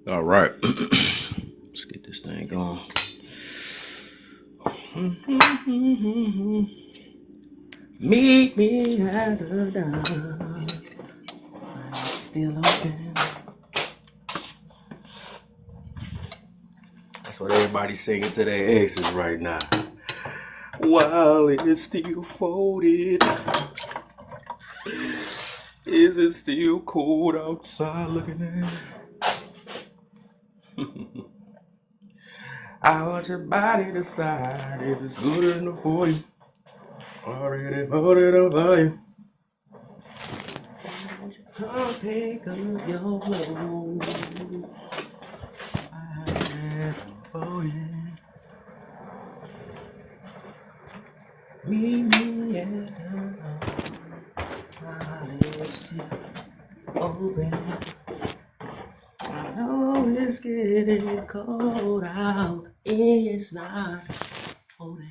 All right. Let's get this thing going. Meet me at the door. It's still open. That's what everybody's singing to their exes right now. While it's still folded, is it still cold outside looking at? I want your body to decide if it's good enough for you. Already voted over you. Come pick up your clothes. I have for you. Meet me at the door. While it's still open. I know it's getting cold out. It's not holding.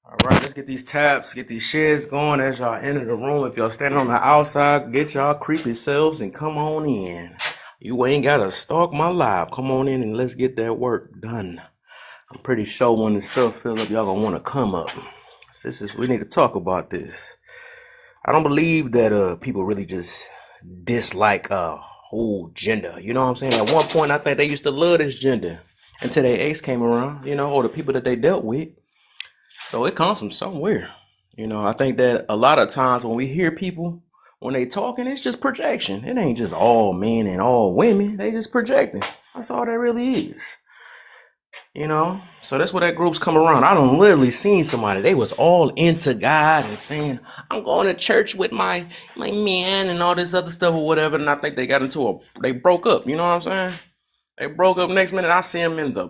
All right, let's get these taps, get these sheds going as y'all enter the room. If y'all standing on the outside, get y'all creepy selves and come on in. You ain't gotta stalk my live. Come on in and let's get that work done. I'm pretty sure when the stuff fill up, y'all gonna want to come up. We need to talk about this. I don't believe that people really just dislike whole gender. You know what I'm saying? At one point, I think they used to love this gender until their ex came around, or the people that they dealt with. So it comes from somewhere. I think that a lot of times when we hear people, when they talking, it's just projection. It ain't just all men and all women. They just projecting. That's all that really is. So that's where that group's come around. I done literally seen somebody, they was all into God and saying, I'm going to church with my man and all this other stuff or whatever. And I think they they broke up. You know what I'm saying? They broke up. Next minute, I see them in the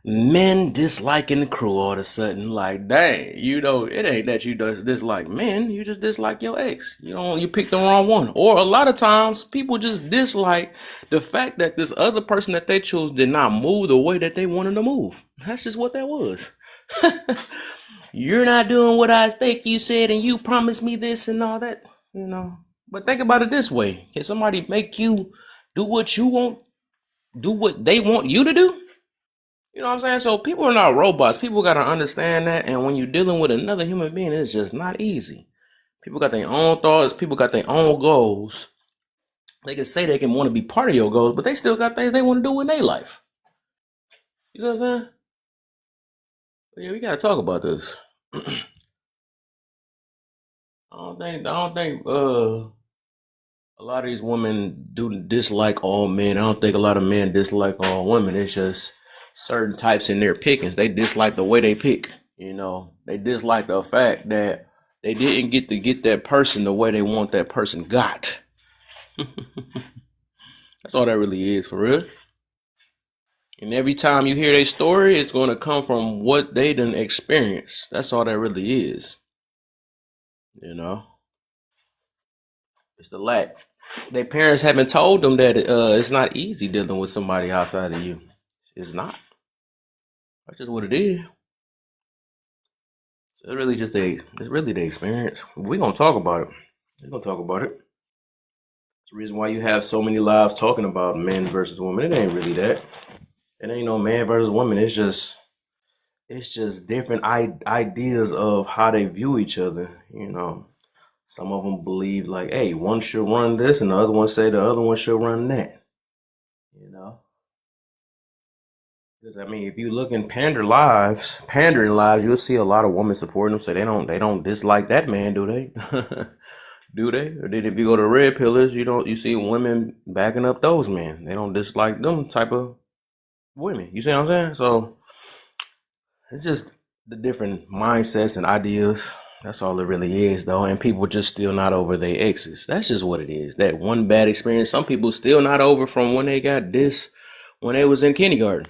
men disliking the crew all of a sudden. Like, dang, it ain't that you just dislike men, you just dislike your ex. You picked the wrong one. Or a lot of times people just dislike the fact that this other person that they chose did not move the way that they wanted to move. That's just what that was. You're not doing what I think you said, and you promised me this and all that. But think about it this way: can somebody make you do what you want, do what they want you to do? You know what I'm saying? So people are not robots. People got to understand that. And when you're dealing with another human being, it's just not easy. People got their own thoughts. People got their own goals. They can say they can want to be part of your goals, but they still got things they want to do in their life. You know what I'm saying? But yeah, we got to talk about this. I don't think a lot of these women do dislike all men. I don't think a lot of men dislike all women. It's just certain types in their pickings. They dislike the way they pick. They dislike the fact that they didn't get to get that person the way they want that person got. That's all that really is, for real. And every time you hear their story, it's going to come from what they done experienced. That's all that really is. It's the lack. Their parents haven't told them that it's not easy dealing with somebody outside of you. It's not. That's just what it is. So it's really the experience. We're gonna talk about it. We're gonna talk about it. It's the reason why you have so many lives talking about men versus women. It ain't really that. It ain't no man versus woman. It's just different ideas of how they view each other. Some of them believe like, hey, one should run this, and the other one say the other one should run that. You know, because I mean, if you look in pandering lives, you'll see a lot of women supporting them. Say they don't dislike that man, do they? Do they? Or then if you go to red pillars, you see women backing up those men. They don't dislike them type of women. You see what I'm saying? So it's just the different mindsets and ideas. That's all it really is, though. And people just still not over their exes. That's just what it is. That one bad experience. Some people still not over from when they got this when they was in kindergarten.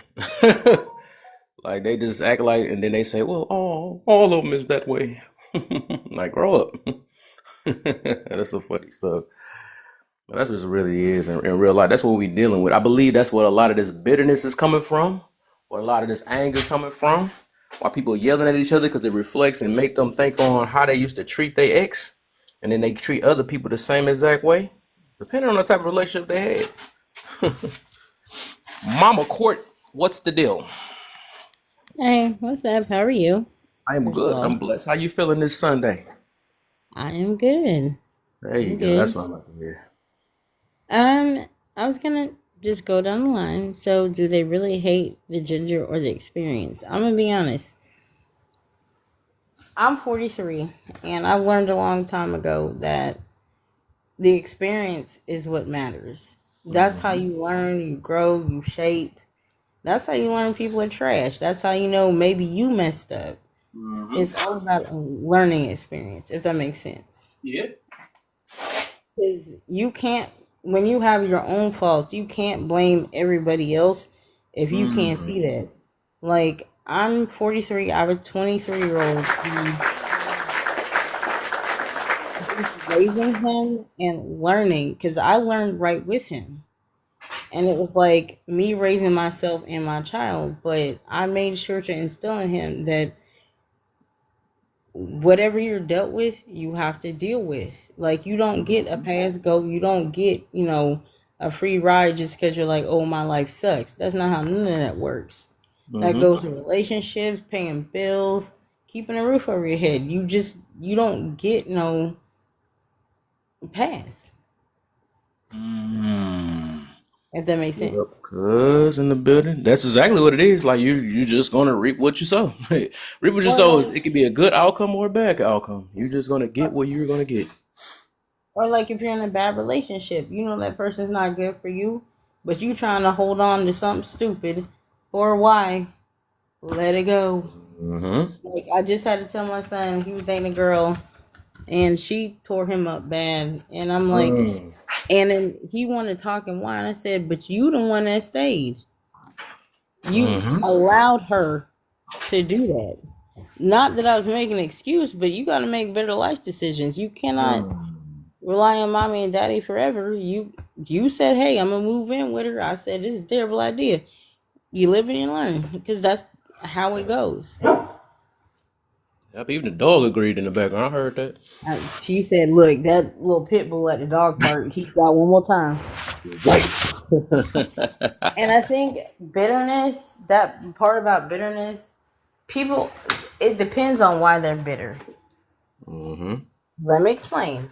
Like they just act like, and then they say, "Well, all of them is that way." Like, grow up. That's some funny stuff. But that's what it really is in real life. That's what we dealing with. I believe that's what a lot of this bitterness is coming from, or a lot of this anger coming from. Why people yelling at each other because it reflects and make them think on how they used to treat their ex, and then they treat other people the same exact way. Depending on the type of relationship they had. Mama Court, what's the deal? Hey, what's up? How are you? I am First of good. I'm all, blessed. How you feeling this Sunday? I am good. There you I'm go. That's good. what I'm like to hear. Um, I was gonna just go down the line. So, do they really hate the ginger or the experience? I'm gonna be honest. I'm 43, and I learned a long time ago that the experience is what matters. That's how Mm-hmm. you learn, you grow, you shape. That's how you learn people are trash. That's how you know maybe you messed up. It's Mm-hmm. all about a learning experience, if that makes sense. Yeah. Because you can't, when you have your own faults, you can't blame everybody else if you can't Mm-hmm. see that. Like, I'm 43, I have a 23-year-old, and just raising him and learning, because I learned right with him. And it was like me raising myself and my child, but I made sure to instill in him that whatever you're dealt with, you have to deal with. Like, you don't get a pass go, you don't get, a free ride just because you're like, oh, my life sucks. That's not how none of that works. That Mm-hmm. goes to relationships, paying bills, keeping a roof over your head. You don't get no pass, Mm. if that makes Yep. sense. Cuz in the building. That's exactly what it is. Like you just gonna reap what you sow. Reap what you Or sow like, is it could be a good outcome or a bad outcome. You're just gonna get what you're gonna get. or like if you're in a bad relationship, you know that person's not good for you, but you trying to hold on to something stupid for why? Let it go. Mm-hmm. Like, I just had to tell my son he was dating a girl and she tore him up bad, and I'm like, Mm. and then he wanted to talk and whine. I said, but you the one that stayed. You Mm-hmm. allowed her to do that. Not that I was making an excuse, but you got to make better life decisions. You cannot Mm. rely on mommy and daddy forever. You said, hey, I'm gonna move in with her. I said, this is a terrible idea. You live and you learn, because that's how it goes. Yep, even the dog agreed in the background. I heard that. She said, look, that little pit bull at the dog park, he got one more time. Right. And I think bitterness, that part about bitterness, people, it depends on why they're bitter. Mm-hmm. Let me explain.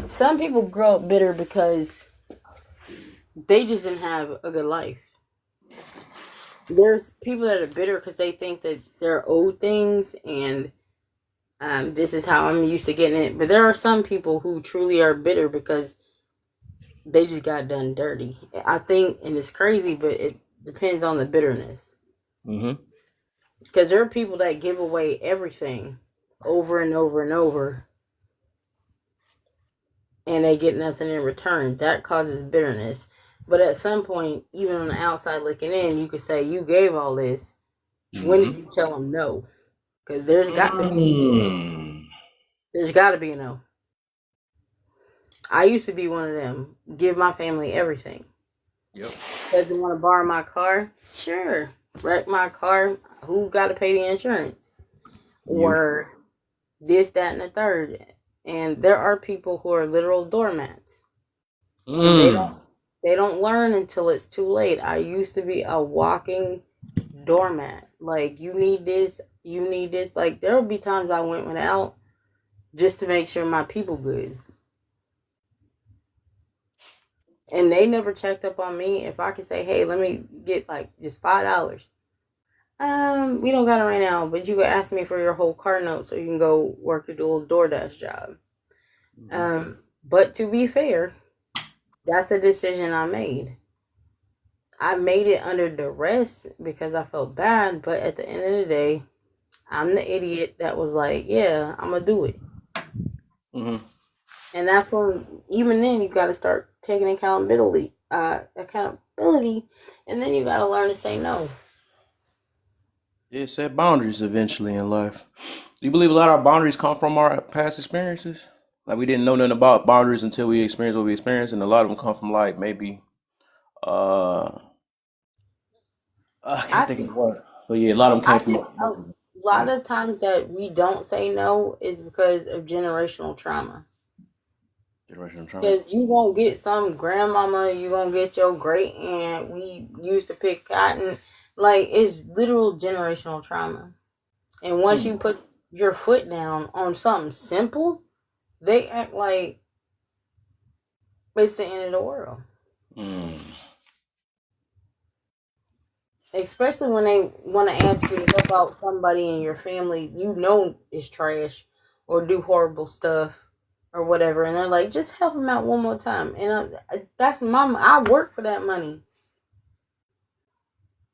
Some people grow up bitter because they just didn't have a good life. There's people that are bitter because they think that they're owed things, and this is how I'm used to getting it. But there are some people who truly are bitter because they just got done dirty. I think, and it's crazy, but it depends on the bitterness. Mm-hmm. Because there are people that give away everything over and over and over, and they get nothing in return. That causes bitterness. But at some point, even on the outside looking in, you could say, you gave all this. When did Mm-hmm. you tell them no? Because Mm. there's got to be a no. I used to be one of them. Give my family everything. Yep. Doesn't want to borrow my car? Sure. Wreck my car? Who got to pay the insurance? You. Or this, that, and the third. And there are people who are literal doormats, and Mm. they don't learn until it's too late. I used to be a walking doormat. Like, you need this, you need this. Like, there will be times I went without just to make sure my people good. And they never checked up on me. If I could say, hey, let me get like just $5. We don't got it right now, but you could ask me for your whole car note so you can go work your little DoorDash job. Mm-hmm. But to be fair, that's a decision I made. I made it under duress because I felt bad, but at the end of the day, I'm the idiot that was like, yeah, I'm gonna do it. Mm-hmm. And that's when, even then, you got to start taking accountability, and then you got to learn to say no. Yeah, set boundaries eventually in life. Do you believe a lot of our boundaries come from our past experiences? Like we didn't know nothing about boundaries until we experienced what we experienced, and a lot of them come from like maybe uh I I can't think of think the word. But yeah, a lot of them I came think from a lot of times that we don't say no is because of generational trauma. Generational trauma. Because you won't get some grandmama, you gonna get your great aunt. We used to pick cotton. Like, it's literal generational trauma. And once you Hmm. put your foot down on something simple, they act like it's the end of the world. Mm. Especially when they want to ask you to help out somebody in your family you know is trash or do horrible stuff or whatever. And they're like, just help them out one more time. And that's I work for that money.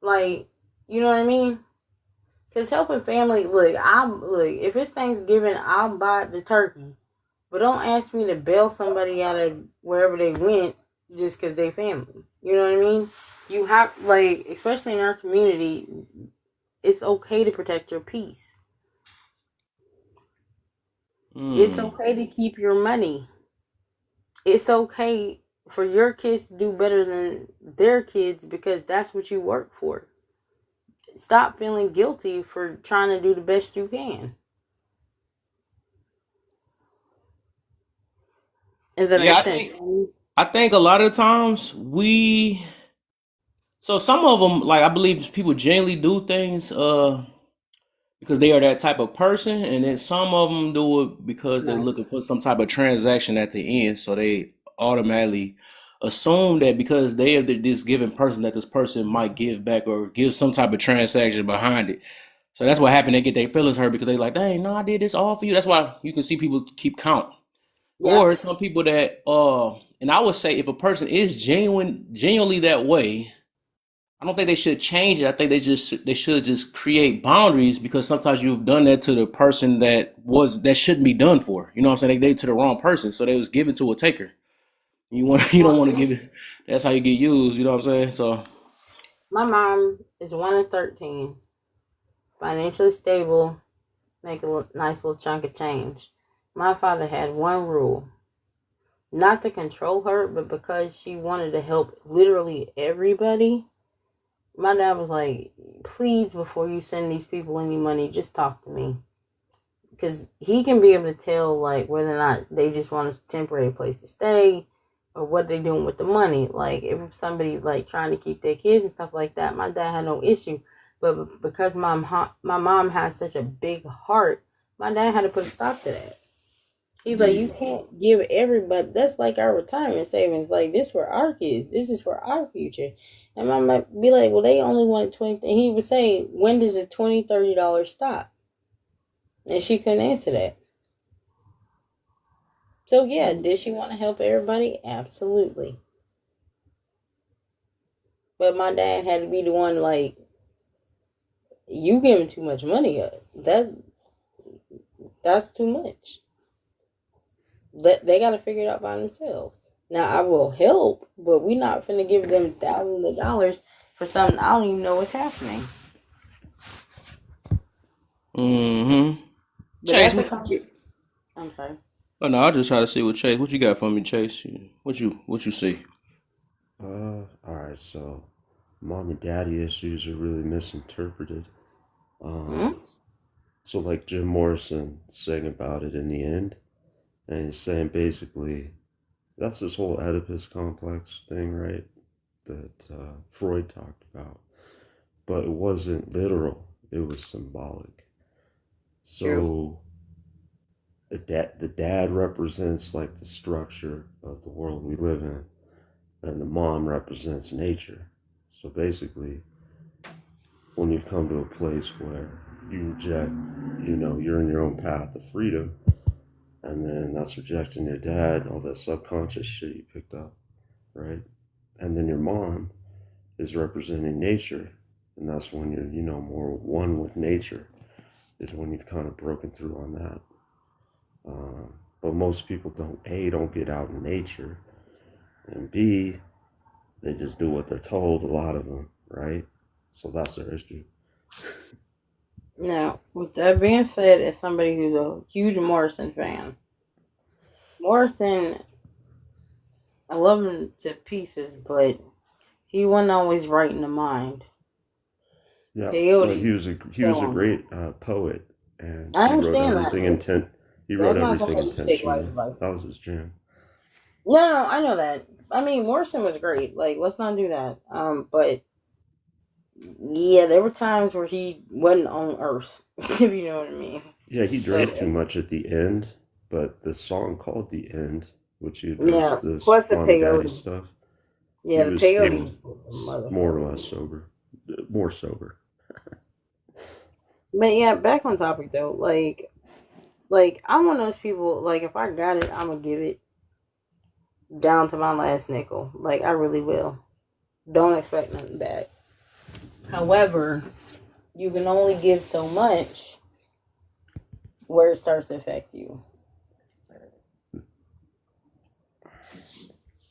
Like, you know what I mean? Because helping family, look, if it's Thanksgiving, I'll buy the turkey. But don't ask me to bail somebody out of wherever they went just because they family. You know what I mean? You have, like, especially in our community, it's okay to protect your peace. It's Mm. okay to keep your money. It's okay for your kids to do better than their kids because that's what you work for. Stop feeling guilty for trying to do the best you can. If that Yeah, makes sense. I think a lot of times so some of them, like, I believe people generally do things because they are that type of person, and then some of them do it because they're Right. looking for some type of transaction at the end, so they automatically assume that because they are this given person, that this person might give back or give some type of transaction behind it. So that's what happened. They get their feelings hurt because they like, dang, no, I did this all for you. That's why you can see people keep count. Yep. Or some people that and I would say if a person is genuinely that way, I don't think they should change it. I think they should just create boundaries, because sometimes you've done that to the person that shouldn't be done for. You know what I'm saying? They did it to the wrong person, so they was given to a taker. You don't want to give it. That's how you get used. You know what I'm saying? So. My mom is 1 of 13, financially stable, make a nice little chunk of change. My father had one rule: not to control her, but because she wanted to help literally everybody. My dad was like, please, before you send these people any money, just talk to me. Because he can be able to tell, like, whether or not they just want a temporary place to stay or what they're doing with the money. Like, if somebody's, like, trying to keep their kids and stuff like that, my dad had no issue. But because my mom had such a big heart, my dad had to put a stop to that. He's like, you can't give everybody. That's like our retirement savings. Like, this for our kids. This is for our future. And mom might be like, well, they only wanted 20. And he would say, when does the $20, $30 stop? And she couldn't answer that. So yeah, did she want to help everybody? Absolutely. But my dad had to be the one, like, you giving too much money up. That's too much. They got to figure it out by themselves. Now I will help, but we're not finna give them thousands of dollars for something I don't even know what's happening. Mm-hmm. But Chase, that's the what kind. you? I'm sorry. Oh no, I'll just try to see what Chase. What you got for me, Chase? What you see? Alright, so mom and daddy issues are really misinterpreted. Hmm? Um, so like Jim Morrison saying about it in the end, and he's saying basically that's this whole Oedipus complex thing, right? That Freud talked about, but it wasn't literal; it was symbolic. True. So the dad represents like the structure of the world we live in, and the mom represents nature. So basically, when you've come to a place where you reject, you're in your own path of freedom, and then that's rejecting your dad, all that subconscious shit you picked up, right? And then your mom is representing nature, and that's when you're, more one with nature, is when you've kind of broken through on that. But most people don't get out in nature, and B, they just do what they're told, a lot of them, right? So that's their issue. Now, with that being said, as somebody who's a huge Morrison fan, Morrison, I love him to pieces, but he wasn't always right in the mind. Yeah, no, he Peyote, was a he tell was a on me. great poet, and I understand that, he but wrote that's not everything something you take life intentionally. advice That from. was his jam. No, I know that. I mean, Morrison was great. Like, let's not do that. But yeah, there were times where he wasn't on Earth, if you know what I mean. Yeah, he So drank too much at the end, but the song called "The End," which he yeah. addressed this Plus the mommy daddy peyote. stuff, he Yeah, the was still peyote was a more or motherfucker. less sober, more sober. But yeah, back on topic though. Like I'm one of those people. Like if I got it, I'm gonna give it down to my last nickel. Like I really will. Don't expect nothing back. However, you can only give so much where it starts to affect you.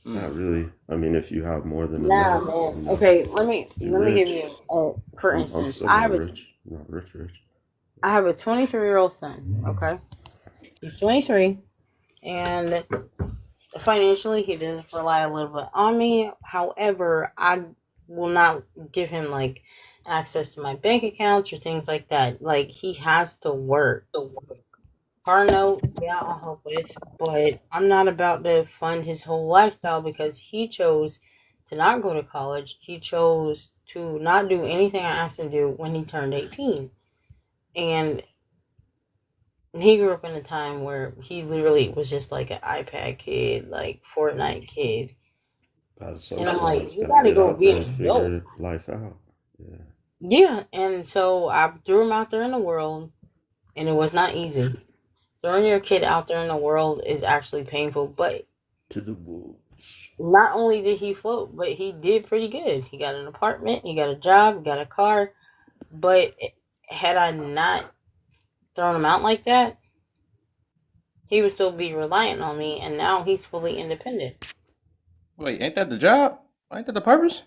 Not really. I mean, if you have more than Nah, enough, man. Okay, you're let me give you rich. for I'm instance, still not rich. I'm not rich, rich. I have a 23-year-old son. Okay, he's 23, and financially he does rely a little bit on me. However, I will not give him like access to my bank accounts or things like that. Like he has to work. Car note, yeah, I'll help with, but I'm not about to fund his whole lifestyle because he chose to not go to college. He chose to not do anything I asked him to do when he turned 18. And he grew up in a time where he literally was just like an iPad kid, like Fortnite kid. Gotta And I'm like, socialize. you Gotta gotta get go out be there an and adult. figure life out. Yeah. Yeah, and so I threw him out there in the world, and it was not easy. Throwing your kid out there in the world is actually painful, but To the wolves. not only did he float, but he did pretty good. He got an apartment, he got a job, he got a car. But had I not thrown him out like that, he would still be reliant on me, and now he's fully independent. Wait, ain't that the job? Ain't that the purpose?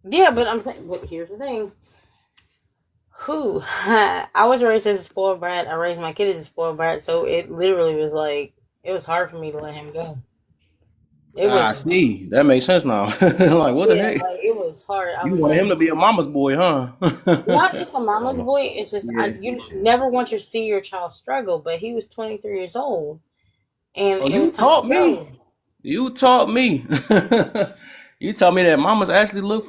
Yeah, but but here's the thing. Who I was raised as a spoiled brat. I raised my kid as a spoiled brat, so it literally was like it was hard for me to let him go. It Ah, was see, that makes sense now. Like, what the yeah, heck? like it was hard. I You was wanted him like, to be a mama's boy, huh? not just a mama's I'm a, boy. It's just Yeah. you never want to see your child struggle. But he was 23 years old, and Oh, it you was time taught to me. go. You taught me. You taught me that mamas actually look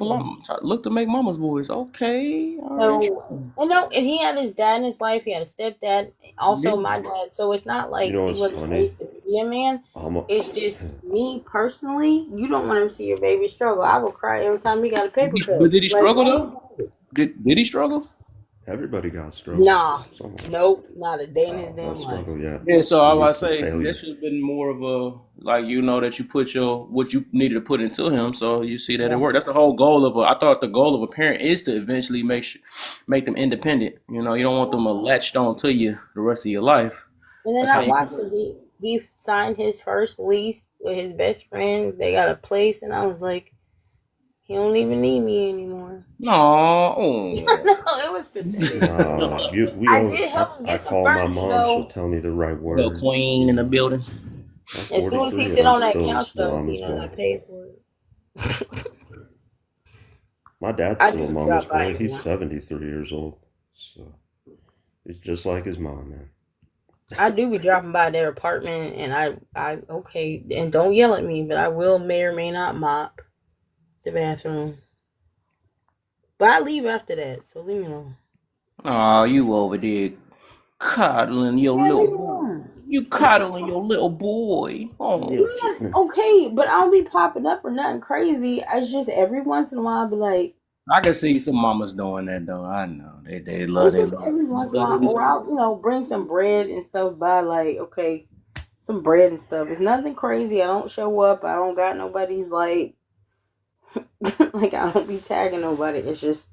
to make mamas boys. Okay, all right. So you know, and he had his dad in his life. He had a stepdad, also Yeah. my dad. So it's not you like know he what's wasn't funny? raised to be a man. I'm a, It's just me personally. You don't want him to see your baby struggle. I will cry every time he got a paper But cut. did he Like struggle let him though? have it. Did he struggle? everybody got struggles. Nah, Someone. nope, not a day in his No damn life. struggle yet. Yeah, so I You was about need to some say that failure. should have been more of a like that you put your what you needed to put into him, so you see that it Yeah, worked. That's the whole goal of a. I thought the goal of a parent is to eventually make them independent. You don't want them latched on to you the rest of your life. and then That's I how you. watched him. He signed his first lease with his best friend. They got a place, and I was like, he don't even need me anymore. No, No, it was pathetic. Nah, we I don't. did help him I get some call my furniture mom. She'll though. tell me the right little words. queen in the building. I'm As soon as he 43 and sit I'm on that still his couch though, mama's I boy. paid for it. My dad's I still a do mama's drop by boy. every He's once in a 73 years old. So he's just like his mom, man. while. I do be dropping by their apartment, and I okay, and don't yell at me, but I will may or may not mop the bathroom. But I leave after that, so leave me alone. Oh, you over there coddling your Yeah, little leave me boy. alone. You coddling your little boy. Little Oh. Yeah, kitten. okay, but I don't be popping up or nothing crazy. It's just every once in a while, I be like, I can see some mamas doing that though. I know they love it's their just little, every once in a love their while, or little. I'll bring some bread and stuff by. Like, okay, some bread and stuff. It's nothing crazy. I don't show up. I don't got nobody's like like I don't be tagging nobody. It's just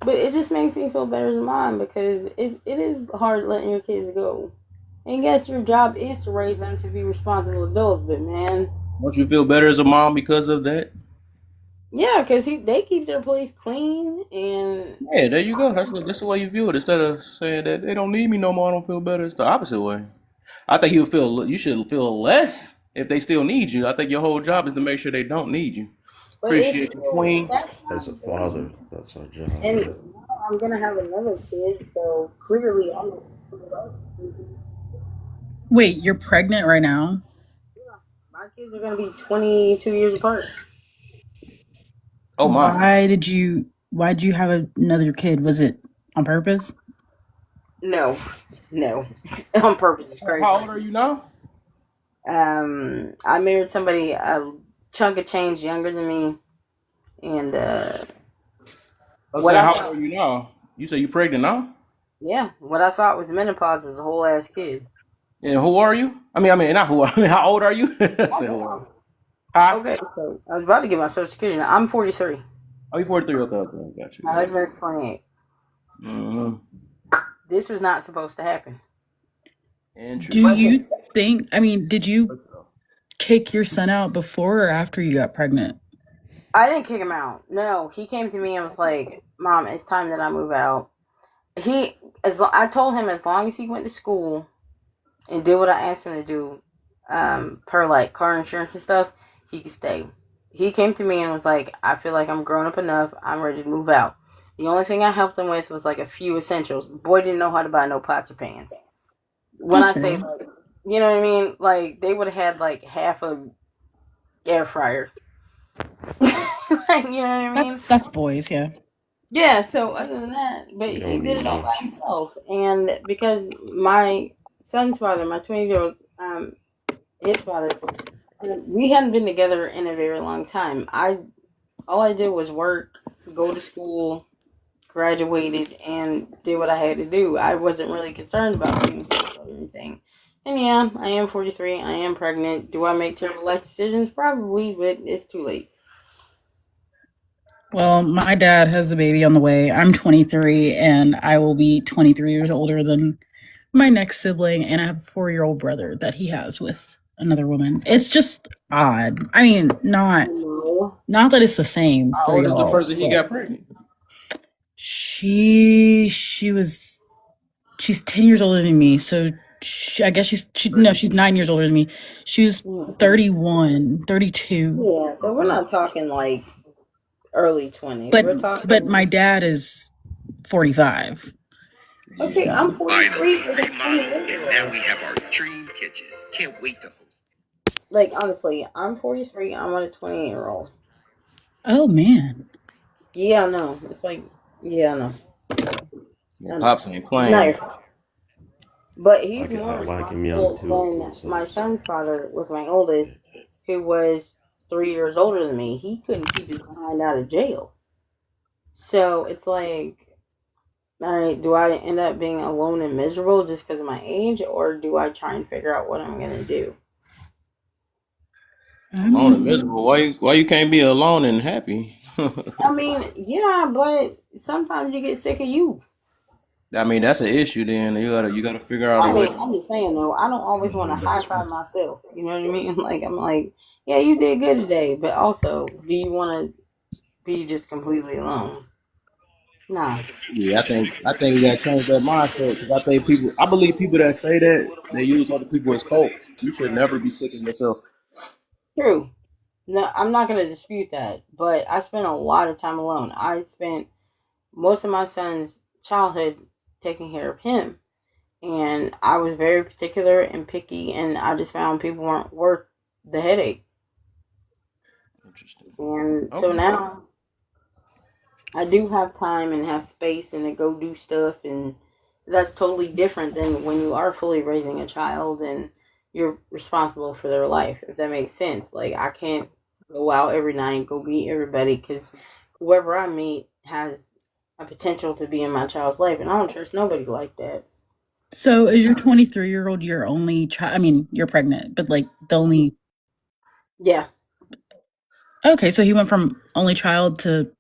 but it just makes me feel better as a mom because it is hard letting your kids go. And yes, your job is to raise them to be responsible adults, but man, Don't you feel better as a mom because of that? yeah, because they keep their place clean and Yeah, there you go. That's the way you view it. Instead of saying that they don't need me no more, I don't feel better. It's the opposite way. I think you should feel less if they still need you. I think your whole job is to make sure they don't need you. but it's Appreciate you, still Queen. that's As not a important. father, that's our job, And right? now I'm gonna have another kid, so clearly I'm gonna Wait, you're pregnant right now? our kids are gonna be 22 years apart. Oh my. Why did you have another kid? Was it on purpose? No, no, on purpose. It's How crazy. old are you now? I married somebody a chunk of change younger than me, and I'm what saying, I how old are thought, you now? You say you pregnant now? yeah, what I thought was menopause was a whole ass kid. And who are you? I mean, not who. I mean, how old are you? I Oh said, who are you? damn. Huh? Okay, so I was about to get my social security. Now. I'm 43. Oh, you 43. Okay, okay, got you, My got you. husband is 28. Mm-hmm. This was not supposed to happen. Do Interesting. Wasn't. you think, I mean, did you kick your son out before or after you got pregnant? I didn't kick him out. No, he came to me and was like, "Mom, it's time that I move out." I told him as long as he went to school and did what I asked him to do, per like car insurance and stuff, he could stay. He came to me and was like, "I feel like I'm grown up enough. I'm ready to move out." The only thing I helped him with was like a few essentials. The boy didn't know how to buy no pots or pans. When That's I say fair. like, you know what I mean? Like they would have had like half a air fryer. Like, you know what I mean? That's boys, yeah. Yeah, so other than that, but You he don't did need it all by much. himself. And because my son's father, my 20-year-old, his father, we hadn't been together in a very long time. All I did was work, go to school, graduated, and did what I had to do. I wasn't really concerned about being single or anything. And yeah, I am 43. I am pregnant. Do I make terrible life decisions? Probably, but it's too late. Well, my dad has a baby on the way. I'm 23 and I will be 23 years older than my next sibling, and I have a 4-year-old brother that he has with another woman. It's just odd. I mean, No. not that it's the same How for old is the y'all, person he but got pregnant? she was she's 10 years older than me, so I guess no, she's 9 years older than me. She was Mhm. 31, 32. Yeah, so we're not talking like early 20s. But We're my talking. dad is 45. Okay, Yeah. I'm So, 43 with a Remodeled, 28 and year now old. we have our dream kitchen. Can't wait to host. Like, honestly, I'm 43. I'm with a 28-year-old. oh man. Yeah, I know. It's like, yeah, I know. Your I know. pops ain't Not your playing. fault. But he's I more like him young responsible too, than my myself. son's father was my oldest, who was 3 years older than me. He couldn't keep his behind out of jail. So it's like, all right, do I end up being alone and miserable just because of my age, or do I try and figure out what I'm gonna do? I Alone and mean, miserable. Why you can't be alone and happy? I mean, yeah, but sometimes you get sick of you. I mean, that's an issue. Then you gotta figure out a I way. mean, I'm just saying though, I don't always want to high That's five right. myself. You know what I mean? Like I'm like, yeah, you did good today, but also, do you want to be just completely alone? Nah. Yeah, I think we gotta change that mindset because I believe people that say that they use other people as cope. You should never be sick of yourself. True. No, I'm not gonna dispute that, but I spent a lot of time alone. I spent most of my son's childhood taking care of him, and I was very particular and picky, and I just found people weren't worth the headache. Interesting. And so Okay. now I do have time and have space and to go do stuff, and that's totally different than when you are fully raising a child and you're responsible for their life, if that makes sense. Like, I can't go out every night and go meet everybody because whoever I meet has a potential to be in my child's life, and I don't trust nobody like that. so is your 23-year-old your only child? I mean, you're pregnant, but like the only. Yeah. Okay, so he went from only child to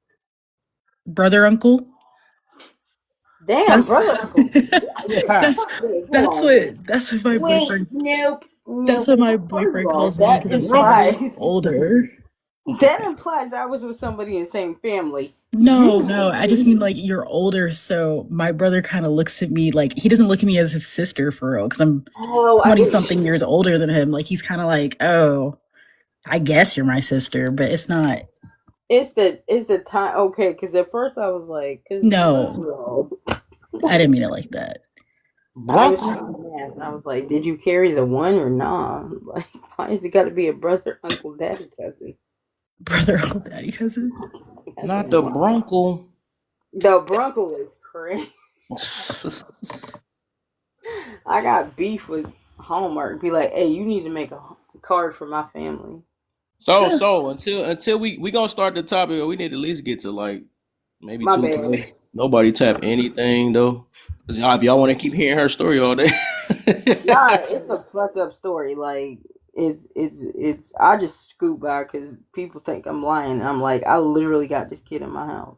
brother uncle. Damn, That's brother, uncle. Yeah. that's Wait, hold on. that's what my Wait, boyfriend nope, that's nope. what my First of boyfriend all, calls me that because I'm so much implies older. that implies I was with somebody in the same family. No, You no, I just mean mean like you're older, so my brother kind of looks at me like he doesn't look at me as his sister for real because I'm oh, I 20 get what you something mean. years older than him. Like he's kind of like, oh, I guess you're my sister, but it's not. It's the time. Okay, because at first I was like, because first No, of all, I didn't mean it like that. I was trying to Bronco. be And I was like, did you carry the one or nah? Like, why is it got to be a brother, uncle, daddy, cousin? Brother, uncle, daddy, cousin. That's Not the wild. Bronco. The Bronco is crazy. I got beef with Hallmark. Be like, hey, you need to make a card for my family. So until we gonna start the topic, we need to at least get to like maybe My 2K. bad. Nobody tap anything though. 'Cause y'all, if y'all want to keep hearing her story all day. Nah, it's a fucked up story. Like, it's. I just scoot by because people think I'm lying. And I'm like, I literally got this kid in my house.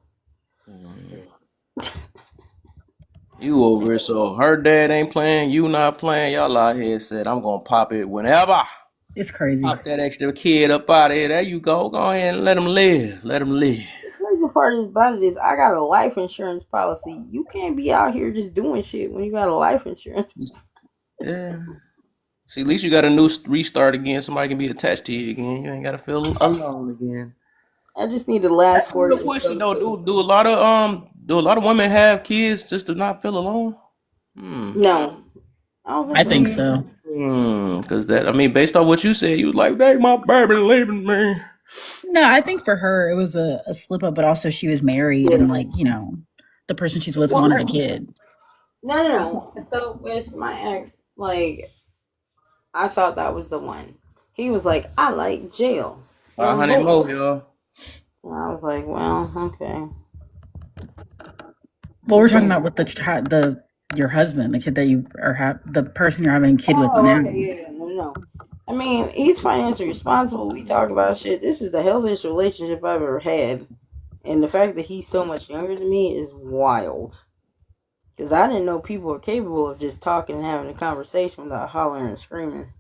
You over it, so her dad ain't playing, you not playing. Y'all out here said I'm gonna pop it whenever. It's crazy. Pop that extra kid up out of here. There you go. Go ahead and let him live. Let him live. The crazy part about it is I got a life insurance policy. You can't be out here just doing shit when you got a life insurance. Yeah. See, at least you got a new restart again. Somebody can be attached to you again. You ain't gotta feel alone again. I just need to last That's a 4 real years. question though. Do a lot of women have kids just to not feel alone? No, I don't think I so. think so. Because that, I mean, based off what you said, you was like, "Dang, my baby leaving me." No, I think for her it was a slip up, but also she was married Yeah. and like, the person she's with Well, wanted a kid. no. So with my ex, like, I thought that was the one. He was like, I like jail. 500 more, y'all. And I was like, well, okay. Well, we're talking about with the your husband, the kid that you are the person you're having a kid with Oh, now. okay, yeah, no. I mean, he's financially responsible. We talk about shit. This is the healthiest relationship I've ever had. And the fact that he's so much younger than me is wild. Because I didn't know people were capable of just talking and having a conversation without hollering and screaming.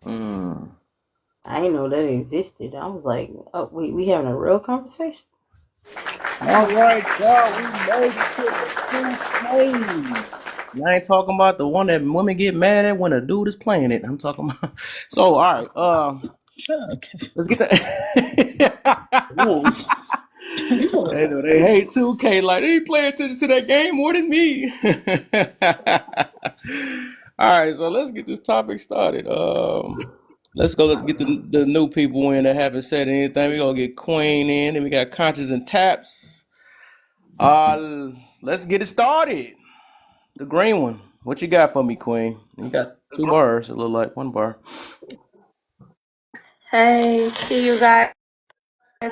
Mm. I didn't know that existed. I was like, oh, wait, we having a real conversation? All right, y'all, we made it to the 2K. I ain't talking about the one that women get mad at when a dude is playing it. I'm talking about. So, all right, Shut up, Kevin. let's get to. They know they hate 2K. Like they playing to that game more than me. All right, so let's get this topic started. Let's go. Let's get the new people in that haven't said anything. We gonna get Queen in, and we got Conscious and Taps. Let's get it started. The green one. What you got for me, Queen? You got 2 bars. It look like 1 bar. Hey, can you guys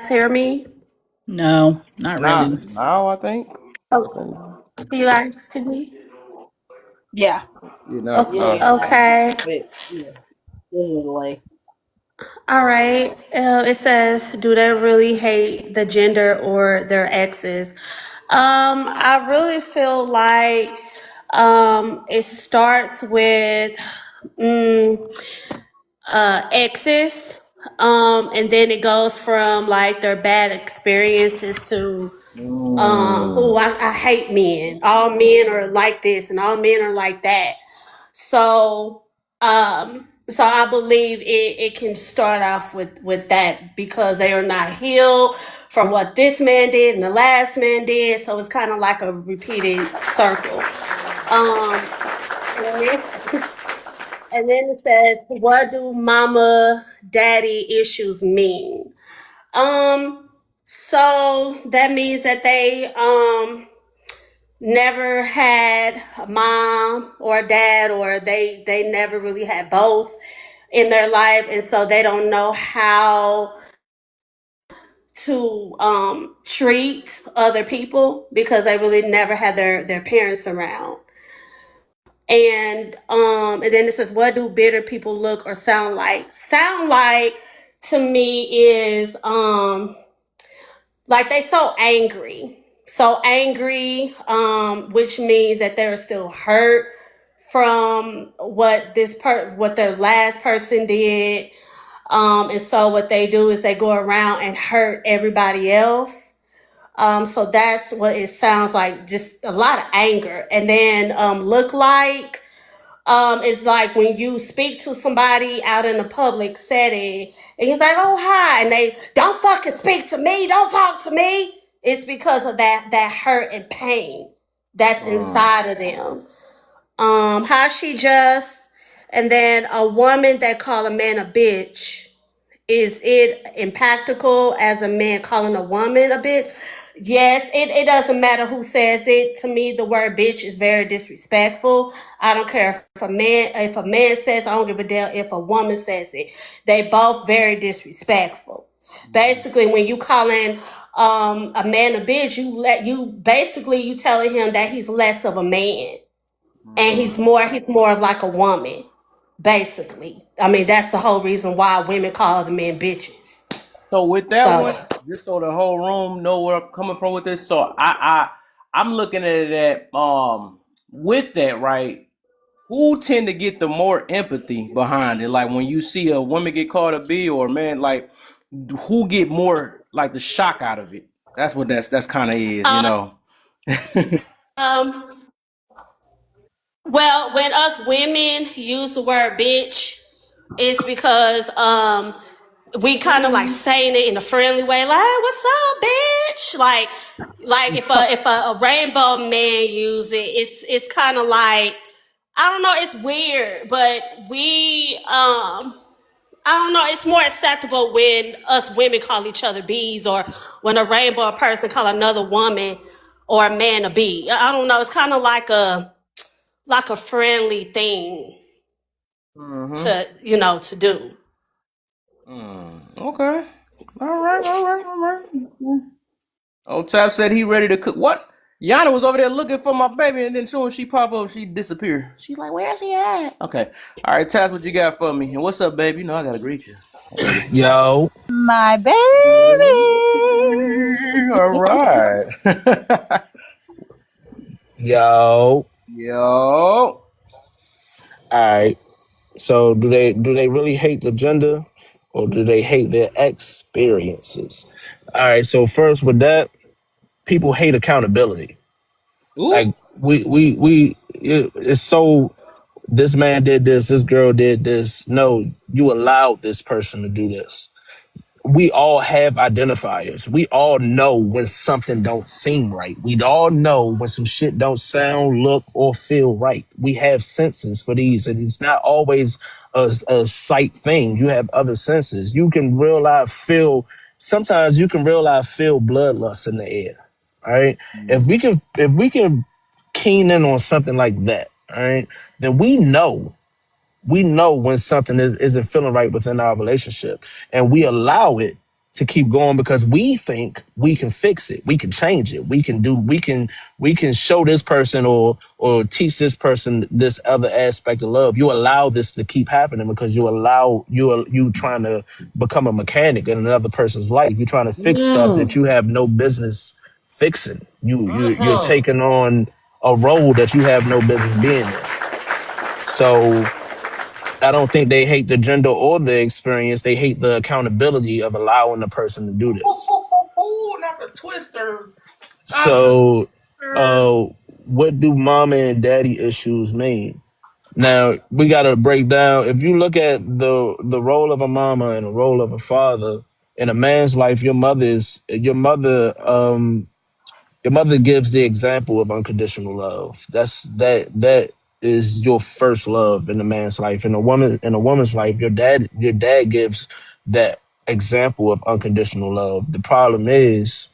hear me? No, not Nah, really. now I think. Oh, I think. can you guys hear me? Yeah. Yeah, now. Okay. Yeah, Okay. but yeah, there's a delay. All right. It says, do they really hate the gender or their exes? I really feel like it starts with exes, and then it goes from like their bad experiences to Mm. I hate men. All men are like this and all men are like that. So I believe it can start off with that because they are not healed from what this man did and the last man did. So it's kind of like a repeated circle. Um, and then, and then it says, what do mama daddy issues mean? So that means that they never had a mom or a dad, or they never really had both in their life, and so they don't know how to treat other people because they really never had their parents around. And then it says, what do bitter people look or sound like? Sound like to me is like they so angry, which means that they're still hurt from what what their last person did. And so what they do is they go around and hurt everybody else. So that's what it sounds like, just a lot of anger. And then look like is like when you speak to somebody out in a public setting and he's like, oh, hi, and they don't fucking speak to me, don't talk to me. It's because of that hurt and pain that's inside of them. How she just, and then a woman that call a man a bitch. Is it impractical as a man calling a woman a bitch? Yes, it doesn't matter who says it. To me, the word bitch is very disrespectful. I don't care if a man says, I don't give a damn if a woman says it. They both very disrespectful. Basically, when you calling a man a bitch, you telling him that he's less of a man and he's more of like a woman. Basically, I mean that's the whole reason why women call other men bitches. So with that So, one, just so the whole room know where I'm coming from with this. So I'm looking at it at with that, right? Who tend to get the more empathy behind it? Like when you see a woman get called a B or a man, like who get more like the shock out of it? That's what that's kind of is, you um, know. um, well, when us women use the word bitch, it's because we kind of like saying it in a friendly way, like, "Hey, what's up, bitch?" Like if a rainbow man use it, it's kind of like I don't know, it's weird, but I don't know. It's more acceptable when us women call each other bees, or when a rainbow person call another woman or a man a bee. I don't know. It's kind of like a friendly thing Mm-hmm. to do. Okay. All right. All right. All right. Old Tap said he ready to cook. What? Yana was over there looking for my baby, and then soon as she pop up, she disappear. She's like, "Where's he at?" Okay. All right, Tap, what you got for me? And what's up, baby? You know I gotta greet you. Hey, baby. Yo, My baby. All right. yo. Yo. All right. So do they really hate the gender, or do they hate their experiences? All right. So first with that, people hate accountability. Ooh. Like it's so this man did this, this girl did this. No, you allowed this person to do this. We all have identifiers. We all know when something don't seem right. We all know when some shit don't sound, look, or feel right. We have senses for these, and it's not always a sight thing. You have other senses. You can realize, feel. Sometimes you can realize, feel bloodlust in the air. All right. If we can keen in on something like that, all right, then we know when something isn't feeling right within our relationship, and we allow it to keep going because we think we can fix it, we can change it, we can show this person or teach this person this other aspect of love. You allow this to keep happening because you trying to become a mechanic in another person's life. You're trying to fix stuff that Mm. you have no business fixing. You're Uh-huh. taking on a role that you have no business being in. So I don't think they hate the gender or the experience. They hate the accountability of allowing the person to do this. Ooh, not the twister. Not the So, twister. uh, what do mama and daddy issues mean? Now we got to break down. If you look at the role of a mama and the role of a father in a man's life, your mother gives the example of unconditional love. That is your first love in a man's life. In a woman's life, your dad gives that example of unconditional love. The problem is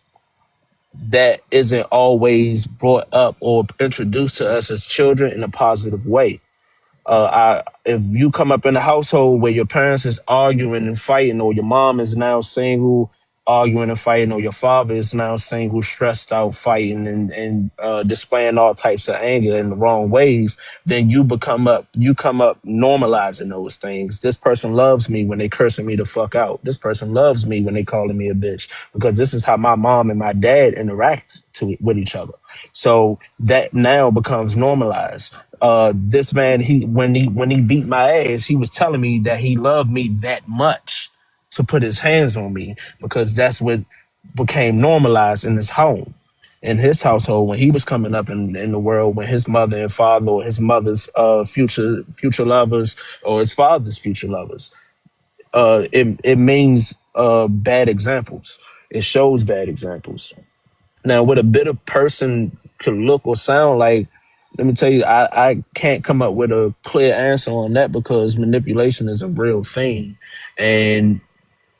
that isn't always brought up or introduced to us as children in a positive way. If you come up in a household where your parents is arguing and fighting, or your mom is now single, arguing and fighting, or your father is now single, stressed out, fighting and displaying all types of anger in the wrong ways, then you come up normalizing those things. This person loves me when they cursing me the fuck out. This person loves me when they calling me a bitch, because this is how my mom and my dad interact with each other. So that now becomes normalized. This man, when he beat my ass, he was telling me that he loved me that much to put his hands on me, because that's what became normalized in his home, in his household, when he was coming up in the world, when his mother and father, or his mother's future lovers, or his father's future lovers. It means bad examples. It shows bad examples. Now, what a bitter person could look or sound like, let me tell you, I can't come up with a clear answer on that because manipulation is a real thing, and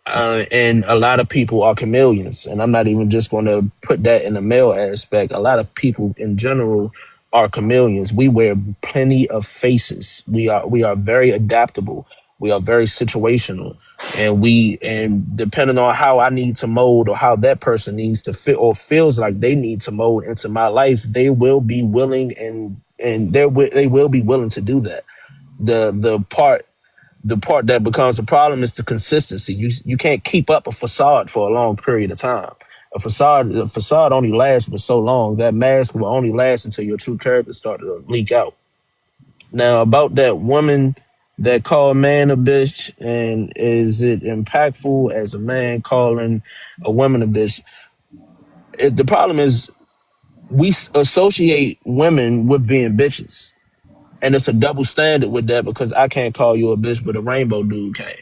and a lot of people are chameleons. And I'm not even just going to put that in the male aspect. A lot of people in general are chameleons. We wear plenty of faces. We are very adaptable. We are very situational, and depending on how I need to mold or how that person needs to fit or feels like they need to mold into my life, they will be willing and they will be willing to do that. The part that becomes the problem is the consistency. You can't keep up a facade for a long period of time. A facade only lasts for so long. That mask will only last until your true character started to leak out. Now about that woman that called man a bitch, and is it impactful as a man calling a woman a bitch? The problem is we associate women with being bitches. And it's a double standard with that because I can't call you a bitch, but a rainbow dude can.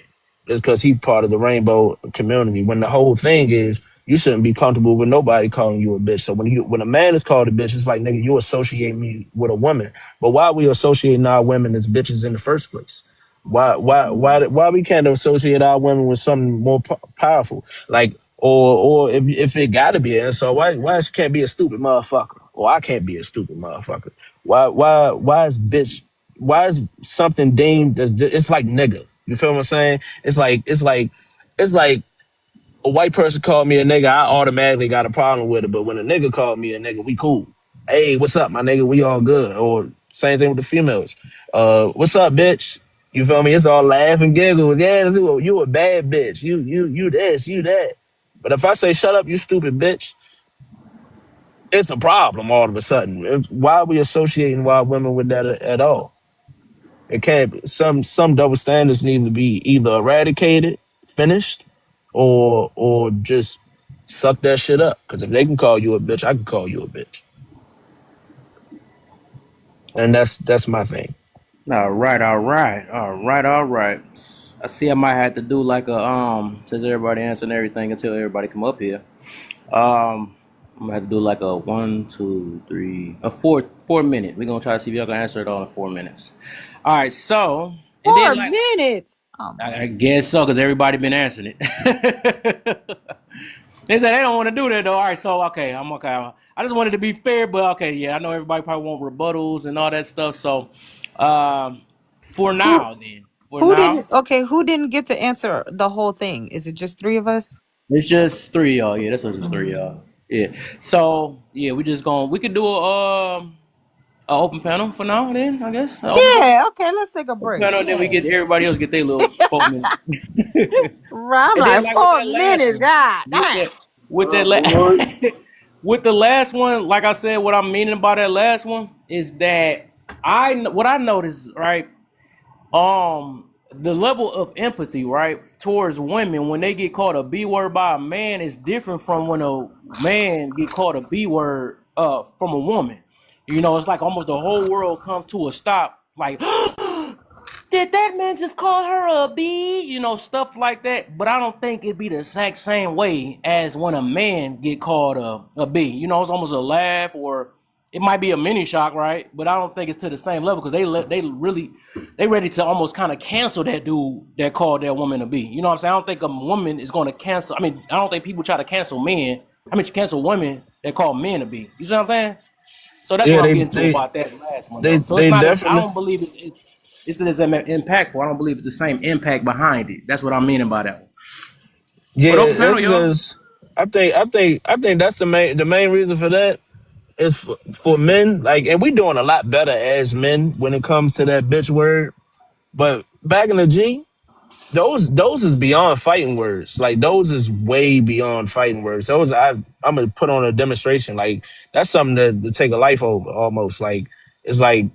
It's because he's part of the rainbow community. When the whole thing is, you shouldn't be comfortable with nobody calling you a bitch. So when a man is called a bitch, it's like, nigga, you associate me with a woman. But why are we associating our women as bitches in the first place? Why we can't associate our women with something more powerful? Like, or if it gotta be an insult, why she can't be a stupid motherfucker? Or I can't be a stupid motherfucker. Why is bitch? Why is something deemed as it's like nigga? You feel what I'm saying? It's like a white person called me a nigga, I automatically got a problem with it. But when a nigga called me a nigga, we cool. Hey, what's up, my nigga? We all good. Or same thing with the females. What's up, bitch? You feel me? It's all laugh and giggle. Yeah, you a bad bitch. You this, you that. But if I say shut up, you stupid bitch, it's a problem all of a sudden. Why are we associating white women with that at all? It can't. Some double standards need to be either eradicated, finished, or just suck that shit up. Because if they can call you a bitch, I can call you a bitch, and that's my thing. All right, all right, all right, all right. I see I might have to do like a since everybody answering everything until everybody come up here. I'm gonna have to do like a 1, 2, 3, a 4 minute. We're gonna try to see if y'all can answer it all in 4 minutes. All right, so and then Four like minutes. Oh my I guess so because everybody been answering it. They said they don't want to do that though. All right, so okay, I'm okay. I just wanted to be fair, but okay, yeah, I know everybody probably want rebuttals and all that stuff. So, for who now, then, for now, who didn't get to answer the whole thing? Is it just three of us? it's just three y'all. Yeah, that's just three y'all. Yeah. So yeah, we could do a open panel for now. Then I guess Yeah, okay, let's take a open break. panel. Then we Yeah. get everybody else get their little 4 minutes. Right, I'm And then like like with four that last minutes. one, God with damn. that with that Boy. with the last one, like I said, what I'm meaning by that last one is that what I noticed, right? The level of empathy, right, towards women when they get called a B word by a man is different from when a man get called a B word from a woman. You know, it's like almost the whole world comes to a stop, like did that man just call her a B? You know, stuff like that. But I don't think it'd be the exact same way as when a man get called a B. You know, it's almost a laugh or it might be a mini shock, right? But I don't think it's to the same level because they ready to almost kind of cancel that dude that called that woman a B. You know what I'm saying? I don't think a woman is going to cancel. I mean, I don't think people try to cancel men. I mean, cancel women that call men a B. You see what I'm saying? So that's Yeah, what I'm they getting to they about that last one they though. So it's they not as I definitely. don't believe it's as impactful. I don't believe it's the same impact behind it. That's what I'm meaning by that one. But open Yeah, panel, that's y'all. because I think that's the main reason for that is for men. Like, and we doing a lot better as men when it comes to that bitch word. But back in the G, those is beyond fighting words. Like, those is way beyond fighting words. Those I'm gonna put on a demonstration. Like, that's something to take a life over almost. Like, it's like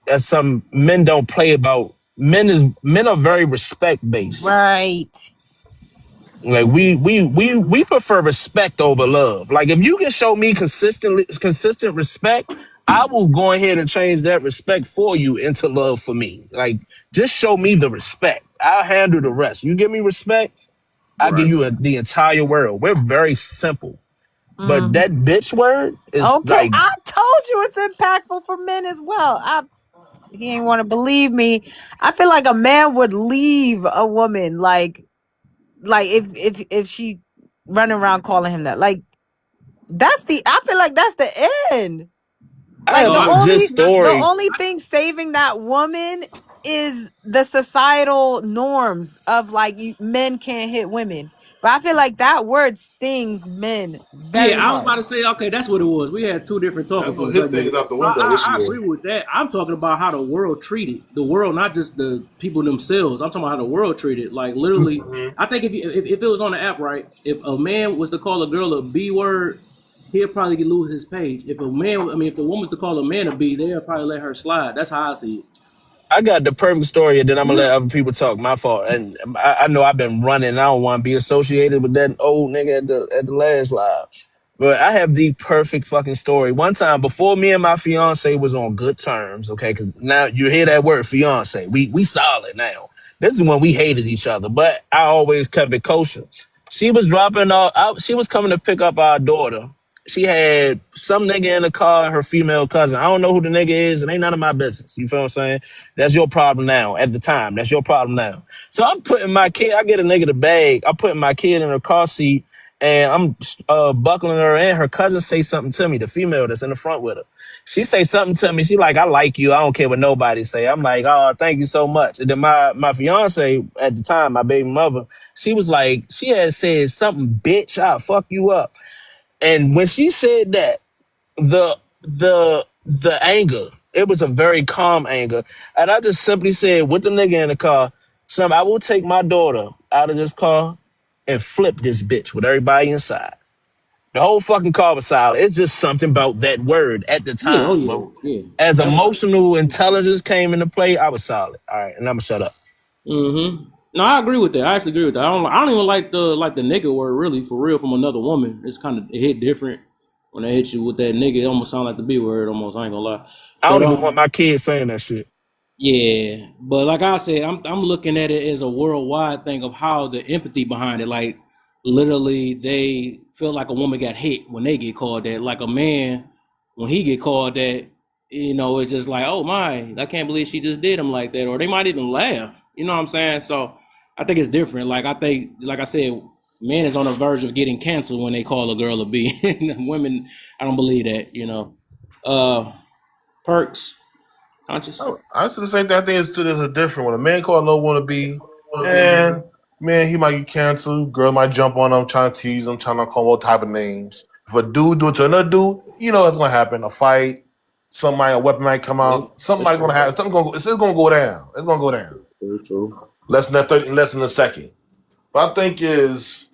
that's some men don't play about. Men are very respect based. Right. Like, we prefer respect over love. Like, if you can show me consistent respect, I will go ahead and change that respect for you into love for me. Like, just show me the respect. I'll handle the rest. You give me respect, I'll give Right. you the entire world. We're very simple. But Mhm. that bitch word is Okay, like, I told you it's impactful for men as well. He ain't want to believe me. I feel like a man would leave a woman like if she running around calling him that. Like I feel like that's the end. I Like have No, a I legit the story. only thing saving that woman is the societal norms of like men can't hit women. But I feel like that word stings men very Yeah, I was hard. about to say, okay, that's what it was. We had two different talking That will points hit right there. things out the So window this I year. agree with that. I'm talking about how the world treated the world, not just the people themselves. I'm talking about how the world treated. Like literally, Mhm. I think if it was on the app, right? If a man was to call a girl a B word, he'll probably lose his page. If a man, I mean, if the woman's to call a man a B, they'll probably let her slide. That's how I see it. I got the perfect story, and then I'm gonna let other people talk. My fault. And I know I've been running. I don't want to be associated with that old nigga at the last live. But I have the perfect fucking story. One time, before me and my fiance was on good terms, okay, because now you hear that word fiance. We solid now. This is when we hated each other, but I always kept it kosher. She was dropping off. She was coming to pick up our daughter. She had some nigga in the car, her female cousin. I don't know who the nigga is. It ain't none of my business. You feel what I'm saying? That's your problem now. At the time, that's your problem now. So I'm putting my kid. I get a nigga the bag. I'm putting my kid in her car seat, and I'm buckling her in. Her cousin say something to me. The female that's in the front with her. She say something to me. She like, I like you. I don't care what nobody say. I'm like, oh, thank you so much. And then my fiance at the time, my baby mother, she was like, she had said something, bitch, I'll fuck you up. And when she said that, the anger, it was a very calm anger. And I just simply said with the nigga in the car, son, I will take my daughter out of this car and flip this bitch with everybody inside. The whole fucking car was silent. It's just something about that word at the Yeah, oh time, yeah, bro. yeah. As That's emotional intelligence came into play, I was solid. All right, and I'm gonna shut up. mm-hmm. No, I agree with that. I actually agree with that. I don't even like the nigga word really for real from another woman. It's kind of it hit different when they hit you with that nigga. It almost sound like the B word almost. I ain't gonna lie. I But don't even want my kids saying that shit. yeah, but like I said, I'm looking at it as a worldwide thing of how the empathy behind it. Like literally, they feel like a woman got hit when they get called that. Like a man when he get called that, it's just like, oh my, I can't believe she just did him like that, or they might even laugh. You know what I'm saying? So I think it's different. Like I think, like I said, men is on the verge of getting canceled when they call a girl a B. Women, I don't believe that. Perks, conscious. I said the same thing. I think it's a different. When a man call no one to be, and man, he might get canceled. Girl might jump on him, trying to tease him, trying to call all type of names. If a dude do it to another dude, you know what's gonna happen. A fight, a weapon might come Yeah, out. Something that's might gonna true. happen. It's gonna go down. It's gonna go down. Very true. Less than a second. But I think is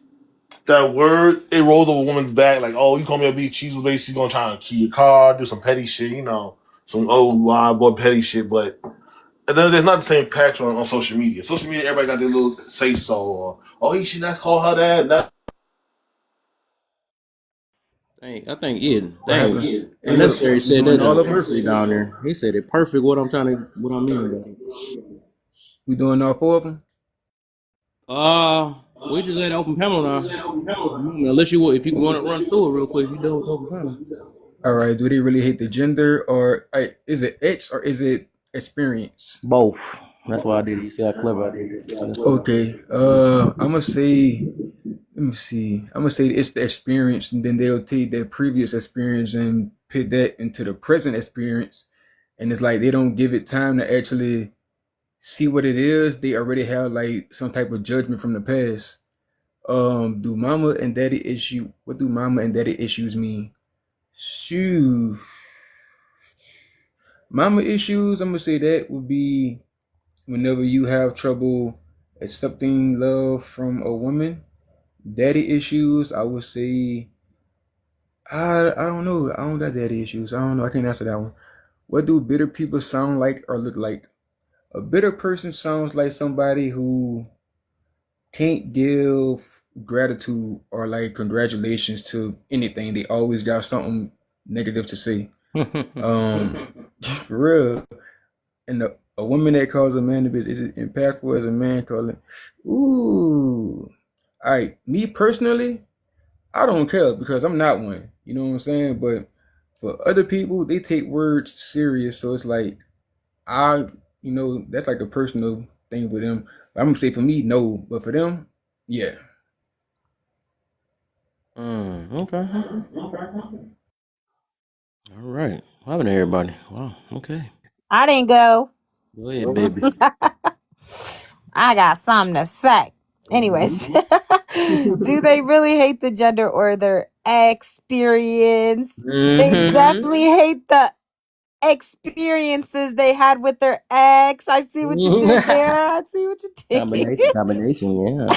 that word, it rolls over a woman's back like, oh, you call me a bitch, she's basically gonna try to key your car, do some petty shit, some old wild boy petty shit, but and then there's not the same patch on social media. Social media, everybody got their little say so, or oh, he should not call her that. I think yeah, What dang, happened? Hey, look, unnecessary we said doing that all just of them? perfectly down there. He said it perfect. What I mean about it. We doing all four of them? We just had open panel now. Unless if you want to run through it real quick, you done with open panel. All right. Do they really hate the gender, or is it X or is it experience? Both. That's why I did it. You see how clever I did it. Okay. I'm gonna say. Let me see. I'm gonna say it's the experience, and then they'll take their previous experience and put that into the present experience, and it's like they don't give it time to actually see what it is. They already have like some type of judgment from the past. Do mama and daddy issue? What do mama and daddy issues mean? Shoo. Mama issues, I'm gonna say that would be whenever you have trouble accepting love from a woman. Daddy issues, I would say I don't know. I don't got daddy issues. I don't know. I can't answer that one. What do bitter people sound like or look like? A bitter person sounds like somebody who can't give gratitude or like congratulations to anything. They always got something negative to say. For real. And a woman that calls a man a bitch, is it impactful as a man calling? Ooh. All right. Me personally, I don't care because I'm not one. You know what I'm saying? But for other people, they take words serious. So it's like I, that's like a personal thing with them. I'm gonna say for me, no, but for them, yeah. Okay. All right. What happened to everybody? Wow. Okay. I didn't go. Go ahead, baby. I got something to say. Anyways, Mhm. do they really hate the gender or their experience? They Mhm. definitely hate the experiences they had with their ex. I see what you did there. I see what you did. Combination. Yeah.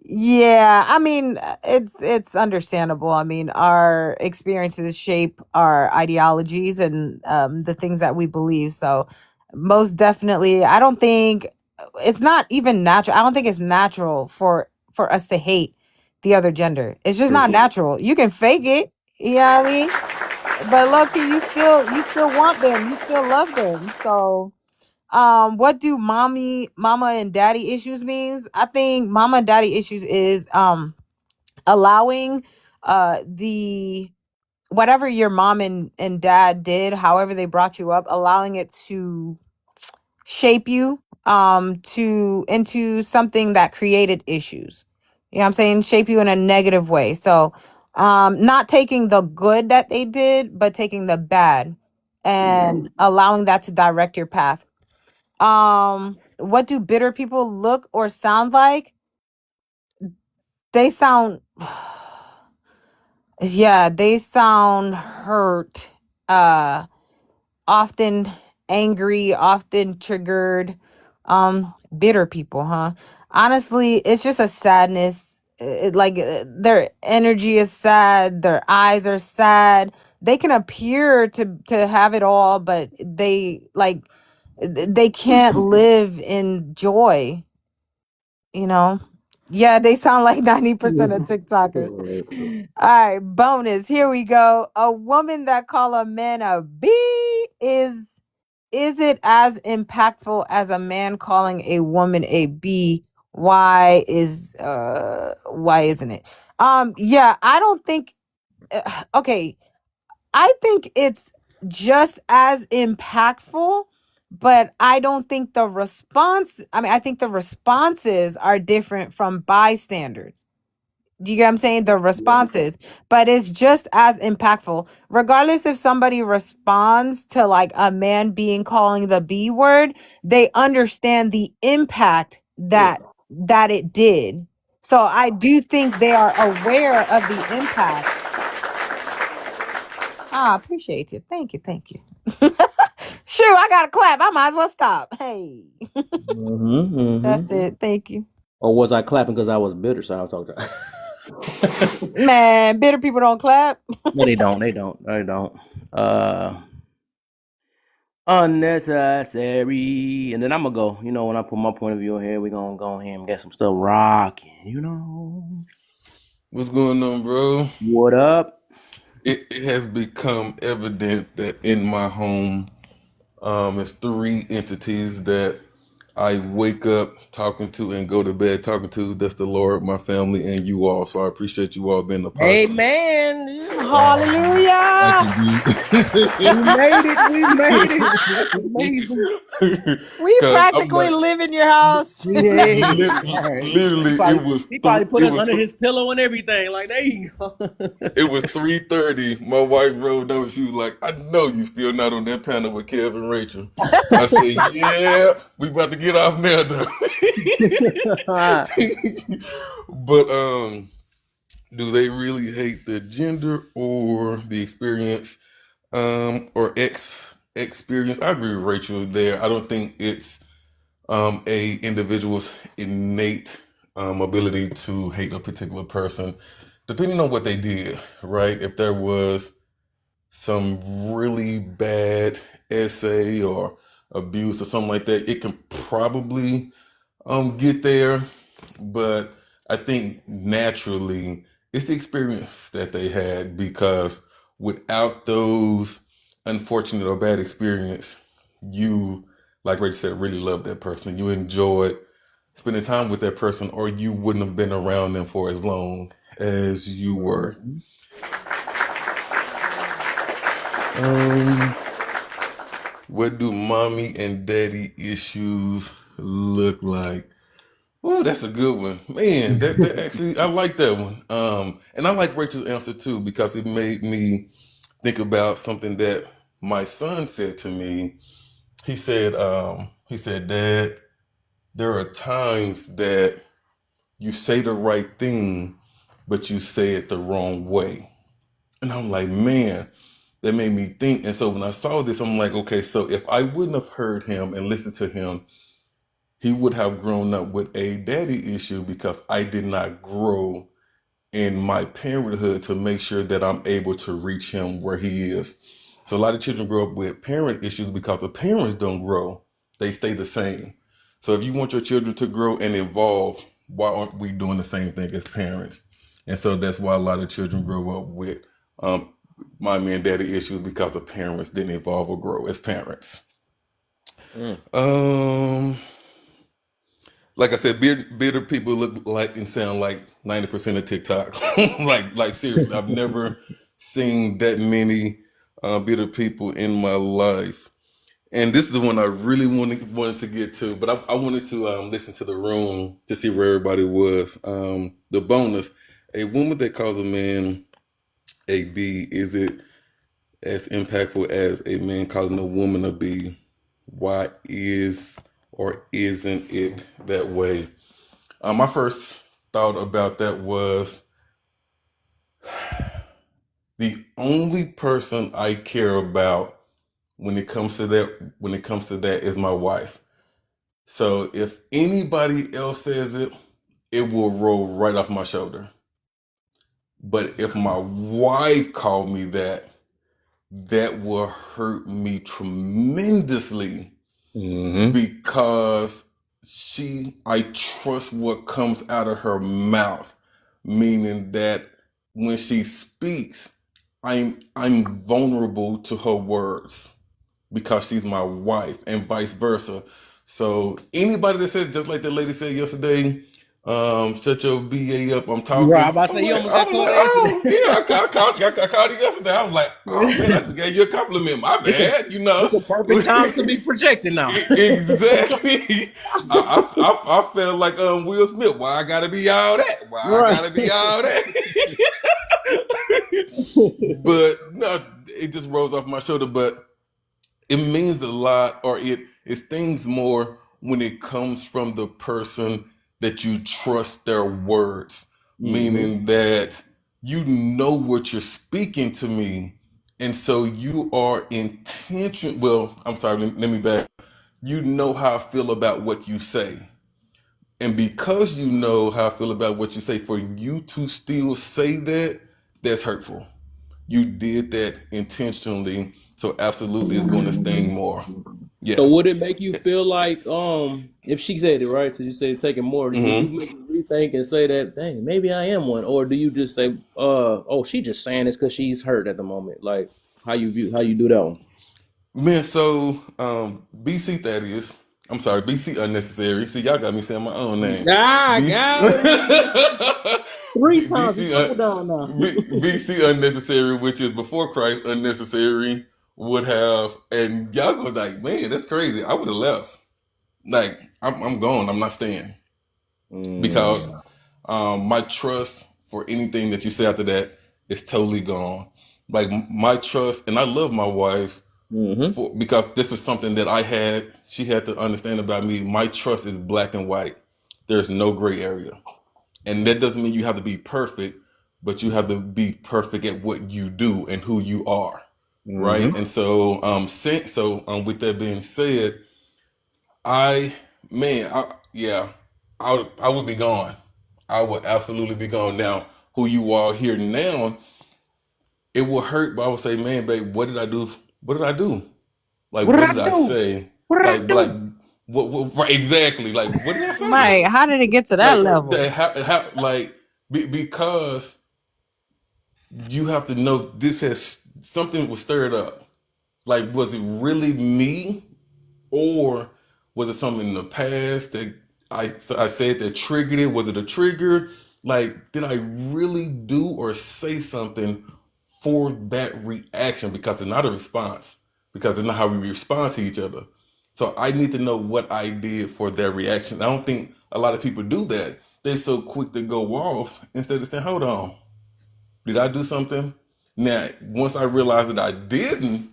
Yeah, I mean, it's understandable. I mean, our experiences shape our ideologies and the things that we believe. So, most definitely, I don't think it's not even natural. I don't think it's natural for us to hate the other gender. It's just not natural. You can fake it, you know what I mean? But Loki, you still want them. You still love them. So, what do mama and daddy issues means? I think mama and daddy issues is allowing the whatever your mom and dad did, however they brought you up, allowing it to shape you to into something that created issues. You know what I'm saying? Shape you in a negative way. So not taking the good that they did, but taking the bad and allowing that to direct your path. What do bitter people look or sound like? They sound yeah, they sound hurt, uh often angry, often triggered. Bitter people, huh? Honestly, it's just a sadness. Their energy is sad, their eyes are sad. They can appear to have it all, but they can't live in joy, you know? Yeah, they sound like 90% of TikTokers. All right, bonus. Here we go. A woman that call a man a B is it as impactful as a man calling a woman a B? Why isn't it? Yeah, I don't think okay, I think it's just as impactful, but I don't think I think the responses are different from bystanders. Do you get what I'm saying? The responses, but it's just as impactful. Regardless if somebody responds to like a man being calling the B word, they understand the impact that it did. So I do think they are aware of the impact. Ah, appreciate you. Thank you. Thank you. Shoot, I got to clap. I might as well stop. Hey, that's it. Thank you. Or was I clapping because I was bitter? So I was talking. Man, bitter people don't clap. No, they don't. They don't. They don't. Uh, Unnecessary. And then I'm gonna go. You know, when I put my point of view in here, we gonna go ahead and get some stuff rocking. You know, What's going on, bro? what up? It has become evident that in my home, it's three entities that I wake up talking to and go to bed talking to. That's the Lord, my family, and you all. So I appreciate you all being a part of it. Amen. Thank Hallelujah. you, We made it. We made it. That's amazing. dude. We Because I'm practically not live in your house. Yay. All right. literally. It was He probably put it us was under his pillow and everything. Like, there you go. It was 3:30. My wife rolled over. She was like, "I know you still not on that panel with Kev and Rachel." I said, "Yeah, we about to get off now, though." But do they really hate the gender or the experience, or experience? I agree with Rachel there. I don't think it's a individual's innate ability to hate a particular person, depending on what they did, right? If there was some really bad essay or abuse or something like that, it can probably get there. But I think naturally it's the experience that they had, because without those unfortunate or bad experience, you, like Rachel said, really love that person. You enjoyed spending time with that person, or you wouldn't have been around them for as long as you were. Mhm. Um, what do mommy and daddy issues look like? Oh, that's a good one, man. That actually, I like that one. And I like Rachel's answer too because it made me think about something that my son said to me. He said, Dad, there are times that you say the right thing, but you say it the wrong way. And I'm like, man, that made me think. And so when I saw this, I'm like, okay, so if I wouldn't have heard him and listened to him, he would have grown up with a daddy issue because I did not grow in my parenthood to make sure that I'm able to reach him where he is. So a lot of children grow up with parent issues because the parents don't grow. They stay the same. So if you want your children to grow and evolve, why aren't we doing the same thing as parents? And so that's why a lot of children grow up with um, mommy and daddy issues because the parents didn't evolve or grow as parents. Mm. Um, like I said, bitter people look like and sound like 90% of TikTok. like seriously, I've never seen that many bitter people in my life. And this is the one I really wanted to get to, but I wanted to listen to the room to see where everybody was. The bonus: a woman that calls a man a B, is it as impactful as a man calling a woman a B? Why is or isn't it that way? My first thought about that was the only person I care about when it comes to that is my wife. So if anybody else says it, it will roll right off my shoulder. But if my wife called me that, that will hurt me tremendously Mm-hmm. because I trust what comes out of her mouth, meaning that when she speaks, I'm vulnerable to her words because she's my wife, and vice versa. So anybody that said, just like the lady said yesterday, shut your BA up, I'm Right, I talking. about to say you almost got I'm like, called oh yesterday. yeah, I called you yesterday. I was like, oh man, I just gave you a compliment. My It's a bad, you know. it's a perfect time to be projecting now. Exactly. I felt like Will Smith. Why I gotta be all that? Why I Right. gotta be all that? But no, it just rolls off my shoulder. But it means a lot, or it stings more when it comes from the person that you trust their words, Mm-hmm. meaning that you know what you're speaking to me, and so you are intention. Well, I'm sorry. Let me back. You know how I feel about what you say, and because you know how I feel about what you say, for you to still say that, that's hurtful. You did that intentionally, so absolutely it's going to sting more. So Yeah. would it make you feel like if she said it right, so you said taking more, would you hmm make you rethink and say that, dang, maybe I am one? Or do you just say, oh, she just saying this because she's hurt at the moment? Like how you do that one? Man, so BC Thaddeus, I'm sorry, BC Unnecessary. See, y'all got me saying my own name. Ah, BC, golly. Three times we BC, triple down now. BC Unnecessary, which is before Christ Unnecessary, would have, and y'all go like, man, that's crazy. I would have left. Like, I'm gone. I'm not staying because Mm. my trust for anything that you say after that is totally gone. Like my trust, and I love my wife Mm-hmm. because this is something that she had to understand about me. My trust is black and white. There's no gray area. And that doesn't mean you have to be perfect, but you have to be perfect at what you do and who you are. Right. Mm-hmm. And so, with that being said, I, man, yeah, I would be gone. I would absolutely be gone. Now, who you are here now, it will hurt, but I would say, man, babe, what did I do? What did I do? Like, What did what I did I do? say? What did I Like, do? what right, exactly? Like, what did I say? Right. How did it get to that Like, level? that, like, because you have to know this has something was stirred up. Like, was it really me, or was it something in the past that I said that triggered it. Was it a trigger? Like, did I really do or say something for that reaction? Because it's not a response. Because it's not how we respond to each other. So I need to know what I did for that reaction. I don't think a lot of people do that. They're so quick to go off instead of saying, "Hold on, did I do something?" Now, once I realized that I didn't,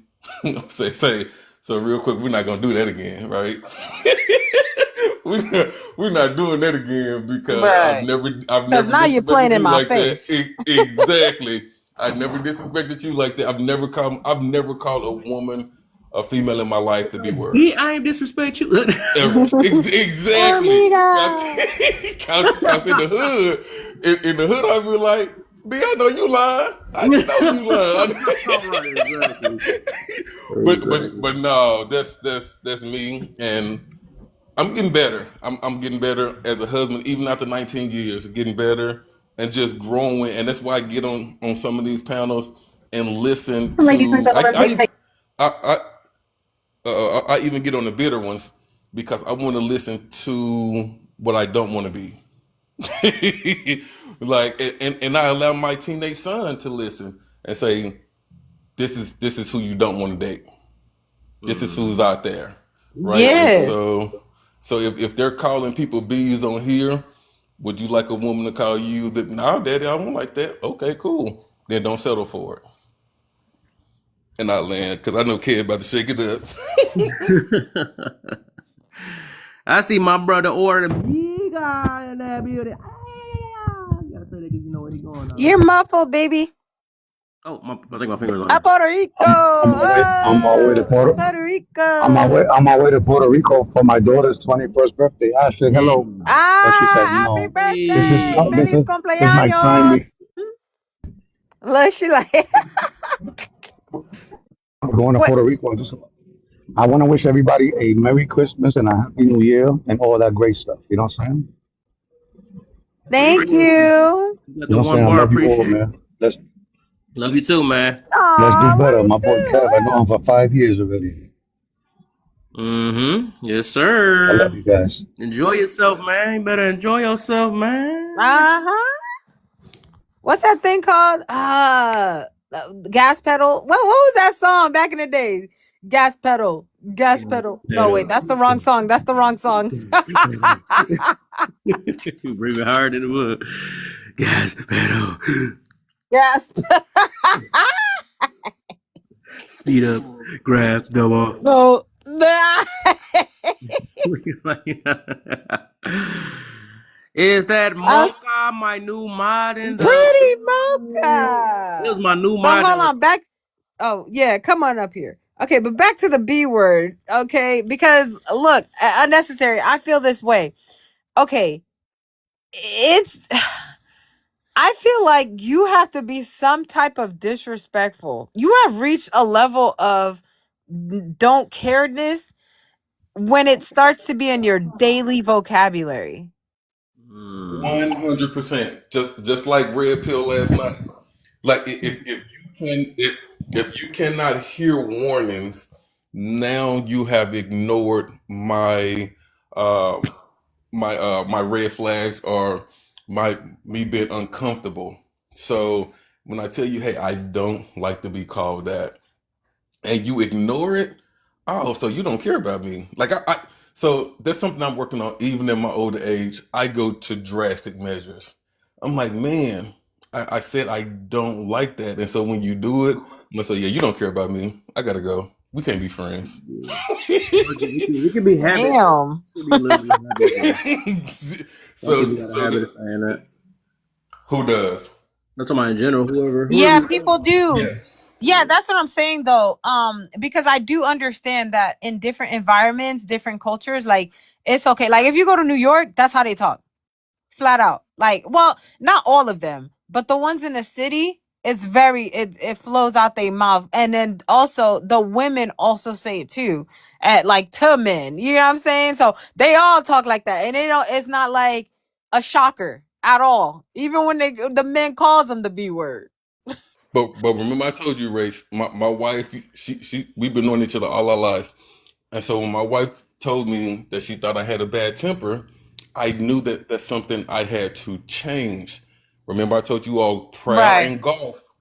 say, so real quick, we're not gonna do that again, right? We're not doing that again because Right. I've Because never now you're playing disrespected in you my like that. face. Exactly. I never disrespected you like that. I've never called a woman, a female in my life the B word. I ain't disrespect you. Ever. Exactly. Amiga. Cause in the hood, in the hood, I be like, B, I know you lying. I know you lying. All right, exactly. But no, that's me, and I'm getting better. I'm getting better as a husband, even after 19 years, getting better and just growing. And that's why I get on some of these panels and listen Ladies and to. gentlemen, please take. I I even get on the bitter ones because I want to listen to what I don't want to be. Like, and I allow my teenage son to listen and say, this is who you don't want to date. This is who's out there, right? And Yeah. so if they're calling people bees on here, would you like a woman to call you that? No, daddy, I don't like that. Okay, cool. Then don't settle for it. And I land because I know Kid about to shake it up. I see my brother order the big guy in that building. You gotta say that because you know where he going on. You're muffled, baby. Oh, I think my fingers on A it. Puerto Rico. On my way to Puerto. Puerto Rico. On my way to Puerto Rico for my daughter's 21st birthday. I said Hey, hello, but she said Happy no. hey. birthday. Feliz This is my kindly. cumpleaños. Look, she like, I'm going to what? Puerto Rico. I want to wish everybody a Merry Christmas and a Happy New Year and all that great stuff. You know what I'm saying? Thank you. You got You the know what I'm one saying? I bar. love you all, Appreciate it. man. Love you too, man. Let's do Aw, love better. you My boy too. Kev, I know him for 5 years already. Yes, I love sir. you guys. Enjoy yourself, man. You better enjoy yourself, man. Uh-huh. What's that thing called? Gas pedal. What was that song back in the day? Gas pedal. Gas pedal. No, wait, that's the wrong song. That's the wrong song. Bring me hard in the wood. Gas pedal. Gas. Speed up. Grab double. No. Is that Mocha my new mod in the Pretty It was mocha. my new But mod. hold on, back. Oh, yeah, come on up here. Okay, but back to the B word, okay? Because look, unnecessary. I feel this way. Okay, it's I feel like you have to be some type of disrespectful. You have reached a level of don't careness when it starts to be in your daily vocabulary. 100%. Just like Red Pill last night. Like if you cannot hear warnings, now you have ignored uh my red flags or my me being uncomfortable. So when I tell you, hey, I don't like to be called that, and you ignore it, oh, so you don't care about me. Like so that's something I'm working on even in my older age. I go to drastic measures. I'm like, man, I said I don't like that. And so when you do it, I'm gonna say, yeah, you don't care about me. I gotta go. We can't be friends. We can be habits. Damn. We can be habits. so Some people got a habit of saying that. who does? Not talking about in general. Whoever Yeah, people do. Yeah. Yeah, that's what I'm saying though. Because I do understand that in different environments, different cultures, like it's okay. Like if you go to New York, that's how they talk. Flat out. Like, well, not all of them, but the ones in the city, it flows out their mouth. And then also the women also say it too. At like to men. You know what I'm saying? So they all talk like that. And it's not like a shocker at all. Even when the men calls them the B word. But remember I told you, Ray, my wife, she we've been knowing each other all our life. And so when my wife told me that she thought I had a bad temper, I knew that that's something I had to change. Remember, I told you all Right.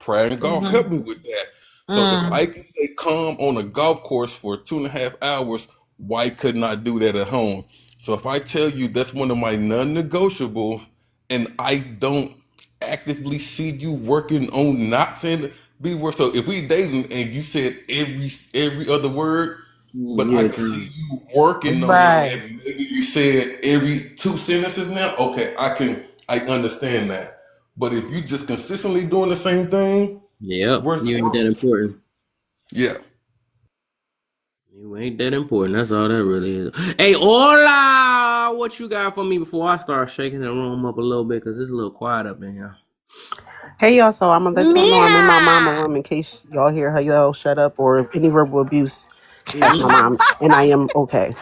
prayer and golf Mm-hmm. helped me with that. So if Mm. I can stay calm on a golf course for 2.5 hours, why couldn't I do that at home? So if I tell you that's one of my non-negotiables, and I don't actively see you working on not saying the B word. So if we dating and you said every other word, but I Yeah, can see true. you working on it, Right. and maybe you said every 2 sentences now. Okay, I understand that. But if you just consistently doing the same thing, Yep, where's the you ain't that growth? important. Yeah. You ain't that important. That's all that really is. Hey, hola! What you got for me before I start shaking the room up a little bit? Because it's a little quiet up in here. Hey y'all, so I'm gonna let y'all know I'm in my mama Mija. room in case y'all hear her yell shut up or any verbal abuse. That's my Mhm. mom, and I am okay.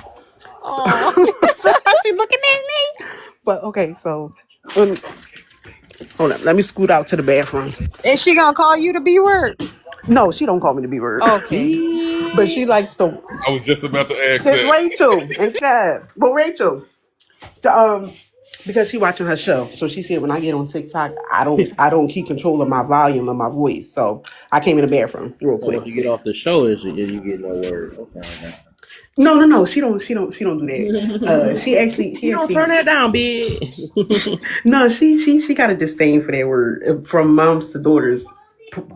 So, Oh. so she's looking at me. But okay, so um, hold up, let me scoot out to the bathroom. Is she gonna call you the B word? No, she don't call me the B word, Okay. but she likes to. I was just about to ask It's that. Rachel and Chad. But Rachel, to, because she watching her show, so she said when I get on TikTok, I don't keep control of my volume of my voice. So I came in the bathroom real So quick. once you get off the show, is you get no word. Okay, okay. No. She don't do that. You don't turn that down, big. No, she got a disdain for that word from moms to daughters,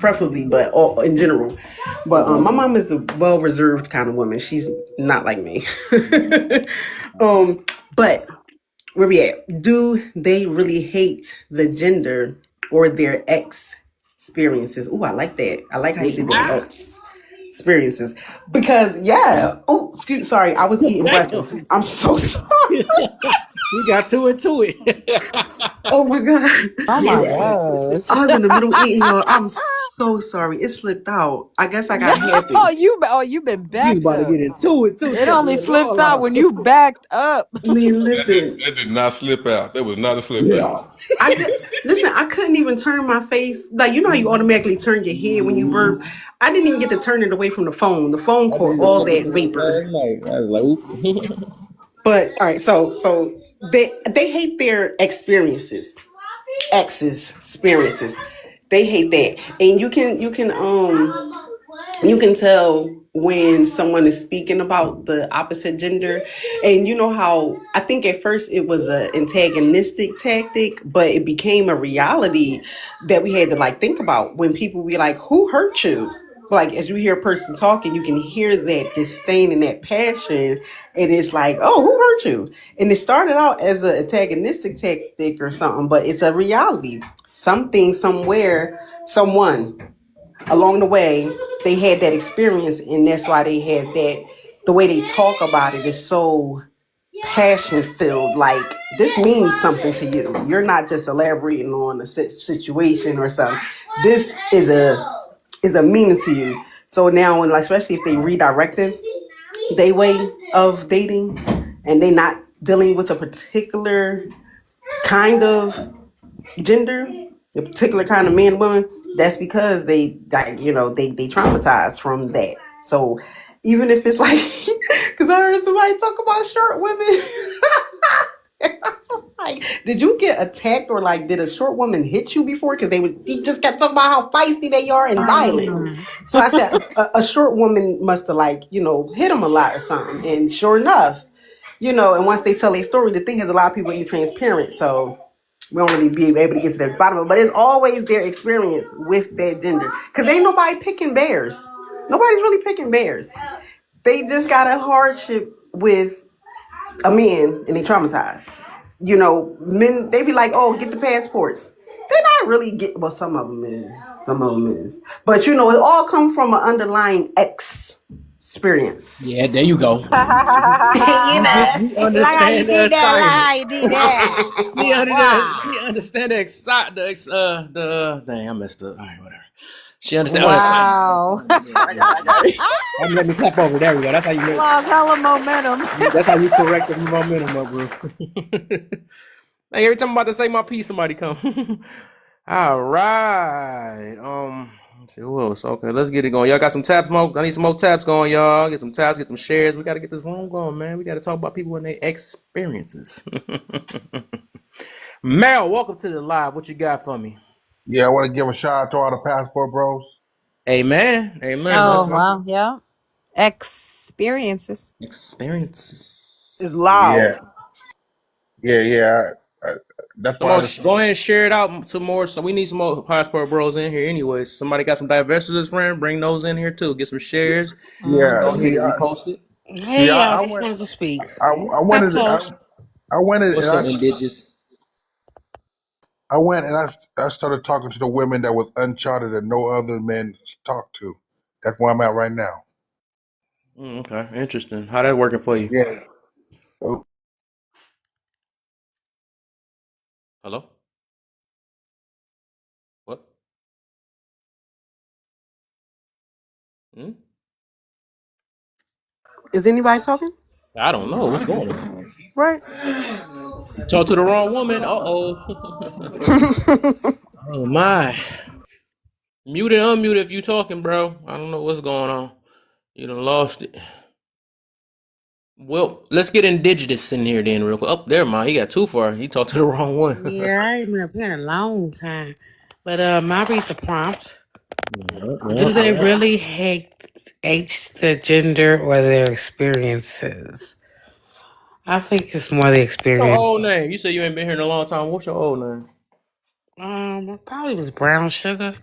preferably, but all, in general. But my mom is a well reserved kind of woman. She's not like me. But where we at? Do they really hate the gender or their ex experiences? Oh, I like that. I like how you Which did that. one? Ex experiences, because yeah. Oh, sorry, I was eating breakfast. Damn. I'm so sorry. We got two into it. Oh my god. Oh my Yeah. gosh. I'm in the middle eating, y'all. I'm so sorry. It slipped out. I guess I got happy. You been You was backed about to up. get into it too. It She had to only let it slips all out out. when you backed up. I mean, That did listen. that did not slip out. That was not a slip out. Yeah. I just listen. I couldn't even turn my face. Like you know how you automatically turn your head when you burp. I didn't even get to turn it away from the phone. The phone I caught did the all same that thing vapor. last night. I was like, oops. But all right, so they hate their experiences, exes experiences. They hate that, and you can tell when someone is speaking about the opposite gender. And you know how I think at first it was an antagonistic tactic, but it became a reality that we had to like think about when people be like, who hurt you? Like as you hear a person talking, you can hear that disdain and that passion, and it's like, oh, who hurt you? And it started out as an antagonistic tactic or something, but it's a reality. Something, somewhere, someone along the way they had that experience, and that's why they had that. The way they talk about it is so passion filled, like this means something to you. You're not just elaborating on a situation or something. This is a meaning to you. So now, when like, especially if they redirected their way of dating and they not dealing with a particular kind of gender, a particular kind of man, woman, that's because they like, they traumatized from that. So even if it's like, because I heard somebody talk about short women. I was just like, did you get attacked or like did a short woman hit you before? Because he just kept talking about how feisty they are and violent. Mm. So I said a short woman must have like hit him a lot or something. And sure enough, and once they tell a story, the thing is a lot of people ain't transparent. So we don't really be able to get to the bottom of it. But it's always their experience with that gender. Because ain't nobody picking bears. Nobody's really picking bears. They just got a hardship with a man and they traumatized. Men, they be like, oh, get the passports. They're not really get, well, some of them is. Some of them is. But it all comes from an underlying experience. Yeah, there you go. you Like know. She how you understand the did that, like assignment. how you did that. Wow. She understand dang, I messed up. All right, whatever. She understand the assignment. Wow. Yeah, I got it. Let me clap over. There we go. That's how you make. Lost hella momentum. That's how you correct the momentum up, bro. Hey, every time I'm about to say my piece, somebody come. All right. Let's see who else. Okay, let's get it going. Y'all got some taps, Mo? I need some more taps going, y'all. Get some taps, get some shares. We got to get this room going, man. We got to talk about people and their experiences. Mel, welcome to the live. What you got for me? Yeah, I want to give a shout out to all the passport bros. Amen. Amen, Oh brother. wow, yeah. Experiences is Experiences. loud. Yeah, yeah. That's Come why on, I just go ahead and share it out to more. So we need some more passport bros in here, anyways. Somebody got some diversities, friend. Bring those in here too. Get some shares. yeah. Go Mm-hmm. ahead See, and repost it. Hey, see, y'all, I just went, wanted to speak. I went, Stop in, close. I went in, and What's up, Indigits? I went and I started talking to the women that was uncharted and no other men talked to. That's where I'm at right now. Okay, interesting. How that working for you? Yeah. So, Hello? What? Hmm? Is anybody talking? I don't know. What's going on? Right. You talked to the wrong woman. Uh-oh. Oh, my. Mute and unmute if you talking, bro. I don't know what's going on. You done lost it. Well, let's get Indigenous in here then real quick. Oh, there, man. He got too far. He talked to the wrong one. Yeah, I ain't been up here in a long time. But I read the prompt. Do Yep, they yep. really hate the gender or their experiences? I think it's more the What's your experience. old name? You said you ain't been here in a long time. What's your old name? It probably was brown sugar.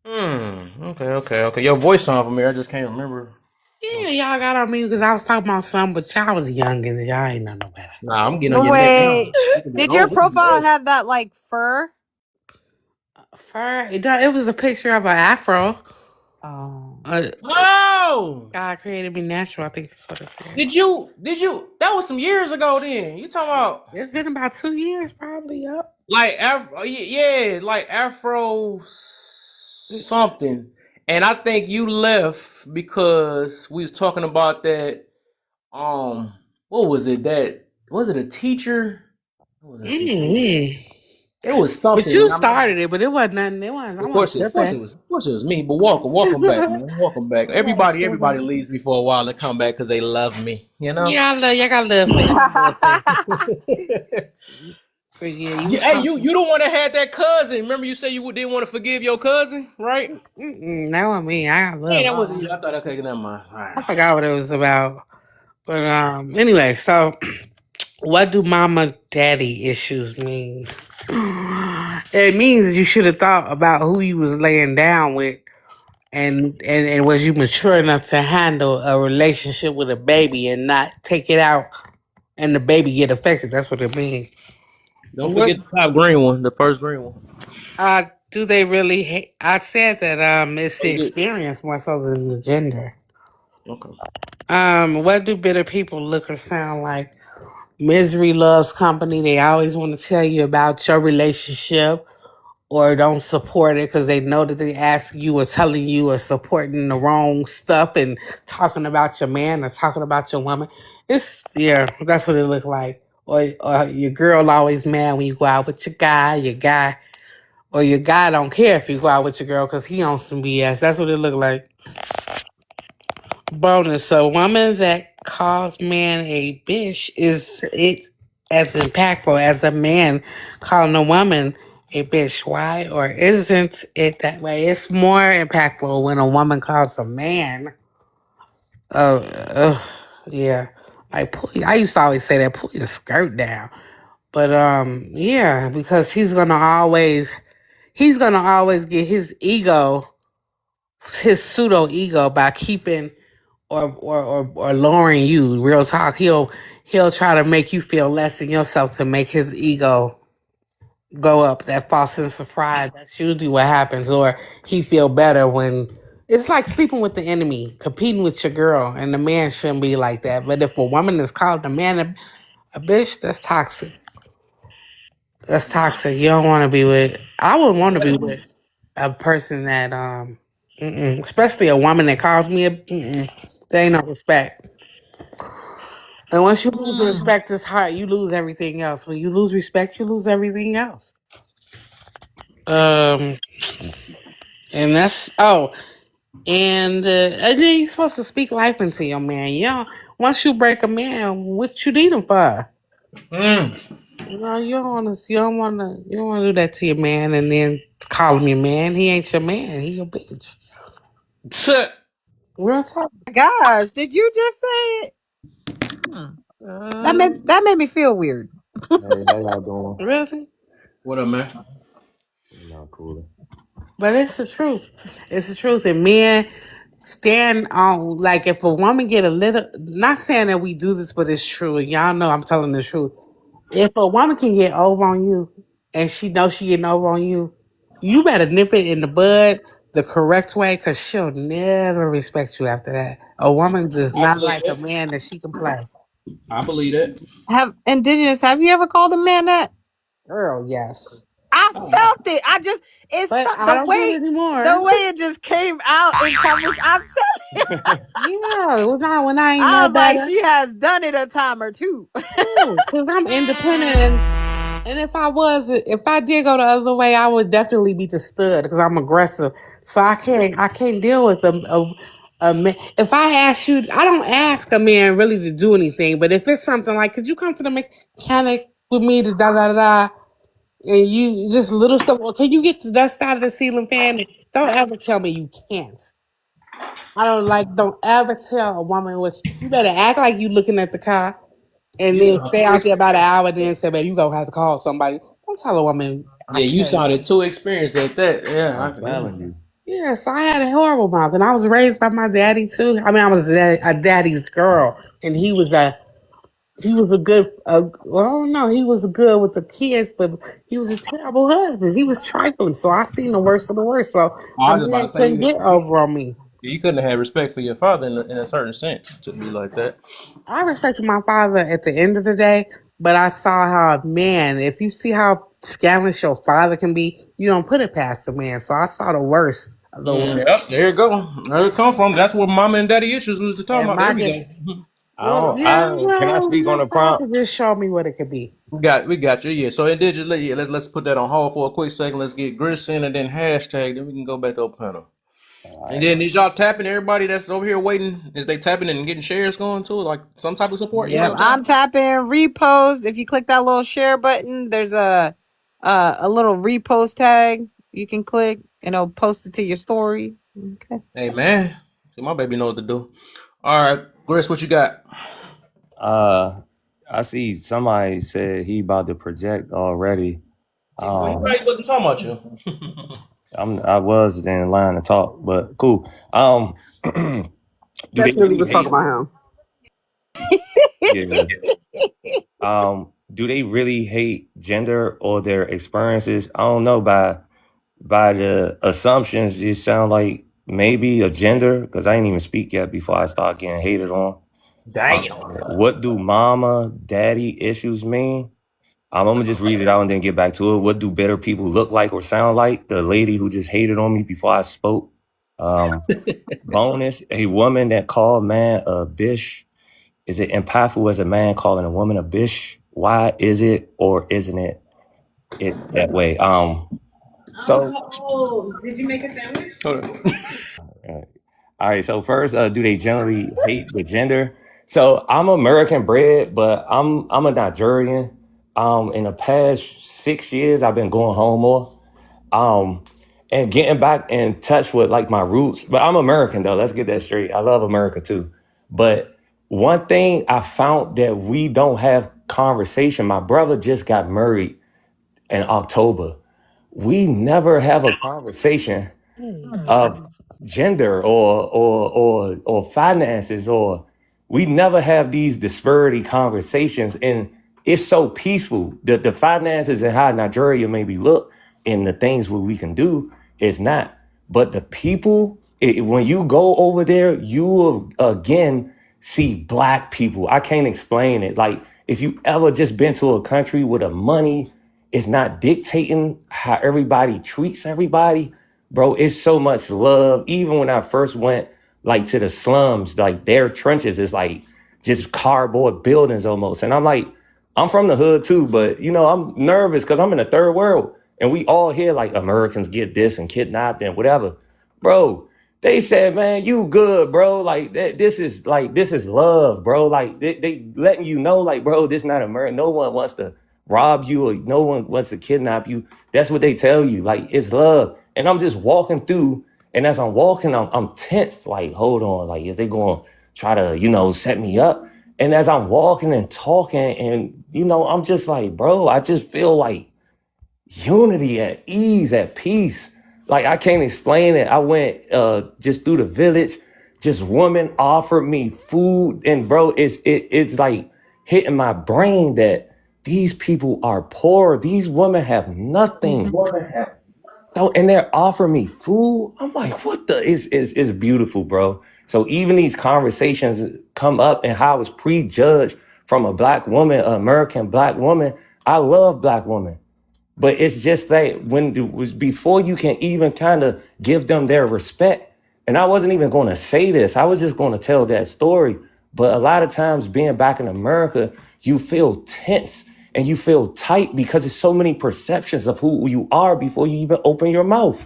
Okay. Your voice sound familiar. I just can't remember. Yeah, y'all got on me because I was talking about something, but y'all was young and y'all ain't know no better. Nah, I'm getting on No your neck way. now. We can be Did your old. We can be profile old. have that like fur? It was a picture of an afro. Oh. Oh! God created me natural. I think that's what it said. Did you? That was some years ago. Then you talking about It's been about 2 years, probably. Yep. like Afro? Yeah, like Afro something. And I think you left because we was talking about that. What was it? That was it a teacher? What was it a teacher? Mm-hmm. It was But something, you and I remember. started it, but it wasn't nothing. It wasn't. I Of wasn't course, tripping. of course, it was me. But welcome back, man. Welcome back. I wasn't Everybody tripping. leaves me for a while to come back because they love me. You know. Yeah, I love y'all. Got love for you. Got love for you. But yeah, you was Hey, talking. you the one that had that cousin. Remember you said you didn't want to forgive your cousin, right? That wasn't me. I got Hey, love. that wasn't you. I thought, okay, never mind. All I right. forgot what it was about. But anyway, so what do mama daddy issues mean? It means that you should have thought about who you was laying down with and was you mature enough to handle a relationship with a baby and not take it out and the baby get affected. That's what it means. Don't What forget the top green one, the first green one. do they really hate? I said that it's the Oh, you did. experience more so than the gender. Okay. What do bitter people look or sound like? Misery loves company. They always want to tell you about your relationship or don't support it because they know that they ask you or telling you or supporting the wrong stuff and talking about your man or talking about your woman. Yeah, that's what it look like. Or your girl always mad when you go out with your guy, or your guy don't care if you go out with your girl because he on some BS. That's what it look like. Bonus: a woman that calls man a bitch is it as impactful as a man calling a woman a bitch? Why or isn't it that way? It's more impactful when a woman calls a man. Uh, uh yeah. I used to always say that, pull your skirt down. But yeah, because he's gonna always get his pseudo ego by keeping or lowering you. Real talk. He'll try to make you feel less than yourself to make his ego go up. That false sense of pride. That's usually what happens. Or he feel better when it's like sleeping with the enemy, competing with your girl, and the man shouldn't be like that. But if a woman is called a man a bitch, that's toxic. That's toxic. You don't want to be with. I wouldn't want to be with a person that especially a woman that calls me a. There ain't no respect. And once you lose the respect, it's hard. You lose everything else. When you lose respect, you lose everything else. Um, And and then you're supposed to speak life into your man. You know, once you break a man, what you need him for? You know, you don't want to do that to your man, and then call him your man. He ain't your man. He your bitch. Real talk. Gosh, did you just say it? Hmm. That made me feel weird. Hey, how y'all doing? Really? What up, man? Not cool. But it's the truth. It's the truth. And men stand on, like, if a woman get a little, not saying that we do this, but it's true. And y'all know I'm telling the truth. If a woman can get over on you and she knows she getting over on you, you better nip it in the bud the correct way, because she'll never respect you after that. A woman does I not believe like a it. man that she can play. I believe it. Have you ever called a man that? Girl, yes. I Oh, felt it. but I don't do it The anymore. way it just came out in conversation. I'm telling Yeah, when I ain't I no was like, better. she has done it a time or two. Because I'm independent, and if I did go the other way, I would definitely be the stud because I'm aggressive. So I can't deal with a man. If I ask you, I don't ask a man really to do anything. But if it's something like, could you come to the mechanic with me to da da da, and you just little stuff, or can you get the dust out of the ceiling fan? Don't ever tell me you can't. Don't ever tell a woman what you better act like you looking at the car and You then sound stay too out there ex- about an hour and then say, baby, you gonna have to call somebody. Don't tell a woman I Yeah, you can't. sounded too experienced at that. I'm Yeah. telling you. Yes, I had a horrible mouth, and I was raised by my daddy too. I mean, I was a daddy's girl, and he was a good. Well, no, he was good with the kids, but he was a terrible husband. He was trifling, so I seen the worst of the worst. So I a was just about man to say couldn't get over on me. you couldn't have respect for your father in a certain sense to be like that. I respected my father at the end of the day, but I saw how, man, if you see how scandalous your father can be, you don't put it past the man. So I saw the worst of the Yep, worst. there you go. There it come from. That's where mama and daddy issues we was talking And about. There my we dad, go. well, yeah, Can I well, speak on my the father prompt? just showed me what it could be. We got you. Yeah. So it did just let's put that on hold for a quick second. Let's get Gris in and then hashtag. Then we can go back to open panel. All And right. then is y'all tapping everybody that's over here waiting? Is they tapping and getting shares going too? Like some type of support? You Yep, feel I'm that? tapping repost. If you click that little share button, there's a little repost tag you can click, and it'll post it to your story. Okay. Hey man, see my baby know what to do. All right, Gris, what you got? Uh, I see somebody said he about to project already. Well, he probably wasn't talking about you. I was in line to talk, but cool. Do they Definitely really was talking hate? about him. Yeah. Do they really hate gender or their experiences? I don't know. By the assumptions, it sound like maybe a gender because I didn't even speak yet before I start getting hated on. What do mama, daddy issues mean? I'm gonna just read it out and then get back to it. What do better people look like or sound like? The lady who just hated on me before I spoke. Um, Bonus: a woman that called man a bitch. Is it impactful as a man calling a woman a bitch? Why is it or isn't it that way? So Did you make a sandwich? Hold on. uh, all right. So first, do they generally hate the gender? So I'm American bred, but I'm a Nigerian. In the past 6 years, I've been going home more. Um, and getting back in touch with like my roots. But I'm American though. Let's get that straight. I love America too. But one thing I found that we don't have conversation. My brother just got married in October. We never have a conversation of gender or finances or we never have these disparity conversations and it's so peaceful. The finances and how Nigeria maybe look and the things what we can do is not. But the people, when you go over there, you will again see black people. I can't explain it. Like if you ever just been to a country where the money is not dictating how everybody treats everybody, bro, it's so much love. Even when I first went like to the slums, like their trenches is like just cardboard buildings almost. And I'm like, I'm from the hood too, but you know, I'm nervous because I'm in the third world. And we all hear like Americans get this and kidnapped and whatever. bro. They said, man, you good, bro. Like this is love, bro. Like they letting you know, like, bro, this not America. No one wants to rob you or no one wants to kidnap you. That's what they tell you. Like, it's love. And I'm just walking through, and as I'm walking, I'm tense. Like, hold on, like, is they going to try to, set me up? And as I'm walking and talking, and I'm just like, bro, I just feel like unity, at ease, at peace. Like, I can't explain it. I went just through the village. Just women offered me food, and bro, it's like hitting my brain that these people are poor. These women have nothing. So, and they're offering me food. I'm like, what the? It's beautiful, bro. So even these conversations come up, and how I was prejudged from a black woman, an American black woman. I love black women. But it's just that when it was before you can even kind of give them their respect. And I wasn't even going to say this. I was just going to tell that story. But a lot of times being back in America, you feel tense and you feel tight because there's so many perceptions of who you are before you even open your mouth.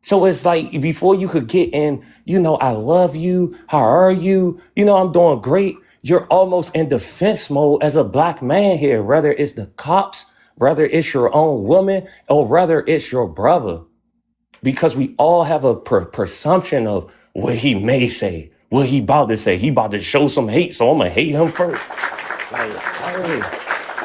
So it's like before you could get in, I love you. How are you? I'm doing great. You're almost in defense mode as a black man here, whether it's the cops, whether it's your own woman, or whether it's your brother, because we all have a presumption of what he may say, what he about to say. He about to show some hate, so I'm gonna hate him first. Like, hey,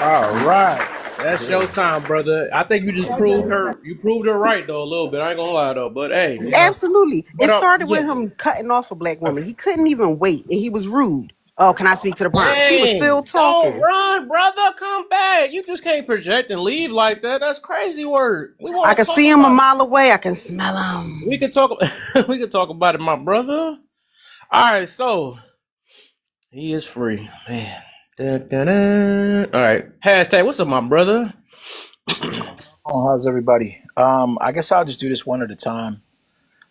All right. That's your time, brother. I think you just proved her. You proved her right though a little bit. I ain't gonna lie though. But hey, Absolutely. But It started yeah. with him cutting off a black woman. He couldn't even wait, and he was rude. Oh, can I speak to the Bronx? He was still Dang, don't talking. run, brother. Come back. You just can't project and leave like that. That's crazy work. We I want to could talk see him a about it. mile away. I can smell him. We can talk. We can talk about it, my brother. All right, so he is free, man. Da-da-da. All right, hashtag. What's up, my brother? Oh, how's everybody? I guess I'll just do this one at a time.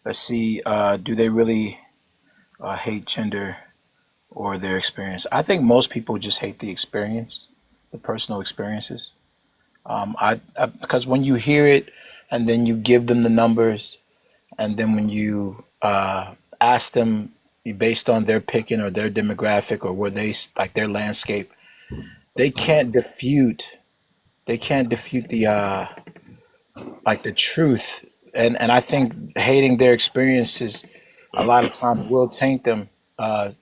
Let's see. Do they really hate gender or their experience? I think most people just hate the experience, the personal experiences. Because when you hear it, and then you give them the numbers, and then when you ask them based on their picking or their demographic or where like their landscape, they can't defute. They can't defute the like the truth, and I think hating their experiences a lot of times will taint them, uh,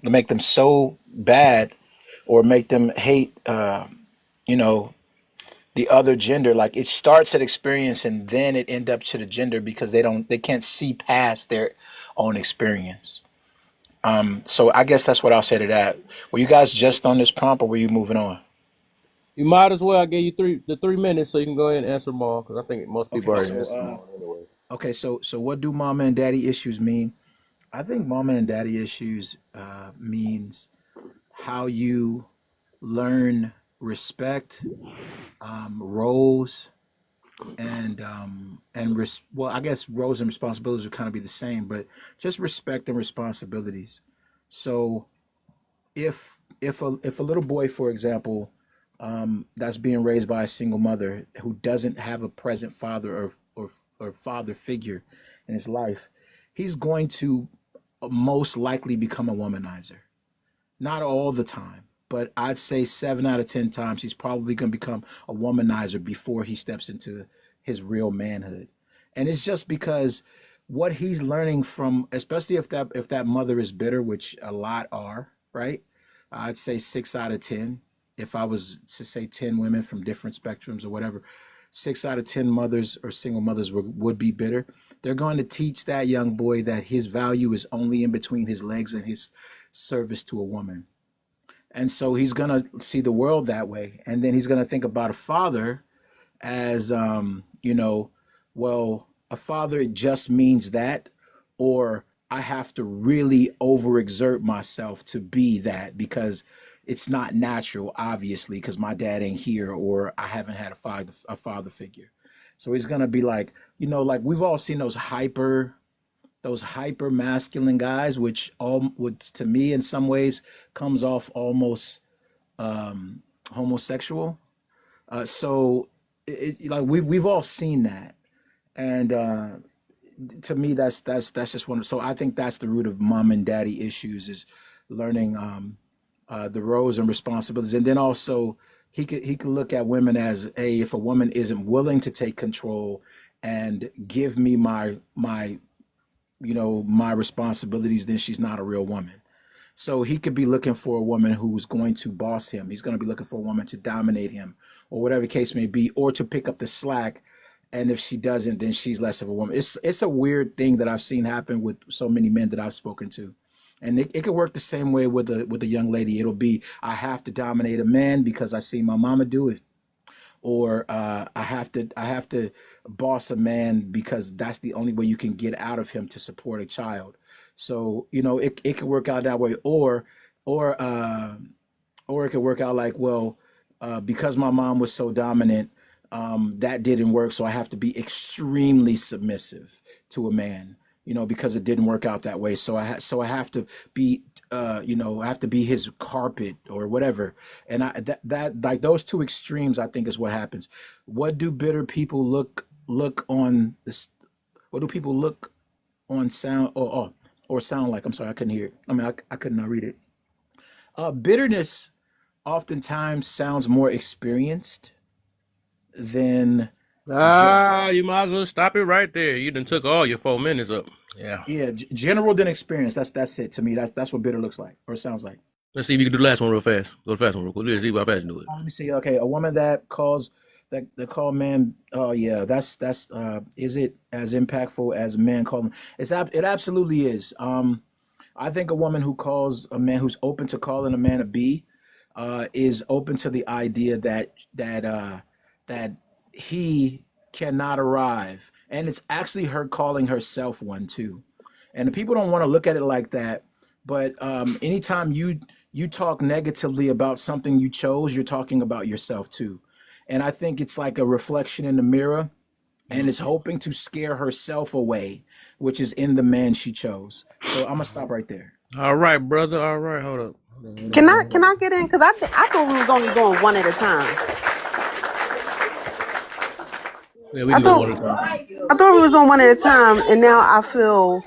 make them so bad, or make them hate, you know, the other gender. Like it starts at experience and then it end up to the gender because they can't see past their own experience. So I guess that's what I'll say to that. Were you guys just on this prompt, or were you moving on? You might as well. I gave you 3 minutes so you can go ahead and answer them all because I think most people Okay, already so answered them all anyway. so what do mama and daddy issues mean? I think mama and daddy issues means how you learn respect, roles, well, I guess roles and responsibilities would kind of be the same, but just respect and responsibilities. So if a little boy, for example, that's being raised by a single mother who doesn't have a present father or father figure in his life, he's going to most likely become a womanizer. Not all the time, but I'd say 7 out of 10 times he's probably going to become a womanizer before he steps into his real manhood. And it's just because what he's learning from, especially if that mother is bitter, which a lot are, right? I'd say 6 out of 10. If I was to say 10 women from different spectrums or whatever, 6 out of 10 mothers or single mothers would be bitter. They're going to teach that young boy that his value is only in between his legs and his service to a woman. And so he's going to see the world that way. And then he's going to think about a father as, well, a father just means that, or I have to really overexert myself to be that because it's not natural, obviously, because my dad ain't here or I haven't had a father figure. So he's going to be like, like we've all seen those hyper masculine guys, which to me in some ways comes off almost homosexual. So like we've all seen that, and to me, that's just one. So I think that's the root of mom and daddy issues is learning the roles and responsibilities, and then also he could look at women as if a woman isn't willing to take control and give me my responsibilities, then she's not a real woman. So he could be looking for a woman who's going to boss him. He's going to be looking for a woman to dominate him, or whatever the case may be, or to pick up the slack. And if she doesn't, then she's less of a woman. It's a weird thing that I've seen happen with so many men that I've spoken to. And it could work the same way with a young lady. It'll be I have to dominate a man because I see my mama do it, or I have to boss a man because that's the only way you can get out of him to support a child. So it could work out that way, or or it could work out like, well, because my mom was so dominant, that didn't work, so I have to be extremely submissive to a man, because it didn't work out that way. So I have to be, I have to be his carpet or whatever. And that like those two extremes, I think, is what happens. What do bitter people look on this? What do people look on sound or sound like? I'm sorry, I couldn't hear it. I mean, I could not read it. Bitterness oftentimes sounds more experienced than You might as well stop it right there. You done took all your 4 minutes up. Yeah. general than experience. That's it to me. That's what bitter looks like or sounds like. Let's see if you can do the last one real fast. Go the fast one real quick. Let's see how fast you do it. Let me see. Okay, a woman that call man. Oh yeah, that's is it as impactful as a man calling? It absolutely is. I think a woman who calls a man who's open to calling a man a B, is open to the idea that he cannot arrive, and it's actually her calling herself one too. And the people don't want to look at it like that, but anytime you talk negatively about something you chose, you're talking about yourself too. And I think it's like a reflection in the mirror, and it's hoping to scare herself away, which is in the man she chose. So I'm gonna stop right there. All right, brother. All right, hold up. Can I get in? Because I thought we was only doing one at a time. Yeah, we I do thought one at a time. I thought we was doing one at a time, and now I feel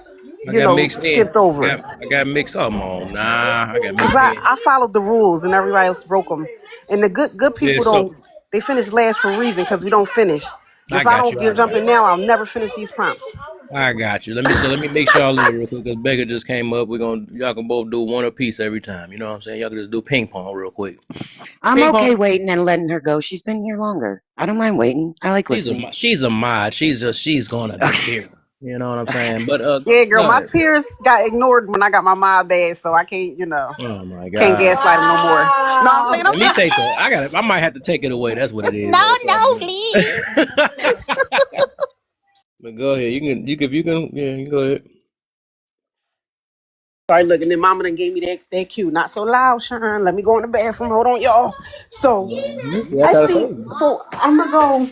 I got mixed in. skipped over. I got mixed up. On. Nah, I got Because mixed in. I followed the rules and everybody else broke them. And the good Yeah, people so they finish last for a reason because we don't finish. I If I got don't you. get jumping now, I'll never finish these prompts. I got you. Let me make sure y'all in real quick because Becca just came up. Y'all can both do one apiece every time. You know what I'm saying? Y'all can just do ping pong real quick. I'm Ping okay pong. waiting and letting her go. She's been here longer. I don't mind waiting. I like listening. She's a mod. She's gonna Okay. appear. You know what I'm saying? But Yeah, girl, go my ahead. tears got ignored when I got my mod badge, so I can't, Oh my can't god. gaslight him no more. No, I'm playing. Let me take that. I might have to take it away. That's what it is. No, please. But go ahead. You can go ahead. Sorry, look, and then mama done gave me that cue. Not so loud, Sean. Let me go in the bathroom. Hold on, y'all. So I see. So I'm gonna go.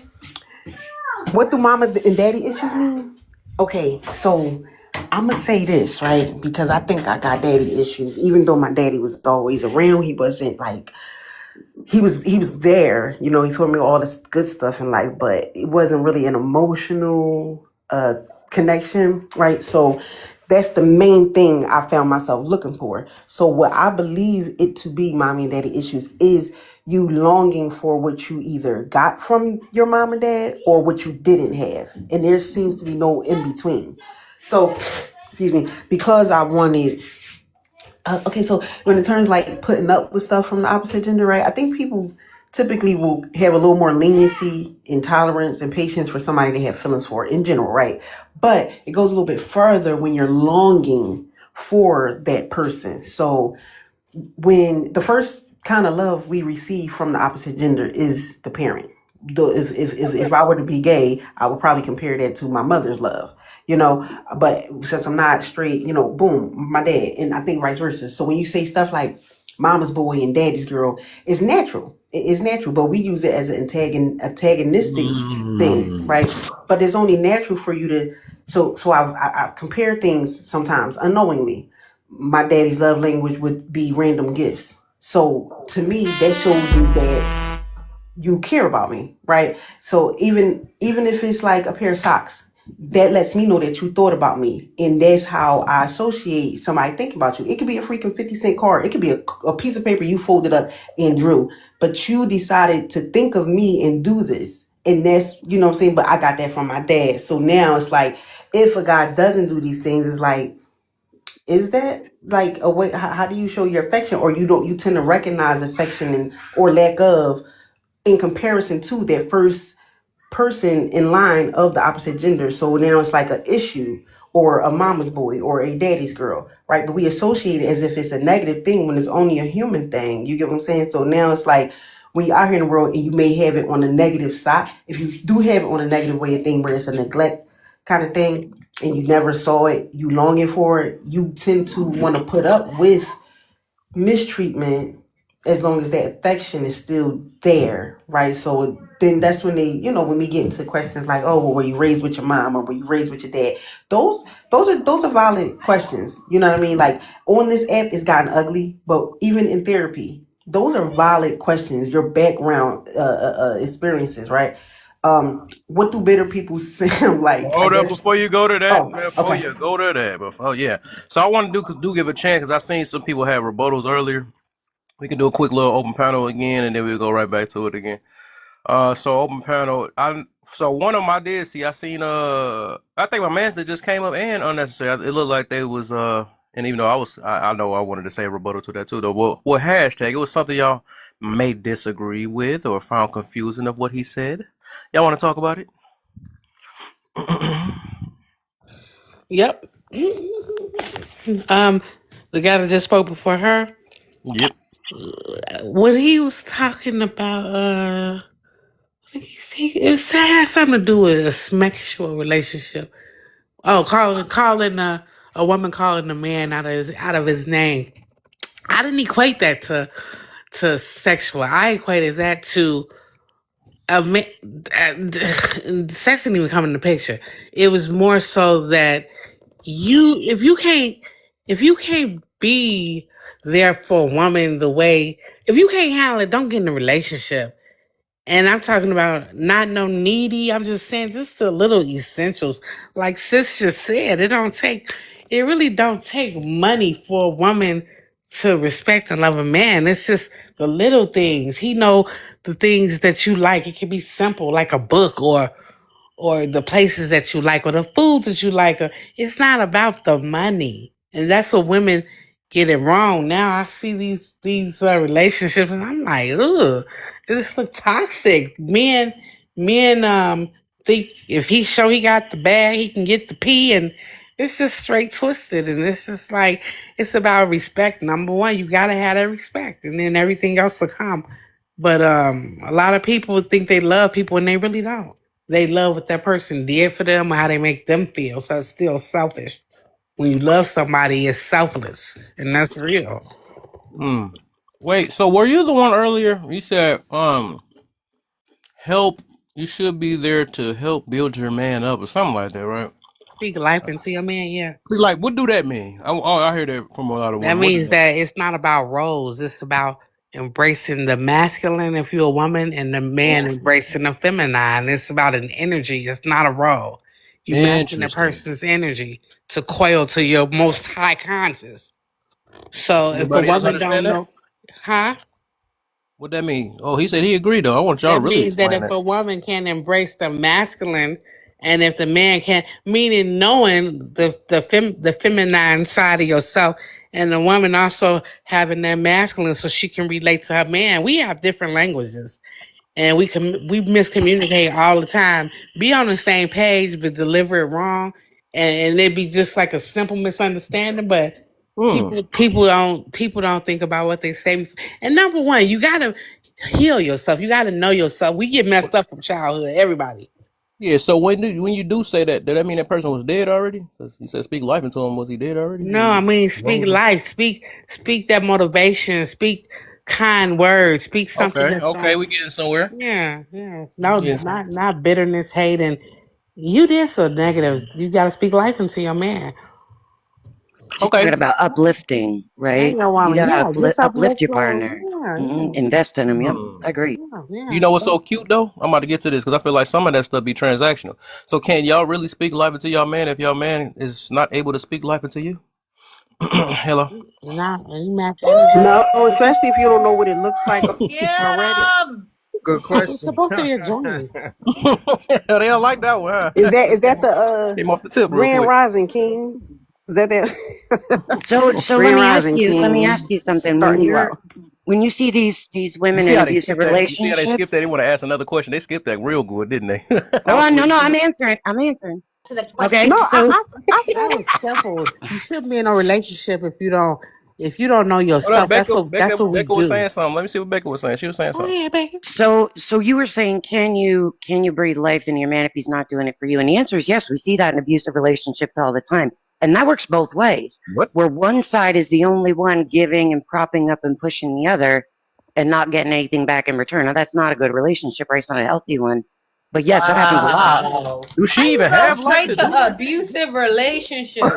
What do mama and daddy issues mean? Okay, so I'm gonna say this, right? Because I think I got daddy issues. Even though my daddy was always around, he wasn't like he was there. He told me all this good stuff in life, but it wasn't really an emotional connection, right? So that's the main thing I found myself looking for. So what I believe it to be, mommy and daddy issues, is you longing for what you either got from your mom and dad or what you didn't have. And there seems to be no in between. So, excuse me, because I wanted okay, so when it turns like putting up with stuff from the opposite gender, right? I think people typically will have a little more leniency, intolerance, and patience for somebody they have feelings for in general, right? But it goes a little bit further when you're longing for that person. So when the first kind of love we receive from the opposite gender is the parent. If I were to be gay, I would probably compare that to my mother's love, but since I'm not straight, boom, my dad. And I think vice versa. So when you say stuff like mama's boy and daddy's girl, it's natural. It's natural, but we use it as an antagonistic thing, right? But it's only natural for you to. So I've compared things sometimes unknowingly. My daddy's love language would be random gifts. So to me, that shows you that you care about me, right? So even if it's like a pair of socks, that lets me know that you thought about me. And that's how I associate somebody thinking about you. It could be a freaking 50-cent card. It could be a piece of paper you folded up and drew. But you decided to think of me and do this. And that's, you know what I'm saying? But I got that from my dad. So now it's like, if a guy doesn't do these things, it's like, is that like a way? How do you show your affection? Or you tend to recognize affection and or lack of in comparison to that first person in line of the opposite gender. So now it's like an issue or a mama's boy or a daddy's girl, right? But we associate it as if it's a negative thing when it's only a human thing. You get what I'm saying? So now it's like when you're out here in the world and you may have it on the negative side. If you do have it on a negative way of thing where it's a neglect kind of thing and you never saw it, you longing for it, you tend to want to put up with mistreatment as long as that affection is still there, right? So then that's when when we get into questions like, oh, well, were you raised with your mom or were you raised with your dad? Those are valid questions. You know what I mean? Like on this app, it's gotten ugly, but even in therapy, those are valid questions. Your background experiences, right? What do bitter people sound like? I Hold up guess. before you go to that. Oh, Before okay. you go to that. Before yeah. So I want to do give a chance because I seen some people have rebuttals earlier. We can do a quick little open panel again, and then we'll go right back to it again. So open panel. So one of them I did see. I seen I think my man that just came up and unnecessary. It looked like they was and even though I know I wanted to say a rebuttal to that too though. What hashtag? It was something y'all may disagree with or found confusing of what he said. Y'all want to talk about it? Yep. The guy that just spoke before her, Yep. when he was talking about, I think it had something to do with a sexual relationship. Oh, calling a woman calling a man out of his name. I didn't equate that to sexual. I equated that to a man. Sex didn't even come in the picture. It was more so that if you can't be there for a woman the way, if you can't handle it, don't get in a relationship. And I'm talking about not no needy. I'm just saying just the little essentials. Like sis just said, it really don't take money for a woman to respect and love a man. It's just the little things. He know the things that you like. It can be simple, like a book or the places that you like or the food that you like. Or it's not about the money, and that's what women get it wrong. Now I see these relationships, and I'm like, ugh, this look toxic. Men think if he got the bag, he can get the pee, and it's just straight twisted. And it's just like it's about respect. Number one, you gotta have that respect, and then everything else will come. But a lot of people think they love people, and they really don't. They love what that person did for them or how they make them feel. So it's still selfish. When you love somebody, it's selfless, and that's real. Mm. Wait. So were you the one earlier? You said help. You should be there to help build your man up or something like that, right? Speak life into your man, yeah. Like, what do that mean? I hear that from a lot of That women. What does means that? that it's not about roles. It's about embracing the masculine if you're a woman and the man embracing the feminine. It's about an energy. It's not a role. You matching the Interesting. person's energy to quail to your most high conscious. So if a Anybody else woman understand don't that? know, huh? What that mean? Oh, he said he agreed though. I want y'all to That really means that explain if that. a woman can embrace the masculine, and if the man can, meaning knowing the feminine side of yourself, and the woman also having that masculine, so she can relate to her man. We have different languages, and we miscommunicate all the time. Be on the same page, but deliver it wrong, and it be just like a simple misunderstanding. But Hmm. people don't think about what they say. And number one, you gotta heal yourself. You gotta know yourself. We get messed up from childhood. Everybody. Yeah. So when you do say that, does that mean that person was dead already? 'Cause he said speak life into him. Was he dead already? No, I Was mean he speak wrong? life. Speak that motivation. Speak kind words. Speak something Okay. that's Okay. gonna We getting somewhere. yeah. No, Yes. not bitterness, hate, and you this or negative. You gotta speak life into your man. She's Okay. talking about uplifting, Yeah, right? your You woman. gotta Yeah, just uplift uplift your your. partner. Yeah, yeah, Invest in them. Yep, Hmm. I agree. yeah, You yeah. know what's so cute though? I'm about to get to this because I feel like some of that stuff be transactional. So can y'all really speak life into y'all man if y'all man is not able to speak life into you? Hello. Not any match energy. No, especially if you don't know what it looks like Get already. him. Good It's question. supposed to be a journey. they don't like that one. Huh? Is that the Came off the tip real Grand quick. Rising King? Is that So let Grand me ask Rising you. Let me King ask you something. starting you out? When you see these You women see in how they abusive skipped that? You see how they skipped relationships. that? They want to ask another question. They skipped that real good, didn't they? That was Oh no, sweet. no, I'm answering. I'm answering. To the Okay, question. No, so I said it's simple. You shouldn't be in a relationship if you don't know Hold up, yourself. Becca. That's what we Becca was do. saying something. Let me see what Becca was saying. She was saying Go something. ahead, baby. so you were saying, can you breathe life into your man if he's not doing it for you? And the answer is yes. We see that in abusive relationships all the time, and that works both ways. What? Where one side is the only one giving and propping up and pushing the other, and not getting anything back in return. Now that's not a good relationship, right? It's not a healthy one. But yes, that happens a lot. Wow. Do How she you even go have life straight to do to that? abusive relationship?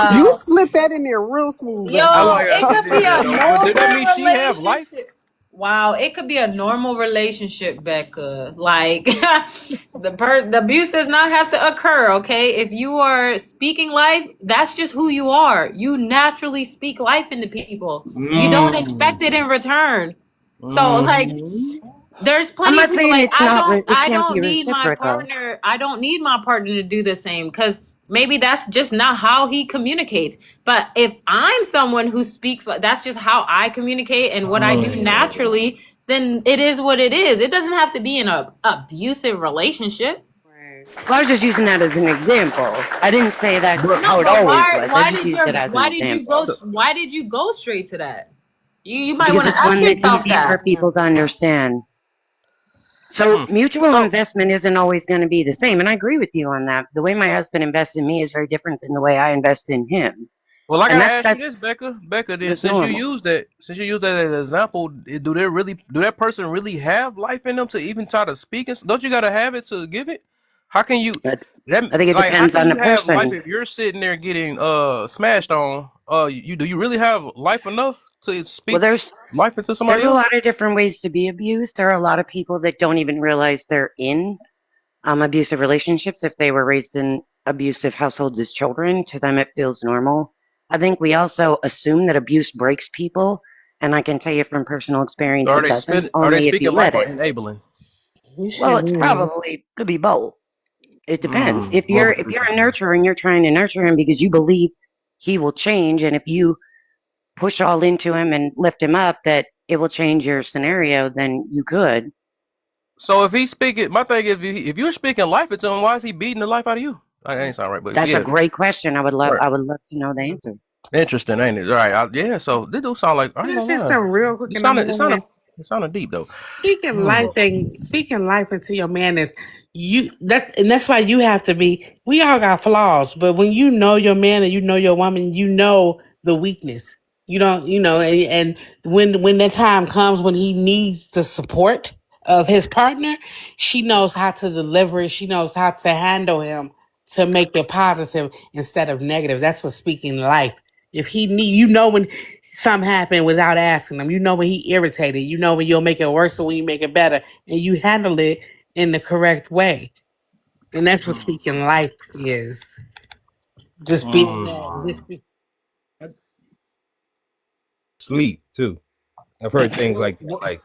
you Wow. slipped that in there real smooth, I Becca. Yo, like how it she could did be that a though. But did that mean normal she have life? relationship. Wow, it could be a normal relationship, Becca. Like the abuse does not have to occur, okay? If you are speaking life, that's just who you are. You naturally speak life into people. You don't expect it Mm. in return. So like Mm. there's I'm plenty of not people saying like it's not. It I can't don't be need my reciprocal. partner. I don't need my partner to do the same because maybe that's just not how he communicates. But if I'm someone who speaks like that's just how I communicate and what I do Mm. naturally, then it is what it is. It doesn't have to be in a abusive relationship. Right. Well, I was just using that as an example. I didn't say that's But No, how it but always was. I just used it as an example why did you go straight to that? You might because want to it's ask one that's yourself easy for that. people to understand. So mm. mutual So investment isn't always going to be the same, and I agree with you on that. The way my husband invests in me is very different than the way I invest in him, well, I and gotta that's ask you this, that's Becca. Becca, then that's normal. since you use that as an example, do that person really have life in them to even try to speak? And don't you gotta have it to give it? How can you But that I think it like? How depends can on the you have life person. if you're sitting there getting smashed on? You do you really have life enough to Well, speak life into there's somebody a else? lot of different ways to be abused. There are a lot of people that don't even realize they're in abusive relationships if they were raised in abusive households as children. To them, it feels normal. I think we also assume that abuse breaks people, and I can tell you from personal experience, Or it doesn't. are they Only if you speaking life let or it. enabling? You Well, should it's be. probably could be both. It depends. Mm, more of a If you're threesome. a nurturer and you're trying to nurture him because you believe he will change, and if you push all into him and lift him up, that it will change your scenario, then you could. So if he's speaking, my thing is, if you're speaking life into him, why is he beating the life out of you? That ain't sound right, but That's a yeah, great question. right. I would love to know the answer. Interesting, ain't it? All right, yeah. So this do sound like I ain't Can I gonna say lie. something real quick It and I'm sounded, it gonna sounded, it sounded deep though. Hmm. speaking life into your man is that's why you have to be we all got flaws, but when you know your man and you know your woman, you know the weakness. You don't and when the time comes when he needs the support of his partner, she knows how to deliver it, she knows how to handle him to make it positive instead of negative. That's what speaking life. If he need when something happened without asking him. You know when he irritated. You know when you'll make it worse or when you make it better. And you handle it in the correct way. And that's what speaking life is. Just being that. Hmm. Sleep too. I've heard things like that. Like,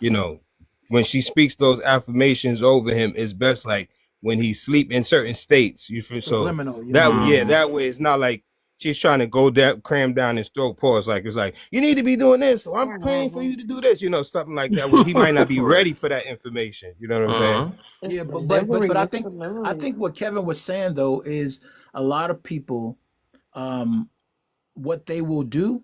when she speaks those affirmations over him, it's best like when he sleep in certain states. You feel so Subliminal, that yeah. yeah, Hmm. that way it's not like she's trying to go down, cram down his throat. Pause. Like it's like you need to be doing this. So I'm praying for you to do this. Something like that. Where he might not be Right. ready for that information. You know what I'm saying? Hmm. It's Yeah, delivery. but I It's think delivery. what Kevin was saying though is a lot of people, um, what they will do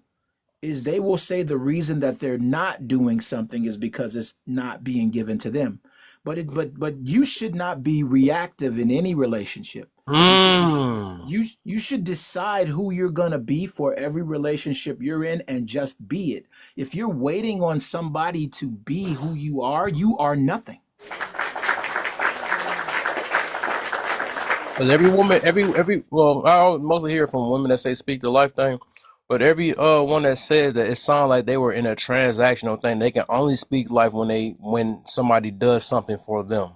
is they will say the reason that they're not doing something is because it's not being given to them. But you should not be reactive in any relationship. Hmm. You should decide who you're going to be for every relationship you're in and just be it. If you're waiting on somebody to be who you are nothing. Because every woman, well, I mostly hear from women that say speak the life thing, but every one that says that it sounds like they were in a transactional thing. They can only speak life when somebody does something for them,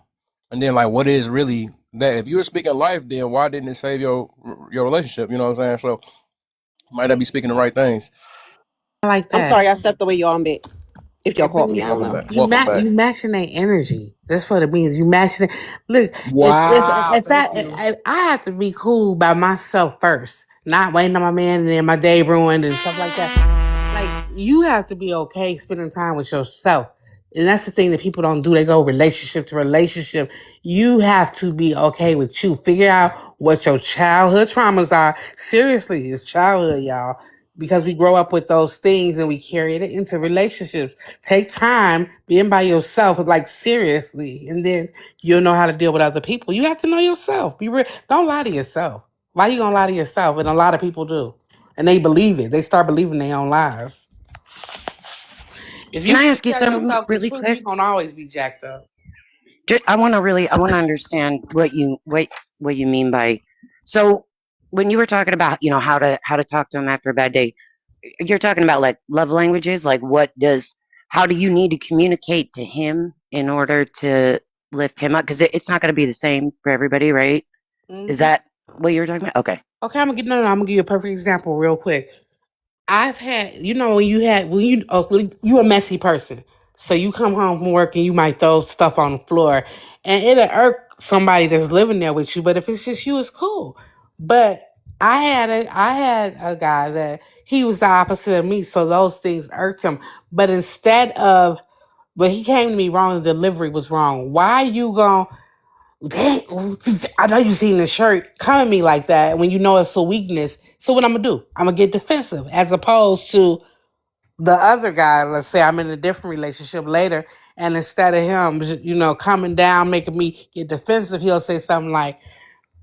and then like what is really that? If you were speaking life, then why didn't it save your relationship? You know what I'm saying? So might not be speaking the right things. I like I'm that. sorry, I stepped away, y'all. I'm back. If y'all It called me, means I don't Welcome know. back. Welcome back. you matching their energy. That's what it means. You matching it. Look, Wow, if thank you. I have to be cool by myself first, not waiting on my man and then my day ruined and stuff like that. Like you have to be okay spending time with yourself. And that's the thing that people don't do. They go relationship to relationship. You have to be okay with you. Figure out what your childhood traumas are. Seriously, it's childhood, y'all. Because we grow up with those things and we carry it into relationships. Take time being by yourself, like seriously, and then you'll know how to deal with other people. You have to know yourself. Be real. Don't lie to yourself. Why you gonna lie to yourself? And a lot of people do, and they believe it. They start believing their own lies. If Can you I can't ask you tell something yourself the really truth, quick? you're gonna always be jacked up. I want to understand what you mean by. So when you were talking about, you know, how to talk to him after a bad day, you're talking about like love languages. Like, how do you need to communicate to him in order to lift him up? Because it's not going to be the same for everybody, right? Is Hmm. that what you were talking about? Okay. Okay, I'm gonna give you a perfect example real quick. I've had, you know, you a messy person, so you come home from work and you might throw stuff on the floor, and it'll irk somebody that's living there with you. But if it's just you, it's cool. But I had a guy that he was the opposite of me, so those things irked him. But but he came to me wrong. The delivery was wrong. Why you going? Dang, I know you seen the shirt come at me like that when you know it's a weakness. So what I'm gonna do? I'm gonna get defensive as opposed to the other guy. Let's say I'm in a different relationship later, and instead of him, you know, coming down, making me get defensive, he'll say something like,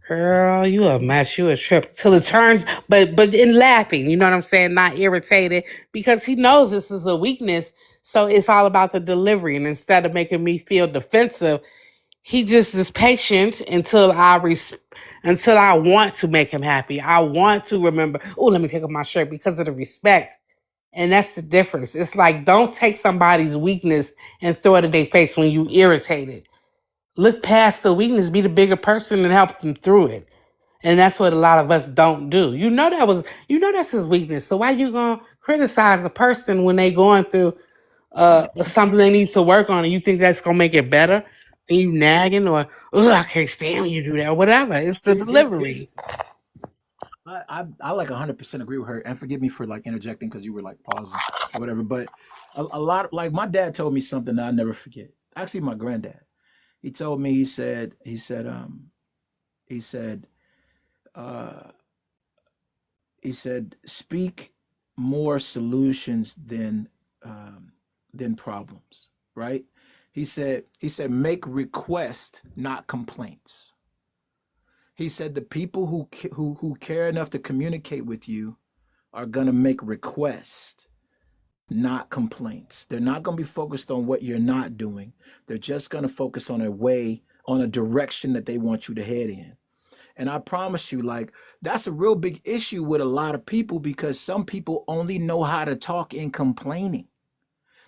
"Girl, you a mess, you a trip." Till it turns, but in laughing, you know what I'm saying? Not irritated because he knows this is a weakness. So it's all about the delivery, and instead of making me feel defensive, he just is patient until I want to make him happy. I want to remember, oh, let me pick up my shirt because of the respect. And that's the difference. It's like don't take somebody's weakness and throw it in their face when you irritated. Look past the weakness, be the bigger person and help them through it. And that's what a lot of us don't do. You know that's his weakness. So why you gonna criticize the person when they going through something they need to work on and you think that's gonna make it better? And you nagging or I can't stand when you do that or whatever. It's the Here's delivery. I like 100% agree with her, and forgive me for like interjecting because you were like pausing or whatever. But a lot, like my dad told me something that I never forget. Actually, my granddad, he told me, he said, uh, he said, speak more solutions than problems, right? He said, make requests, not complaints. He said the people who care enough to communicate with you are gonna make requests, not complaints. They're not gonna be focused on what you're not doing. They're just gonna focus on on a direction that they want you to head in. And I promise you, like, that's a real big issue with a lot of people because some people only know how to talk in complaining.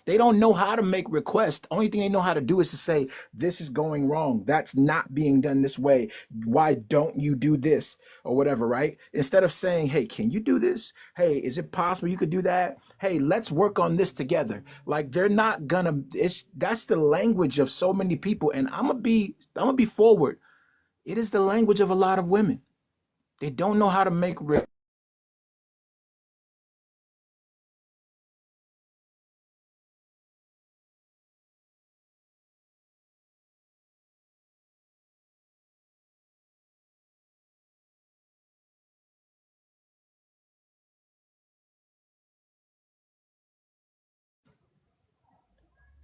They don't know how to make requests. The only thing they know how to do is to say, this is going wrong. That's not being done this way. Why don't you do this? Or whatever, right? Instead of saying, hey, can you do this? Hey, is it possible you could do that? Hey, let's work on this together. Like they're not gonna, that's the language of so many people. And I'm gonna be forward. It is the language of a lot of women. They don't know how to make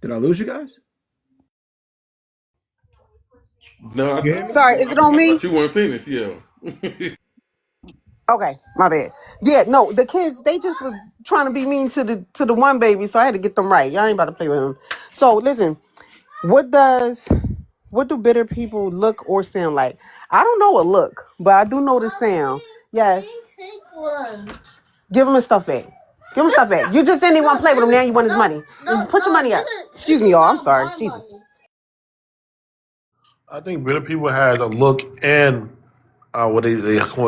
Did I lose you guys? No, You hear me? Sorry, is it on I me? thought you weren't finished. Yeah. Okay, my bad. Yeah, no, the kids they just was trying to be mean to the one baby, so I had to get them right. Y'all ain't about to play with him. So listen, what does What do bitter people look or sound like? I don't know what look, but I do know the sound. Yes. Give him his stuff back. Give him stuff back. You just didn't even want to play with him. Now you want his money. Put your money up. Excuse me, y'all. I'm sorry. Jesus. I think bitter people has a look and what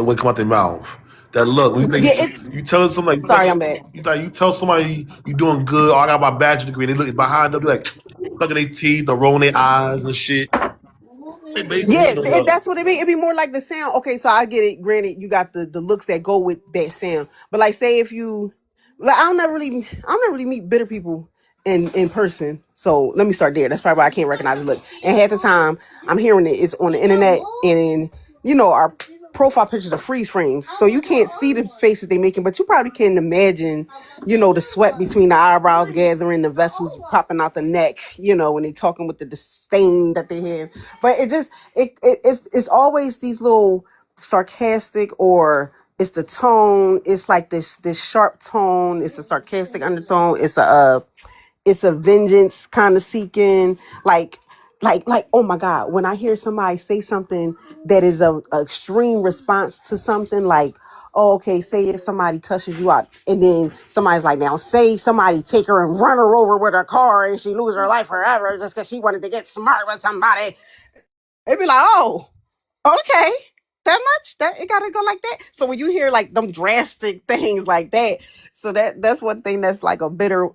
what come out their mouth. That look, Yeah. you tell somebody, Sorry, I'm back. you tell somebody you doing good. Oh, I got my bachelor's degree. They look behind them, like sucking their teeth, or rolling their eyes and shit. They basically Yeah, the look. that's what it be. It be more like the sound. Okay, so I get it. Granted, you got the looks that go with that sound. But like, say if you, like, I'll never really meet bitter people in person. So let me start there. That's probably why I can't recognize the look. And half the time, I'm hearing it. It's on the internet, and our profile pictures are freeze frames, so you can't see the faces they making, but you probably can imagine, the sweat between the eyebrows gathering, the vessels popping out the neck, when they talking with the disdain that they have. But it's always these little sarcastic, or it's the tone. It's like this sharp tone. It's a sarcastic undertone. It's a vengeance kind of seeking, like oh my god, when I hear somebody say something that is a extreme response to something, like, oh, okay, say if somebody cusses you out, and then somebody's like, now say somebody take her and run her over with her car and she lose her life forever just because she wanted to get smart with somebody. It'd be like, oh, okay, that much, that it gotta go like that. So when you hear like them drastic things like that, so that's one thing that's like a bitter.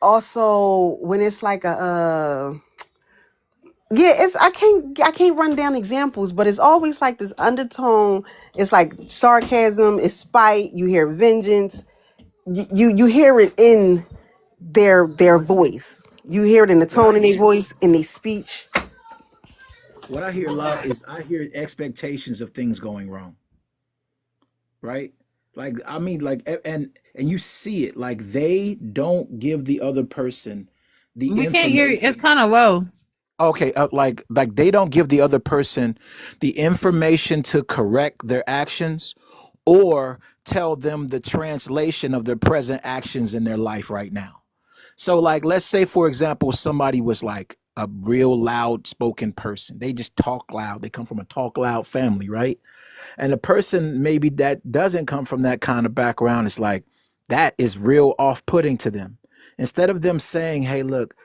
Also, when it's like yeah, it's I can't run down examples, but it's always like this undertone. It's like sarcasm, it's spite. You hear vengeance. You hear it in their voice. You hear it in the tone in their voice, in their speech. What I hear a lot is I hear expectations of things going wrong, right? Like I mean, like and you see it. Like they don't give the other person the We can't hear you. It's information. kind of low. Okay, like they don't give the other person the information to correct their actions or tell them the translation of their present actions in their life right now. So like let's say for example somebody was like a real loud spoken person. They just talk loud. They come from a talk loud family, right? And a person maybe that doesn't come from that kind of background is like that is real off-putting to them. Instead of them saying, "Hey, look,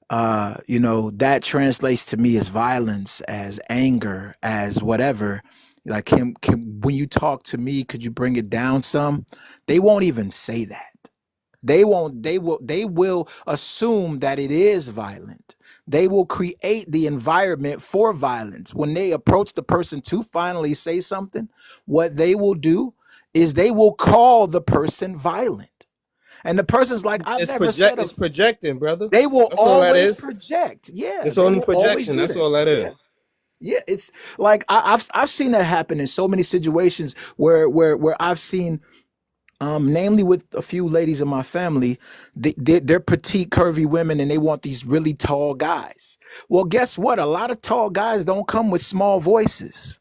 that translates to me as violence, as anger, as whatever. Like, when you talk to me, could you bring it down some?" They won't even say that. They won't, they will assume that it is violent. They will create the environment for violence. When they approach the person to finally say something, what they will do is they will call the person violent. And the person's like, I've never said It's projecting, brother. they will That's all that always is. project. Yeah, It's they only will always projection. do That's all this. that is. Yeah. Yeah, it's like I've seen that happen in so many situations where I've seen namely with a few ladies in my family, they're petite, curvy women, and they want these really tall guys. Well, guess what? A lot of tall guys don't come with small voices,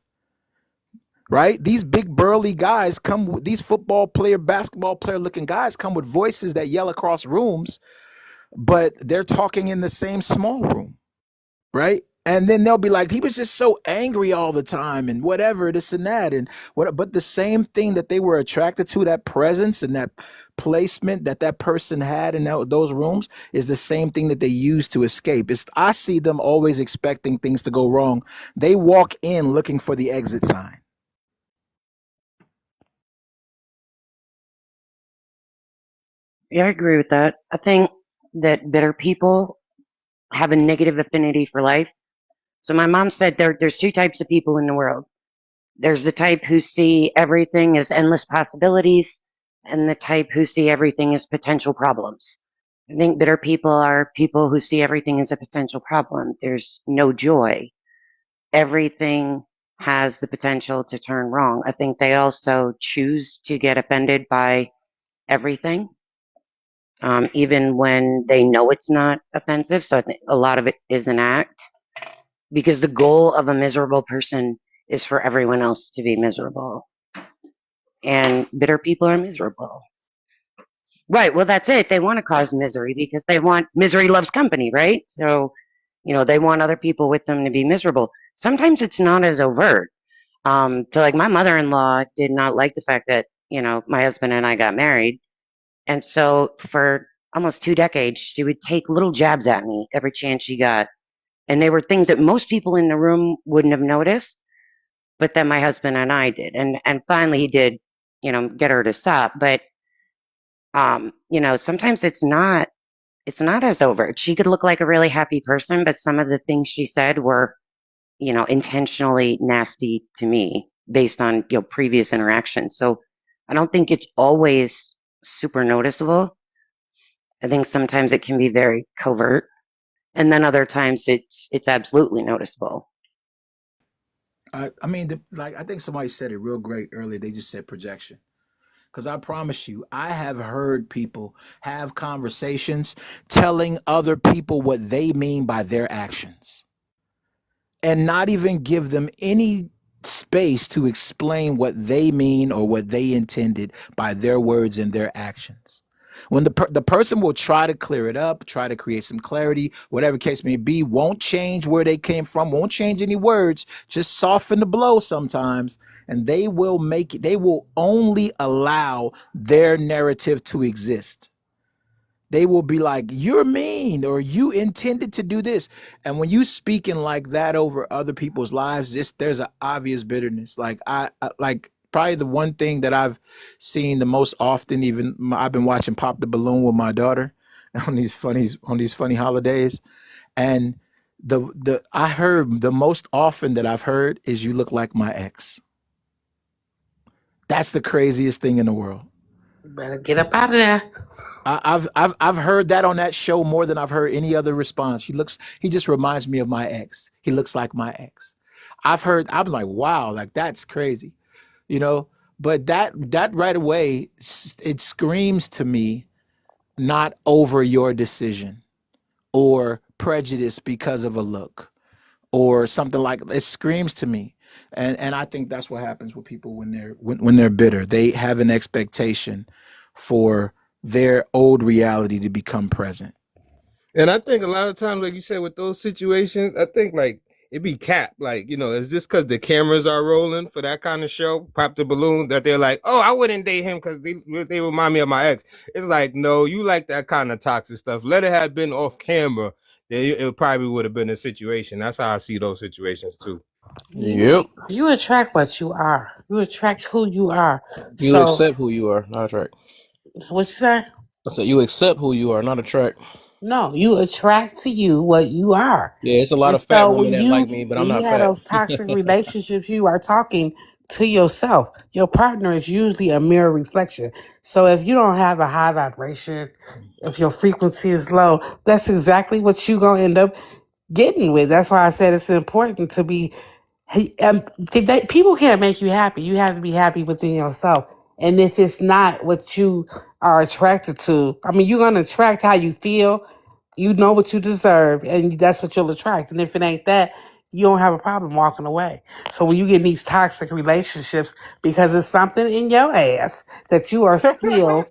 right? These big burly guys come with these football player, basketball player looking guys come with voices that yell across rooms, but they're talking in the same small room, right? And then they'll be like, he was just so angry all the time and whatever, this and that. And what, but the same thing that they were attracted to, that presence and that placement that person had in those rooms, is the same thing that they use to escape. I see them always expecting things to go wrong. They walk in looking for the exit sign. Yeah, I agree with that. I think that bitter people have a negative affinity for life. So my mom said there's two types of people in the world. There's the type who see everything as endless possibilities, and the type who see everything as potential problems. I think bitter people are people who see everything as a potential problem. There's no joy. Everything has the potential to turn wrong. I think they also choose to get offended by everything, even when they know it's not offensive. So I think a lot of it is an act, because the goal of a miserable person is for everyone else to be miserable. And bitter people are miserable. Right. Well, that's it. They want to cause misery because they want misery loves company, right? So, They want other people with them to be miserable. Sometimes it's not as overt. So like my mother-in-law did not like the fact that, my husband and I got married. And so for almost 2 decades, she would take little jabs at me every chance she got. And they were things that most people in the room wouldn't have noticed, but then my husband and I did. And finally he did, get her to stop. But sometimes it's not as overt. She could look like a really happy person, but some of the things she said were, intentionally nasty to me based on, previous interactions. So I don't think it's always super noticeable. I think sometimes it can be very covert, and then other times it's absolutely noticeable. I mean, like I think somebody said it real great earlier. They just said projection. Because I promise you, I have heard people have conversations telling other people what they mean by their actions and not even give them any space to explain what they mean or what they intended by their words and their actions. When the person will try to clear it up, try to create some clarity, whatever case may be, won't change where they came from, won't change any words, just soften the blow sometimes, and they will only allow their narrative to exist. They will be like, you're mean, or you intended to do this. And when you speaking like that over other people's lives, there's an obvious bitterness. Like like probably the one thing that I've seen the most often, even I've been watching Pop the Balloon with my daughter on these funny holidays. And the I heard the most often that I've heard is, you look like my ex. That's the craziest thing in the world. Better get up out of there. I've heard that on that show more than I've heard any other response. He just reminds me of my ex. He looks like my ex. I'm like, wow, like that's crazy, you know. But that right away, it screams to me, not over your decision or prejudice because of a look or something like it screams to me. And I think that's what happens with people when they're bitter. They have an expectation for their old reality to become present. And I think a lot of times, like you said, with those situations, I think like it be capped. Like, is this because the cameras are rolling for that kind of show, Pop the Balloon, that they're like, oh, I wouldn't date him because they remind me of my ex. It's like, no, you like that kind of toxic stuff. Let it have been off camera, then it probably would have been a situation. That's how I see those situations too. Yep. You attract what you are. You attract who you are. You So accept who you are, not attract. what you say? I said you accept who you are, not attract. No, you attract to you what you are. Yeah, it's a lot And of fat so women that like me, but I'm when you not have fat. those toxic relationships, you are talking to yourself. Your partner is usually a mirror reflection. So if you don't have a high vibration, if your frequency is low, that's exactly what you're gonna end up getting with. That's why I said it's important to be. People can't make you happy. You have to be happy within yourself. And if it's not what you are attracted to, I mean, you're gonna attract how you feel. You know what you deserve, and that's what you'll attract. And if it ain't that, you don't have a problem walking away. So when you get in these toxic relationships, because it's something in your ass that you are still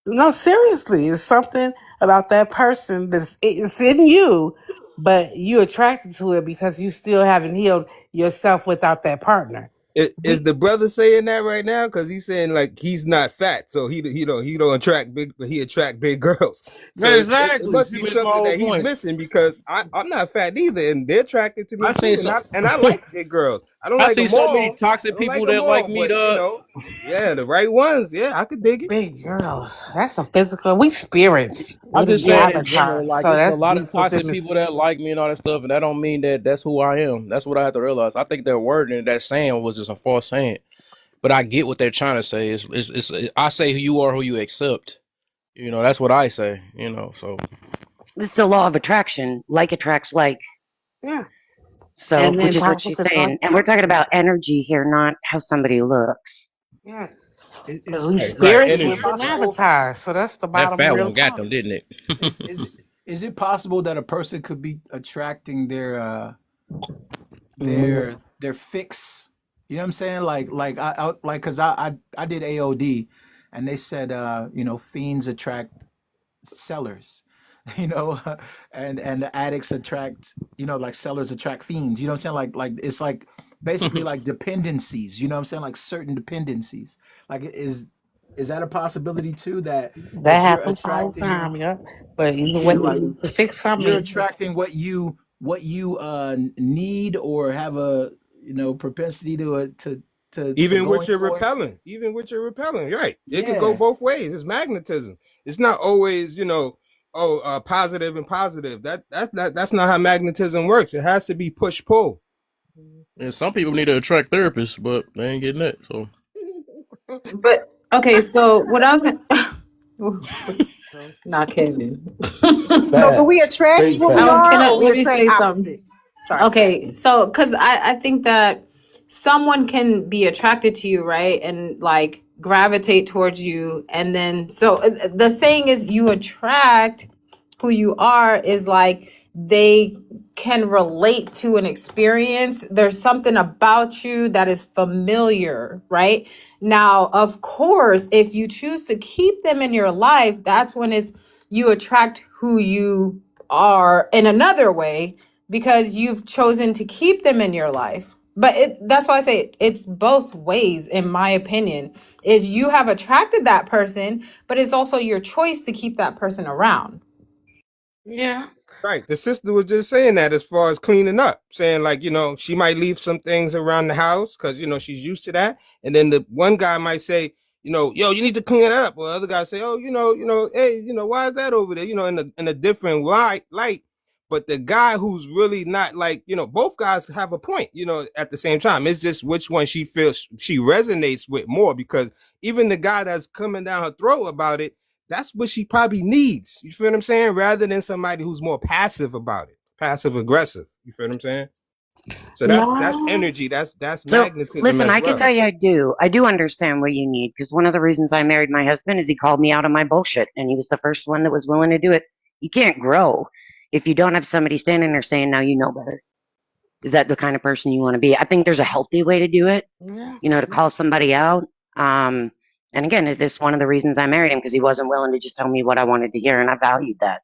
no, seriously, it's something about that person it's in you, but you attracted to it because you still haven't healed yourself without that partner. Is We the brother saying that right now? Because he's saying like he's not fat, so he don't attract big, but he attract big girls. So it Exactly. must See, be that's my something whole that he's point. missing because I'm not fat either, and they're attracted to me I say too, so. and I like big girls. I don't I like see them so many all. I toxic don't like people them that like all, me, but dog. yeah, the right ones. Yeah, I could dig it. big girls. That's a physical. We spirits I'm with just the saying in general, avatar. like So it's a that's lot of deep toxic within us. people that like me and all that stuff, and that don't mean that that's who I am. That's what I have to realize. I think their word and that saying was just a false saying, but I get what they're trying to say. I say who you are, who you accept. That's what I say. So It's the law of attraction. Like attracts like. Yeah. So, And then which is what talk with she's the saying. talk. And we're talking about energy here, not how somebody looks. Yeah. Because Is we Right, spirits is it with energy. an Right. possible? avatar. So that's the that bottom fat real one got talk. them, didn't it? Is it possible that a person could be attracting their Mhm. their fix? You know what I'm saying? Like because I did AOD, and they said fiends attract sellers. you know, and the addicts attract, like sellers attract fiends. You know what I'm saying? Like it's like basically like dependencies. You know what I'm saying? Like certain dependencies. Like is that a possibility too That that you're happens all the attracting? time, yep. But either way, Yeah, like to fix you're something, attracting what you need or have a propensity to Even with going your towards. repelling, right? It could go Yeah. both ways. It's magnetism. It's not always, positive and positive. That's not how magnetism works. It has to be push pull. And some people need to attract therapists, but they ain't getting that. So But okay, so what I was gonna not Kevin. So do we Facts. attract Straight what we facts. Can are, I, or we let me attract say something? opposites? Sorry. Okay, so because I think that someone can be attracted to you, right? And like gravitate towards you. And then, so the saying is you attract who you are, is like they can relate to an experience. There's something about you that is familiar, right? Now, of course, if you choose to keep them in your life, that's when it's you attract who you are in another way because you've chosen to keep them in your life. But that's why I say it's both ways, in my opinion, is you have attracted that person, but it's also your choice to keep that person around. yeah. Right. The sister was just saying that as far as cleaning up, saying like, she might leave some things around the house because, she's used to that. And then the one guy might say, yo, you need to clean it up. Or the other guy say, oh, hey, why is that over there? In a different light. But the guy who's really not like, both guys have a point, at the same time. It's just which one she feels she resonates with more, because even the guy that's coming down her throat about it, that's what she probably needs. You feel what I'm saying? Rather than somebody who's more passive about it, passive aggressive. You feel what I'm saying? So that's No. energy. That's So magnetism listen, as I can well. tell you I do understand what you need, because one of the reasons I married my husband is he called me out on my bullshit, and he was the first one that was willing to do it. You can't grow if you don't have somebody standing there saying, now you know better. Is that the kind of person you want to be? I think there's a healthy way to do it, Yeah. to call somebody out. And again, it's just one of the reasons I married him, because he wasn't willing to just tell me what I wanted to hear, and I valued that.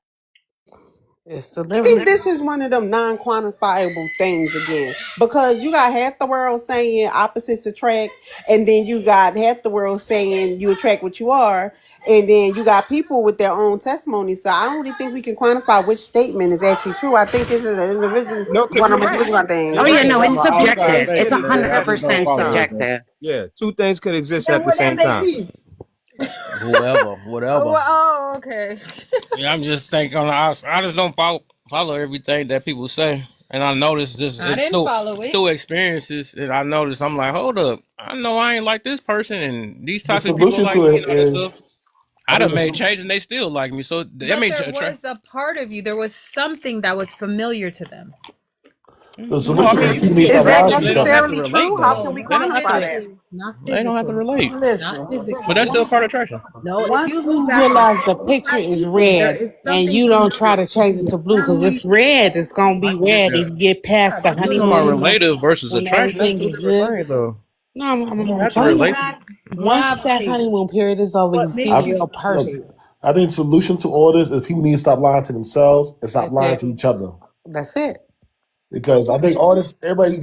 It's See, delivery. this is one of them non-quantifiable things again, because you got half the world saying opposites attract, and then you got half the world saying you attract what you are, and then you got people with their own testimony. So I don't really think we can quantify which statement is actually true. I think it's an individual, No, because one you're of right. individual You're Oh, things. yeah, right. no, Two it's two subjective. things It's could exist at the same 100% time. subjective. Yeah, two things could exist at the same time. whoever. Oh, okay. Yeah, I'm just thinking on the outside. I just don't follow everything that people say, and I noticed this I it, didn't through follow it. through experiences. And I noticed I'm like, hold up, I know I ain't like this person, and these The toxic people solution like to me, it and all that stuff. is, I I think done the, made sol- change, and they still like me. So that But made there attract. was a part of you, there was something that was familiar to them. the No, I solution mean is you people can need to be Is stop that lying attracted, to but they each don't have other. to necessarily relate true? How though. can No, we They not don't have quantify to. that? physically. Not They don't have to physically. relate. Not Listen. But physically. that's still part of attraction. No, if Once you You look back at realize the all of picture our is people, there red is and something you don't try familiar. to change it to blue because Family. it's red. It's gonna be red if you get Yeah, past the but We talking about honeymoon relative versus when attraction. That's everything two is different good. things, though. No, I'm, You I'm, don't I'm have to telling look you. relate. back. Once Grab that people. honeymoon period is over, you What see makes I, you real a no, person. person? I think the solution to all this is people need to stop lying to themselves and stop That's lying it. to each other. That's it. Because I think all this, everybody's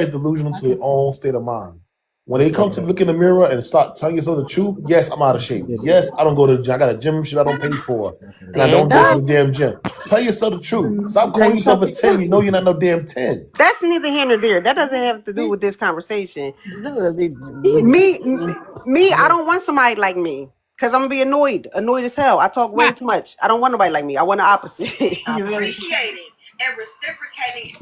delusional to their own state of mind. When they come to look in the mirror and start telling yourself the truth, yes, I'm out of shape. Yes, I don't go to the gym. I got a gym shit I don't pay for, and I There you don't go to go. the damn gym. Tell yourself the truth. Stop Tell calling yourself yourself a the 10. truth. You know you're not no damn 10. that's neither here nor there. That doesn't have to do with this conversation. Look, Me, I don't want somebody like me because I'm gonna be annoyed as hell. I talk way too much. I don't want nobody like me. I want the opposite. You know? Appreciating and reciprocating.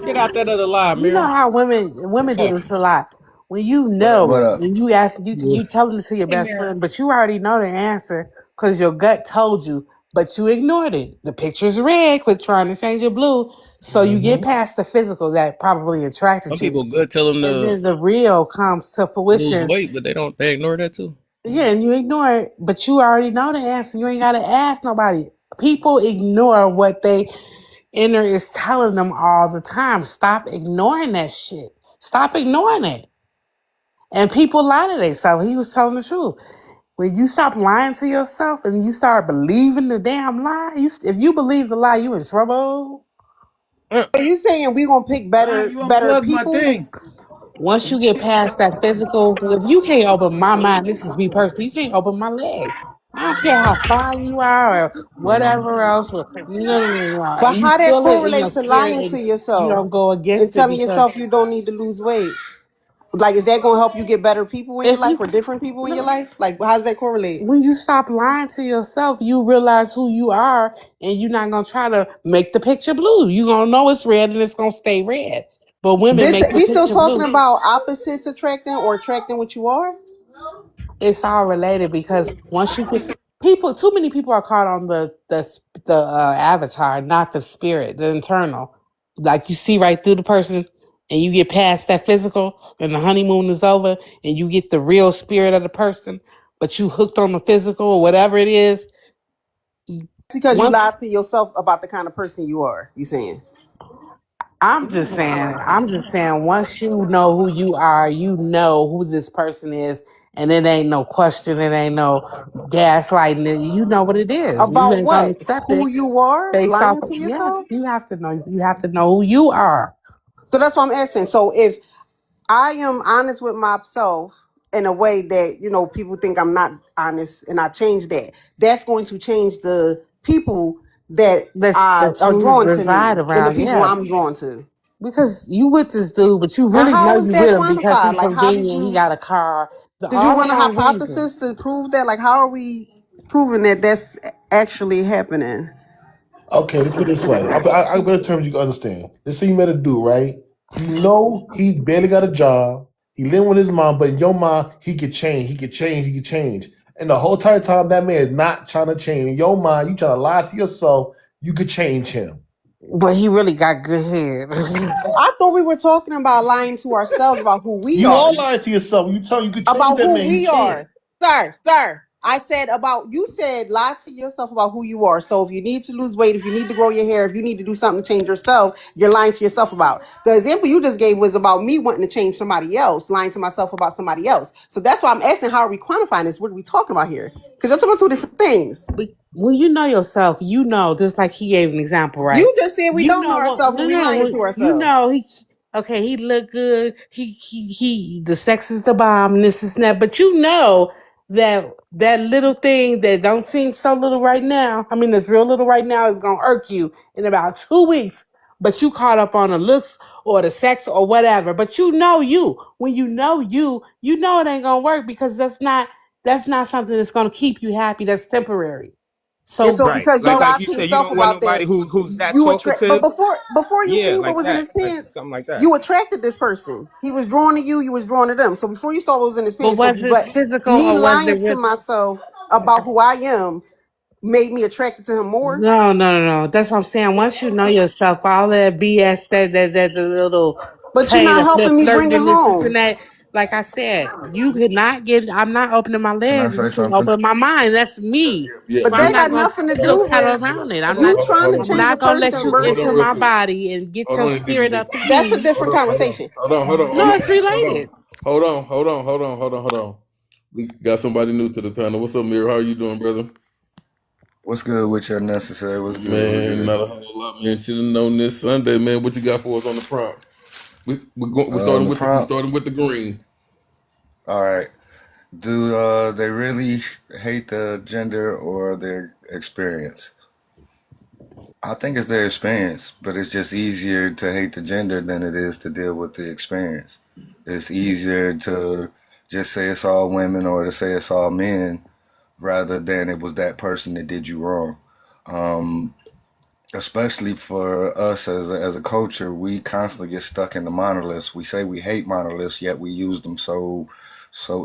Get out that other lie, You know Mira. how women do Fuck this a lot. When you What up? What know, up? and you ask you telling it to your Hey, best Mira. friend, but you already know the answer because your gut told you, but you ignored it. The picture's red. Quit trying to change it blue. So you get you. past the physical that probably Some attracted you, people good tell them and to then the real comes to lose fruition. weight, but they ignore that too. Yeah, and you ignore it, but you already know the answer. You ain't got to ask nobody. People ignore what they inner is telling them all the time. Stop ignoring that shit. Stop ignoring it. And people lie to themselves. He was telling the truth. When you stop lying to yourself and you start believing the damn lie, if you believe the lie, you in trouble. Are you saying we gonna pick Why better you better unplug my people? thing? Once you get past that physical, if you can't open my mind, this is me personally, you can't open my legs. I don't care how fine you are or whatever else. No. But And you how that feel it in your correlates to spirit lying and to you yourself don't go and against it telling because yourself you don't need to lose weight? Like, is that gonna help you get better people in your if life you or different people in your no, life? Like, how does that correlate? when you stop lying to yourself, you realize who you are and you're not gonna try to make the picture blue. You're gonna know it's red and it's gonna stay red. But women This make the we still picture talking blue. about opposites attracting or attracting what you are? It's all related because once you get people, too many people are caught on the avatar, not the spirit, the internal. Like you see right through the person, and you get past that physical, and the honeymoon is over, and you get the real spirit of the person, but you hooked on the physical or whatever it is. Because you Once lied to yourself about the kind of person you are. You saying? I'm just saying, once you know who you are, you know who this person is, and it ain't no question, it ain't no gaslighting. You know what it is. You About ain't gonna what? accept Who it you are? based off. Lying to Yes, yourself? you have to know. You have to know who you are. So that's what I'm asking. So if I am honest with myself in a way that, people think I'm not honest and I change that, that's going to change the people that That are you drawn to me reside and the around. people Yeah, I'm drawn to. because you with this dude, but you And really know how is you that with him because quantified? he Like, how did convenient. He you got a car. did you All the run a wrong reasons. hypothesis to prove that? Like, how are we proving that that's actually happening? Okay, let's put it this way. I better terms you can understand. Let's say you met a dude, right? You know he barely got a job. He living with his mom, but in your mind, he could change. He could change. He could change. And the whole entire time, that man is not trying to change. In your mind, you trying to lie to yourself. You could change him. But he really got good hair. I thought we were talking about lying to ourselves about who we You are. are lying to yourself. You tell him you could change About that who man. You we can't. are. Sir. I said about you said lie to yourself about who you are. So if you need to lose weight, if you need to grow your hair, if you need to do something to change yourself, you're lying to yourself about. The example you just gave was about me wanting to change somebody else, lying to myself about somebody else. So that's why I'm asking, how are we quantifying this? What are we talking about here? Because you're talking about two different things. But when you know yourself, you know, just like he gave an example, right? You just said we You don't know know what? ourselves No, and we no, lying what- to you ourselves. know he. Okay, he look good. He. The sex is the bomb. And this is that. But you know that little thing that don't seem so little right now. I mean, it's real little right now is gonna irk you in about 2 weeks. But you caught up on the looks or the sex or whatever. But you know you. When you know it ain't gonna work because that's not something that's gonna keep you happy. That's temporary. And So so Right. because you so Like lied you to said, you yourself don't want about that, nobody who's that you attract. But talkative. before you Yeah, see what like was in that. his Like pants, something like that. you attracted this person. He was drawn to you. You was drawn to them. So before you saw what was in his but pants, was it but physical me or was lying it to with myself about who I am made me attracted to him more. no. That's what I'm saying. Once you know yourself, all that BS that the little But you're playing not the helping me bring flirting it and this and home. that. Like I said, you cannot get I'm not opening my Can I legs. say You can something? open my mind. That's me. Yeah, But So I'm that but not got gonna nothing to do tiptoe with around it. I'm not you trying to hold I'm on, change a not gonna let person you hold on enter versus. real my quick. body and get Hold your on, spirit individual. up in That's a me. different conversation. No, it's related. Hold on. We got somebody new to the panel. What's up, Mir? How you doing, brother? What's good with your necessary? What's good? What's Man, good? not a whole lot, man. Should have known this Sunday, man. What you got for us on the prompt? We starting The with we prompt. starting with the green. All right. Do they really hate the gender or their experience? I think it's their experience, but it's just easier to hate the gender than it is to deal with the experience. It's easier to just say it's all women or to say it's all men rather than it was that person that did you wrong. Um, Especially for us as a culture, we constantly get stuck in the monoliths. We say we hate monoliths, yet we use them so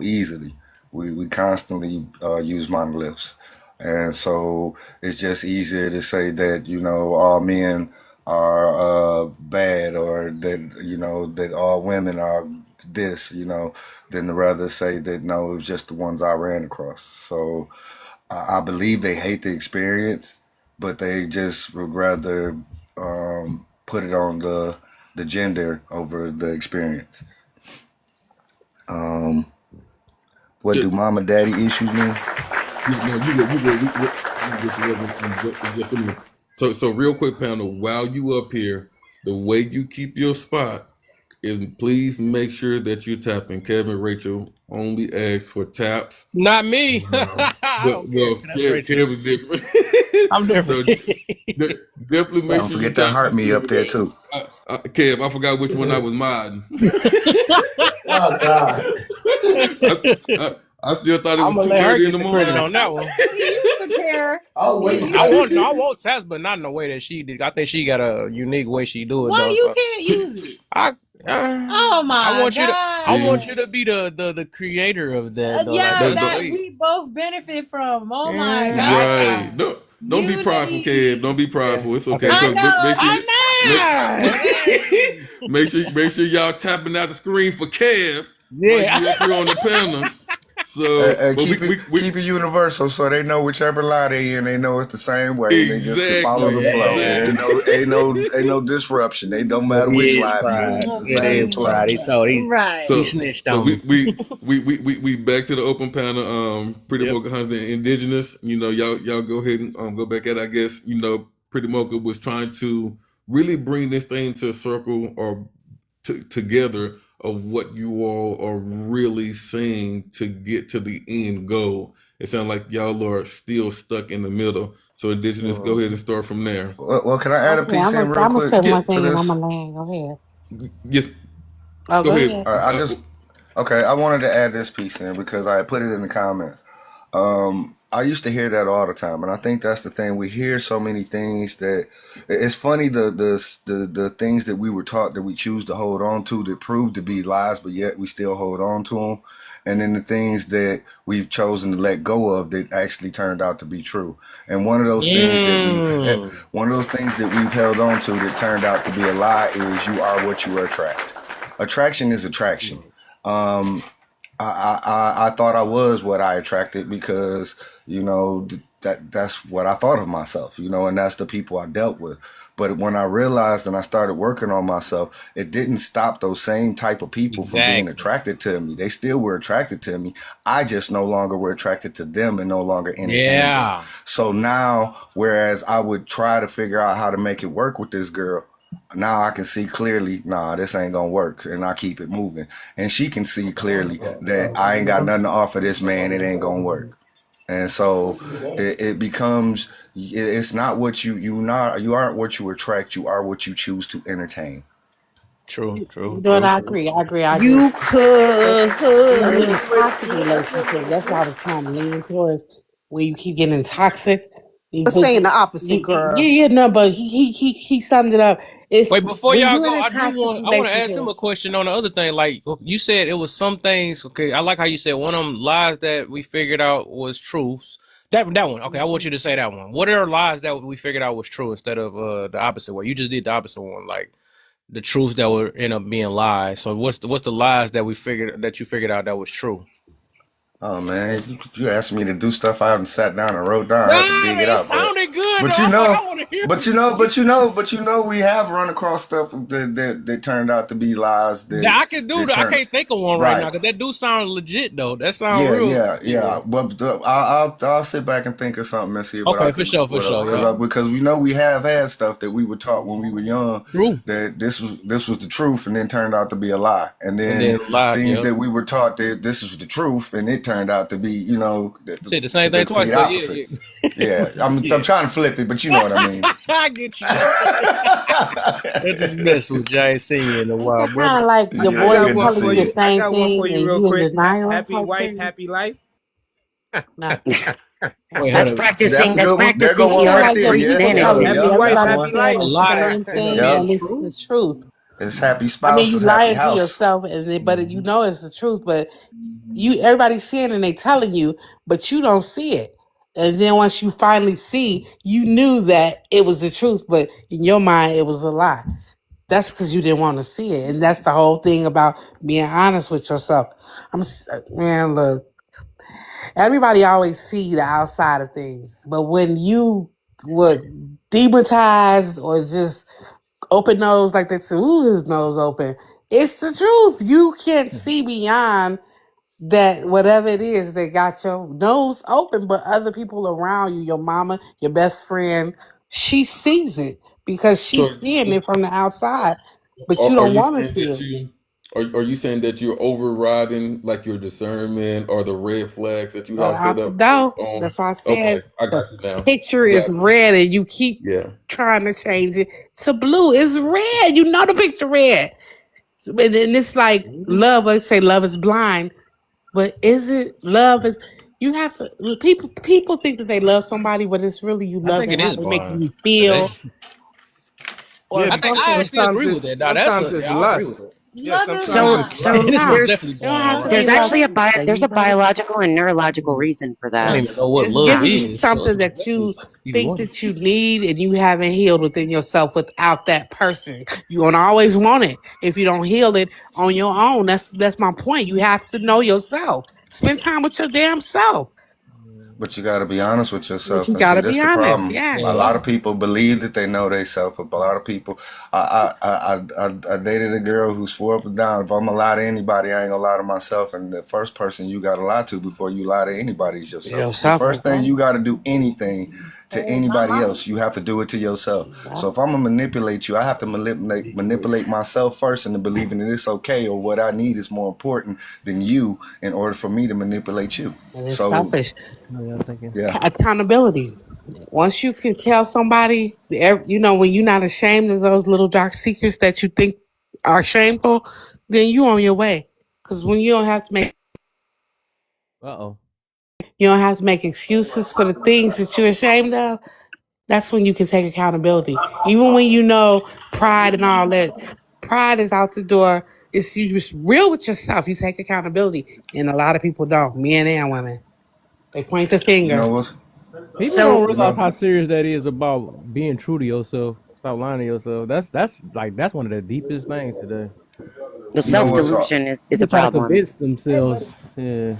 easily. We constantly use monoliths, and so it's just easier to say that all men are bad or that that all women are this than to rather say that no, it was just the ones I ran across. So I believe they hate the experience, but they just would rather put it on the gender over the experience. Um, What do mom and daddy issues mean? No, you go. We get to that in just a minute. So real quick, panel. While you up here, the way you keep your spot is please make sure that you're tapping. Kevin, Rachel only asks for taps. Not me. Um, I well, don't care. well, That's Rachel. Kevin's different. I'm different. So definitely make Don't sure you forget that tap. heart me up there too. Kev, I forgot which one I was modding. Oh God. I still thought it I'm was gonna let her 2:30 in get the the credit morning. on that one. He used to care. Oh wait. I want Taz, but not in the way that she did. I think she got a unique way she do it Why though. you So can't use it? I Oh I my want you to I See, want God. you to be the creator of that though. Like Yeah, don't, that's don't, that sweet. we both benefit from. Oh my Yeah. right. God. Don't be You prideful, Kev. need. Don't be Yeah. prideful. It's okay. Okay. I So know. make sure you make I'm not. Hey. make sure y'all tapping out the screen for Kev while Yeah. you up here on the panel. So, And but keep it universal so they know whichever lie they in, they know it's the same way, and they just can follow the flow. It exactly. ain't no disruption. They don't But matter which it is lie view, pride. it's the It same is flow. pride. He told he Right. So snitched so on me. we back to the open panel. Pretty Yep. Mocha Hunts and Indigenous. Y'all go ahead and go back at. I guess Pretty Mocha was trying to really bring this thing to a circle or together of what you all are really saying to get to the end goal. It sounds like y'all are still stuck in the middle. So Indigenous, go ahead and start from there. Well, can I add a Okay, piece I'm in gonna real I'm gonna say quick one Get to thing and I'm this? gonna land. Go ahead. Yes, Oh, go go ahead. ahead. All right, okay. I wanted to add this piece in because I put it in the comments. I used to hear that all the time, and I think that's the thing. We hear so many things that it's funny the things that we were taught that we choose to hold on to that prove to be lies, but yet we still hold on to them, and then the things that we've chosen to let go of that actually turned out to be true. And Mm. one of those things that we've held on to that turned out to be a lie is you are what you attract. Attraction is attraction. Um, I thought I was what I attracted because that's what I thought of myself, and that's the people I dealt with. But when I realized and I started working on myself, it didn't stop those same type of people from being Exactly. attracted to me. They still were attracted to me. I just no longer were attracted to them and no longer entertained them. Yeah. So now, whereas I would try to figure out how to make it work with this girl, now I can see clearly, nah, this ain't gonna work, and I keep it moving. And she can see clearly that I ain't got nothing to offer this man. It ain't gonna work. And so it becomes, it's not what you aren't what you attract. You are what you choose to entertain. True. But I agree. I agree. You But when you're in a could. toxic relationship, that's why I was trying to lean towards when you keep getting toxic. But Saying the opposite, girl. no, but he summed it up. It's Wait, before when y'all you're in go, a toxic I want to ask relationship. him a question on the other thing. Like you said, it was some things. Okay, I like how you said one of them lies that we figured out was truths. That one. Okay, I want you to say that one. What are lies that we figured out was true instead of the opposite way? You just did the opposite one, like the truths that would end up being lies. So what's the lies that you figured out that was true? Oh man, you asked me to do stuff I haven't sat down and wrote down. I had to Nah, dig it it out, sounded good though. but I'm like, I want to hear. we have run across stuff that turned out to be lies Yeah, I can do that that. I turned can't think of one right right. now because that do sound legit though. That sound Yeah, real. yeah. But I'll sit back and think of something and see what I Okay, for could sure, yeah. because we know we have had stuff that we were taught when we were young True. that this was the truth and then turned out to be a lie, and And then then lied, things yeah. that we were taught that this was the truth and it turned out to be Said the the same thing twice, complete but opposite. Yeah, I'm trying to flip it, but you know what I mean. I get you. I just mess with you. I ain't seen you in a while, It's brother. kind of like your Yeah, I boy got good to one telling for you see the you. you. I same got one for thing you and real you in quick. denial Happy type wife, thing. happy life. No. Wait, hold That's up. practicing. That's a That's good one. There go practicing It's one the kind of art right of like there. when speaking Yeah, people in yep, telling English. you yep. Happy wife, That's everybody one. happy saying life. A the lie same that end up thing Yep. being and it's the true? truth. It's happy I mean, spouse you is happy lying to house. yourself, but you know it's the truth. But everybody's seeing and they telling you, but you don't see it. And then once you finally see, you knew that it was the truth, but in your mind it was a lie. That's because you didn't want to see it, and that's the whole thing about being honest with yourself. Man, look, everybody always see the outside of things, but when you would demonize or just open nose like they say, ooh, his nose open. It's the truth. You can't see beyond that whatever it is, they got your nose open, but other people around you, your mama, your best friend, she sees it because So, she's seeing it from the outside, but you are don't you want to saying see that it. are you saying that you're overriding like your discernment or the red flags that you But have set out the up door. based on? That's why I Okay, said I the got you now. picture is Got you. red and you keep Yeah. trying to change it to blue. It's red. You know the picture red. And then it's like love, let's say love is blind, but is it love is you have to people think that they love somebody, but it's really you I love think them it how is they make blind. you They, feel or Yeah, I think because I something. actually agree with that. Now that's sometimes a it's yeah, I agree with lust. it. Yeah, Love is sometimes So, it's lust. so It is lust. No, most there's definitely it don't have blind to right be there's now. actually lust. there's a biological and neurological reason for I don't that. even know what It's love giving Um, you is, so it's something most that you definitely either think one. that you need and you haven't healed within yourself without that person. You're gonna always want it if you don't heal it on your own. That's my point. You have to know yourself. Spend time with your damn self. But you got to be honest with But yourself, you and see gotta that's be the honest. problem. A Yeah. Yes. lot of people believe that they know they self. But a lot of people, I dated a girl who's four up and down. If I'm gonna lie to anybody, I ain't gonna lie to myself. And the first person you gotta lie to before you lie to anybody is yourself. The Yourself, first thing okay? you gotta do anything to anybody else, you have to do it to yourself. So if I'm gonna manipulate you, I have to manipulate myself first into believing that it's okay or what I need is more important than you in order for me to manipulate you. And it's So selfish. Yeah, I'm thinking. yeah. Accountability. Once you can tell somebody, when you're not ashamed of those little dark secrets that you think are shameful, then you on your way. Because when Uh-oh. you don't have to make excuses for the things that you're ashamed of. That's when you can take accountability. Even when you know pride and all that, pride is out the door. It's you just real with yourself. You take accountability, and a lot of people don't. Men and women, they point the You finger. know what? People don't so You realize know, how serious that is about being true to yourself. Stop lying to yourself. That's one of the deepest things today. the you know self People what's a, delusion is a people try to problem. convince themselves. Yeah.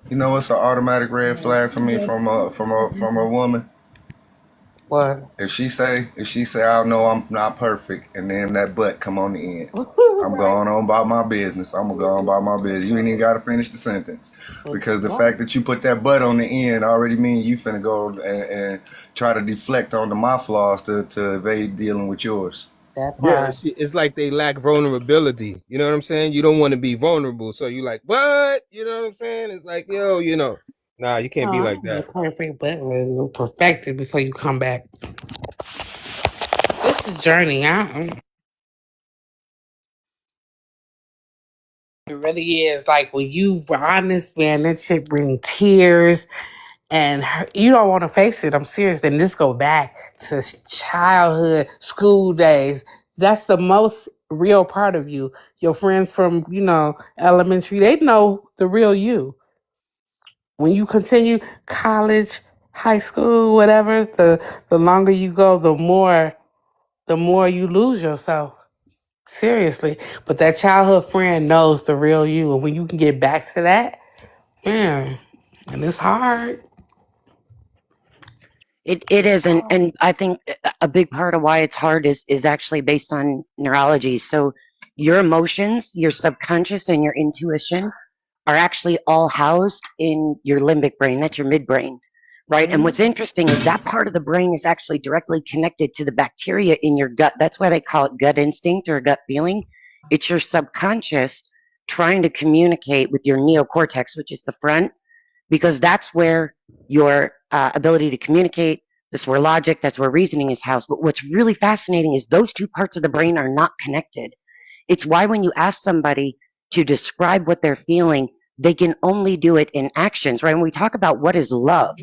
you know what's an automatic red flag for me from a woman. What? If she say I know I'm not perfect, and then that butt come on the end, I'm Right. going on about my business. I'm gonna go on about my business. You ain't even gotta finish the sentence, because the fact that you put that butt on the end already means you finna go and try to deflect onto my flaws to evade dealing with yours. That Yeah, part. it's like they lack vulnerability. You know what I'm saying? You don't want to be vulnerable, so you like what? You know what I'm saying? It's like nah, you can't be Oh, like that. the perfect, but we'll perfect it before you come back. It's a journey. It really is. Like when you were honest, man, that shit bring tears, and you don't want to face it. I'm serious. Then this go back to childhood, school days. That's the most real part of you. Your friends from elementary, they know the real you. When you continue college, high school, whatever, the longer you go, the more you lose yourself. Seriously. But that childhood friend knows the real you. And when you can get back to that, man, and it's hard. It It's is, and hard. and I think a big part of why it's hard is actually based on neurology. So your emotions, your subconscious, and your intuition are actually all housed in your limbic brain. That's your midbrain, right? And what's interesting is that part of the brain is actually directly connected to the bacteria in your gut. That's why they call it gut instinct or gut feeling. It's your subconscious trying to communicate with your neocortex, which is the front, because that's where your ability to communicate, that's where logic, that's where reasoning is housed. But what's really fascinating is those two parts of the brain are not connected. It's why when you ask somebody to describe what they're feeling, they can only do it in actions, right? When we talk about what is love,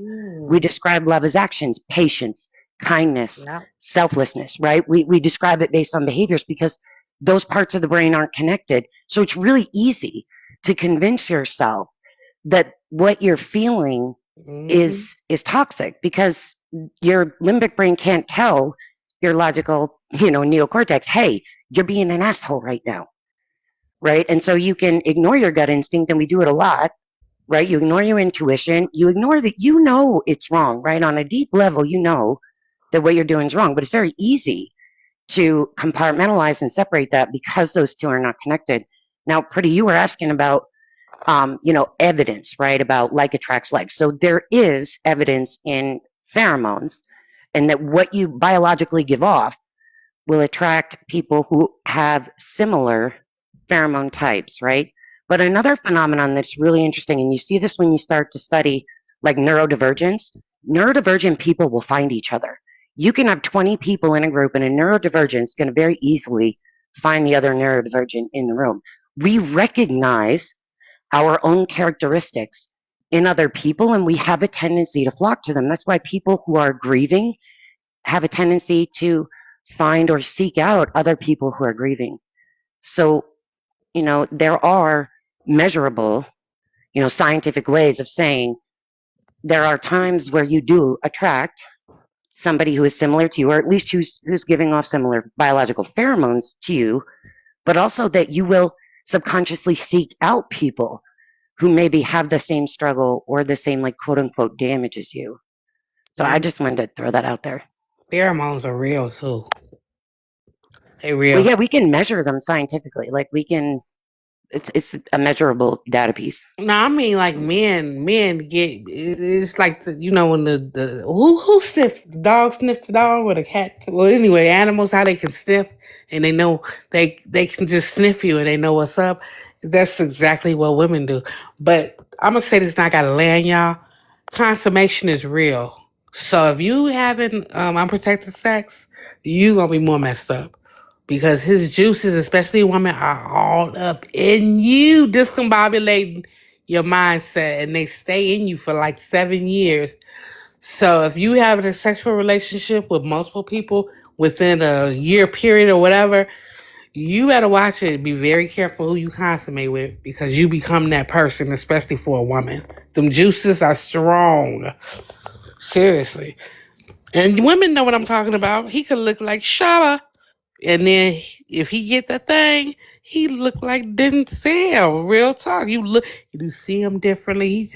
we describe love as actions, patience, kindness, Yeah. selflessness, right? We describe it based on behaviors because those parts of the brain aren't connected. So it's really easy to convince yourself that what you're feeling Mm-hmm. is toxic because your limbic brain can't tell your logical, neocortex, hey, you're being an asshole right now, right? And so you can ignore your gut instinct, and we do it a lot, right? You ignore your intuition, you ignore that it's wrong, right? On a deep level, you know that what you're doing is wrong, but it's very easy to compartmentalize and separate that because those two are not connected. Now, Pretty, you were asking about evidence, right, about like attracts like. So there is evidence in pheromones, and that what you biologically give off will attract people who have similar pheromone types, right? But another phenomenon that's really interesting, and you see this when you start to study like neurodivergent people will find each other. You can have 20 people in a group, and a neurodivergent is going to very easily find the other neurodivergent in the room. We recognize our own characteristics in other people, and we have a tendency to flock to them. That's why people who are grieving have a tendency to find or seek out other people who are grieving. So, there are measurable, scientific ways of saying there are times where you do attract somebody who is similar to you, or at least who's giving off similar biological pheromones to you, but also that you will subconsciously seek out people who maybe have the same struggle or the same, like, quote unquote damage as you. So I just wanted to throw that out there. Pheromones are real too. They Well, real. yeah, we can measure them scientifically. Like it's a measurable data piece. No, I mean like men get it's like when the who sniff the dog sniff the dog or the cat. Well, anyway, animals how they can sniff and they know they can just sniff you and they know what's up. That's exactly what women do. But I'm gonna say this, and I gotta land y'all. Consummation is real. So if you having unprotected sex, you gonna be more messed up because his juices, especially women, are all up in you, discombobulating your mindset, and they stay in you for like 7 years. So if you having a sexual relationship with multiple people within a year period or whatever, you better watch it. Be very careful who you consummate with because you become that person, especially for a woman. Them juices are strong. Seriously. And women know what I'm talking about. He could look like Shaba. And then if he get that thing, he look like Denzel. Real talk. You see him differently.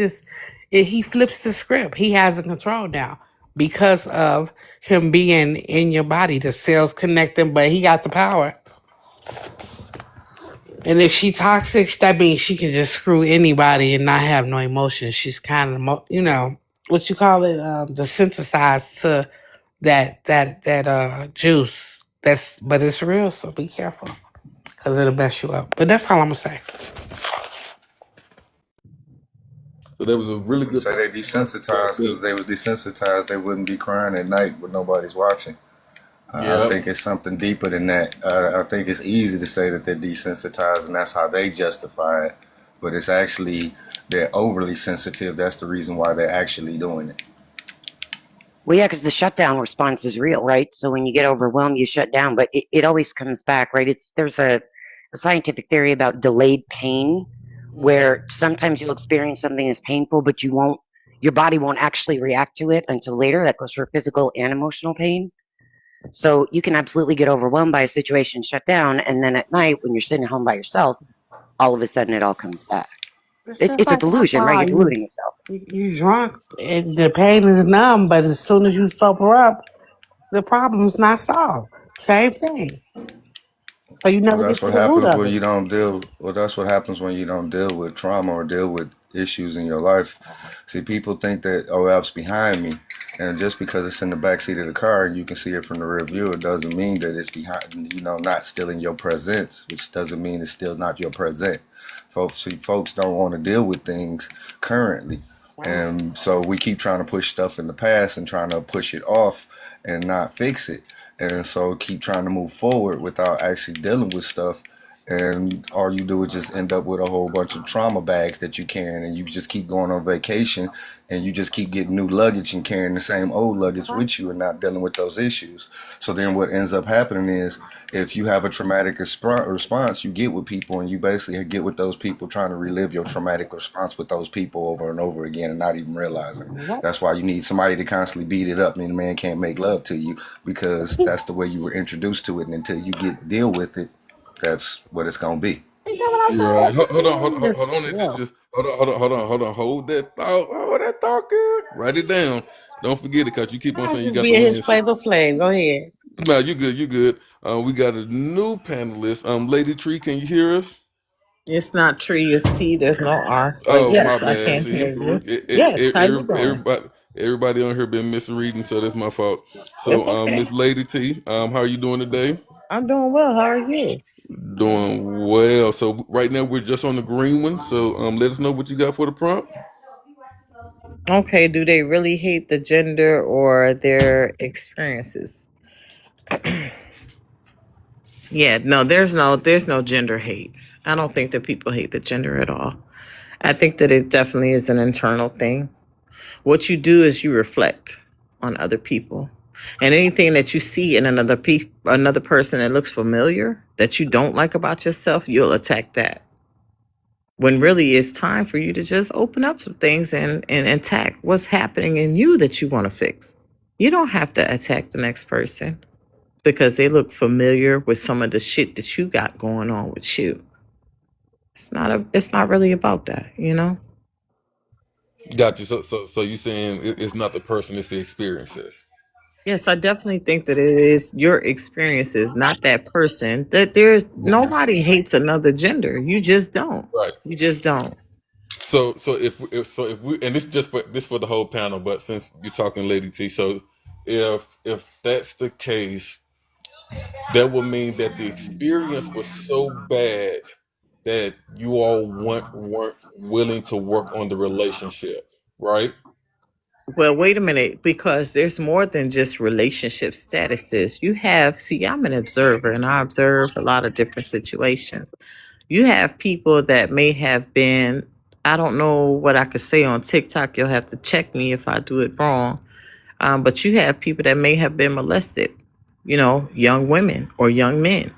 He flips the script. He has the control now because of him being in your body. The cells connecting, but he got the power. And if she toxic, that means she can just screw anybody and not have no emotion. She's kind of, what you call it, desensitized to that juice. But it's real, so be careful because it'll mess you up. But that's all I'm gonna say. So that was a really good Say they point. desensitized because they were desensitized, they wouldn't be crying at night when nobody's watching. I Yeah. think it's something deeper than that. I think it's easy to say that they're desensitized and that's how they justify it, but it's actually they're overly sensitive. That's the reason why they're actually doing it. Well, yeah, because the shutdown response is real, right? So when you get overwhelmed, you shut down, but it always comes back, right? There's a scientific theory about delayed pain, where sometimes you'll experience something as painful, but your body won't actually react to it until later. That goes for physical and emotional pain. So you can absolutely get overwhelmed by a situation, shut down, and then at night when you're sitting at home by yourself, all of a sudden it all comes back. It's just It's a like delusion, right? alcohol. You're deluding yourself. You drunk and the pain is numb, but as soon as you sober up, the problem's not solved. Same thing. So you Well, never get that's to what the root happens of when it. you don't deal. Well, that's what happens when you don't deal with trauma or deal with issues in your life. See, people think that that's behind me, and just because it's in the back seat of the car and you can see it from the rear view, it doesn't mean that it's behind. Not still in your presence, which doesn't mean it's still not your present. Folks don't want to deal with things currently. And so we keep trying to push stuff in the past and trying to push it off and not fix it. And so keep trying to move forward without actually dealing with stuff. And all you do is just end up with a whole bunch of trauma bags that you carrying, and you just keep going on vacation, and you just keep getting new luggage and carrying the same old luggage with you and not dealing with those issues. So then what ends up happening is if you have a traumatic response, you get with people and you basically get with those people trying to relive your traumatic response with those people over and over again and not even realizing. That's why you need somebody to constantly beat it up. I mean, the man can't make love to you because that's the way you were introduced to it, and until you deal with it, that's what it's gonna be. Ain't that what I'm You're right. Hold on, saying? hold on, Indigenous. Hold on. Hold that thought. Oh, that thought good. Write it down. Don't forget it, cause you keep on I was saying you just got the being his mindset. flavor flame. Go ahead. No, you good. You good. We got a new panelist. Lady Tree, can you hear us? It's not tree, it's T. There's no R. But Oh, my yes, I bad. can See, hear you. Yes, how you doing? everybody on here been misreading, so that's my fault. It's So, okay. Miss Lady T, how are you doing today? I'm doing well. How are you? Doing well. So right now we're just on the green one. So, let us know what you got for the prompt. Okay, do they really hate the gender or their experiences? Yeah, no, there's no gender hate. I don't think that people hate the gender at all. I think that it definitely is an internal thing. What you do is you reflect on other people. And anything that you see in another person that looks familiar that you don't like about yourself, you'll attack that. When really it's time for you to just open up some things and attack what's happening in you that you want to fix. You don't have to attack the next person because they look familiar with some of the shit that you got going on with you. It's not really about that, you know? Got you. So you saying it's not the person, it's the experiences. Yes, I definitely think that it is your experiences, not that person. That there's nobody hates another gender. You just don't. Right. You just don't. So if we, and this for the whole panel, but since you're talking Lady T, so if that's the case, that would mean that the experience was so bad that you all weren't willing to work on the relationship, right? Well, wait a minute, because there's more than just relationship statuses. See, I'm an observer and I observe a lot of different situations. You have people that may have been, I don't know what I could say on TikTok. You'll have to check me if I do it wrong. But you have people that may have been molested, young women or young men.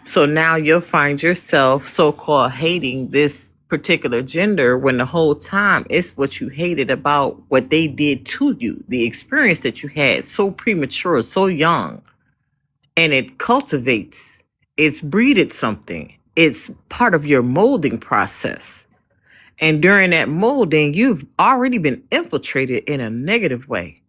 So now you'll find yourself so called hating this particular gender when the whole time it's what you hated about what they did to you, the experience that you had so premature, so young. And it cultivates, it's breeded something, it's part of your molding process. And during that molding, you've already been infiltrated in a negative way.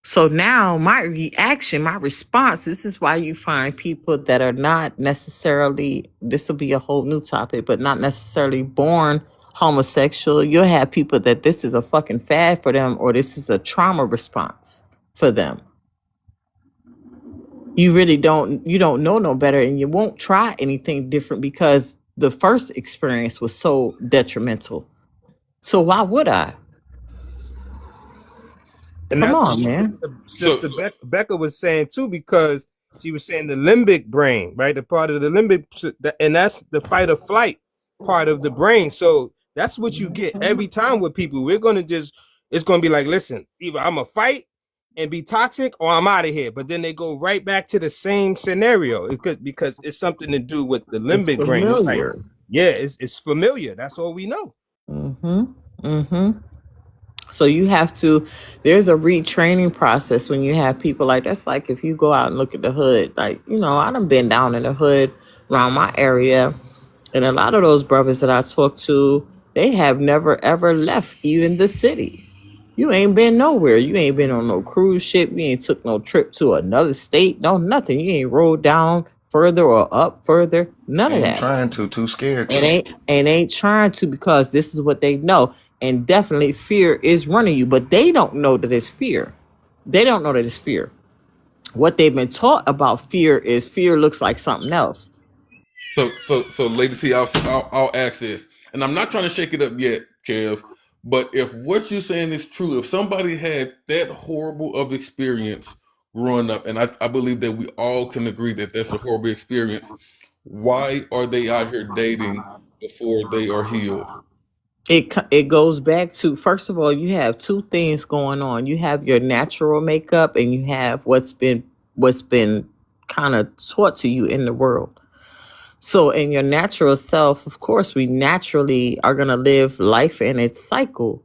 So now my reaction, my response, this is why you find people that are not necessarily, this will be a whole new topic, but not necessarily born homosexual. You'll have people that this is a fucking fad for them or this is a trauma response for them. You don't know no better and you won't try anything different because the first experience was so detrimental. So why would I? And Come that's what on, man. So Becca was saying too, because she was saying the limbic brain, right? The part of the limbic, and that's the fight or flight part of the brain. So that's what you get every time with people. It's gonna be like, listen, either I'm gonna fight and be toxic, or I'm out of here. But then they go right back to the same scenario because it's something to do with the It's limbic brain. It's like, familiar. yeah, it's familiar. That's all we know. Mm-hmm. Mm-hmm. So there's a retraining process when you have people like that's like if you go out and look at the hood, like, I done been down in the hood around my area. And a lot of those brothers that I talk to, they have never ever left even the city. You ain't been nowhere. You ain't been on no cruise ship. You ain't took no trip to another state. No, nothing. You ain't rode down further or up further. None of Ain't that. trying to, too scared And to. ain't trying to because this is what they know. And definitely fear is running you, but they don't know that it's fear. They don't know that it's fear. What they've been taught about fear is fear looks like something else. so Lady T, I'll ask this, and I'm not trying to shake it up yet, Kev. But if what you're saying is true, if somebody had that horrible of experience growing up, and I believe that we all can agree that that's a horrible experience, why are they out here dating before they are healed? It goes back to, first of all, you have two things going on. You have your natural makeup and you have what's been kind of taught to you in the world. So in your natural self, of course, we naturally are going to live life in its cycle,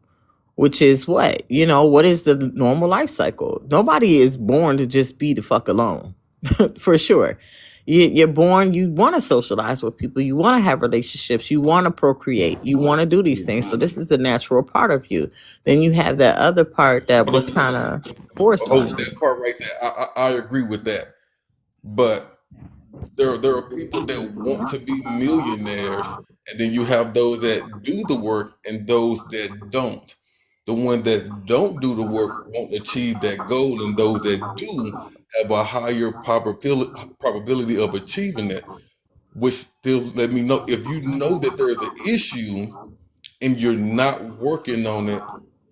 which is what is the normal life cycle? Nobody is born to just be the fuck alone. For sure. You're born, you want to socialize with people, you want to have relationships, you want to procreate, you want to do these things. So this is the natural part of you. Then you have that other part that Hold was on, kind of forced on hold you. that part right there. I agree with that, but There are people that want to be millionaires, and then you have those that do the work and those that don't. The ones that don't do the work won't achieve that goal, and those that do have a higher probability of achieving it, which still let me know if you know that there is an issue and you're not working on it,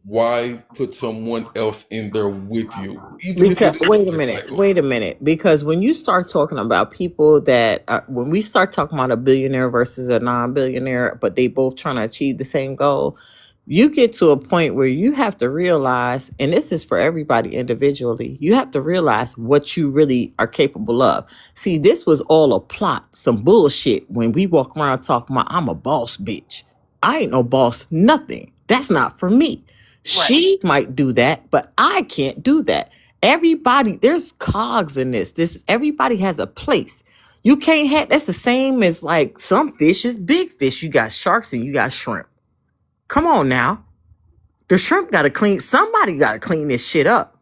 why put someone else in there with you, even if Because it is wait a minute, because when you start talking about people that when we start talking about a billionaire versus a non-billionaire, but they both trying to achieve the same goal, you get to a point where you have to realize, and this is for everybody individually, you have to realize what you really are capable of. See, this was all a plot, some bullshit when we walk around talking about I'm a boss bitch. I ain't no boss, nothing. That's not for me. She might do that, but I can't do that. Everybody, there's cogs in this. Everybody has a place. You can't have that's the same as like some fish is big fish. You got sharks and you got shrimp. Come on now. The shrimp somebody gotta clean this shit up.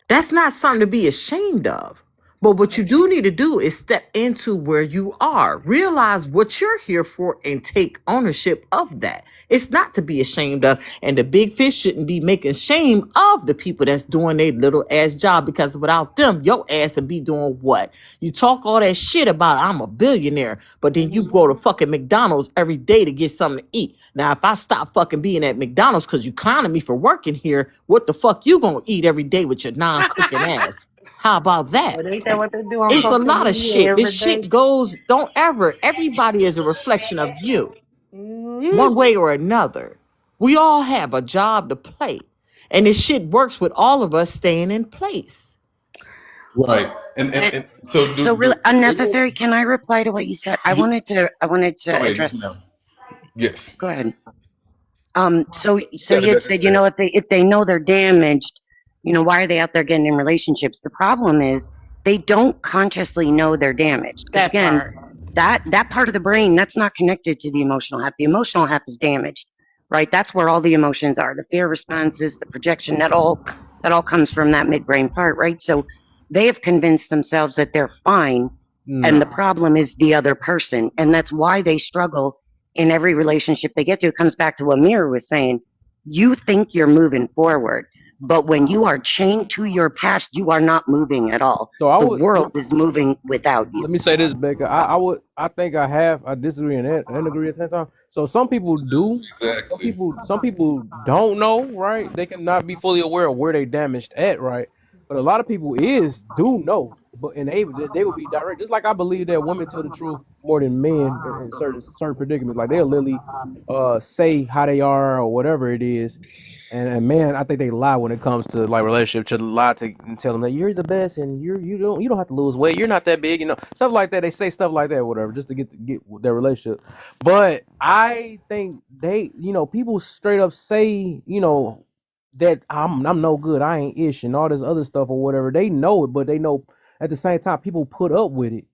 That's not something to be ashamed of. But what you do need to do is step into where you are. Realize what you're here for and take ownership of that. It's not to be ashamed of. And the big fish shouldn't be making shame of the people that's doing their little ass job, because without them, your ass would be doing what? You talk all that shit about I'm a billionaire, but then you go to fucking McDonald's every day to get something to eat. Now, if I stop fucking being at McDonald's because you clowning me for working here, what the fuck you gonna eat every day with your non-cooking ass? How about that? But ain't that what they do on It's a social lot of media shit. This every shit day? goes, everybody is a reflection of you, one way or another. We all have a job to play. And this shit works with all of us staying in place. right. And so So really they won't. unnecessary. Can I reply to what you said? I wanted to Go ahead, yes, address. ma'am. Yes. Go ahead. So Yeah, you had said, if they know they're damaged, why are they out there getting in relationships? The problem is they don't consciously know they're damaged. Because That again, part. that part of the brain, that's not connected to the emotional half. The emotional half is damaged, right? That's where all the emotions are. The fear responses, the projection, that all comes from that midbrain part, right? So they have convinced themselves that they're fine, and the No. problem is the other person. And that's why they struggle in every relationship they get to. It comes back to what Mira was saying. You think you're moving forward, but when you are chained to your past, you are not moving at all. So I The would world is moving without you. let me say this, Becca. I think I disagree and agree at the same time. So some people do. Exactly. Some people don't know, right? They cannot be fully aware of where they damaged at, right? But a lot of people do know, but and they will be direct. Just like I believe that women tell the truth more than men in certain predicaments. Like they'll literally say how they are or whatever it is. And man, I think they lie when it comes to like relationship. To lie to and tell them that you're the best and you don't have to lose weight. You're not that big, stuff like that. They say stuff like that, whatever, just to get their relationship. But I think people straight up say that I'm no good. I ain't ish and all this other stuff or whatever. They know it, but they know at the same time people put up with it,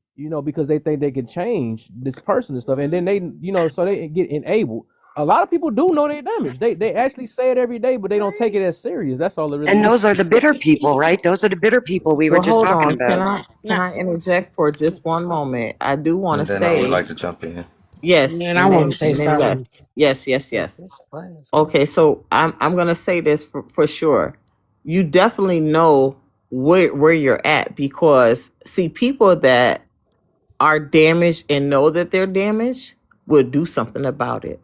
because they think they can change this person and stuff, and then so they get enabled. A lot of people do know they're damaged. They actually say it every day, but they don't take it as serious. That's all it really And is. those are the bitter people, right? Those are the bitter people we were Well, just hold talking on. Can about. I can Nah, I interject for just one moment? I do want to And then I would say like to jump in. yes, man, I and want then to say yes, something. yes. Okay, so I'm gonna say this for sure. You definitely know where you're at, because see, people that are damaged and know that they're damaged will do something about it.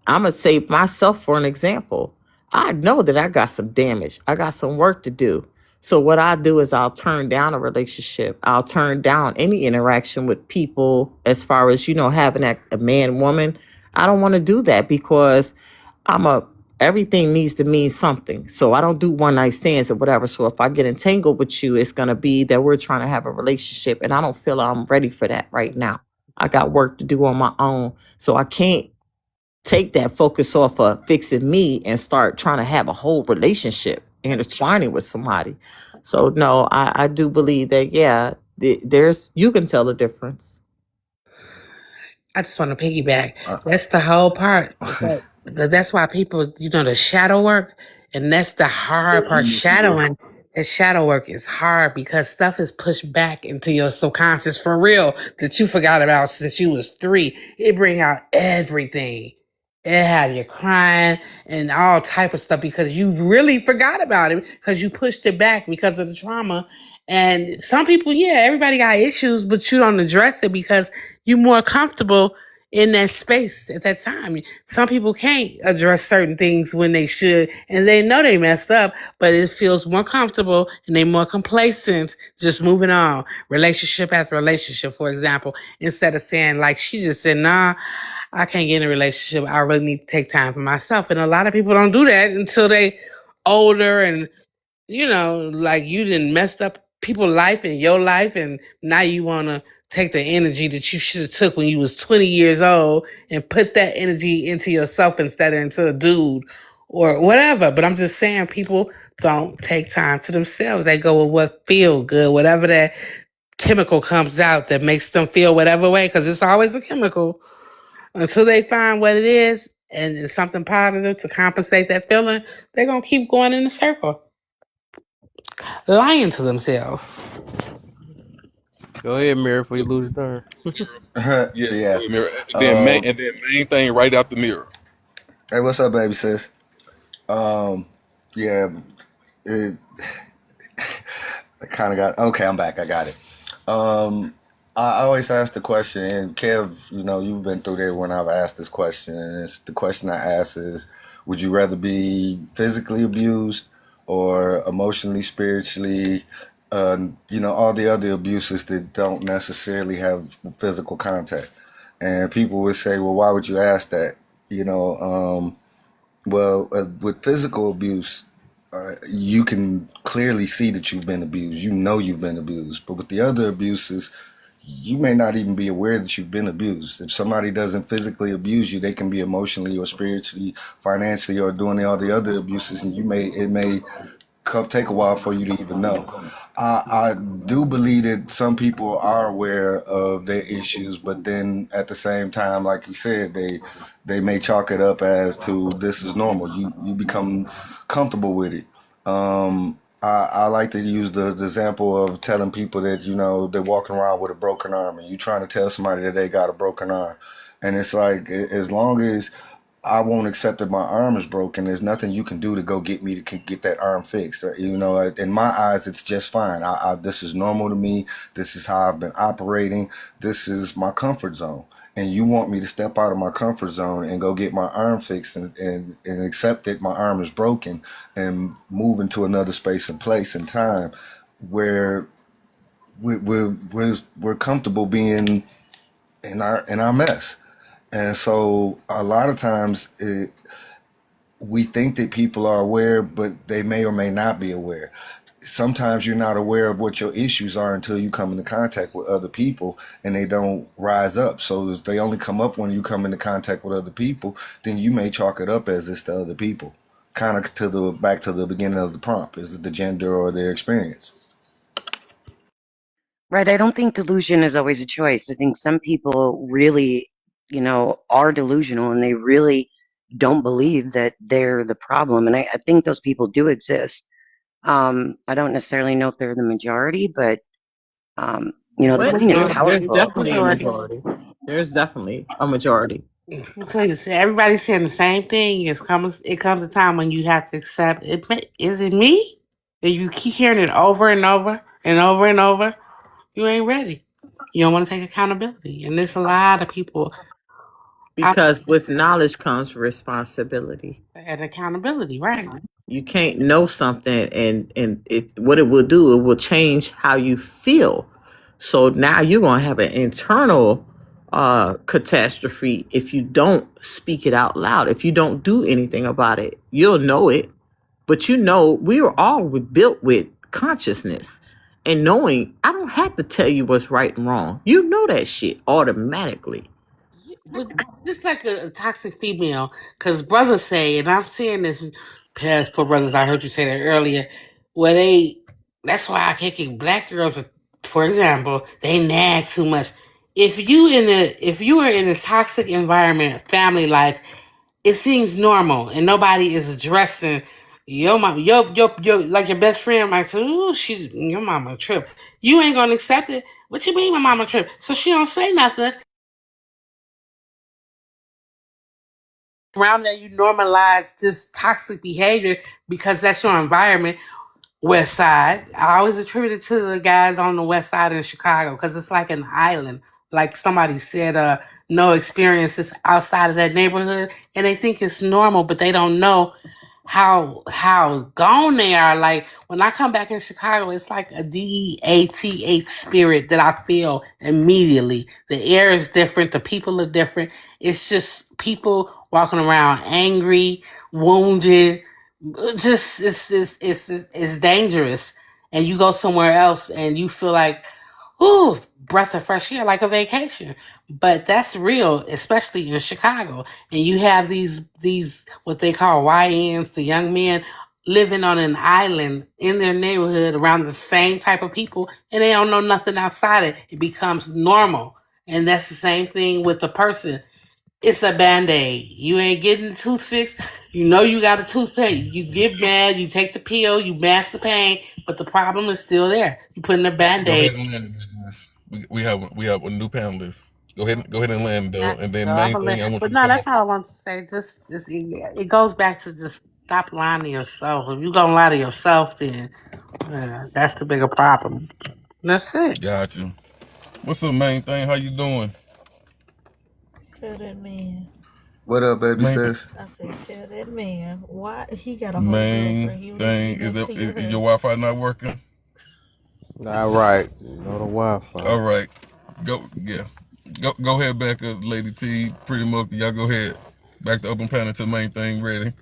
I'm gonna say myself for an example. I know that I got some damage. I got some work to do. So what I do is I'll turn down a relationship. I'll turn down any interaction with people as far as having a man woman. I don't want to do that because I'm a everything needs to mean something. So I don't do one night stands or whatever. So if I get entangled with you, it's gonna be that we're trying to have a relationship, and I don't feel I'm ready for that right now. I got work to do on my own, so I can't take that focus off of fixing me and start trying to have a whole relationship intertwining with somebody. So no, I do believe that there's you can tell the difference. I just want to piggyback. Uh, That's the whole part. That's why people, the shadow work, and that's the hard part. Shadowing. And shadow work is hard because stuff is pushed back into your subconscious for real that you forgot about since you was 3. It bring out everything. It have you crying and all type of stuff because you really forgot about it because you pushed it back because of the trauma. And some people, yeah, everybody got issues, but you don't address it because you're more comfortable in that space at that time. Some people can't address certain things when they should, and they know they messed up, but it feels more comfortable and they're more complacent just moving on relationship after relationship, for example, instead of saying like she just said, nah, I can't get in a relationship, I really need to take time for myself. And a lot of people don't do that until they older and like you done messed up people's life and your life, and now you want to take the energy that you should have took when you was 20 years old and put that energy into yourself instead of into a dude or whatever. But I'm just saying people don't take time to themselves. They go with what feel good, whatever that chemical comes out that makes them feel whatever way, because it's always a chemical, until they find what it is and it's something positive to compensate that feeling. They're going to keep going in a circle, lying to themselves. Go ahead, Mary, before you lose your Yeah, Yeah. go ahead, mirror. Um, And then main thing right out the mirror. hey, what's up, baby sis? Um, yeah, it, I kind of got okay. I'm back. I got it. Um, I always ask the question, and Kev, you've been through there when I've asked this question, and it's the question I ask is, would you rather be physically abused or emotionally, spiritually, all the other abuses that don't necessarily have physical contact? And people would say, well, why would you ask that? You know, with physical abuse, you can clearly see that you've been abused. You know you've been abused. But with the other abuses, you may not even be aware that you've been abused. If somebody doesn't physically abuse you, they can be emotionally or spiritually, financially, or doing all the other abuses, and it may take a while for you to even know. I do believe that some people are aware of their issues, but then at the same time, like you said, they may chalk it up as to this is normal. You become comfortable with it. I like to use the example of telling people that they're walking around with a broken arm, and you trying to tell somebody that they got a broken arm, and it's like as long as I won't accept that my arm is broken. There's nothing you can do to go get me to get that arm fixed. In my eyes, it's just fine. This is normal to me. This is how I've been operating. This is my comfort zone. And you want me to step out of my comfort zone and go get my arm fixed and accept that my arm is broken and move into another space and place and time where we're comfortable being in our mess. And so a lot of times we think that people are aware, but they may or may not be aware. Sometimes you're not aware of what your issues are until you come into contact with other people and they don't rise up. So if they only come up when you come into contact with other people, then you may chalk it up as this to other people. Kind of back to the beginning of the prompt. Is it the gender or their experience? Right. I don't think delusion is always a choice. I think some people really, are delusional and they really don't believe that they're the problem. And I think those people do exist. I don't necessarily know if they're the majority, but, It's the a But brain is majority. there's It's powerful. a definitely a majority. majority. There's definitely a majority. So everybody's saying the same thing. It comes a time when you have to accept it. Is it me? And you keep hearing it over and over and over and over. You ain't ready. You don't want to take accountability, and there's a lot of people out Because with knowledge comes responsibility. there and accountability, right? You can't know something and it what it will do, it will change how you feel. So now you're gonna have an internal catastrophe if you don't speak it out loud, if you don't do anything about it. You'll know it, but we were all built with consciousness and knowing. I don't have to tell you what's right and wrong. You know that shit automatically. But just like a toxic female, because brothers say, and I'm seeing this past poor brothers. I heard you say that earlier, where that's why I can't get black girls, for example, they nag too much. If you are in a toxic environment, family life, it seems normal, and nobody is addressing Your mama, your like your best friend might say, "Ooh, she's your mama trip." You ain't gonna accept it. What you mean, my mama trip? So she don't say nothing. Around there, you normalize this toxic behavior because that's your environment. West Side. I always attribute it to the guys on the West Side in Chicago because it's like an island. Like somebody said, no experiences outside of that neighborhood, and they think it's normal, but they don't know how gone they are. Like when I come back in Chicago, it's like a DEATH spirit that I feel immediately. The air is different, the people are different. It's just people walking around angry, wounded, just it's dangerous, and you go somewhere else and you feel like, ooh, breath of fresh air, like a vacation. But that's real, especially in Chicago. And you have these what they call YNs, the young men living on an island in their neighborhood around the same type of people, and they don't know nothing outside it. It becomes normal, and that's the same thing with the person. It's a band-aid. You ain't getting the tooth fixed. You know you got a tooth pain. You get mad, you take the pill, you mask the pain, but the problem is still there. You put in a Go band-aid. ahead and land it, guys. We have a new panelist. Go ahead and land though. And then No, I'm main gonna let, thing I want but you to no, come that's up. all I want to say. Just it goes back to just stop lying to yourself. If you gonna lie to yourself, then that's the bigger problem. That's it. Got you. What's up, main thing? How you doing? Tell that man. What up, baby Main sis? I said, tell that man why he got a whole main girlfriend. He don't even thing get is never that see is her. your Wi-Fi not working? All right. No, the Wi-Fi. All right. Go yeah. Go ahead back up, Lady T. Pretty much y'all go ahead. Back to open panel to the main thing ready.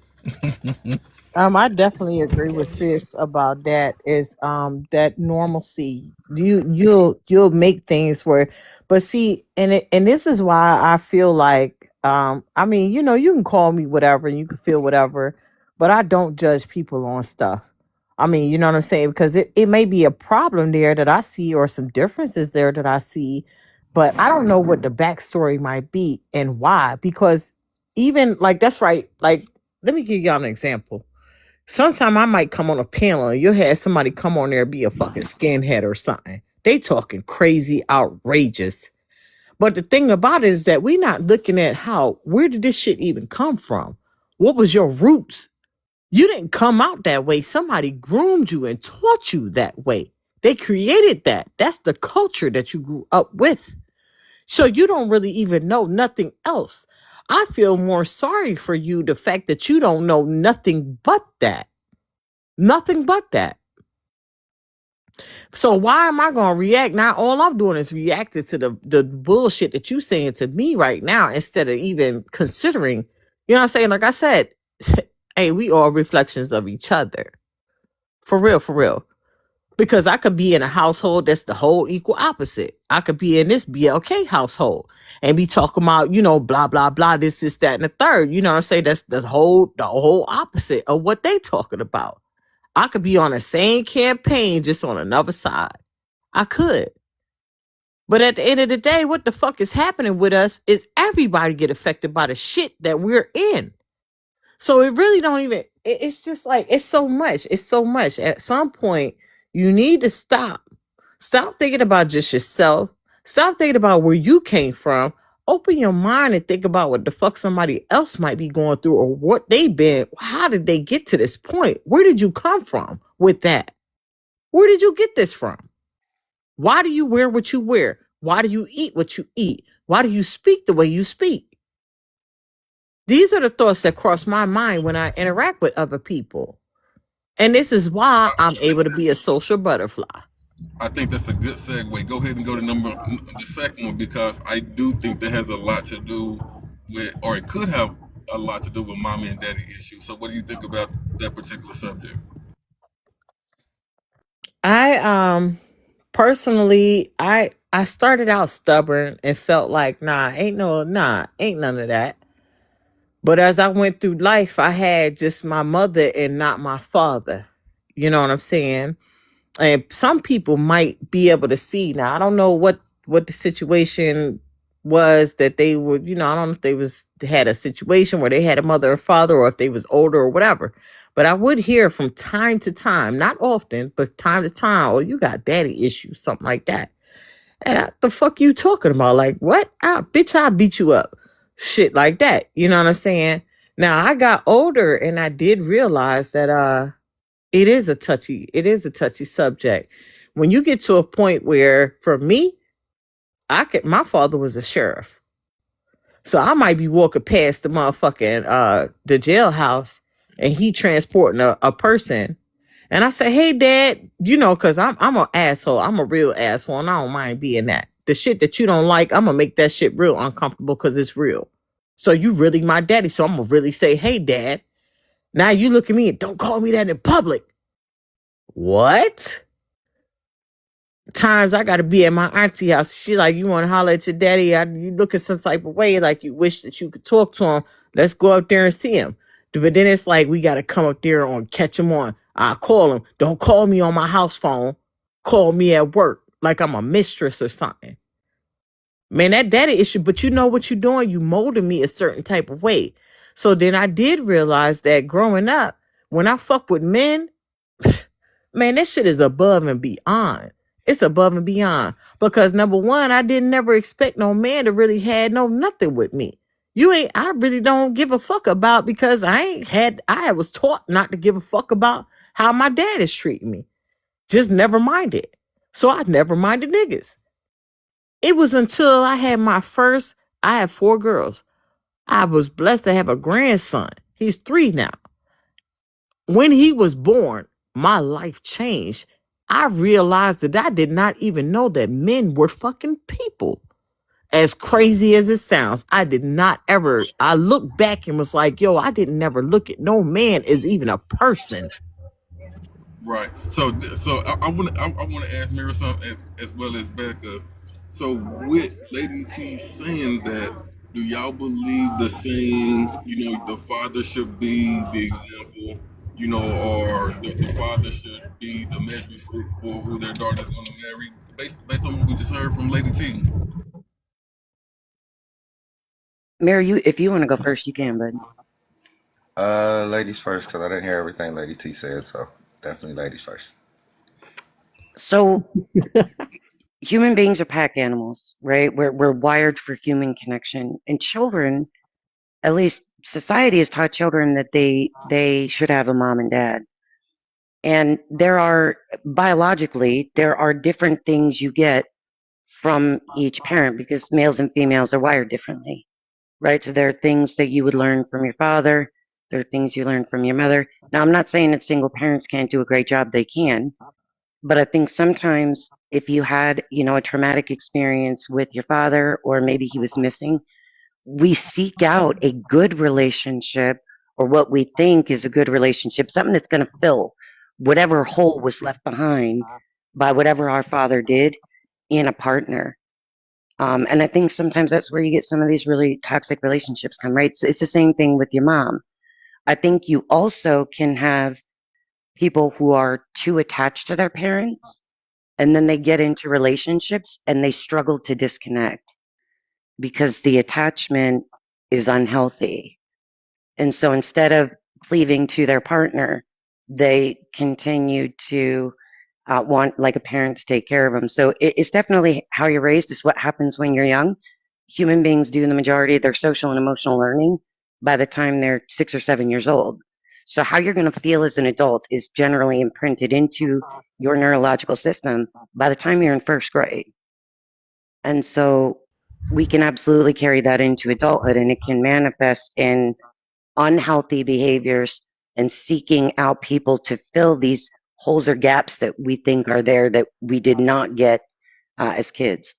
I definitely agree with Tell him. sis about that. Is that normalcy? You'll make things where, but see, and this is why I feel like I mean, you can call me whatever and you can feel whatever, but I don't judge people on stuff. I mean, you know what I'm saying? Because it may be a problem there that I see or some differences there that I see, but I don't know what the backstory might be and why. Because even like that's right. Like, let me give y'all an example. Sometime I might come on a panel and you'll have somebody come on there and be a fucking skinhead or something. They talking crazy, outrageous. But the thing about it is that we're not looking at where did this shit even come from? What was your roots? You didn't come out that way. Somebody groomed you and taught you that way. They created that. That's the culture that you grew up with. So you don't really even know nothing else. I feel more sorry for you, the fact that you don't know nothing but that. Nothing but that. So why am I gonna react? Now all I'm doing is reacting to the bullshit that you saying to me right now instead of even considering, you know what I'm saying? Like I said, hey, we all reflections of each other. For real, for real. Because I could be in a household that's the whole equal opposite. I could be in this BLK household and be talking about, blah, blah, blah, this, that, and the third. You know what I'm saying? That's the whole opposite of what they talking about. I could be on the same campaign, just on another side. I could. But at the end of the day, what the fuck is happening with us is everybody get affected by the shit that we're in. So it really don't even, it's just like, it's so much. It's so much. At some point, you need to stop. Stop thinking about just yourself. Stop thinking about where you came from. Open your mind and think about what the fuck somebody else might be going through or what they've been. How did they get to this point? Where did you come from with that? Where did you get this from? Why do you wear what you wear? Why do you eat what you eat? Why do you speak the way you speak? These are the thoughts that cross my mind when I interact with other people. And this is why I'm able to be a social butterfly. I think that's a good segue. Go ahead and go to the second one because I do think that has a lot to do with, or it could have a lot to do with mommy and daddy issues. So, what do you think about that particular subject? I personally I started out stubborn and felt like ain't none of that. But as I went through life, I had just my mother and not my father. You know what I'm saying? And some people might be able to see now. I don't know what the situation was that they would, I don't know if they had a situation where they had a mother or father, or if they was older or whatever. But I would hear from time to time, not often, but time to time, oh, you got daddy issues, something like that. And the fuck you talking about? Like, what? Bitch, I beat you up. Shit like that. You know what I'm saying? Now I got older and I did realize that it is a touchy subject. When you get to a point where, for me, my father was a sheriff. So I might be walking past the motherfucking the jailhouse, and he transporting a person. And I say, hey, Dad, because I'm an asshole. I'm a real asshole, and I don't mind being that. The shit that you don't like, I'm going to make that shit real uncomfortable because it's real. So you really my daddy. So I'm going to really say, hey, Dad. Now you look at me and don't call me that in public. What? Times I got to be at my auntie house. She like, you want to holler at your daddy? You look at some type of way like you wish that you could talk to him. Let's go up there and see him. But then it's like, we got to come up there and catch him on. I call him. Don't call me on my house phone. Call me at work like I'm a mistress or something. Man, that daddy issue. But you know what you're doing? You molding me a certain type of way. So then I did realize that growing up, when I fuck with men, man, that shit is above and beyond. It's above and beyond. Because number one, I didn't never expect no man to really had no nothing with me. I really don't give a fuck about, because I was taught not to give a fuck about how my dad is treating me. Just never minded. So I never minded niggas. It was until I had 4 girls. I was blessed to have a grandson. He's 3 now. When he was born, my life changed. I realized that I did not even know that men were fucking people. As crazy as it sounds, I did not ever. I looked back and was like, yo, I didn't never look at no man as even a person. Right. So I want to ask Mary something as well as Becca. So with Lady T saying that, do y'all believe the same? The father should be the example, or the father should be the measuring stick for who their daughter's going to marry, based on what we just heard from Lady T. Mary, if you want to go first, you can, bud. Ladies first, because I didn't hear everything Lady T said, so definitely ladies first. So human beings are pack animals, right? We're wired for human connection, and children, at least society has taught children that they should have a mom and dad. And biologically, there are different things you get from each parent because males and females are wired differently, right? So there are things that you would learn from your father. There are things you learn from your mother. Now, I'm not saying that single parents can't do a great job. They can. But I think sometimes if you had, a traumatic experience with your father, or maybe he was missing, we seek out a good relationship, or what we think is a good relationship, something that's going to fill whatever hole was left behind by whatever our father did in a partner. And I think sometimes that's where you get some of these really toxic relationships come, right? It's the same thing with your mom. I think you also can have people who are too attached to their parents, and then they get into relationships and they struggle to disconnect because the attachment is unhealthy. And so instead of cleaving to their partner, they continue to want like a parent to take care of them. So it's definitely how you're raised is what happens when you're young. Human beings do the majority of their social and emotional learning by the time they're 6 or 7 years old. So how you're going to feel as an adult is generally imprinted into your neurological system by the time you're in first grade. And so we can absolutely carry that into adulthood, and it can manifest in unhealthy behaviors and seeking out people to fill these holes or gaps that we think are there that we did not get as kids.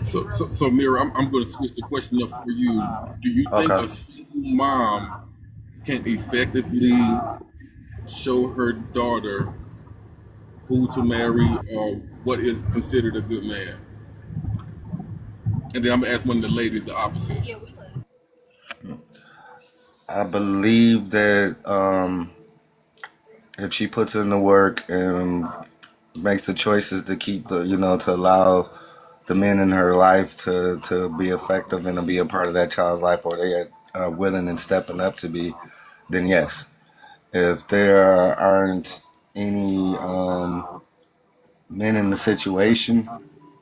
So Mira, I'm going to switch the question up for you. Do you think Okay. a single mom can effectively show her daughter who to marry or what is considered a good man? And then I'm going to ask one of the ladies the opposite. I believe that if she puts in the work and makes the choices to keep to allow the men in her life to be effective and to be a part of that child's life, or they are willing and stepping up to be, then yes. If there aren't any men in the situation,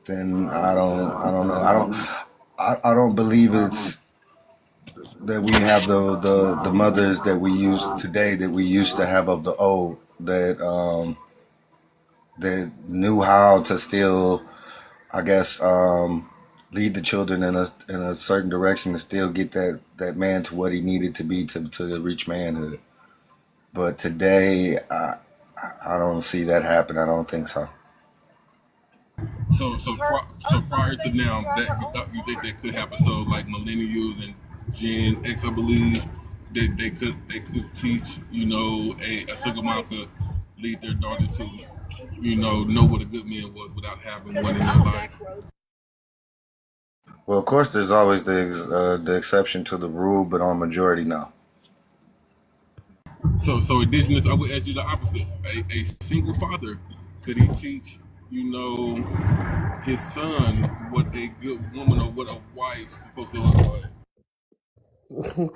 then I don't know. I don't believe it's that we have the mothers that we use today that we used to have of the old that knew how to still, I guess, lead the children in a certain direction to still get that man to what he needed to be to reach manhood. But today, I don't see that happen. I don't think so. So prior to now, that you think that could happen? So like millennials and Gen X, I believe they could teach. A single mom could lead their daughter to, know what a good man was without having one in their life. Well, of course, there's always the exception to the rule, but on majority, no. So indigenous, I would ask you the opposite. A single father, could he teach, his son what a good woman or what a wife's supposed to look like?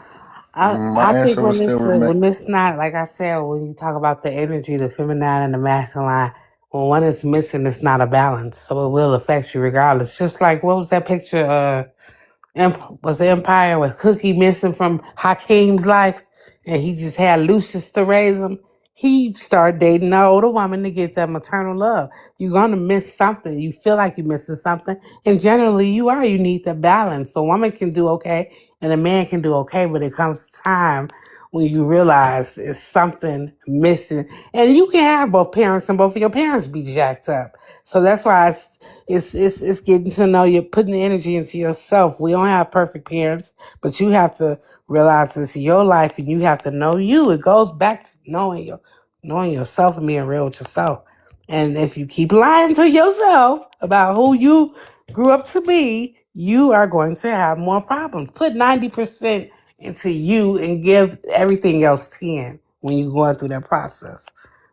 My I think answer would when still it's remain. when it's not like I said, when you talk about the energy, the feminine and the masculine, when one is missing, it's not a balance, so it will affect you regardless. Just like what was that picture? Was the Empire with Cookie missing from Hakeem's life, and he just had Lucius to raise him. He started dating an older woman to get that maternal love. You're gonna miss something. You feel like you're missing something, and generally you are. You need the balance. So a woman can do okay, and a man can do okay, but it comes time when you realize it's something missing, and you can have both parents and both of your parents be jacked up. So that's why it's getting to know you, putting the energy into yourself. We don't have perfect parents, but you have to realize this is your life, and you have to know you. It goes back to knowing yourself and being real with yourself. And if you keep lying to yourself about who you grew up to be, you are going to have more problems. Put 90% into you and give everything else 10 when you're going through that process.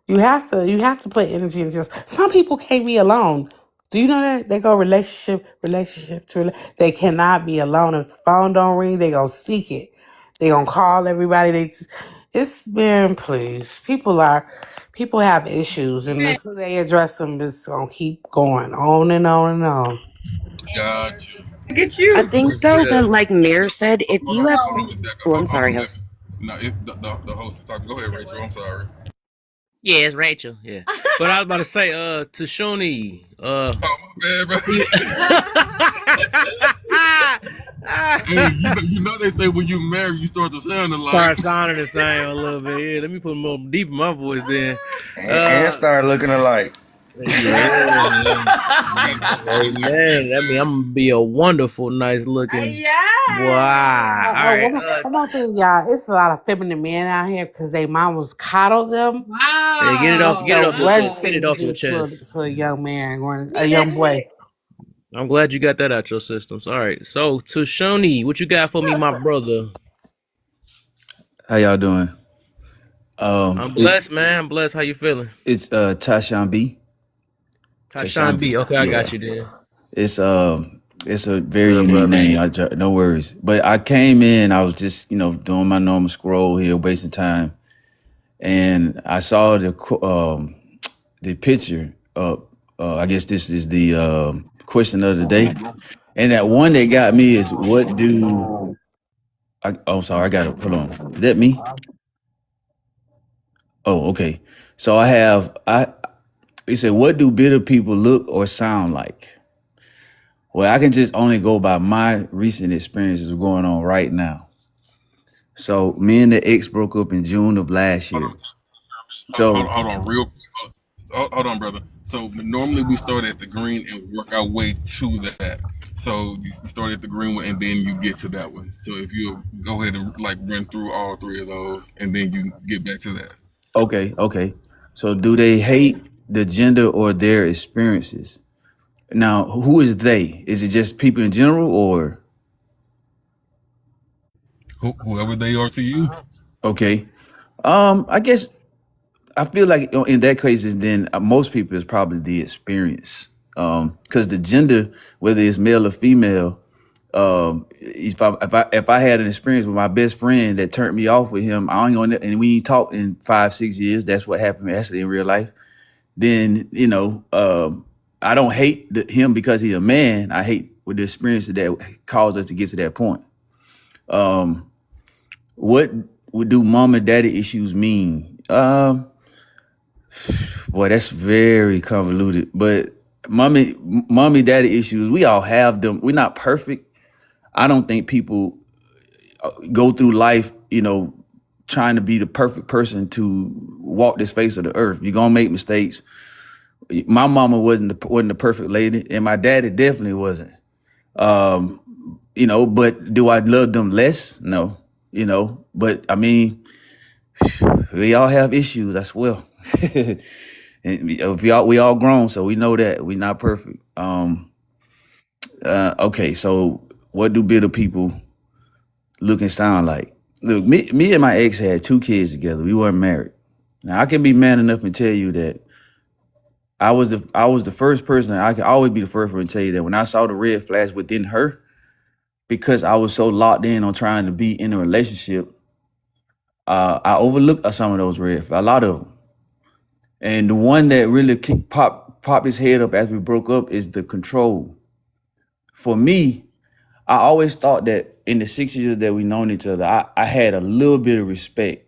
You have to put energy into yourself. Some people can't be alone. Do you know that they go relationship to they cannot be alone. If the phone don't ring, they gonna seek it. They gonna call everybody. It's been please. People have issues, and until they address them, it's gonna keep going on and on and on. Gotcha. Get I you. think though Respect. that, like Mir said, if Hold you on, have, hold on, Rebecca. oh, I'm Hold sorry, on, Rebecca. host. No, the host is talking. Go ahead, Rachel. I'm sorry. Yeah, it's Rachel. Yeah, but I was about to say, to Shoni, Oh, my bad, bro. Hey, he they say when you marry, you start to sound alike. start sounding the same a little bit. Yeah, let me put more deep in my voice then. And start looking alike. Yeah, amen. I mean, I'm gonna be a wonderful, nice looking. Wow. All right. One more thing, y'all. It's a lot of feminine men out here because they mamas coddle them. Yeah, get it off. It's Get it the off your worst chest. Get thing it to off your do chest. to a young man, or a young boy. I'm glad you got that out your systems. All right. So, to Shoni, what you got for me, my brother? How y'all doing? I'm It's blessed, man. I'm blessed. How you feeling? Tashawn B. Tashawn B. Okay, I got Yeah. you there. It's a very Good unique brother. name. No worries. But I came in. I was just doing my normal scroll here, wasting time, and I saw the picture up. I guess this is the question of the day, and that one that got me is what do I? Oh, sorry, I got it. Hold on. Is that me? Oh, okay. So I. He said, "What do bitter people look or sound like?" Well, I can just only go by my recent experiences going on right now. So, me and the ex broke up in June of last Hold year. on, So, hold on, real quick. Hold on, brother. So normally we start at the green and work our way to that. So you start at the green one and then you get to that one. So if you go ahead and like run through all three of those and then you get back to that. okay. So, do they hate the gender or their experiences? Now, who is they? Is it just people in general, or Whoever they are to you. okay? I guess I feel like in that case, is then most people is probably the experience. Because the gender, whether it's male or female, if I had an experience with my best friend that turned me off with him, I ain't gonna, and we ain't talked in 5-6 years. That's what happened actually in real life. Then I don't hate him because he's a man. I hate with the experience that caused us to get to that point. What would do mom and daddy issues mean? Boy, that's very convoluted. But mommy, daddy issues, we all have them. We're not perfect. I don't think people go through life, trying to be the perfect person to walk this face of the earth. You're gonna make mistakes. My mama wasn't the perfect lady, and my daddy definitely wasn't. But do I love them less? No. But I mean, we all have issues as well. And we all grown, so we know that we're not perfect. Okay, so what do bitter people look and sound like? Look, me and my ex had 2 kids together. We weren't married. Now I can be man enough and tell you that I was the first person. I can always be the first one to tell you that when I saw the red flags within her, because I was so locked in on trying to be in a relationship, I overlooked some of those red flags, a lot of them. And the one that really popped his head up as we broke up is the control. For me, I always thought that in the 6 years that we known each other, I had a little bit of respect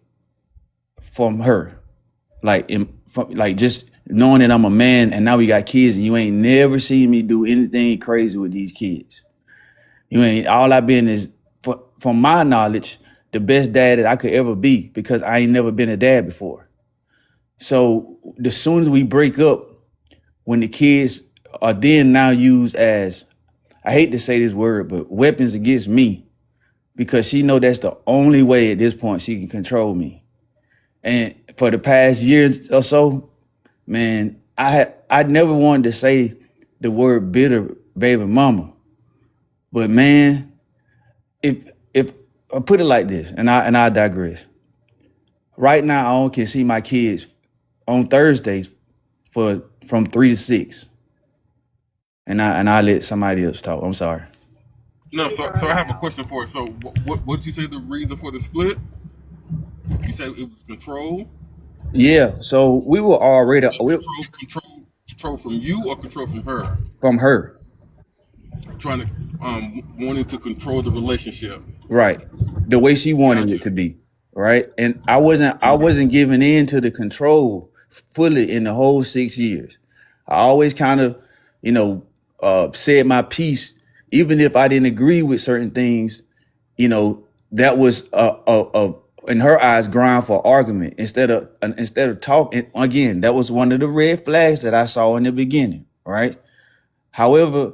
from her, like just knowing that I'm a man and now we got kids and you ain't never seen me do anything crazy with these kids. You ain't, all I've been is, from my knowledge, the best dad that I could ever be, because I ain't never been a dad before. So as soon as we break up, when the kids are then now used as, I hate to say this word, but weapons against me, because she know that's the only way at this point she can control me. And for the past year or so, man, I never wanted to say the word bitter baby mama, but man, if I put it like this, and I digress. Right now, I can see my kids on Thursdays from 3 to 6, and I let somebody else talk. I'm sorry. No, so I have a question for it. So what did you say the reason for the split? You said it was control. Yeah, so we were already So control from you or control from her? From her. Trying to wanting to control the relationship. Right. The way she wanted it to be. Right. And I wasn't giving in to the control fully in the whole 6 years. I always kind of, said my piece, even if I didn't agree with certain things. That was in her eyes ground for argument instead of talking. Again, that was one of the red flags that I saw in the beginning. Right. However,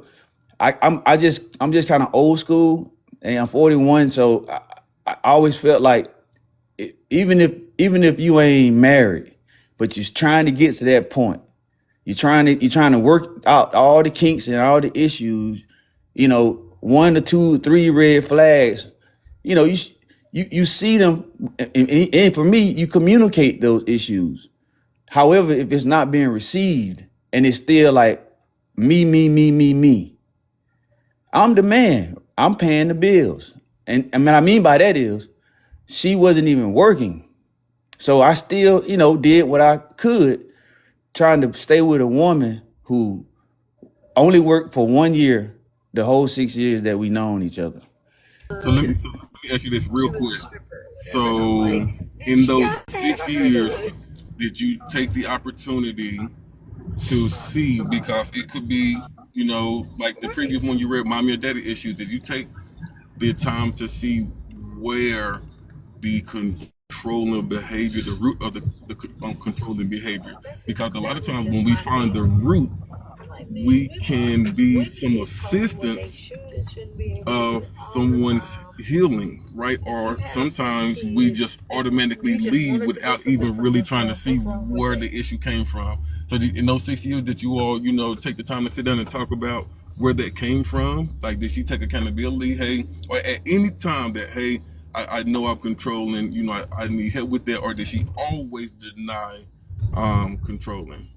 I'm just kind of old school, and I'm 41, so I always felt like even if you ain't married, but you're trying to get to that point, you're trying to work out all the kinks and all the issues, 1 to 2, 3 red flags, you see them, and for me, you communicate those issues. However, if it's not being received and it's still like me, I'm the man. I'm paying the bills. And what I mean by that is she wasn't even working. So I still, did what I could, trying to stay with a woman who only worked for 1 year, the whole 6 years that we known each other. So let me ask you this real quick. So in those 6 years, did you take the opportunity to see, because it could be, like the previous one you read, mommy or daddy issues, did you take the time to see where the controlling behavior, the root of the controlling behavior? Because a lot of times when we find the root, we can be some assistance of someone's healing, right? Or sometimes we just automatically leave without even really trying to see where the issue came from. So in those 6 years, did you all, take the time to sit down and talk about where that came from? Like, did she take accountability? Hey, or at any time that, hey, I know I'm controlling, I need help with that, or did she always deny controlling?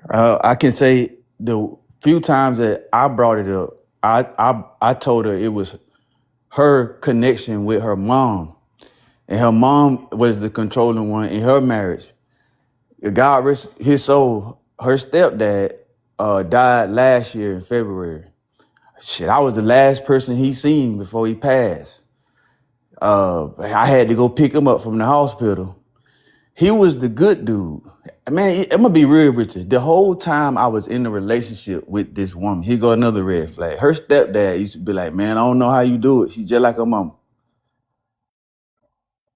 I can say the few times that I brought it up, I told her it was her connection with her mom, and her mom was the controlling one in her marriage. God rest his soul. Her stepdad died last year in February. Shit, I was the last person he seen before he passed. I had to go pick him up from the hospital. He was the good dude. Man, I'm gonna be real with you. The whole time I was in the relationship with this woman, here go another red flag. Her stepdad used to be like, man, I don't know how you do it. She's just like her mama.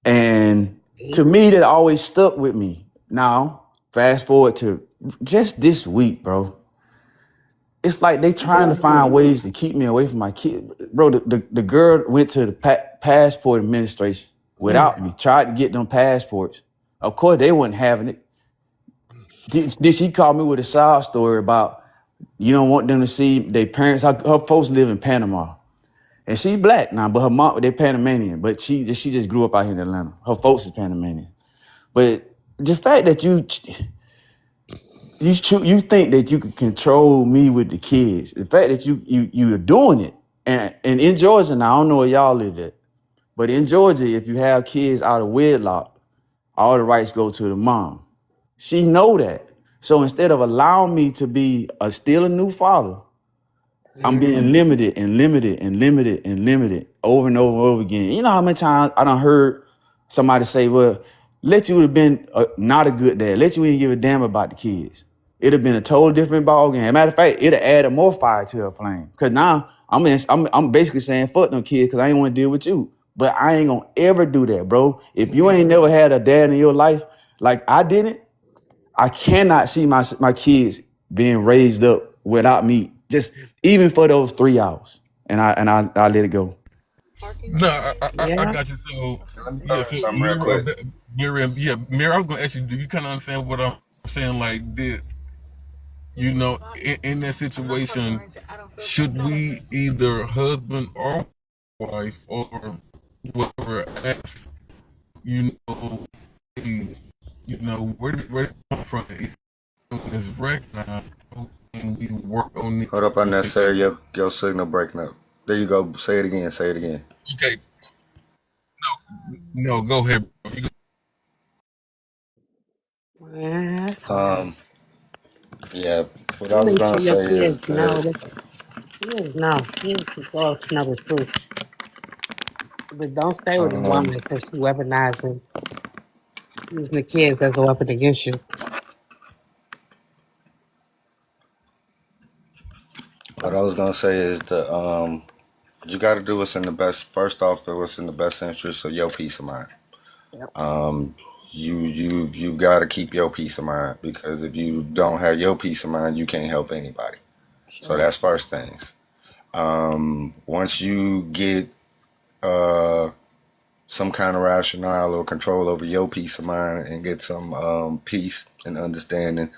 And to me, that always stuck with me. Now, fast forward to just this week, bro. It's like they trying to find ways to keep me away from my kid. Bro, the girl went to the passport administration without me, tried to get them passports. Of course, they wasn't having it. Did she call me with a sob story about you don't want them to see their parents? Her folks live in Panama. And she's black now, but her mom, they're Panamanian. But she just grew up out here in Atlanta. Her folks is Panamanian. But the fact that you think that you can control me with the kids, the fact that you are doing it, and in Georgia now, I don't know where y'all live at, but in Georgia, if you have kids out of wedlock, all the rights go to the mom. She know that. So instead of allowing me to be still a new father, I'm being limited and limited and limited and limited over and over and over again. You know how many times I done heard somebody say, well, let you have been not a good dad. Let you even give a damn about the kids. It'd have been a total different ballgame. Matter of fact, it'd have added more fire to her flame. Cause now I'm basically saying fuck them kids because I ain't want to deal with you. But I ain't gonna ever do that, bro. If you ain't never had a dad in your life like I didn't, I cannot see my kids being raised up without me, just even for those 3 hours. And I let it go. No, I Yeah. got you. So Let me throw yeah, in so something real quick. Mary, I was gonna ask you, do you kind of understand what I'm saying? Like, did you know, in that situation, should we either husband or wife or whoever asks, you know, hey, you know, where did it come from? It's recognized, and we work on it Hold up, to say, unnecessary. Your signal breaking up. There you go. Say it again. Say it again. okay, no, go ahead. Bro. Yeah, that's fine. Um, yeah. What I You was make gonna sure your say kids is know that that kids know. Kids supposed to know the truth. But don't stay with a woman um, because she weaponizing using the kids as a weapon against you. what I was gonna say is that you got to do what's in the best. First off, do what's in the best interest of your peace of mind. Yep. Um, you got to keep your peace of mind because if you don't have your peace of mind, you can't help anybody. So Sure. that's first things. Once you get some kind of rationale or control over your peace of mind and get some peace and understanding,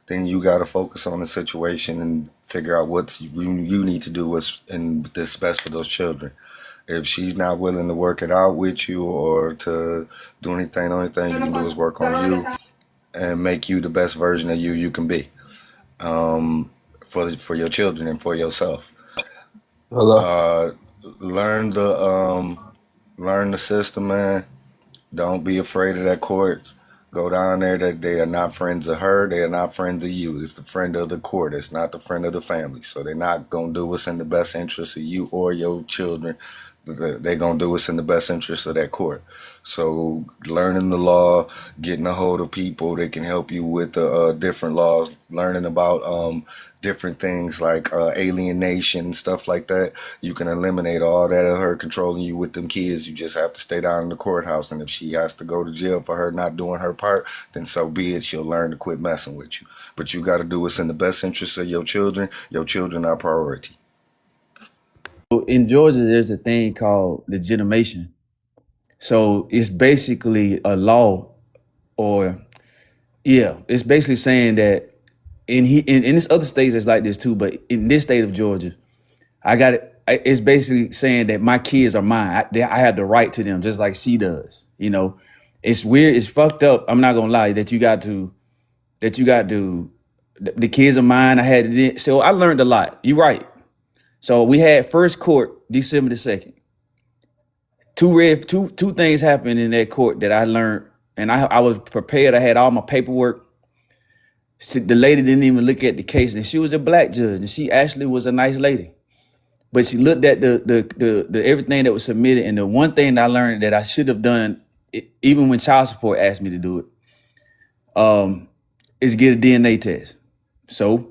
then you got to focus on the situation and figure out what you need to do what's in this best for those children. If she's not willing to work it out with you or to do anything, the only thing you can do is work on you and make you the best version of you can be, um, for your children and for yourself. Hello. Uh, learn the system, man. Don't be afraid of that court. Go down there. That they are not friends of her. They are not friends of you. It's the friend of the court. It's not the friend of the family. So they're not gonna do what's in the best interest of you or your children. They're gonna do what's in the best interest of that court. So learning the law, getting a hold of people that can help you with the different laws, learning about different things like alienation, stuff like that. You can eliminate all that of her controlling you with them kids. You just have to stay down in the courthouse. And if she has to go to jail for her not doing her part, then so be it. She'll learn to quit messing with you. But you got to do what's in the best interest of your children. Your children are priority. In Georgia, there's a thing called legitimation. So it's basically a law, or yeah, it's basically saying that in this other states it's like this too, but in this state of Georgia, I got it. It's basically saying that my kids are mine. I have the right to them, just like she does. You know, it's weird. It's fucked up. I'm not gonna lie that you got to the kids of mine. I had to, so I learned a lot. You're right. So we had first court December the 2nd. Two things happened in that court that I learned, and I was prepared. I had all my paperwork. The lady didn't even look at the case, and she was a black judge, and she actually was a nice lady. But she looked at the everything that was submitted, and the one thing that I learned that I should have done, even when child support asked me to do it, is get a DNA test. So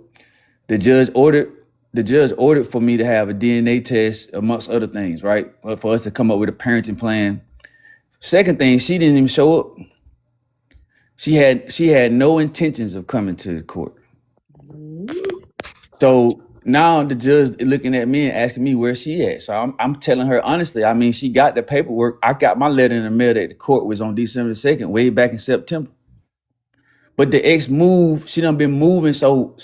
the judge ordered for me to have a DNA test, amongst other things, right? For us to come up with a parenting plan. Second thing, she didn't even show up. She had no intentions of coming to the court. So now the judge is looking at me and asking me where she at. So I'm telling her honestly. I mean, she got the paperwork. I got my letter in the mail that the court was on December 2nd, way back in September. But the ex move, she done been moving so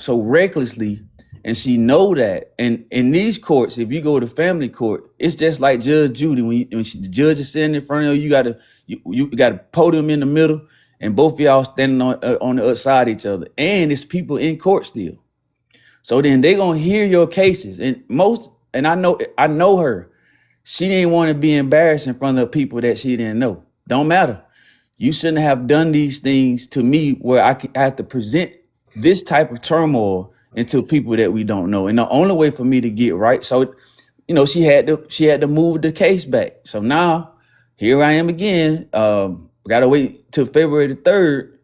recklessly, and she know that. And in these courts, if you go to family court, it's just like Judge Judy. The judge is sitting in front of you, you got a podium in the middle, and both of y'all standing on the other side of each other. And it's people in court still. So then they gonna hear your cases, and I know her. She didn't want to be embarrassed in front of people that she didn't know. Don't matter. You shouldn't have done these things to me where I have to present this type of turmoil into people that we don't know. And the only way for me to get right, so she had to move the case back. So now here I am again. Gotta wait till February the 3rd,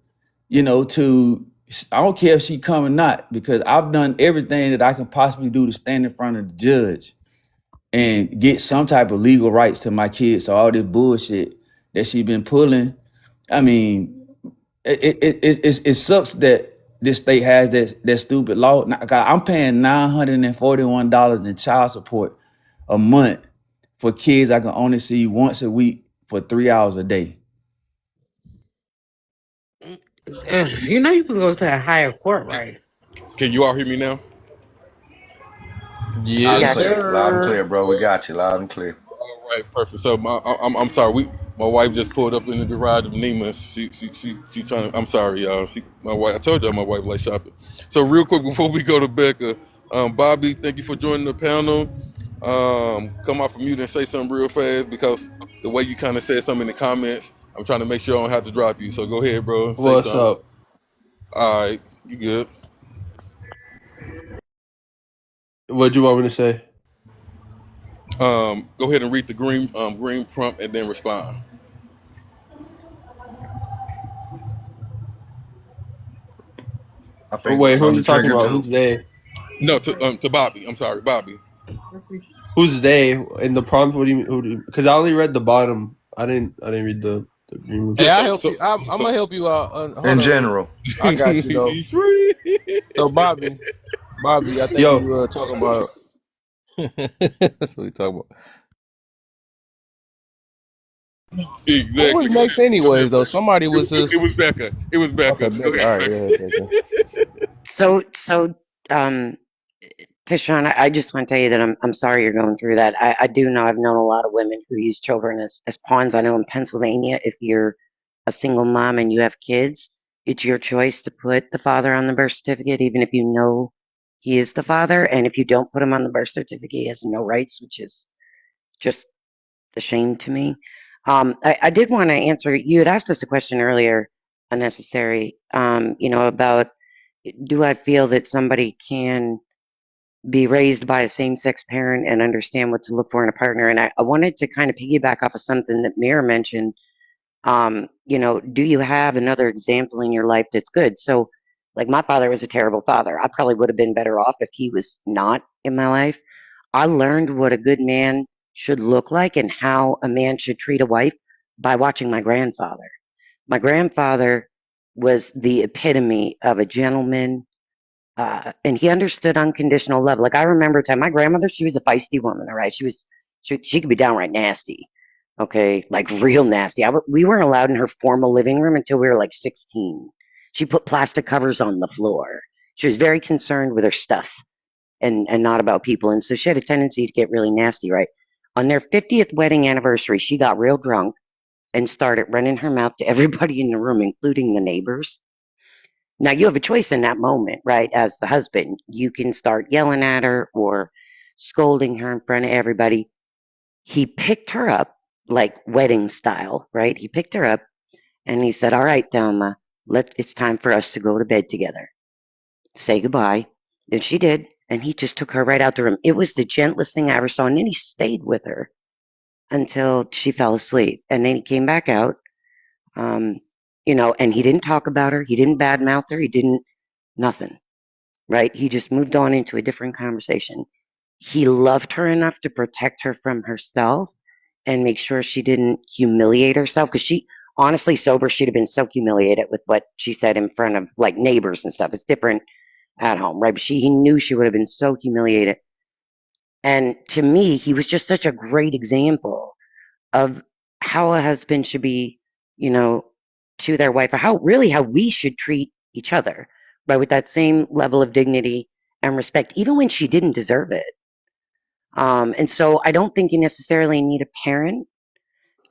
I don't care if she come or not, because I've done everything that I can possibly do to stand in front of the judge and get some type of legal rights to my kids. So all this bullshit that she been pulling, I mean, it sucks that this state has that stupid law. Now, I'm paying $941 in child support a month for kids I can only see once a week for 3 hours a day. You know you can go to a higher court, right? Can you all hear me now? Loud and Yes, clear. Loud and sir. clear, bro. We got you. Loud and clear. All right, perfect. So I'm sorry. My wife just pulled up in the garage of Neiman's. She trying to. I'm sorry, y'all. My wife. I told y'all my wife likes shopping. So real quick before we go to Becca, Bobby, thank you for joining the panel. Come off of mute and say something real fast, because the way you kind of said something in the comments, I'm trying to make sure I don't have to drop you. So go ahead, bro. Say What's something. up? All right, you good? What'd you want me to say? Go ahead and read the green prompt and then respond. I Oh, think it wait, was who are on you the talking trigger about? too. Who's they? No, to Bobby. I'm sorry, Bobby. Who's they in the prompt? What do you mean? Because I only read the bottom. I didn't read the green one. Hey, Yeah. I So help you. I'm so gonna help you out. Hold In on. general. I got you though. he's free. So Bobby, I think you Yo, were talking about. That's what we talking about. Who was Exactly. next, Go anyways? ahead, Though Becca. somebody was It just. was Becca. It was Okay, Becca. Go Becca. ahead, All right, go Becca. ahead, Becca. So, Tishawn, I just want to tell you that I'm sorry you're going through that. I do know, I've known a lot of women who use children as pawns. I know in Pennsylvania, if you're a single mom and you have kids, it's your choice to put the father on the birth certificate, even if you know he is the father. And if you don't put him on the birth certificate, he has no rights, which is just a shame to me. I did want to answer, you had asked us a question earlier, unnecessary, about do I feel that somebody can be raised by a same-sex parent and understand what to look for in a partner? And I wanted to kind of piggyback off of something that Mira mentioned. Do you have another example in your life that's good? So, like, my father was a terrible father. I probably would have been better off if he was not in my life. I learned what a good man should look like and how a man should treat a wife by watching my grandfather. My grandfather was the epitome of a gentleman, and he understood unconditional love. Like, I remember a time, my grandmother, she was a feisty woman, all right? She could be downright nasty, okay? Like, real nasty. We weren't allowed in her formal living room until we were like 16. She put plastic covers on the floor. She was very concerned with her stuff and not about people. And so she had a tendency to get really nasty, right? On their 50th wedding anniversary, she got real drunk and started running her mouth to everybody in the room, including the neighbors. Now you have a choice in that moment, right? As the husband, you can start yelling at her or scolding her in front of everybody. He picked her up like wedding style, right? He picked her up and he said, "All right, Thelma, it's time for us to go to bed together. Say goodbye." And she did, and he just took her right out the room. It was the gentlest thing I ever saw. And then he stayed with her until she fell asleep. And then he came back out, um, and he didn't talk about her. He didn't badmouth her. He didn't, nothing, right? He just moved on into a different conversation. He loved her enough to protect her from herself and make sure she didn't humiliate herself. Because she, honestly, sober, she'd have been so humiliated with what she said in front of like neighbors and stuff. It's different at home, right? But he knew she would have been so humiliated. And to me, he was just such a great example of how a husband should be, you know, to their wife, or how we should treat each other, right? With that same level of dignity and respect, even when she didn't deserve it. And so I don't think you necessarily need a parent.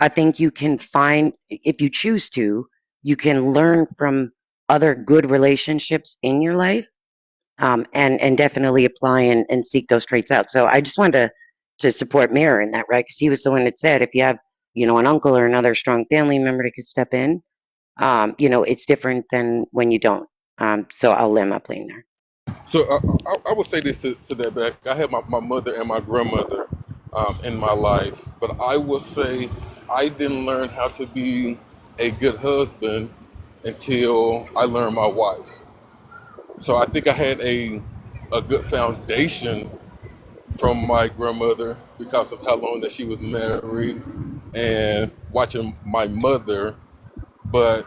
I think you can find, if you choose to, you can learn from other good relationships in your life, and definitely apply and seek those traits out. So I just wanted to support Mayor in that, right? Because he was the one that said if you have, an uncle or another strong family member that could step in, it's different than when you don't. So I'll land my plane there. So I would say this to that back. I had my mother and my grandmother in my life, but I will say I didn't learn how to be a good husband until I learned my wife. So I think I had a good foundation from my grandmother because of how long that she was married and watching my mother. But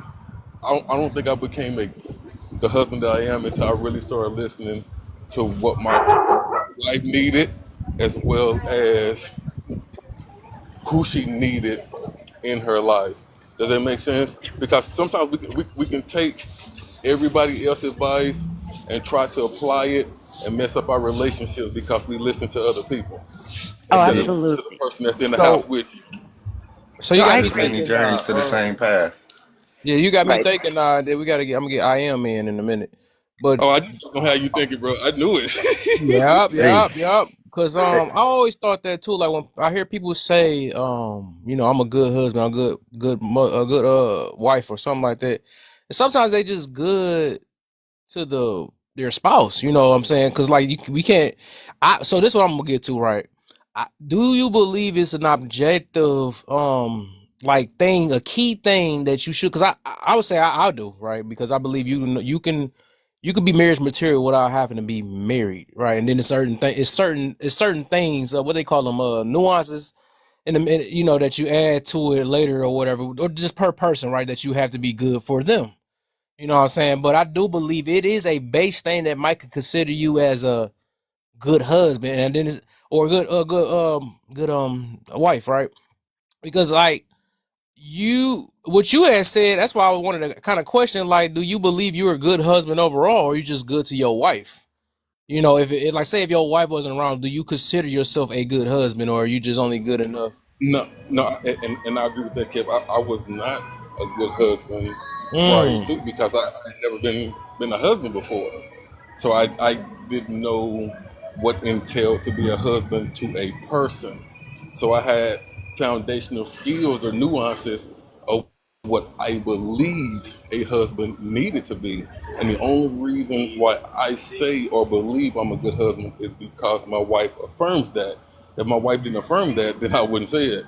I don't think I became the husband that I am until I really started listening to what my wife needed, as well as who she needed in her life. Does that make sense? Because sometimes we can take everybody else's advice and try to apply it and mess up our relationships because we listen to other people Oh, instead of listening to the absolutely. person that's in the house So, with you. so you No, got I me Too many agree. thinking. journeys to the same path. Yeah, you got me Right. thinking. That we gotta get. I'm gonna get I am in a minute, but Oh, I just know how you thinking, bro. I knew it. yep, Hey, yep, yep. Cause I always thought that too. Like when I hear people say, I'm a good husband, I'm a good wife or something like that. And sometimes they just good to their spouse. You know what I'm saying? Cause like we can't. So this is what I'm gonna get to, right? Do you believe it's an objective like thing, a key thing that you should? Because I would say I do, right? Because I believe you can be marriage material without having to be married, right? And then it's certain things, what they call them, nuances in the that you add to it later or whatever, or just per person, right? That you have to be good for them. You know what I'm saying? But I do believe it is a base thing that might consider you as a good husband, and then or good wife, right? Because like what you had said, that's why I wanted to kind of question, like, do you believe you're a good husband overall, or are you just good to your wife? If like, say if your wife wasn't around, do you consider yourself a good husband, or are you just only good enough? No, and I agree with that, Kev. I was not a good husband prior Mm. to because I had never been a husband before, so I didn't know what entailed to be a husband to a person. So I had foundational skills or nuances of what I believed a husband needed to be, and the only reason why I say or believe I'm a good husband is because my wife affirms that. If my wife didn't affirm that, then I wouldn't say it.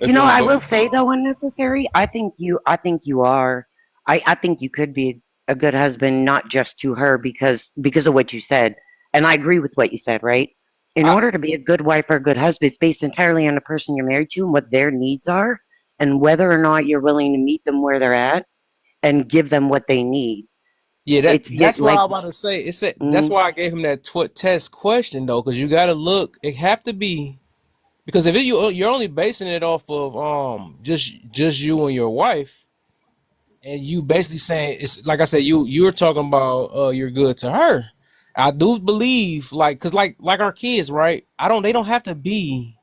That's the only. I But will say though, unnecessary. I think you are. I think you could be a good husband, not just to her because of what you said, and I agree with what you said. Right. In I order to be a good wife or a good husband, it's based entirely on the person you're married to and what their needs are, and whether or not you're willing to meet them where they're at and give them what they need. Yeah, It's yet that's why like, I'm about to say. That's mm, why I gave him that test question though, because you got to look. It have to be. Because if you're only basing it off of just you and your wife, and you basically saying, it's like I said, you're talking about you're good to her. I do believe, like, because like our kids, right? They don't have to be.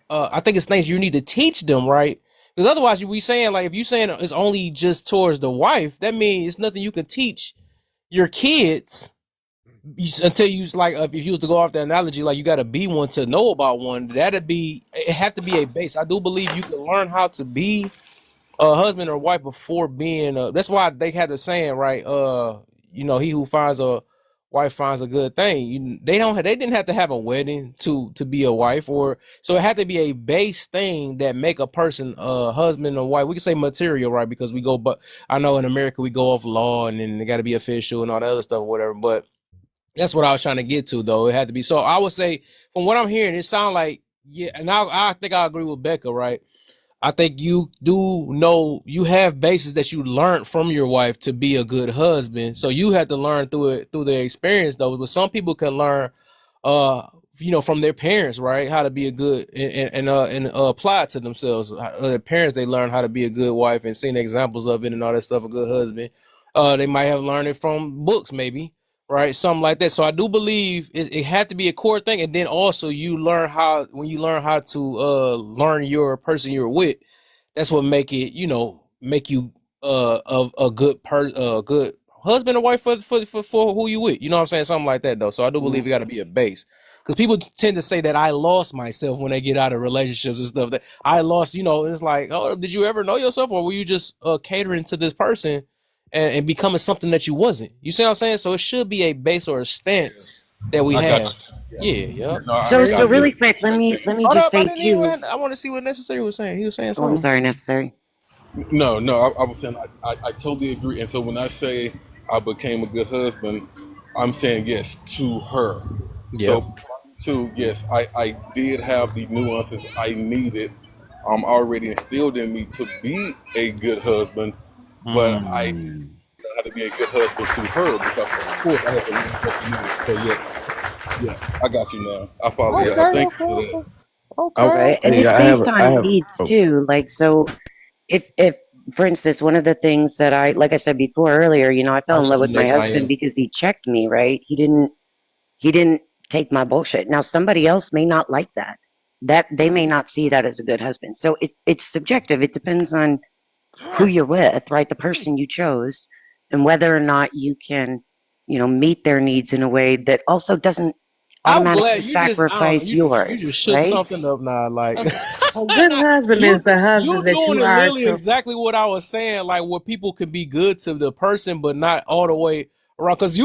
I think it's things you need to teach them, right? Because otherwise, we saying like if you saying it's only just towards the wife, that means it's nothing you can teach your kids until you like if you was to go off the analogy, like you got to be one to know about one. It have to be a base. I do believe you can learn how to be a husband or wife before being. That's why they had the saying, right? He who finds a wife finds a good thing. They didn't have to have a wedding to be a wife, or so it had to be a base thing that make a person a husband or wife. We can say material, right? Because we go, but I know in America we go off law and then they got to be official and all that other stuff, or whatever. But that's what I was trying to get to, though. It had to be. So I would say, from what I'm hearing, it sounds like, yeah, and I think I agree with Becca, right? I think you do know you have bases that you learned from your wife to be a good husband. So you have to learn through the experience, though. But some people can learn, from their parents, right? How to be a good and apply it to themselves. Their parents, they learn how to be a good wife and seen examples of it and all that stuff. A good husband. They might have learned it from books, maybe, right? Something like that. So I do believe it had to be a core thing, and then also when you learn how to learn your person you're with, that's what make you a good husband or wife for who you with. You know what I'm saying? Something like that, though. So I do believe it got to be a base. Because people tend to say that I lost myself when they get out of relationships and stuff. That I lost, it's like, oh, did you ever know yourself, or were you just catering to this person and becoming something that you wasn't? You see what I'm saying? So it should be a base or a stance that we I got have. you. Yeah, yeah. No, So I get really it. quick, let me Hold just up, I say didn't too. even. I want to see what Necessary was saying. He was saying Oh, I'm something. sorry, necessary. No, I was saying I totally agree. And so when I say I became a good husband, I'm saying yes to her. Yep. So prior to yes, I did have the nuances I needed already instilled in me to be a good husband, but I had to be a good husband to her because of course I had to learn what she needed. So yes, yeah, I got you now. I follow you. I Okay, thank okay, you for that. okay, okay, Oh, Right, and okay. hey, it's based I on have. needs Oh, too. Like, so if for instance, one of the things that like I said before earlier, I I fell in heard love you with my next. I husband am. because he checked me, right? He didn't take my bullshit. Now somebody else may not like that. That they may not see that as a good husband. So it's subjective. It depends on who you're with, right? The person you chose, and whether or not you can, meet their needs in a way that also doesn't I'm automatically glad you just. I don't know. sacrifice You just yours, shook right? something up now. Like A good husband is you the you husband that doing you it are really to. exactly what I was saying. Like where people can be good to the person, but not all the way around. Because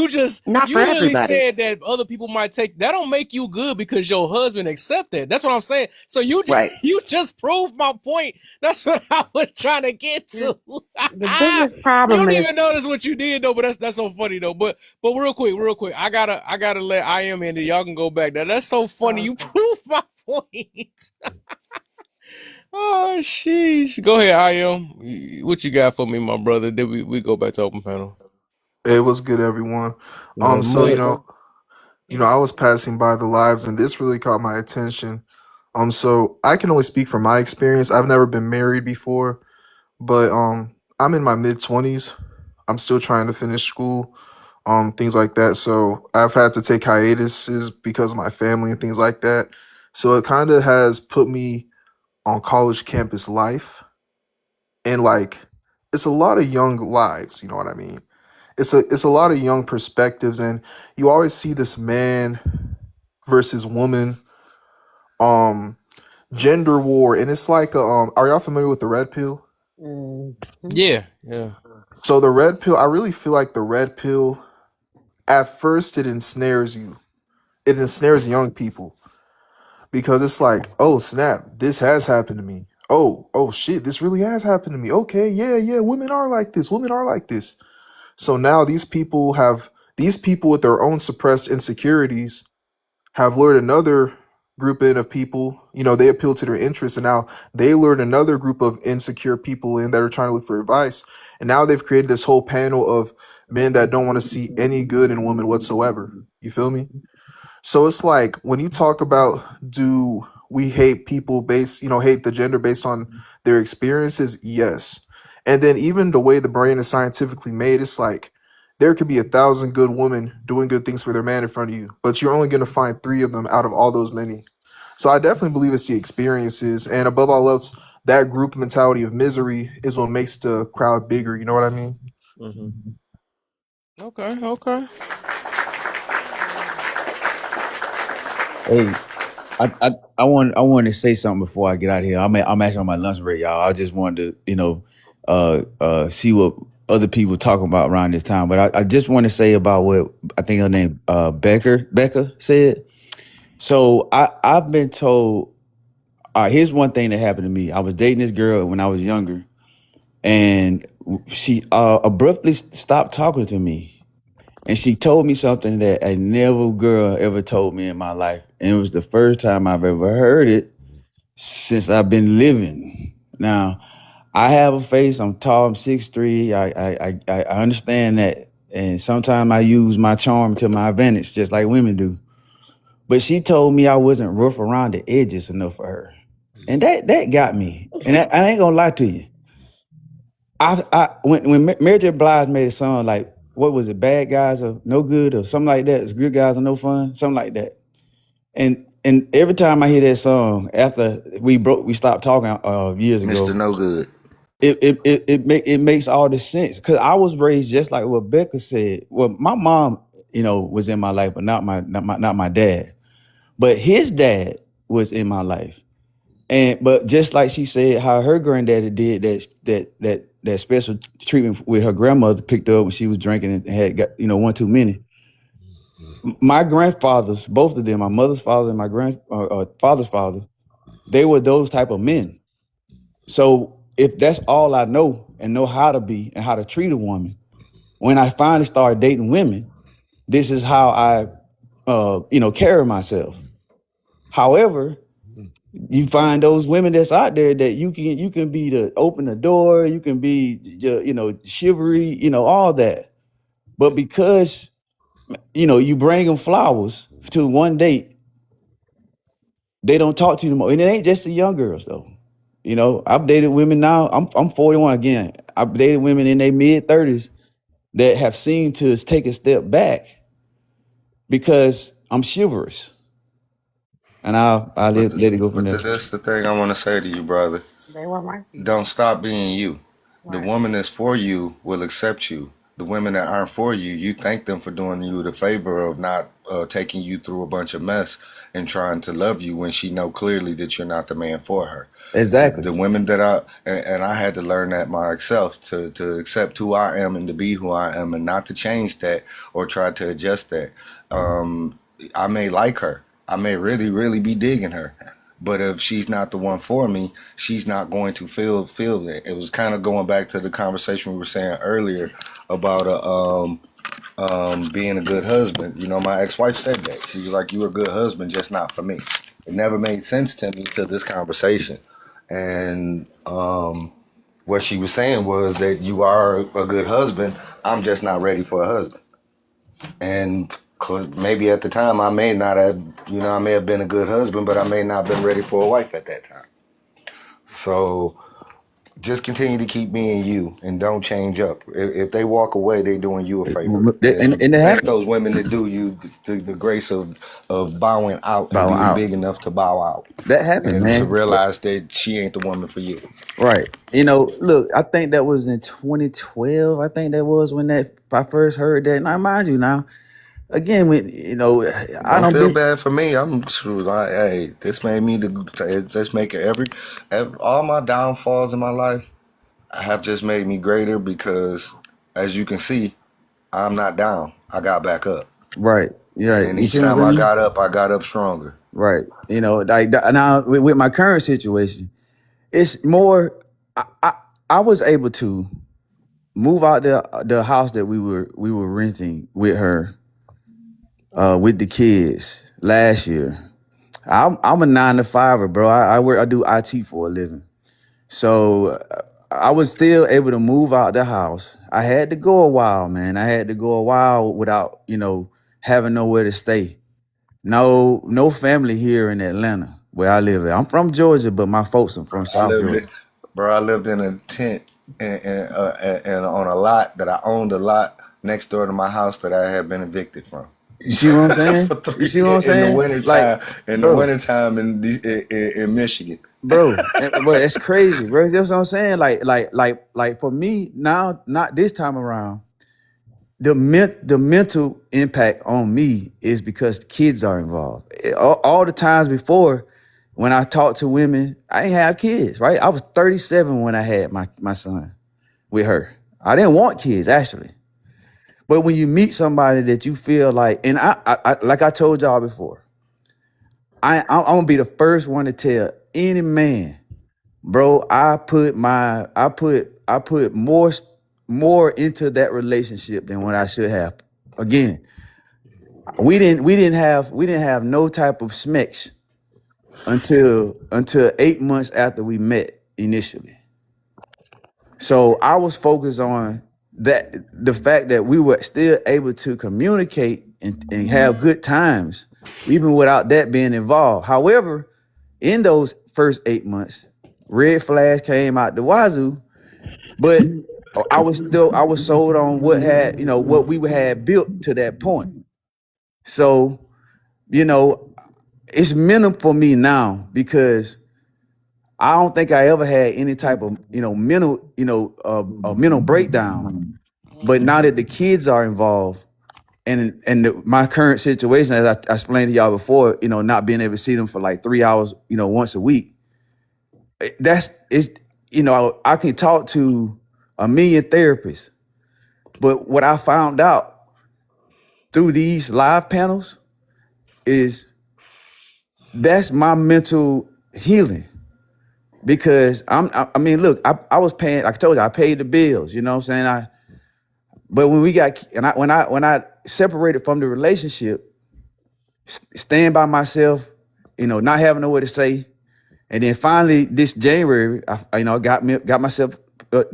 Not for you literally everybody, said that other people might take that. Don't make you good because your husband accept that. That's what I'm saying. So right? you just proved my point. That's what I was trying to get The, to. the biggest You problem don't is even notice what you did though, but that's so funny though. But real quick, I gotta let I am in there. Y'all can go back. Now that's so funny. You proved my point. Oh sheesh. Go ahead, I am. What you got for me, my brother? Then we go back to open panel. Hey, what's good, everyone? Not So much. I was passing by the lives, and this really caught my attention. So I can only speak from my experience. I've never been married before, but I'm in my mid 20s. I'm still trying to finish school, things like that. So I've had to take hiatuses because of my family and things like that. So it kind of has put me on college campus life, and like it's a lot of young lives. You know what I mean? It's a lot of young perspectives, and you always see this man versus woman um gender war, and it's like are y'all familiar with the red pill? mhm. Yeah, yeah. So the red pill, I really feel like the red pill, at first it ensnares you. It ensnares young people because it's like, oh snap, this has happened to me. Oh shit, this really has happened to me. Okay, yeah, women are like this. Women are like this. So now these people with their own suppressed insecurities have lured another group in of people. They appeal to their interests, and now they lured another group of insecure people in that are trying to look for advice. And now they've created this whole panel of men that don't want to see any good in women whatsoever. You feel me? So it's like when you talk about, do we hate people based, hate the gender based on their experiences? Yes. And then even the way the brain is scientifically made, it's like there could be 1,000 good women doing good things for their man in front of you, but you're only going to find three of them out of all those many. So I definitely believe it's the experiences, and above all else, that group mentality of misery is what makes the crowd bigger. You know what I mean? Hmm. Okay, okay. Hey, I wanted to say something before I get out of here. I'm actually on my lunch break, y'all. I just wanted to, see what other people talking about around this time. But I just want to say about what I think her name Becca said. So I've been told. Here's one thing that happened to me. I was dating this girl when I was younger, and she abruptly stopped talking to me. And she told me something that a never girl ever told me in my life. And it was the first time I've ever heard it since I've been living. Now, I have a face. I'm tall. I'm 6'3". I understand that. And sometimes I use my charm to my advantage, just like women do. But she told me I wasn't rough around the edges enough for her. And that got me. And I ain't gonna lie to you. When Mary J. Blige made a song like, what was it, Bad Guys Are No Good or something like that, it's Good Guys Are No Fun, something like that. And every time I hear that song, after we stopped talking years Mr. ago, No Good. it makes all the sense. Because I was raised just like what Becca said. Well, my mom, was in my life, but not my dad. But his dad was in my life. But just like she said, how her granddaddy did that special treatment with her grandmother, picked her up when she was drinking and had got one too many. My grandfathers, both of them, my mother's father and my father's father, they were those type of men. So if that's all I know and know how to be and how to treat a woman, when I finally started dating women, this is how I carry myself. However, you find those women that's out there that you can be the open the door, you can be chivalry, all that. But because you bring them flowers to one date, they don't talk to you anymore. And it ain't just the young girls though. I've dated women now. I'm 41 again. I've dated women in their mid-30s that have seemed to take a step back because I'm chivalrous. And I'll But let it go from there. that's the thing I want to say to you, brother. They weren't my people. Don't stop being you. The Right. woman that's for you will accept you. The women that aren't for you, you thank them for doing you the favor of not taking you through a bunch of mess and trying to love you when she know clearly that you're not the man for her. Exactly. The women that and I had to learn that myself to accept who I am and to be who I am and not to change that or try to adjust that. I may like her. I may really, really be digging her. But if she's not the one for me, she's not going to feel that. It was kind of going back to the conversation we were saying earlier about being a good husband. My ex-wife said that. She was like, "You're a good husband, just not for me." It never made sense to me till this conversation. And what she was saying was that you are a good husband. I'm just not ready for a husband. And maybe at the time I may not have, I may have been a good husband, but I may not have been ready for a wife at that time. So just continue to keep being you and don't change up. If they walk away, they doing you a favor. And And it thank happened. those women that do you the grace of bowing out and Bow being out. big enough to bow out That happened, and to man. realize that she ain't the woman for you. Right. Look, I think that was in 2012. I think that was when I first heard that. Now, mind you, now again, I Don't don't feel be bad for me. I'm screwed. Hey, this made me just make it all my downfalls in my life have just made me greater because, as you can see, I'm not down. I got back up, right. You're right. and You each see what time I'm saying? I got up stronger. Right. Like now with my current situation, it's more. I, I was able to move out the house that we were renting with her, with the kids last year. I'm a 9 to 5, bro. I do IT for a living. So I was still able to move out the house. I had to go a while, man. I had to go a while without, having nowhere to stay. No family here in Atlanta where I live at. I'm from Georgia, but my folks are from I South lived Georgia. it, bro. I lived in a tent and on a lot that I owned a lot next door to my house that I had been evicted from. You see what I'm saying? For You three see what I'm in the saying? Like, wintertime, bro, in Michigan. but it's crazy, bro. That's what I'm saying. Like for me now, not this time around. The mental impact on me is because kids are involved. All the times before, when I talked to women, I didn't have kids, right? I was 37 when I had my son with her. I didn't want kids actually, but when you meet somebody that you feel like, and I like I told y'all before, I'm gonna be the first one to tell any man, bro. I put more into that relationship than what I should have. Again, we didn't have no type of smecks until 8 months after we met initially. So I was focused on that, the fact that we were still able to communicate and have good times, even without that being involved. However, in those first 8 months, red flags came out the wazoo, but I was sold on what we had built to that point. So, you know, it's mental for me now because I don't think I ever had any type of mental a mental breakdown. But now that the kids are involved and my current situation, as I explained to y'all before, not being able to see them for like 3 hours, once a week, that's it's I can talk to a million therapists, but what I found out through these live panels is that's my mental healing. Because I mean, look, I was paying, like I told you, I paid the bills, you know what I'm saying? But when we got, and when I separated from the relationship, staying by myself, not having nowhere to say. And then finally this January, I got myself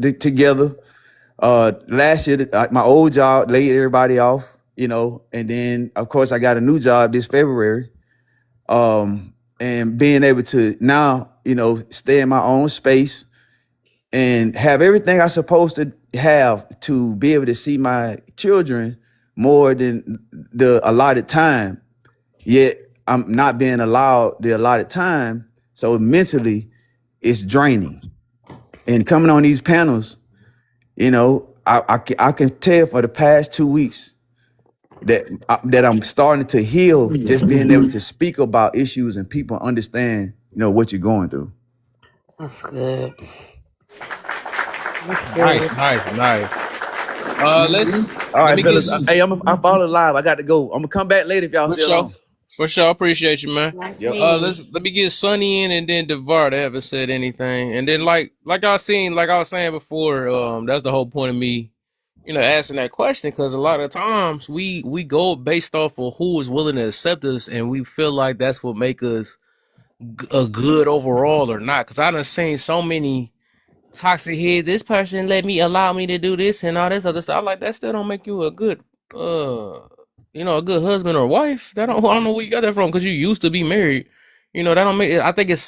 together. Last year, my old job laid everybody off, and then of course I got a new job this February. And being able to now, stay in my own space and have everything I supposed to have to be able to see my children more than the allotted time. Yet I'm not being allowed the allotted time. So mentally it's draining. And coming on these panels, I can tell for the past 2 weeks that I'm starting to heal, just being able to speak about issues and people understand, what you're going through. That's good. That's Nice, good. nice. All Let right, me get fellas. I follow live. I got to go. I'm gonna come back later if y'all for still sure. on. For sure, appreciate you, man. Nice Yep. meeting you. Let me get Sonny in and then Devar. They haven't said anything, and then like I was saying before, that's the whole point of me, asking that question because a lot of times we go based off of who is willing to accept us, and we feel like that's what make us a good overall or not. Because I done seen so many toxic heads. This person allow me to do this and all this other stuff. I like that still don't make you a good a good husband or wife. I don't know where you got that from because you used to be married. That don't make it. I think it's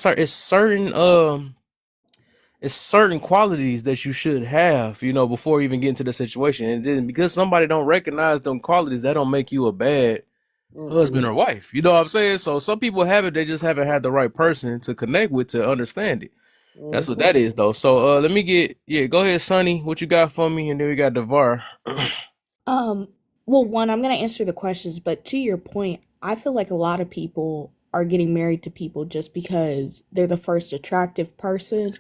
certain qualities that you should have, before you even get into the situation. And then because somebody don't recognize them qualities, that don't make you a bad husband or wife. You know what I'm saying? So some people have it, they just haven't had the right person to connect with to understand it. That's what that is though. So let me go ahead, Sonny. What you got for me? And then we got Devar. Um, well, one, I'm gonna answer the questions, but to your point, I feel like a lot of people are getting married to people just because they're the first attractive person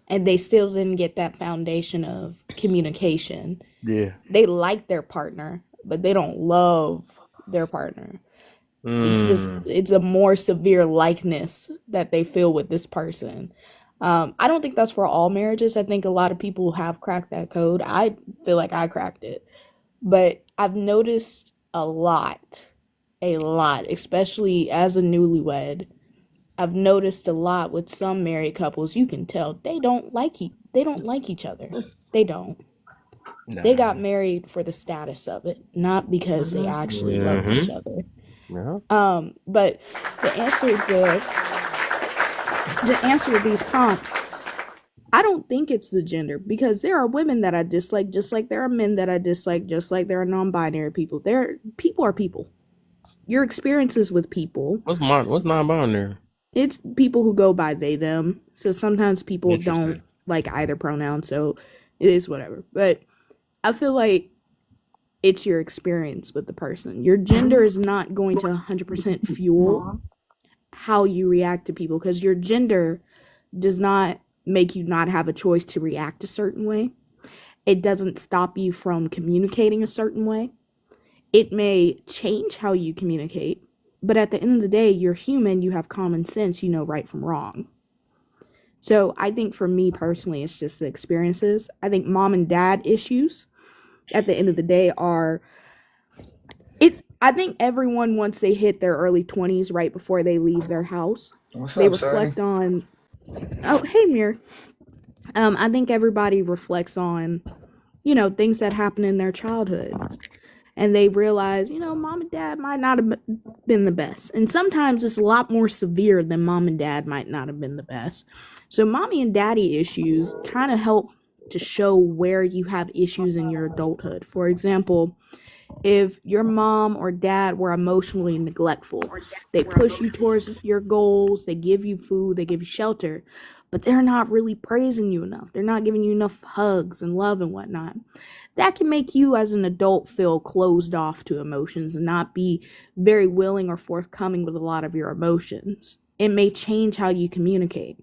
and they still didn't get that foundation of communication. Yeah. They like their partner, but they don't love their partner. It's a more severe likeness that they feel with this person. I don't think that's for all marriages. I think a lot of people have cracked that code. I feel like I cracked it. But I've noticed a lot, especially as a newlywed. I've noticed a lot with some married couples. You can tell they don't like each other. They don't. They got married for the status of it, not because they actually loved each other. Yeah. But to answer these prompts, I don't think it's the gender because there are women that I dislike just like there are men that I dislike just like there are non-binary people. People are people. your experiences with people. What's non-binary? It's people who go by they them. So sometimes people don't Interesting. like either pronoun, so it is whatever. But I feel like it's your experience with the person. Your gender is not going to 100% fuel how you react to people, because your gender does not make you not have a choice to react a certain way. It doesn't stop you from communicating a certain way. It may change how you communicate, but at the end of the day, you're human, you have common sense, you know right from wrong. So I think for me personally, it's just the experiences. I think mom and dad issues at the end of the day are I think everyone, once they hit their early 20s, right before they leave their house, What's they up, Sonny? reflect on, oh, hey, Mir. I think everybody reflects on, things that happen in their childhood. And they realize, mom and dad might not have been the best. And sometimes it's a lot more severe than mom and dad might not have been the best. So mommy and daddy issues kind of help to show where you have issues in your adulthood. For example, if your mom or dad were emotionally neglectful, they push you towards your goals, they give you food, they give you shelter, but they're not really praising you enough. They're not giving you enough hugs and love and whatnot. That can make you as an adult feel closed off to emotions and not be very willing or forthcoming with a lot of your emotions. It may change how you communicate.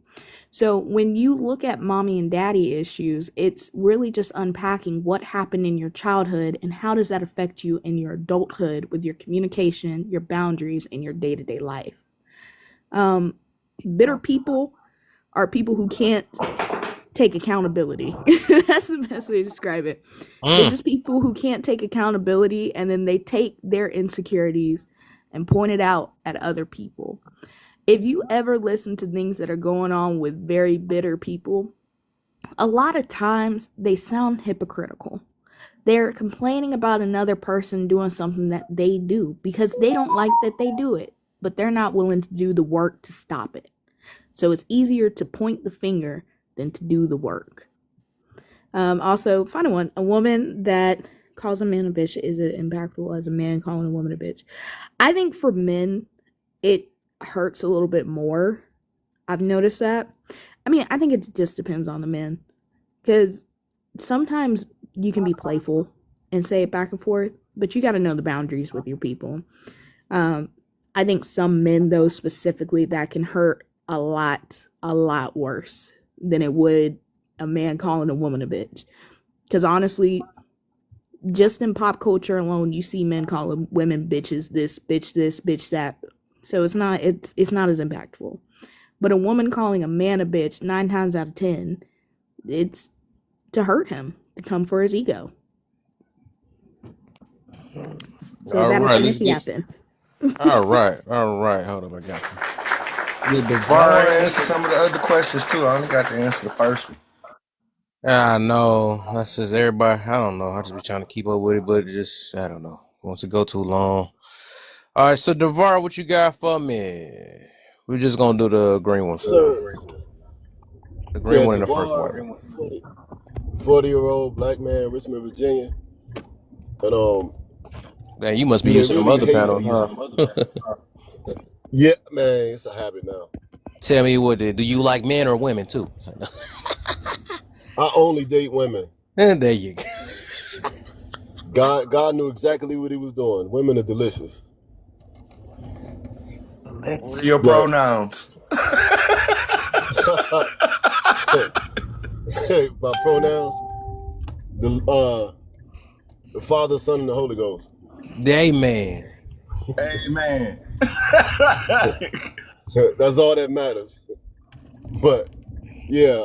So when you look at mommy and daddy issues, it's really just unpacking what happened in your childhood and how does that affect you in your adulthood with your communication, your boundaries, and your day-to-day life. Bitter people are people who can't take accountability. That's the best way to describe it. They're just people who can't take accountability, and then they take their insecurities and point it out at other people. If you ever listen to things that are going on with very bitter people, a lot of times they sound hypocritical. They're complaining about another person doing something that they do because they don't like that they do it, but they're not willing to do the work to stop it. So it's easier to point the finger than to do the work. Also, final one, a woman that calls a man a bitch is it impactful as a man calling a woman a bitch? I think for men, it hurts a little bit more. I've noticed that. I mean, I think it just depends on the men, because sometimes you can be playful and say it back and forth, but you got to know the boundaries with your people. I think some men, though, specifically, that can hurt a lot worse than it would a man calling a woman a bitch. Because honestly, just in pop culture alone, you see men calling women bitches this, bitch that. So it's not as impactful. But a woman calling a man a bitch, 9 times out of 10, it's to hurt him, to come for his ego. So All that'll right, finish let's get. yapping. All right. Hold up, I got you. The And I want to Devar. answer some of the other questions too. I only got to answer the first one. I know that's just everybody. I don't know. I just be trying to keep up with it, but it just I don't know. Once it go too long. All right, so Devar, what you got for me? We're just gonna do the green one for now. The green one in the first one. 40-year-old black man, Richmond, Virginia. And Man, you must be do they using some really other hate? panels, huh? Yeah, man, it's a habit now. Tell me what do you like men or women too? I only date women. And there you go. God knew exactly what he was doing. Women are delicious. Your pronouns. My pronouns, the Father, Son, and the Holy Ghost. Amen. Amen. That's all that matters. But yeah,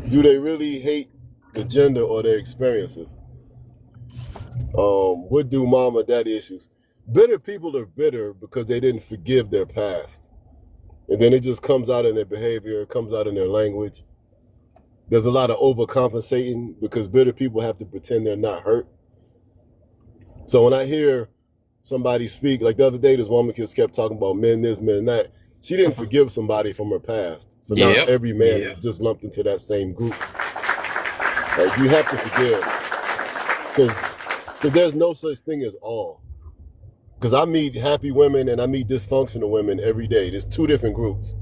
do they really hate the gender or their experiences? What do mom or daddy issues? Bitter people are bitter because they didn't forgive their past. And then it just comes out in their behavior, it comes out in their language. There's a lot of overcompensating because bitter people have to pretend they're not hurt. So when I hear somebody speak, like the other day, this woman just kept talking about men this, men that. She didn't forgive somebody from her past. So now every man is just lumped into that same group. Like, you have to forgive. Because there's no such thing as all. Because I meet happy women and I meet dysfunctional women every day. There's two different groups.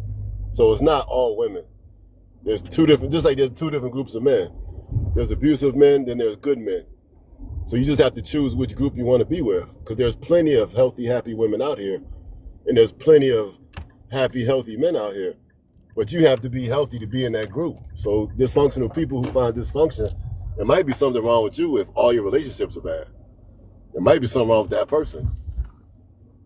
So it's not all women. There's two different, just like there's two different groups of men. There's abusive men, then there's good men. So you just have to choose which group you want to be with. Because there's plenty of healthy, happy women out here. And there's plenty of happy, healthy men out here. But you have to be healthy to be in that group. So dysfunctional people who find dysfunction, it might be something wrong with you if all your relationships are bad. There might be something wrong with that person.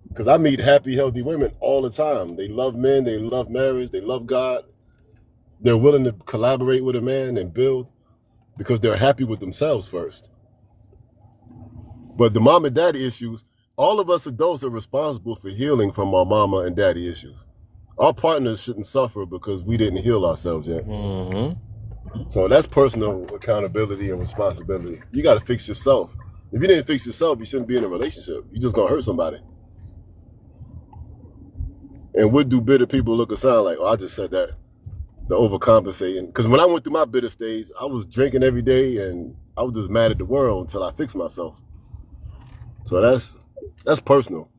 Because I meet happy, healthy women all the time. They love men, they love marriage, they love God. They're willing to collaborate with a man and build because they're happy with themselves first. But the mom and daddy issues, all of us adults are responsible for healing from our mama and daddy issues. Our partners shouldn't suffer because we didn't heal ourselves yet. So that's personal accountability and responsibility. You got to fix yourself. If you didn't fix yourself, you shouldn't be in a relationship. You're just going to hurt somebody. And what do bitter people look and sound like? Oh, I just said that. The overcompensating. Because when I went through my bitter stage, I was drinking every day and I was just mad at the world until I fixed myself. So that's personal.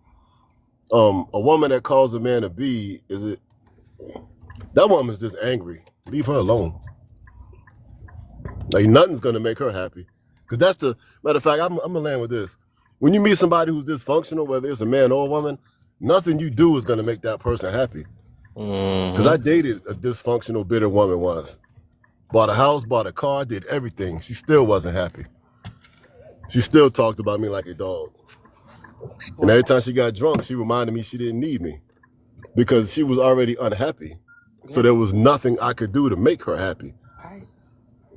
A woman that calls a man a B, that woman's just angry. Leave her alone. Like nothing's gonna make her happy. Because that's the matter of fact, I'm gonna land with this. When you meet somebody who's dysfunctional, whether it's a man or a woman, nothing you do is gonna make that person happy. Because I dated a dysfunctional, bitter woman once. Bought a house, bought a car, did everything. She still wasn't happy. She still talked about me like a dog. And every time she got drunk, she reminded me she didn't need me because she was already unhappy. So there was nothing I could do to make her happy.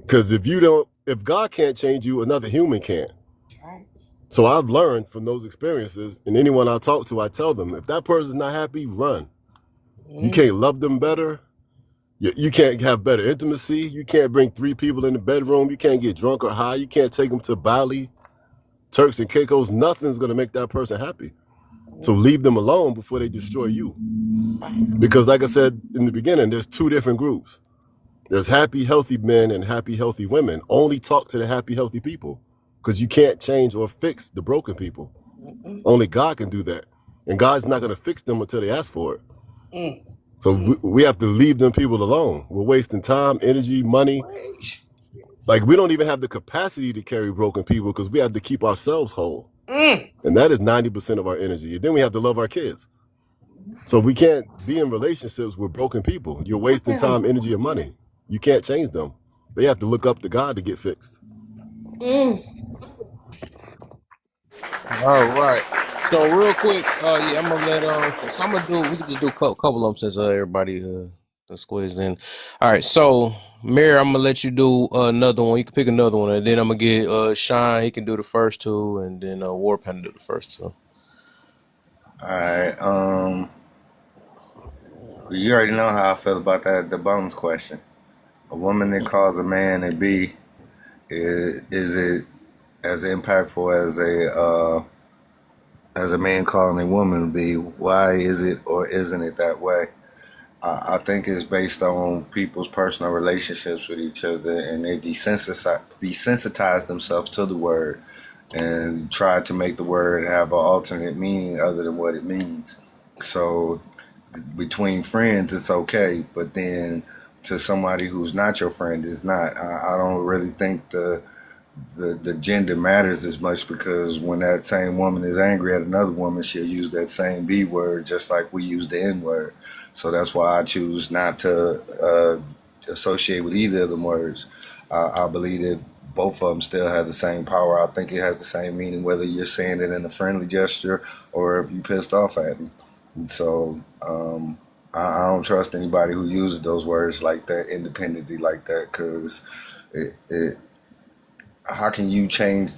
Because if God can't change you, another human can't. So I've learned from those experiences, and anyone I talk to, I tell them, if that person's not happy, run. You can't love them better. You can't have better intimacy. You can't bring 3 people in the bedroom. You can't get drunk or high. You can't take them to Bali, Turks and Caicos. Nothing's going to make that person happy. So leave them alone before they destroy you. Because like I said in the beginning, there's 2 different groups. There's happy, healthy men and happy, healthy women. Only talk to the happy, healthy people because you can't change or fix the broken people. Only God can do that. And God's not going to fix them until they ask for it. So we have to leave them people alone. We're wasting time, energy, money. Like we don't even have the capacity to carry broken people because we have to keep ourselves whole. And that is 90% of our energy. And then we have to love our kids. So we can't be in relationships with broken people. You're wasting time, energy, and money. You can't change them. They have to look up to God to get fixed. All right. So real quick, yeah, I'm gonna let so I'm gonna we can just do a couple of them since everybody squeezed in. All right, so Mary, I'm gonna let you do another one. You can pick another one, and then I'm gonna get Sean. He can do the first 2, and then Warpan do the first 2. All right. You already know how I feel about the bonus question. A woman that calls a man a B, is it as impactful as a man calling a woman a B? Why is it or isn't it that way? I think it's based on people's personal relationships with each other, and they desensitize themselves to the word and try to make the word have an alternate meaning other than what it means. So between friends, it's okay, but then to somebody who's not your friend, it's not. I don't really think the gender matters as much, because when that same woman is angry at another woman, she'll use that same B word just like we use the N word. So that's why I choose not to associate with either of them words. I believe that both of them still have the same power. I think it has the same meaning whether you're saying it in a friendly gesture or if you pissed off at me. And so I don't trust anybody who uses those words like that independently like that, because how can you change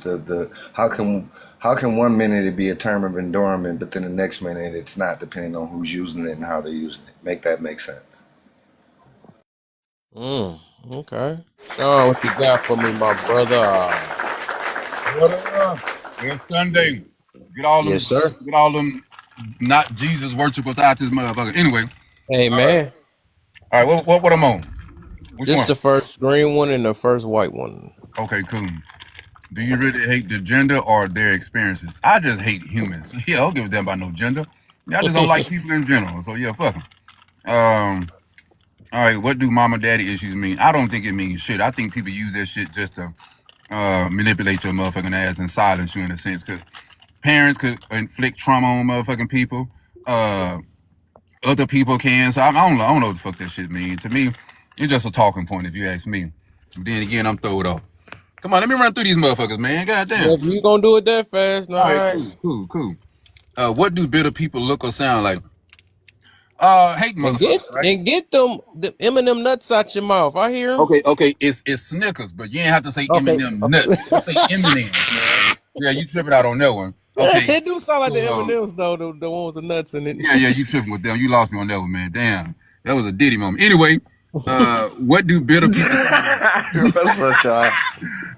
how can 1 minute it be a term of endearment, but then the next minute it's not, depending on who's using it and how they're using it. Make that make sense. Okay. Sean, what you got for me, my brother? What up? It's Sunday. Get all them, Yes, sir. Get all them not Jesus worshipers out this motherfucker. Anyway. Hey, man. All right, what I'm on? Which Just one? the first green one and the first white one. Okay, cool. Do you really hate the gender or their experiences? I just hate humans. Yeah, I don't give a damn about no gender. Yeah, I just don't like people in general. So yeah, fuck them. All right, what do mama daddy issues mean? I don't think it means shit. I think people use that shit just to manipulate your motherfucking ass and silence you in a sense. Because parents could inflict trauma on motherfucking people. Other people can. So I don't know what the fuck that shit means. To me, it's just a talking point if you ask me. But then again, I'm throwed off. Come on, let me run through these motherfuckers, man. Goddamn. If you gonna do it that fast, all All right, right. cool. What do bitter people look or sound like? Hate motherfuckers, right? And get them the M&M nuts out your mouth. I hear them. Okay. It's Snickers, but you ain't have to say Okay. M&M nuts. You say M&M's, man. Yeah, you tripping out on that one. Okay. It do sound like the M&Ms though, the one with the nuts in it. Yeah, you tripping with them. You lost me on that one, man. Damn, that was a Diddy moment. Anyway, what do bitter people sound like?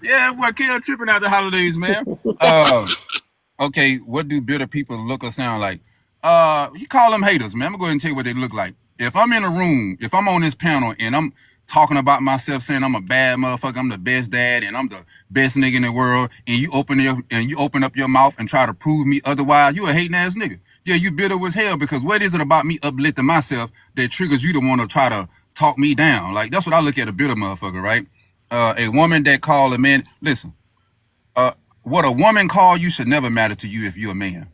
Yeah, boy, Kel tripping out the holidays, man. Okay, what do bitter people look or sound like? You call them haters, man. I'm gonna go ahead and tell you what they look like. If I'm in a room, if I'm on this panel and I'm talking about myself, saying I'm a bad motherfucker, I'm the best dad, and I'm the best nigga in the world, and you open up your mouth and try to prove me otherwise, you a hating ass nigga. Yeah, you bitter as hell because what is it about me uplifting myself that triggers you to want to try to talk me down? Like that's what I look at a bitter motherfucker, right? A woman that call a man, listen, what a woman call you should never matter to you if you're a man.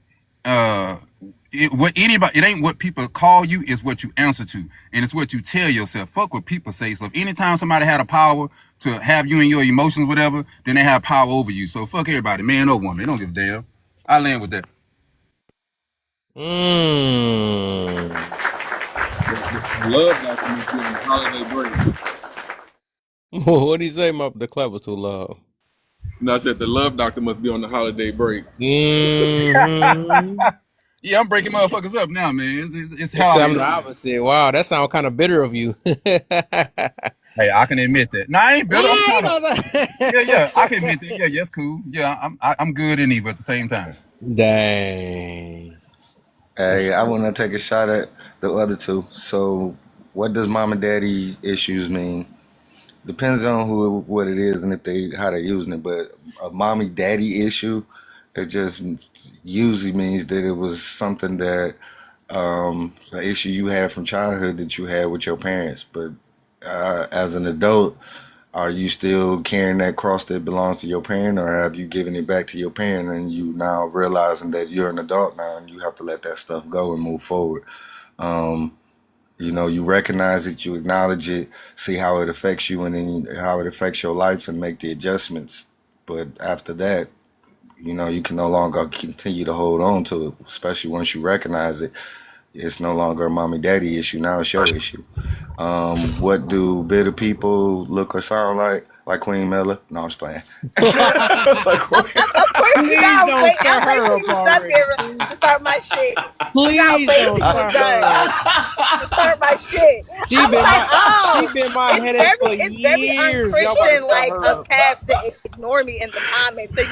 It ain't what people call you, it's what you answer to, and it's what you tell yourself. Fuck what people say. So if anytime somebody had a power to have you in your emotions, whatever, then they have power over you. So fuck everybody, man or woman. They don't give a damn. I land with that. Love doctor must be on the holiday break. What do you say? The clap was too loud. No, I said the love doctor must be on the holiday break. Mm-hmm. Yeah, I'm breaking motherfuckers up now, man. It's how how I'm the opposite. Wow, that sounds kind of bitter of you. Hey, I can admit that. No, I ain't bitter. Yeah, I can admit that. Yeah, it's cool. Yeah, I'm good and evil at the same time. Dang. Hey, I want to take a shot at the other two. So, what does mom and daddy issues mean? Depends on what it is, and how they're using it. But a mommy daddy issue, it just usually means that it was something that an issue you had from childhood that you had with your parents. But as an adult, are you still carrying that cross that belongs to your parent, or have you given it back to your parent and you now realizing that you're an adult now and you have to let that stuff go and move forward? You recognize it, you acknowledge it, see how it affects you, and then how it affects your life, and make the adjustments. But after that, you can no longer continue to hold on to it, especially once you recognize it. It's no longer a mommy daddy issue. Now it's your issue. What do bitter people look or sound like? Like Queen Miller? No, I'm just playing. It's like Please don't start her up already. To start my shit. Please don't start her up. To start my shit. She been my headache for it's years. Very unchristian, like of Cav to ignore me in the comments. So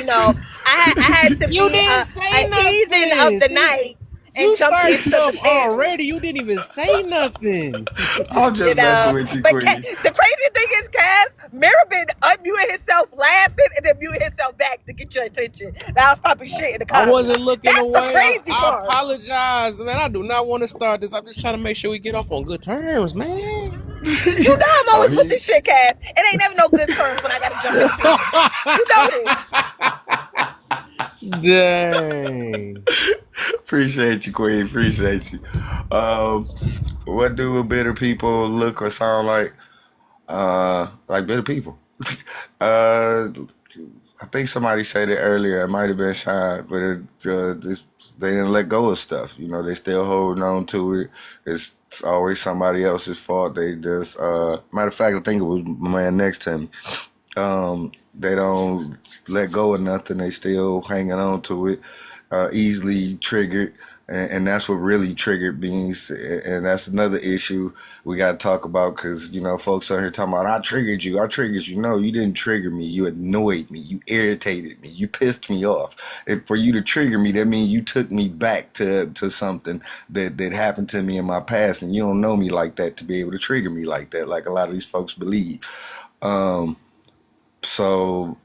I had to you be didn't say a nothing. heathen of the night. You started stuff already. You didn't even say nothing. I'm just messing with you, but Queen. The crazy thing is, Cav, Mira been unmuting himself, laughing, and then muting himself back to get your attention. Now I was popping shit in the comments. I wasn't looking That's away. The crazy part. I apologize, man. I do not want to start this. I'm just trying to make sure we get off on good terms, man. You know I'm always with this shit, Cav. It ain't never no good terms when I gotta jump in. You know this. Dang. Appreciate you, Queen. Appreciate you. What do bitter people look or sound like? Like bitter people. I think somebody said it earlier. It might have been Shine, but they didn't let go of stuff. They still holding on to it. It's always somebody else's fault. They just, matter of fact, I think it was my man next to me. They don't let go of nothing. They still hanging on to it, easily triggered. And that's what really triggered beings. And that's another issue we got to talk about because, folks out here talking about, I triggered you. No, you didn't trigger me. You annoyed me. You irritated me. You pissed me off. And for you to trigger me, that means you took me back to something that happened to me in my past. And you don't know me like that to be able to trigger me like that, like a lot of these folks believe. So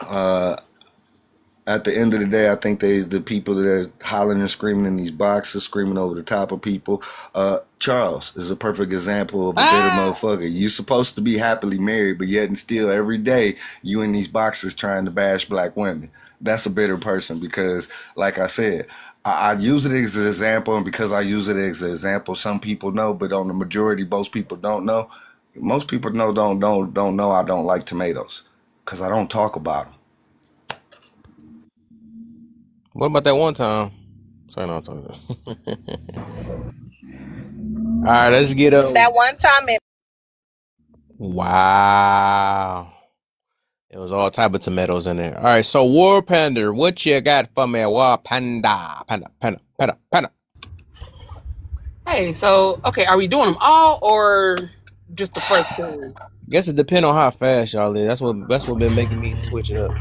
Uh, at the end of the day, I think there's the people that are hollering and screaming in these boxes, screaming over the top of people. Charles is a perfect example of a bitter motherfucker. You supposed to be happily married, but yet and still every day you in these boxes trying to bash black women. That's a bitter person because, like I said, I use it as an example, and because I use it as an example, some people know, but on the majority, most people don't know. Most people don't know I don't like tomatoes because I don't talk about them. What about that one time? Sorry, no, I'm talking All right, let's get up. That one time it Wow. It was all type of tomatoes in there. All right, so War Panda, what you got for me? War Panda. Panda. Hey, so okay, are we doing them all or just the first two? Guess it depends on how fast y'all is. That's what been making me switch it up.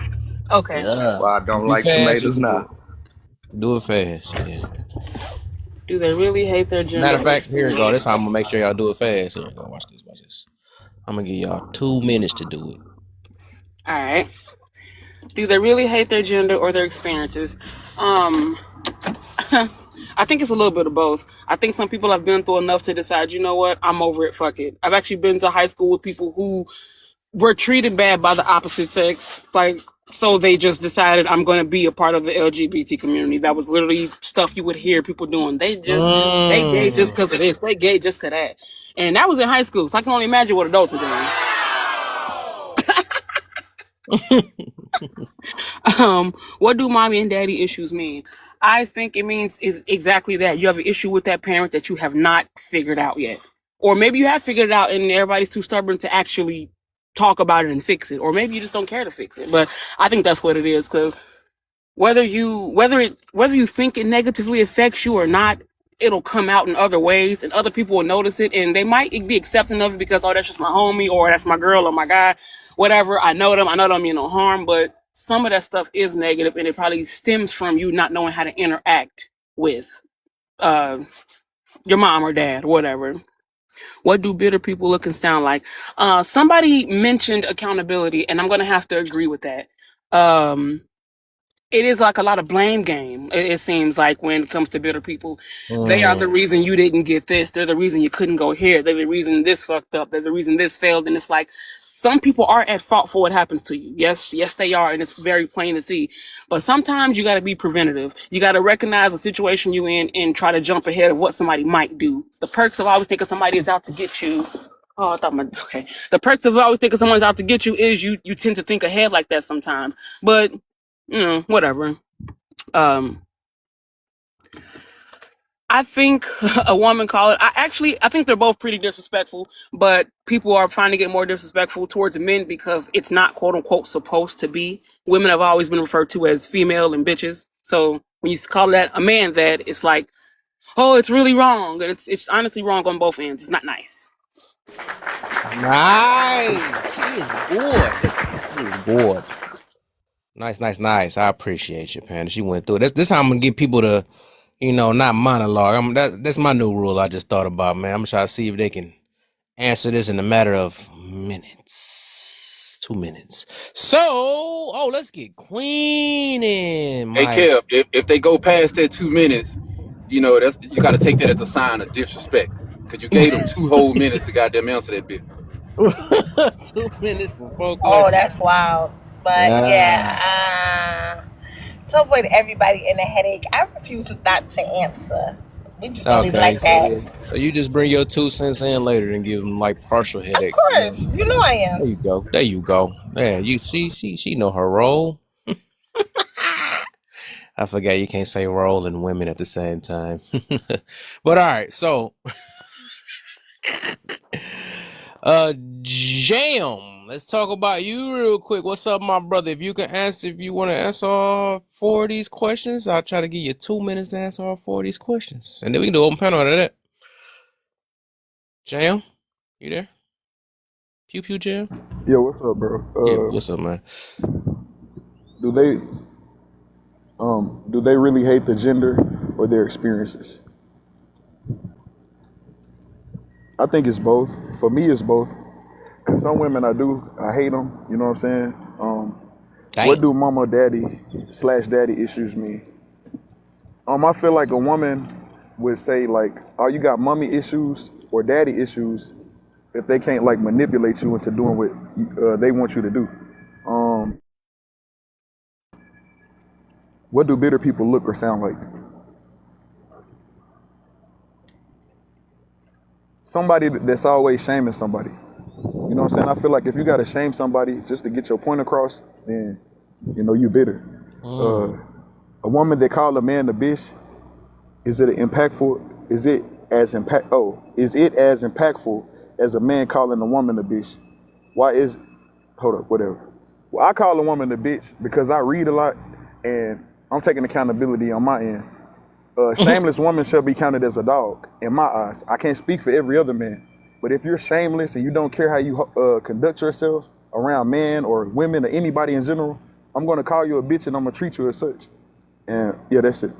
Okay. That's why I If don't you like fast, you tomatoes can do now. it. Do it fast, yeah. Do they really hate their gender Matter of or fact, here we go. experience? This time I'm gonna make sure y'all do it fast. Here we go. Watch this. I'm gonna give y'all 2 minutes to do it. All right. Do they really hate their gender or their experiences? I think it's a little bit of both. I think some people have been through enough to decide, you know what, I'm over it, fuck it. I've actually been to high school with people who were treated bad by the opposite sex, like, so they just decided I'm going to be a part of the LGBT community. That was literally stuff you would hear people doing. They gay just because of this. They gay just because of that. And that was in high school, so I can only imagine what adults are doing. What do mommy and daddy issues mean? I think it means exactly that. You have an issue with that parent that you have not figured out yet. Or maybe you have figured it out and everybody's too stubborn to actually talk about it and fix it. Or maybe you just don't care to fix it. But I think that's what it is, because whether you think it negatively affects you or not, it'll come out in other ways and other people will notice it and they might be accepting of it because, oh, that's just my homie or that's my girl or my guy, whatever. I know them mean no harm, but some of that stuff is negative and it probably stems from you not knowing how to interact with uh your mom or dad or whatever. What do bitter people look and sound like? Somebody mentioned accountability and I'm gonna have to agree with that. It is like a lot of blame game. It seems like when it comes to bitter people, they are the reason you didn't get this. They're the reason you couldn't go here. They're the reason this fucked up. They're the reason this failed. And it's like some people are at fault for what happens to you. Yes, they are, and it's very plain to see. But sometimes you got to be preventative. You got to recognize the situation you're in and try to jump ahead of what somebody might do. The perks of always thinking somebody is out to get you. Oh, I thought okay. The perks of always thinking someone's out to get you is you tend to think ahead like that sometimes, but whatever. Um, I think a woman call it. I think they're both pretty disrespectful, but people are finding it more disrespectful towards men because it's not quote unquote supposed to be. Women have always been referred to as female and bitches. So when you call that a man that, it's like, oh, it's really wrong, and it's honestly wrong on both ends. It's not nice. Nice. She is good. Nice. I appreciate you, Panda. She went through it. This time I'm gonna get people to, not monologue. That's my new rule I just thought about, man. I'm gonna try to see if they can answer this in a matter of minutes. 2 minutes. So, let's get Queen in. Hey, Kev, if they go past that 2 minutes, that's you got to take that as a sign of disrespect, because you gave them 2 whole minutes to goddamn answer that bit. 2 minutes for 4 Oh, questions. that's wild. But to avoid everybody in a headache, I refuse not to answer. We just gonna leave it like that. So you just bring your 2 cents in later and give them like partial Of headaches. course, you know I am. There you go. Yeah, you see, she know her role. I forgot you can't say role and women at the same time. But all right, so Jam, let's talk about you real quick. What's up, my brother? If you want to answer all 4 of these questions, I'll try to give you 2 minutes to answer all 4 of these questions, and then we can do open panel out of that. Jam, you there? Pew pew Jam. Yo, what's up, bro? Yeah, what's up, man? Do they really hate the gender or their experiences? I think it's both. For me, it's both. Cause some women I hate them. You know what I'm saying? What Damn. do mama daddy slash daddy issues mean? I feel like a woman would say like, "Oh, you got mommy issues or daddy issues," if they can't like manipulate you into doing what they want you to do. Um, what do bitter people look or sound like? Somebody that's always shaming somebody. You know what I'm saying? I feel like if you gotta shame somebody just to get your point across, then you bitter. Uh, Mm. a woman that called a man a bitch, is it impactful? Is it as impactful as a man calling a woman a bitch? Why is hold up, whatever. Well, I call a woman a bitch because I read a lot and I'm taking accountability on my end. A shameless woman shall be counted as a dog in my eyes. I can't speak for every other man, but if you're shameless and you don't care how you conduct yourself around men or women or anybody in general, I'm gonna call you a bitch and I'm gonna treat you as such. And yeah, that's it.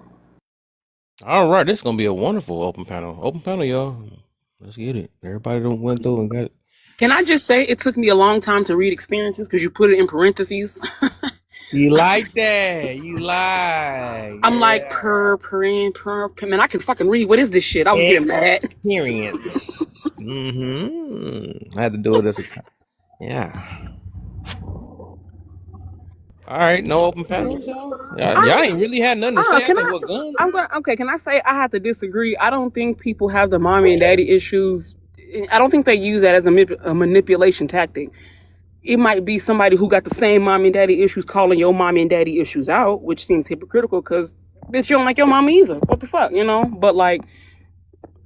All right, this is gonna be a wonderful open panel. Open panel, y'all. Let's get it. Everybody done went through and got. Can I just say it took me a long time to read experiences because you put it in parentheses. You like that? You like? I'm like Yeah. man, I can fucking read. What is this shit? I was getting mad. Experience. I had to do it as a. Yeah. All right, no open panels, y'all. Y'all ain't really had nothing to say Can after I? what gun. Okay. Can I say I have to disagree? I don't think people have the mommy and daddy issues. I don't think they use that as a manipulation tactic. It might be somebody who got the same mommy and daddy issues calling your mommy and daddy issues out, which seems hypocritical because bitch, you don't like your mama either. What the fuck, But like,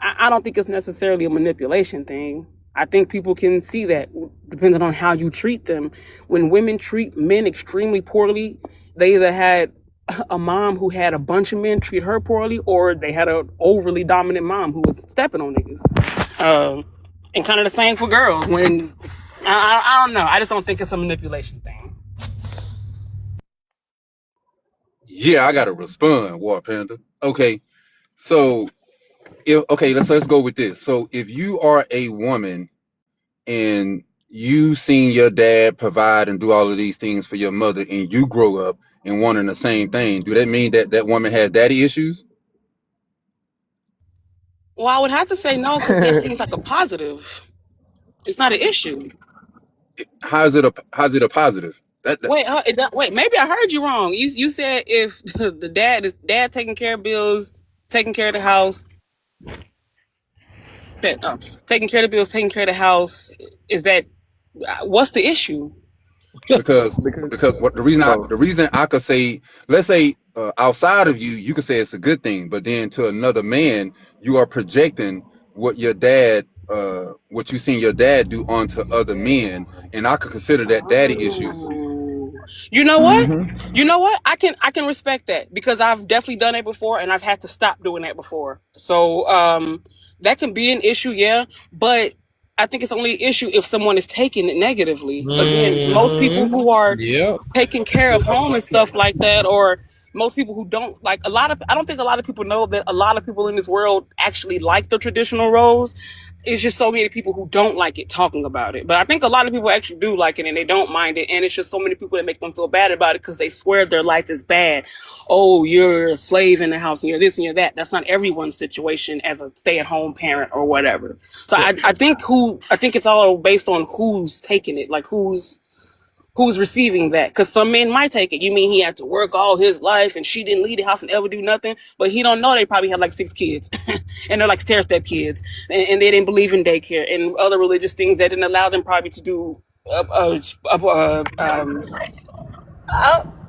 I don't think it's necessarily a manipulation thing. I think people can see that depending on how you treat them. When women treat men extremely poorly, they either had a mom who had a bunch of men treat her poorly, or they had an overly dominant mom who was stepping on niggas. And kind of the same for girls. When I don't know, I just don't think it's a manipulation thing. Yeah, I gotta respond, War Panda. Okay, so let's go with this. So if you are a woman and you seen your dad provide and do all of these things for your mother, and you grow up and wanting the same thing, do that mean that that woman has daddy issues? Well, I would have to say no because that seems like a positive. It's not an issue. How's it a positive? Wait. Maybe I heard you wrong. You said if the dad taking care of bills, taking care of the house, taking care of the bills, taking care of the house, is that what's the issue? because Because what the reason I could say, let's say outside of you, you could say it's a good thing, but then to another man, you are projecting what your dad, what you seen your dad do onto other men, and I could consider that daddy issues. You know what? mm-hmm. I can respect that because I've definitely done it before and I've had to stop doing that before. So that can be an issue, yeah. But I think it's only an issue if someone is taking it negatively. Again, most people Mm-hmm. who are Yep. taking care of home and stuff like that, or most people who don't like I don't think a lot of people know that a lot of people in this world actually like the traditional roles. It's just so many people who don't like it talking about it. But I think a lot of people actually do like it and they don't mind it. And it's just so many people that make them feel bad about it because they swear their life is bad. Oh, you're a slave in the house and you're this and you're that. That's not everyone's situation as a stay-at-home parent or whatever. So I think it's all based on who's taking it, like who's receiving that, because some men might take it. You mean he had to work all his life and she didn't leave the house and ever do nothing, but he don't know they probably had like 6 kids and they're like stair step kids, and they didn't believe in daycare and other religious things that didn't allow them probably to do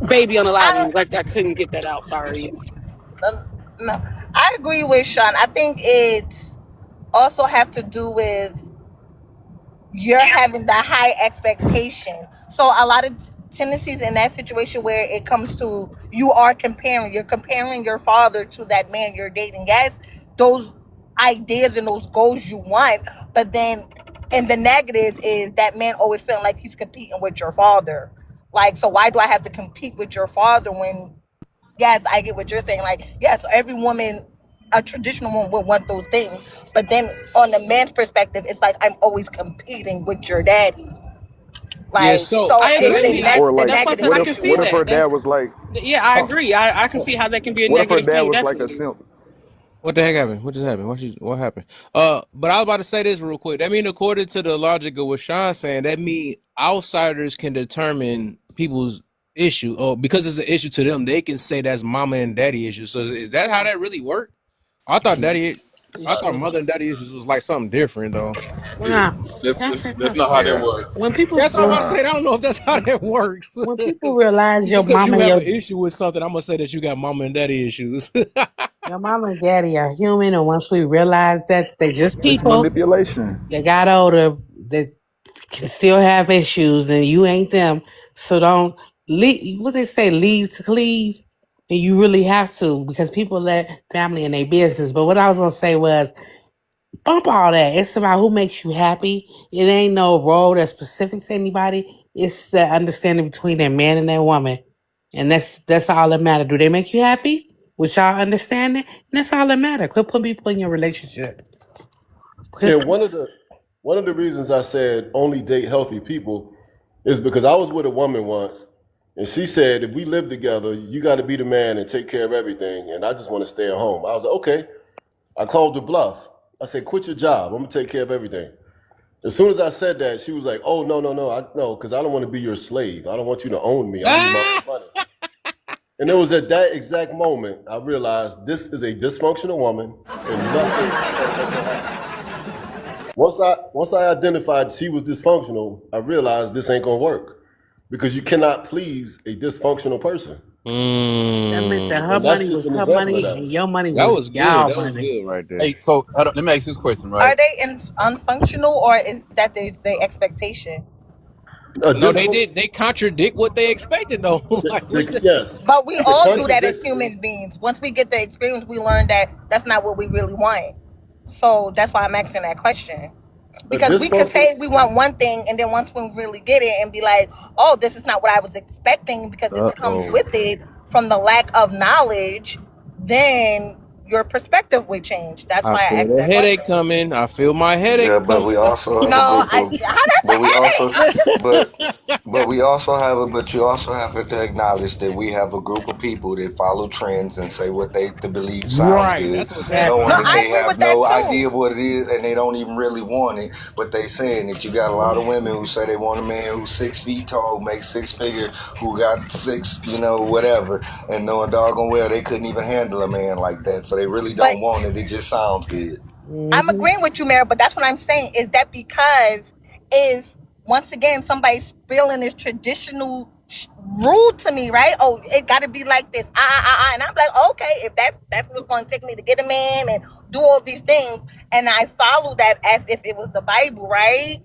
baby unallow them. Like I couldn't get that out, sorry. No, I agree with Sean. I think it also have to do with you're having that high expectation. So a lot of tendencies in that situation where it comes to you're comparing your father to that man you're dating. Yes, those ideas and those goals you want, but then and the negative is that man always feeling like he's competing with your father. Like, so why do I have to compete with your father when yes, I get what you're saying. Like, yes, every woman, a traditional woman would want those things. But then on the man's perspective, it's like, I'm always competing with your daddy. Yeah, Like, so so I so it's that a agree. mean I, Or like, that's what negative I what if can see what if thing. her that. dad That's was like, yeah, I agree. I can see how that can be a what if her negative dad thing. was like a Definitely. simp? what the heck happened? What just happened? What happened? But I was about to say this real quick. That mean according to the logic of what Sean's saying, that mean outsiders can determine people's issue, or because it's an issue to them, they can say that's mama and daddy issue. So is that how that really worked? I thought I thought mother and daddy issues was like something different though. Well, Yeah, now, that's can I that's, say that's something? not how that Yeah. works. When people That's all I'm about to Nah. say. I don't know if that's how that works. when people Because realize your just because mama you and have your an issue with something, I'm gonna say that you got mama and daddy issues. mama and daddy are human, and once we realize that they just It's people, manipulation. they got older, they can still have issues, and you ain't them. So don't leave. What they say, leave to cleave, and you really have to because people let family in their business. But what I was gonna say was, bump all that. It's about who makes you happy. It ain't no role that's specific to anybody. It's the understanding between that man and that woman, and that's all that matters. Do they make you happy? With y'all understanding, and that's all that matters. Quit putting people in your relationship. Quit. And one of the reasons I said only date healthy people is because I was with a woman once, and she said, if we live together, you got to be the man and take care of everything, and I just want to stay at home. I was like, okay. I called her bluff. I said, quit your job. I'm gonna take care of everything. As soon as I said that, she was like, oh, no, no, no, no, because I don't want to be your slave. I don't want you to own me. I need my own money. And it was at that exact moment I realized this is a dysfunctional woman, and nothing is gonna happen. Once I identified she was dysfunctional, I realized this ain't gonna work because you cannot please a dysfunctional person. That meant that her And that's money just was an her example of money that. and your money That was was good. y'all That was money. good right there. Hey, so let me ask this question, right? Are they unfunctional, or is that their expectation? A No, they dysfunction, did. They contradict what they expected though. Like what the yes, But we the all do that as contradiction. human beings. Once we get the experience, we learn that that's not what we really want. So that's why I'm asking that question. A Because we could dysfunction say we want one thing, and then once we really get it, and be like, "Oh, this is not what I was expecting," because this comes Uh-oh. with it from the lack of knowledge. Then your perspective would change. That's I why I feel asked the that headache question. coming. I feel my Yeah, headache but coming. we also have No, a group I of, how that's but a we headache. also, I'm just but we also have a, but you also have to acknowledge that we have a group of people that follow trends and say what they believe sounds Right. good, That's what that no. knowing sounds that I like. they agree have with that no too. idea what it is and they don't even really want it. But they saying that you got a lot of women who say they want a man who's 6 feet tall, makes six figure, who got six, whatever, and knowing doggone well they couldn't even handle a man like that. So they really But don't want it. It just sounds good. I'm Mm-hmm. agreeing with you, Mary, but that's what I'm saying. Is that because if once again somebody's spilling this traditional rule to me, right? Oh, it got to be like this, and I'm like, okay, if that's what it's going to take me to get a man and do all these things, and I follow that as if it was the Bible, right?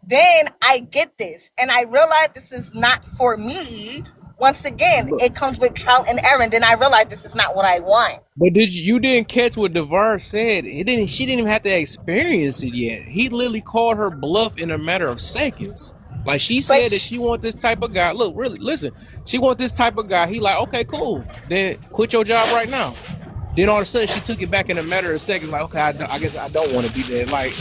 Then I get this, and I realize this is not for me. Once again, But, it comes with trial and error. And then I realize this is not what I want. but you didn't catch what DeVar said. It didn't she didn't even have to experience it yet. He literally called her bluff in a matter of seconds. Like she said that But she want this type of guy. Look, really, listen. She want this type of guy. He like, okay, cool. Then quit your job right now. Then all of a sudden she took it back in a matter of seconds. Like, okay, I guess I don't want to be there. Like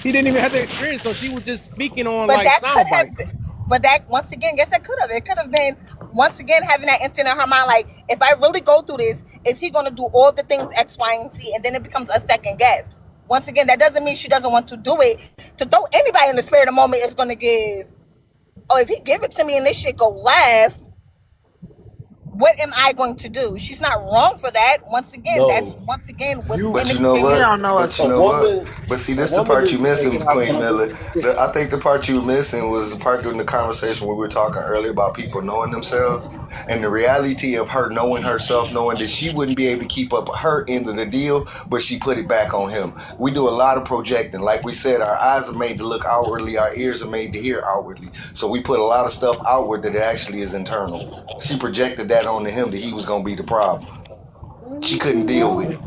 he didn't even have the experience, so she was just speaking on But like that could sound have bites. been, but that once again, yes, it could have. It could have been once again having that instinct in her mind, like if I really go through this, is he going to do all the things X, Y, and Z, and then it becomes a second guess. Once again, that doesn't mean she doesn't want to do it. To throw anybody in the spirit of the moment is going to give. Oh, if he give it to me and this shit go left, what am I going to do? She's not wrong for that. Once again, that's No, once again with you But you know You what? don't know But us. you a know what? woman, But see, a this the woman part you is. missing, Hey, Queen Miller. I think the part you were missing was the part during the conversation we were talking earlier about people knowing themselves, and the reality of her knowing herself, knowing that she wouldn't be able to keep up her end of the deal, but she put it back on him. We do a lot of projecting. Like we said, our eyes are made to look outwardly, our ears are made to hear outwardly. So we put a lot of stuff outward that actually is internal. She projected that onto him that he was going to be the problem. She couldn't deal with it.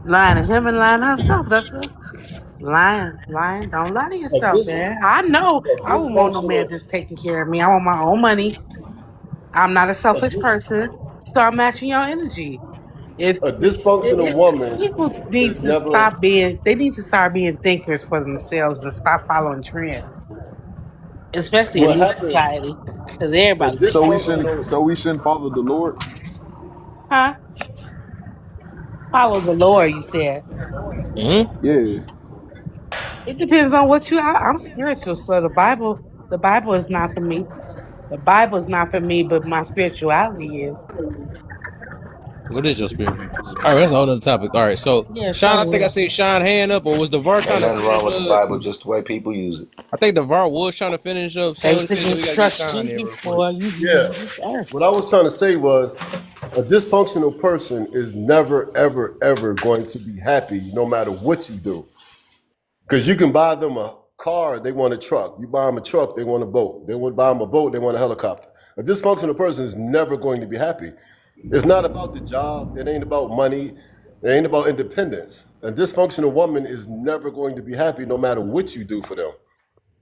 Lying to him and lying to herself. That's lying. Lying. Don't lie to A, yourself, dis, man. I know a I wouldn't want no man dysfunctional just taking care of me. I want my own money. I'm not a a, selfish dis, person. Start matching your energy. If a dysfunctional it's woman people need is to never. stop being they need to start being thinkers for themselves and stop following trends. especially in What this happens society, because a everybody So we cheating. shouldn't. dysfunctional So we shouldn't follow the Lord. Huh? Follow the Lord, you said. Hmm. Yeah. It depends on what you. I'm spiritual, so the Bible is not for me. The Bible is not for me, but my spirituality is. What is your spiritual? All right, that's a whole other topic. All right, so Yeah, Sean, so I think I see Sean hand up, or was the VAR Ain't trying to nothing finish wrong with the up? Bible, just the way people use it. I think the VAR was trying to finish up saying what he's basic saying. Then we got to get Sean in instructions there real quick. before you Yeah. leave this earth. What I was trying to say was a dysfunctional person is never, ever, ever going to be happy no matter what you do. Because you can buy them a car, they want a truck. You buy them a truck, they want a boat. They want buy them a boat, they want a helicopter. A dysfunctional person is never going to be happy. It's not about the job. It ain't about money. It ain't about independence. A dysfunctional woman is never going to be happy no matter what you do for them.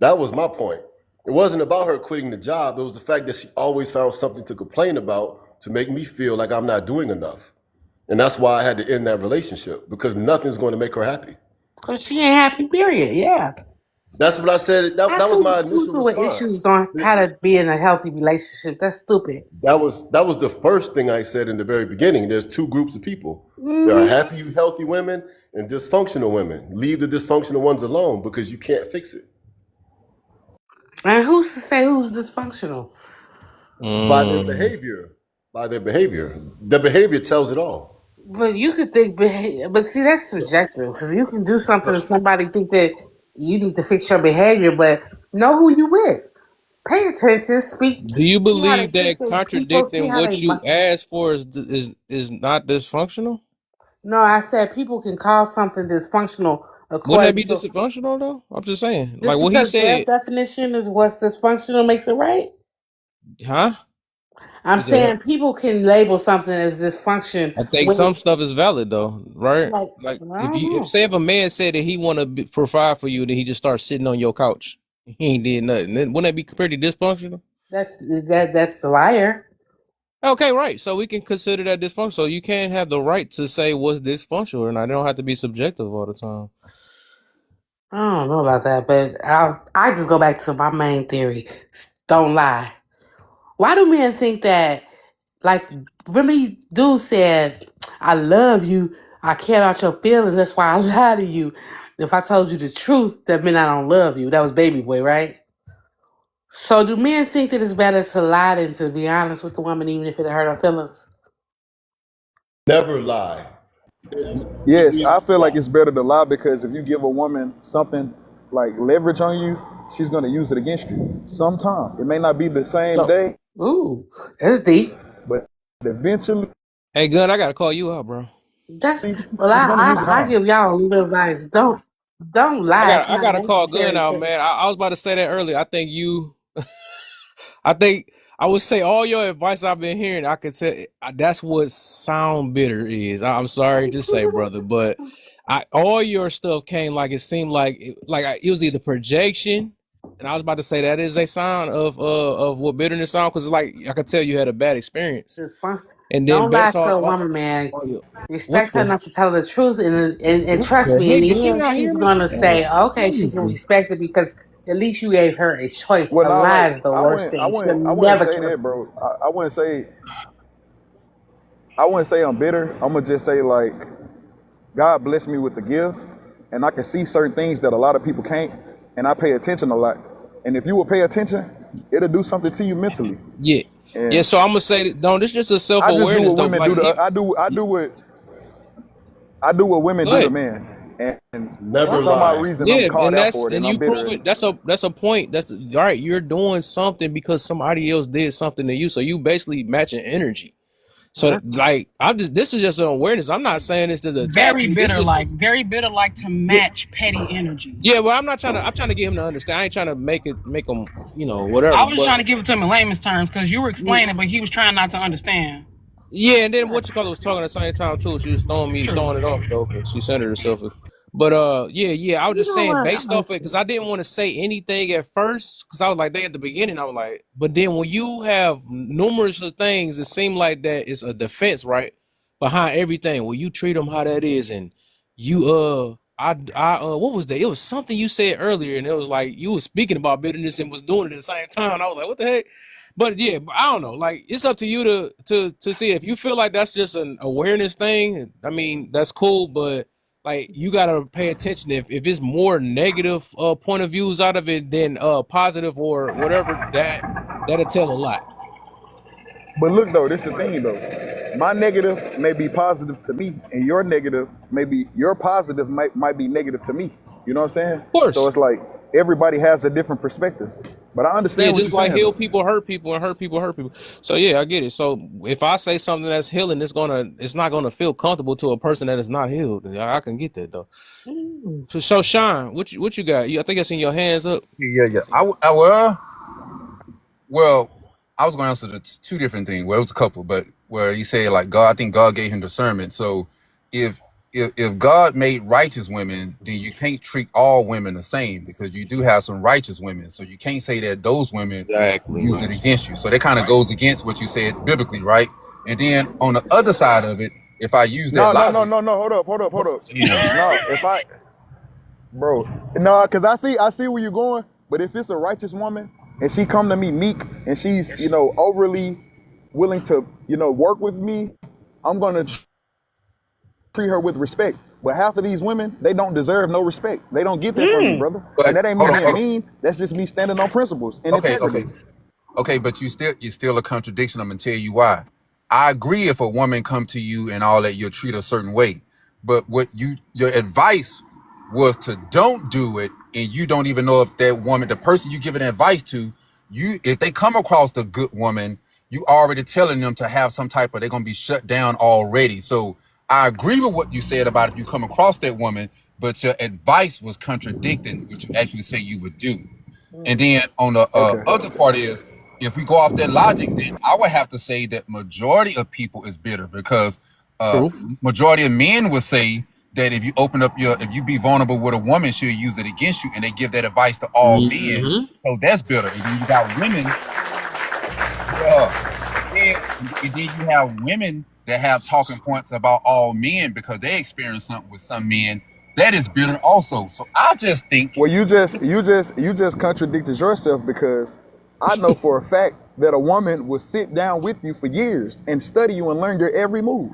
That was my point. It wasn't about her quitting the job. It was the fact that she always found something to complain about to make me feel like I'm not doing enough. And that's why I had to end that relationship because nothing's going to make her happy. Because she ain't happy, period. Yeah. That's what I said. That was my initial People with issues response. don't kind of be in a healthy relationship. That's stupid. That was the first thing I said in the very beginning. There's two groups of people. There are Hmm. happy, healthy women and dysfunctional women. Leave the dysfunctional ones alone because you can't fix it. And who's to say who's dysfunctional? By their Mm. behavior. By their behavior. Their behavior tells it all. But you could think, but see, that's subjective because you can do something and somebody think that you need to fix your behavior, but know who you with. Pay attention, speak. Do you See how they believe treat that their people. See contradicting how they. what you asked for is not dysfunctional? No, I said people can call something dysfunctional Wouldn't that according be to dysfunctional though? I'm just saying, like just what he because their said, definition is what's dysfunctional makes it right. huh? I'm You said saying people can label something as dysfunction I think when some stuff is valid though, right? like Like I don't if know. say if a man said that he want to provide for you, then he just starts sitting on your couch. He ain't did nothing. Then wouldn't that be pretty dysfunctional? That's a liar. Okay, right. So we can consider that dysfunctional. So you can't have the right to say what's dysfunctional or not. They don't have to be subjective all the time. I don't know about that, but I just go back to my main theory. Don't lie. Why do men think that? Like, remember, dude said, "I love you. I care about your feelings. That's why I lie to you. If I told you the truth, that meant I don't love you." That was Baby Boy, right? So, do men think that it's better to lie than to be honest with the woman, even if it hurt her feelings? Never lie. There's never a Yes, I reason to feel like lie. it's better to lie because if you give a woman something like leverage on you, she's gonna use it against you. Sometime it may not be the same So, day, ooh, that's deep. but eventually Hey, Gun, I gotta call you out, bro. That's well, she's gonna use it I on. give y'all a little advice. Don't I lie. got It's I not gotta call Gun necessary. out, man. I was about to say that earlier. I think I would say all your advice I've been hearing. I could tell that's what sound bitter is. I'm sorry to say, brother, but all your stuff came like it seemed like it was either projection, and I was about to say that is a sign of what bitterness sound because like I could tell you had a bad experience, and then Don't lie based to a on woman, man. what Respect her the enough to tell her the truth, and what trust the me. In heck did the you end, not she's hear me? gonna say, "Okay, she can Crazy. respect it because at least you gave her a choice." Well, A not lie like is the worst thing. She'll I wouldn't never say trust. that, bro. I wouldn't say I'm bitter. I'm gonna just say like God blessed me with the gift, and I can see certain things that a lot of people can't, and I pay attention a lot. And if you will pay attention, it'll do something to you mentally. Yeah. Yeah, And so I'm gonna say no, this is just a I just do self-awareness what though. women Like do to I do what women do to good. men. And Never for some odd lie. reason I'm Yeah, called and out for it and I'm you bitter. prove it. That's a point. That's all right. You're doing something because somebody else did something to you. So you basically matching energy. So like this is just an awareness. I'm not saying this to attack Very you. This bitter just like, very bitter like to yeah, match petty energy. yeah. Well, I'm trying to get him to understand. I ain't trying to make him I whatever. was just But trying to give it to him in layman's terms because you were explaining, but he was trying not to understand. yeah, and then what you call it was talking at the same time too. She was throwing True. it off though, because she centered herself. But yeah. I was You just know saying what? based off it because I didn't want to say anything at first because I was like, they at the beginning, I was like, but then when you have numerous of things, it seemed like that it's a defense, right? Behind everything, when you treat them how that is, and you what was that? It was something you said earlier, and it was like you was speaking about bitterness and was doing it at the same time. And I was like, what the heck? But yeah, I don't know. Like, it's up to you to see if you feel like that's just an awareness thing. I mean, that's cool, but like, you gotta pay attention if it's more negative point of views out of it than positive or whatever, that'll tell a lot. But look though, this the thing though. My negative may be positive to me, and your negative maybe your positive might be negative to me. You know what I'm saying? Of course. So it's like everybody has a different perspective. But I Yeah, understand what just you're like saying heal though. people, hurt people, and hurt people, hurt people. So yeah, I get it. So if I say something that's healing, it's not gonna feel comfortable to a person that is not healed. I can get that though. So Sean, what you got? I think I seen your hands up. Yeah. Well, I was going to answer the two different things. Well, it was a couple, but where you say like God, I think God gave him discernment. So if if God made righteous women, then you can't treat all women the same because you do have some righteous women. So you can't say that those women Exactly. use it against you. So that kind of goes against what you said biblically, right? And then on the other side of it, if I use that No, no, no, logic, no, no. Hold up, hold up, hold up. you know, No, if I, bro, no, cause I see where you're going. But if it's a righteous woman and she come to me meek and she's overly willing to work with me, I'm gonna treat her with respect. But half of these women, they don't deserve no respect. They don't get that from me, brother. And but that ain't me hold on, being hold on. mean. That's just me standing on principles and Okay, integrity. okay, but you're still a contradiction. I'm gonna tell you why. I agree if a woman come to you and all that, you'll treat a certain way. But your advice was to don't do it, and you don't even know if that woman, the person you giving advice to, if they come across the good woman, you already telling them to have some type of, they're gonna be shut down already. So I agree with what you said about if you come across that woman, but your advice was contradicting what you actually say you would do. And then on the Okay. other part is, if we go off that logic, then I would have to say that majority of people is bitter because True. majority of men would say that if you if you be vulnerable with a woman, she'll use it against you, and they give that advice to all men. So that's bitter. And then you got women, and then you have women that have talking points about all men because they experience something with some men. That is bitter also. So I just think, Well, you just contradicted yourself because I know for a fact that a woman will sit down with you for years and study you and learn your every move.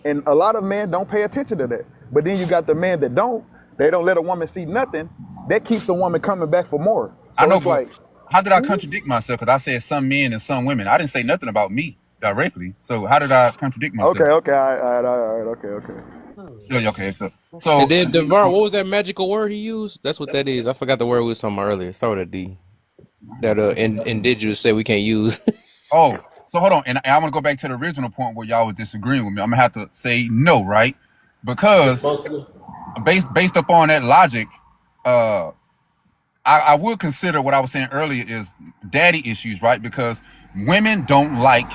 And a lot of men don't pay attention to that. But then you got the men that don't. They don't let a woman see nothing. That keeps a woman coming back for more. So I know, it's but like, how did I contradict myself? Because I said some men and some women. I didn't say nothing about me directly. So how did I contradict myself? okay, all right, okay. Yeah, okay. So And then Devon, what was that magical word he used? That's what that is. I forgot the word we was talking about earlier. Start with a D. That indigenous say we can't use. oh, so hold on, and I want to go back to the original point where y'all was disagreeing with me. I'm gonna have to say no, right? Because based upon that logic, I would consider what I was saying earlier is daddy issues, right? Because women don't like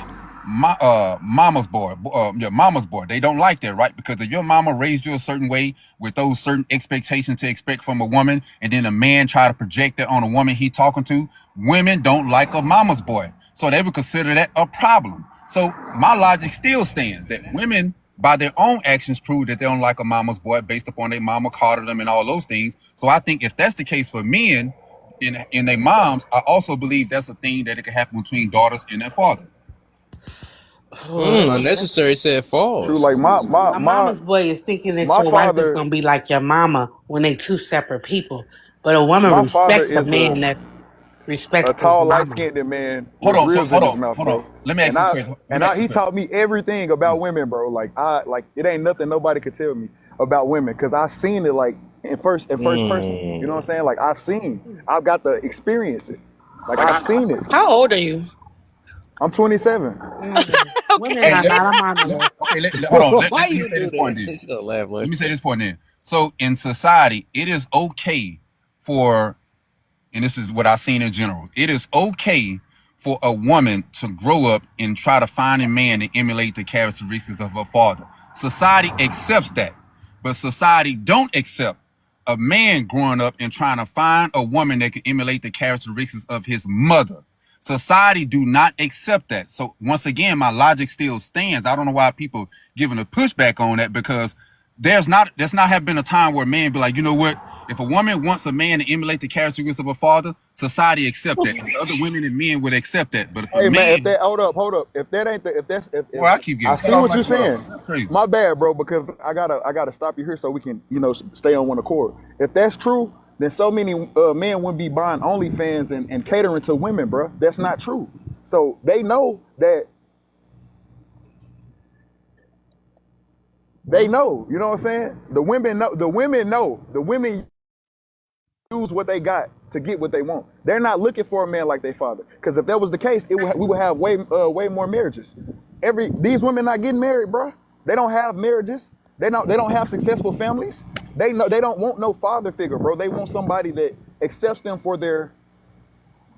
mama's boy, your mama's boy. They don't like that, right? Because if your mama raised you a certain way with those certain expectations to expect from a woman, and then a man try to project that on a woman he talking to, women don't like a mama's boy. So they would consider that a problem. So my logic still stands that women, by their own actions, prove that they don't like a mama's boy based upon their mama coddled them and all those things. So I think if that's the case for men in their moms, I also believe that's a thing that it could happen between daughters and their father. Unnecessary said false. True, like A mama's boy is thinking that my your wife is father, gonna be like your mama when they two separate people. But a woman my father respects a is man that respects a his tall, mama. light-skinned man Hold with on, so grills in his mouth, hold bro. on. Let me ask this question. He taught me everything about women, bro. Like it ain't nothing nobody could tell me about women because I've seen it like in first person. You know what I'm saying? Like I've got to experience it. Like I've seen it. How old are you? I'm 27. Women are not a monolith. Okay, hold on. Why Let me you say do this point that? then. She's gonna laugh. Let me say this point then. So in society, it is okay for, and this is what I've seen in general, it is okay for a woman to grow up and try to find a man to emulate the characteristics of her father. Society accepts that, but society don't accept a man growing up and trying to find a woman that can emulate the characteristics of his mother. Society do not accept that. So once again, my logic still stands. I don't know why people giving a pushback on that because there's not have been a time where a man be like, you know what? If a woman wants a man to emulate the characteristics of a father, society accept that. Other women and men would accept that. But if a Hey man, if man, that hold up. If that ain't the if well, I keep I getting cut see off what like you're a motherfucker. saying. That's crazy. My bad, bro, because I gotta stop you here so we can stay on one accord. If that's true, then so many men wouldn't be buying OnlyFans and catering to women, bro. That's not true. So they know that. They know, you know what I'm saying? The women know. The women know. The women use what they got to get what they want. They're not looking for a man like their father. Because if that was the case, we would have way more marriages. These women not getting married, bro. They don't have marriages. They don't have successful families. They don't want no father figure, bro. They want somebody that accepts them for their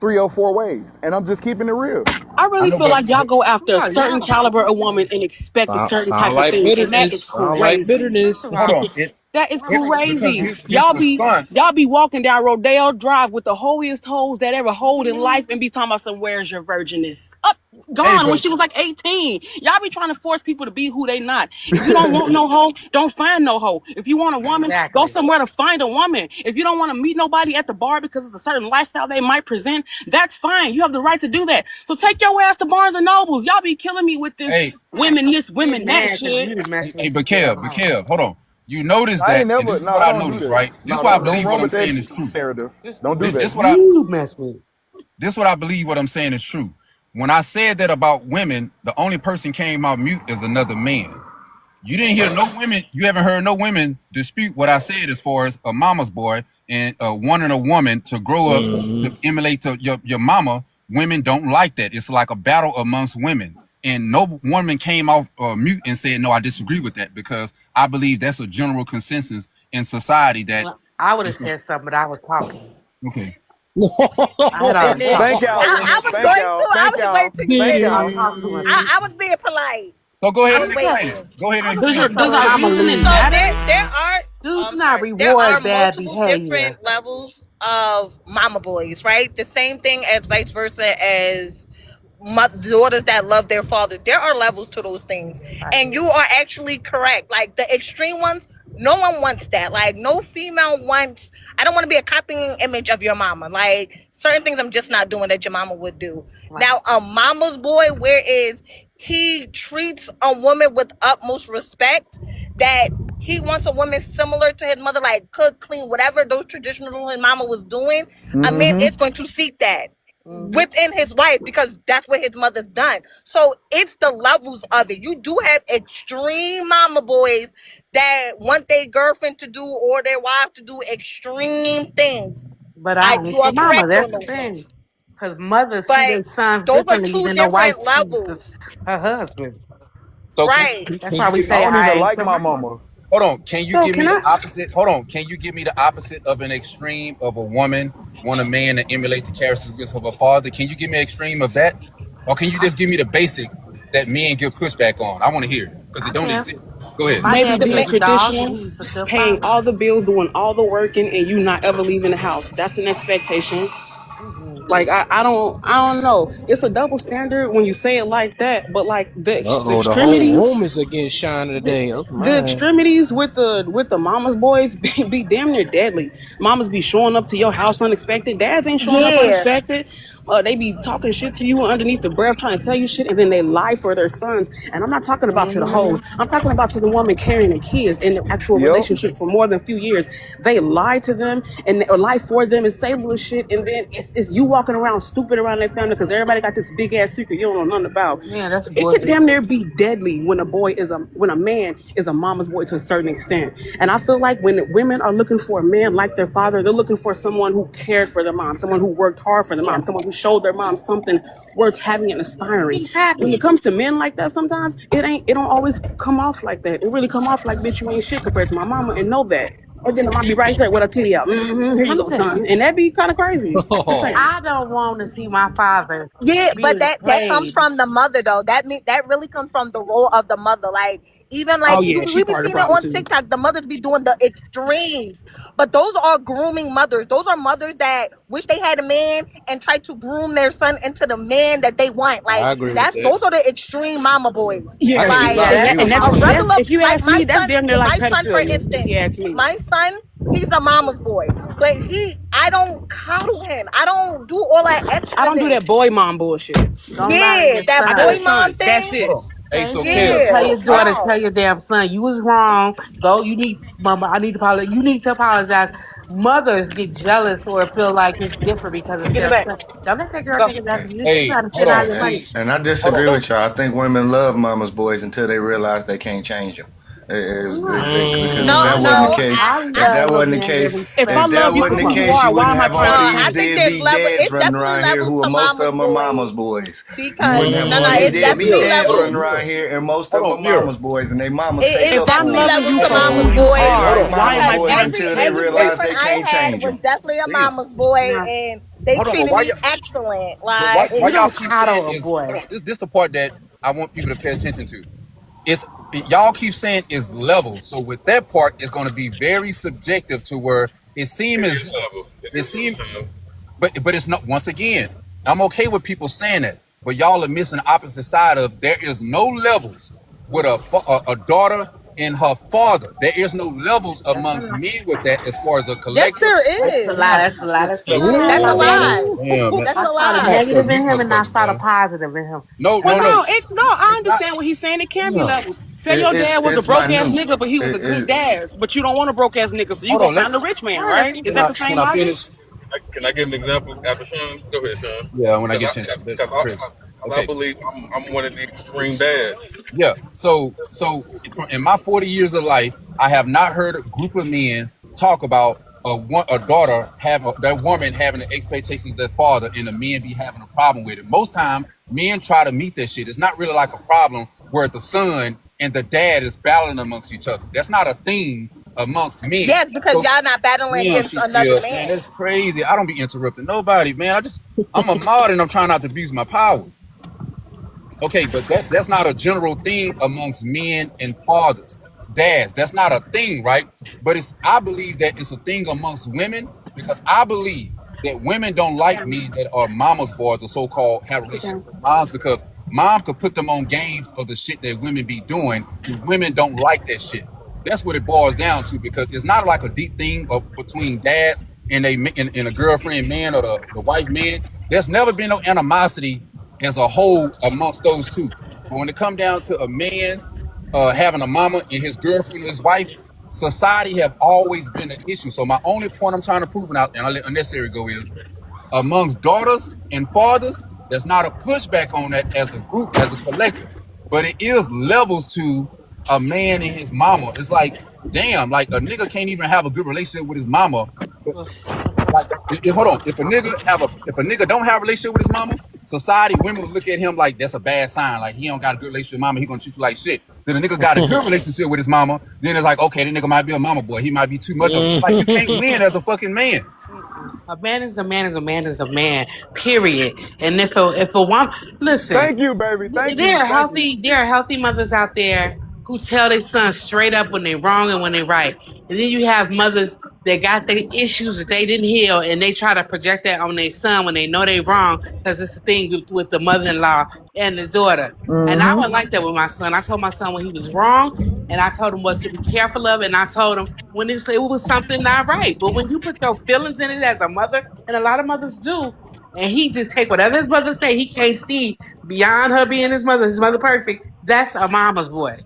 3 or 4 ways. And I'm just keeping it real. I I really know, feel like y'all go after a Oh, certain y'all. caliber of woman and expect a certain Sound type of like thing, and that bitterness. is Sound like crazy. bitterness. hold on. That is Because crazy. his response. Y'all be walking down Rodeo Drive with the holiest hoes that ever hold in life and be talking about some where's your virginness? Up, Hey, gone when but she was like 18. Y'all be trying to force people to be who they not. If you don't want no hoe, don't find no hoe. If you want a woman, go Exactly. somewhere to find a woman. If you don't want to meet nobody at the bar because it's a certain lifestyle they might present, that's fine. You have the right to do that. So take your ass to Barnes and Nobles. Y'all be killing me with this hey, women this, Get women that mad because shit. you done messed hey, with but your Kev, hold on. You notice I ain't that, and never. this is No, what I don't do noticed, that. right? This is No, why I don't believe what run I'm with that saying is true. narrative. This Don't do This that. what I you mess with. this what I believe what I'm saying is true. When I said that about women, the only person came out mute is another man. You didn't hear no women. You haven't heard no women dispute what I said as far as a mama's boy and wanting a woman to grow up to emulate to your mama. Women don't like that. It's like a battle amongst women. And no woman came off mute and said, no, I disagree with that, because I believe that's a general consensus in society that Well, I would have it's said something, but I was talking. okay. I had And already then talked Thank too y'all, much. I women. was Thank going y'all. to. I Thank was waiting y'all. till you Thank finish. I y'all. talked too much. I was being polite. So go I ahead was and explain waiting. it. Go ahead I and was explain gonna it. Does say, our I'ma reasoning leave. So matter? oh, Do I'm not sorry. There are reward bad multiple behavior. different levels of mama boys, right? The same thing as vice versa as daughters that love their father. There are levels to those things, Right. and you are actually correct. Like the extreme ones, no one wants that. Like no female wants. I don't want to be a copying image of your mama. Like certain things, I'm just not doing that your mama would do. Right. Now, a mama's boy, whereas he treats a woman with utmost respect, that he wants a woman similar to his mother, like cook, clean, whatever those traditional his mama was doing. A man Mm-hmm. is going to seek that Mm-hmm. within his wife because that's what his mother's done. So it's the levels of it. You do have extreme mama boys that want their girlfriend to do or their wife to do extreme things. But I ain't You are your mama. correct on That's the those thing. things. Because mothers see But their sons those are differently two than the wife different sees levels. her husband. So Right. That's can why you we give I me? say don't I even ain't like your my mama. mama. Hold on. Can you So give me can the I? opposite? Hold on. Can you give me the opposite of an extreme of a woman want a man to emulate the characteristics of a father? Can you give me an extreme of that, or can you just give me the basic that men get pushback on? I want to hear it because I it don't can. exist. Go ahead. My Maybe daddy being was a dog and traditional, he's a good paying father. all the bills, doing all the working, and you not ever leaving the house. That's an expectation. Mm-hmm. Like I don't know. It's a double standard when you say it like that. But like the Uh-oh, the whole extremities, room is against Shine today. Oh the my. extremities with the mama's boys be damn near deadly. Mamas be showing up to your house unexpected. Dads ain't showing up Yeah. unexpected. They be talking shit to you underneath the breath, trying to tell you shit, and then they lie for their sons. And I'm not talking about to the Mm-hmm. hoes. I'm talking about to the woman carrying the kids in the actual Yep. relationship for more than a few years. They lie to them or lie for them and say little shit, and then it's you walking around stupid around their family because everybody got this big ass secret you don't know nothing about. Yeah, that's It can bullshit. damn near be deadly when a man is a mama's boy to a certain extent. And I feel like when women are looking for a man like their father, they're looking for someone who cared for their mom, someone who worked hard for their Yeah. mom, someone who showed their mom something worth having and aspiring. He's When it happy. comes to men like that, sometimes it don't always come off like that. It really come off like bitch, you ain't shit compared to my mama, and know that. And then the mom be right there with her titty out. Here you go, son. And that'd be kind of crazy. Just saying. I don't want to see my father Yeah, but being that comes played. from the mother though. That really comes from the role of the mother. Like even Oh like yeah, she we be part of the seeing it problem on too. TikTok. The mothers be doing the extremes, but those are grooming mothers. Those are mothers that wish they had a man and try to groom their son into the man that they want. Like I agree with that's that. those are the extreme mama boys. I Yeah, can see, Like I agree and with that's a that. regular, if you like ask me, that's damn near like my son for pedophilia, if you instance, ask me. my son, he's a mama's boy, but I don't coddle him. I don't do all that I don't do extraness. that boy mom bullshit. Don't lie to Yeah, your that I got boy a son. mom son. That's thing. Hold it. on. Hey, Same so thing. Kev, Yeah, Tell hold your on. I, daughter, no. tell your damn son, you was wrong. Go, you need, mama, I need to apologize. You need to apologize. Mothers get jealous or feel like it's different because it's Get it their back. son. Don't let that girl Go. take advantage of you. She hey, trying to hold spend all on. your money. See, And I hold disagree on. Go. with y'all. I think women love mama's boys until they realize they can't change them. Because if No, that wasn't the No. Mm. case, I if that love a wasn't the man that case, If I if respects that love his you wasn't for the who you mama. case, are, you why wouldn't am I have No, trying all to these I change think you? there's deadbeat level. dads It's running definitely around here levels who are to most mama's of them are boy mama's boys. You because wouldn't have no, all no, these it's Hey, deadbeat definitely Mira, dads hold levels. running on, around Mira. here, and most Hold of them on, are Mira. mama's boys, and they mamas take It's If up I for definitely them. love levels you to for So who mama's you boy. Hey, hold are, on. why am mama's I Because boys trying to until they change every you? realize boyfriend they I can't had change was them. definitely a Damn. mama's boy, Yeah. and they Hold on, but treated why me y'all? excellent. But Like You why y'all don't keep saying coddle a is boy. hold on? This the part that I want people to pay attention to. It's y'all keep saying is level. So with that part, it's going to be very subjective to where it seems It as is level. It it is seems, level. but it's not. Once again, I'm okay with people saying that, but y'all are missing the opposite side of there is no levels with a daughter and her father. There is no levels That's a amongst lie. men with that as far as a yes, collective. there That's a is. lie. That's a lie. That's a lie. I That's a saw daddy. lie. Ooh, damn, man. That's I a saw the I'm gonna lie. have to start negative in muting him and I motherfuckers, saw the man. positive in him. No, Well, no, no. no, I It's not. understand what he's saying. It can be Yeah. levels. Say your dad was a It's broke ass minute. nigga, but he was a good It, dad. But you don't want a broke ass nigga, so you Hold go on. find a rich man, Right. right? Is Can that I the can same I logic? finish? Can I give an example after Sean? Go ahead, Sean. Yeah, when I Because get a chance. Chris. I Okay. believe I'm one of the extreme dads. Yeah. So in my 40 years of life, I have not heard a group of men talk about a daughter having that woman having the expectations of their father, and the men be having a problem with it. Most time, men try to meet that shit. It's not really like a problem where the son and the dad is battling amongst each other. That's not a thing amongst men. Yes, because So, y'all not battling damn, against she's another still, man, man. that's crazy. I don't be interrupting nobody, man. I'm a mod and I'm trying not to abuse my powers. Okay, but that's not a general thing amongst men and fathers, dads. That's not a thing, right? But I believe that it's a thing amongst women because I believe that women don't like men that are mama's boys or so-called have a relationship with moms because mom could put them on games of the shit that women be doing, and women don't like that shit. That's what it boils down to because it's not like a deep thing between dads and a girlfriend man or the wife man. There's never been no animosity as a whole amongst those two. But when it come down to a man having a mama and his girlfriend or his wife, society have always been an issue. So my only point I'm trying to prove, and I'll let unnecessary go, is amongst daughters and fathers, there's not a pushback on that as a group, as a collective. But it is levels to a man and his mama. It's like, damn, like a nigga can't even have a good relationship with his mama. But like, hold on, if a nigga don't have a relationship with his mama, society, women will look at him like that's a bad sign. Like he don't got a good relationship with mama, he gonna treat you like shit. Then a nigga got a good relationship with his mama, then it's like, okay, the nigga might be a mama boy. He might be too much of like you can't win as a fucking man. A man is a man is a man is a man. Period. And if a woman listen, Thank you, baby. Thank there you. are Thank you. healthy mothers out there who tell their sons straight up when they're wrong and when they're right. And then you have mothers that got the issues that they didn't heal and they try to project that on their son when they know they're wrong because it's a thing with the mother-in-law and the daughter. And I Mm-hmm. wasn't like that with my son. I told my son when he was wrong and I told him what to be careful of and I told him when it was something not right. But when you put your feelings in it as a mother, and a lot of mothers do, and he just take whatever his mother say, he can't see beyond her being his mother perfect. That's a mama's boy.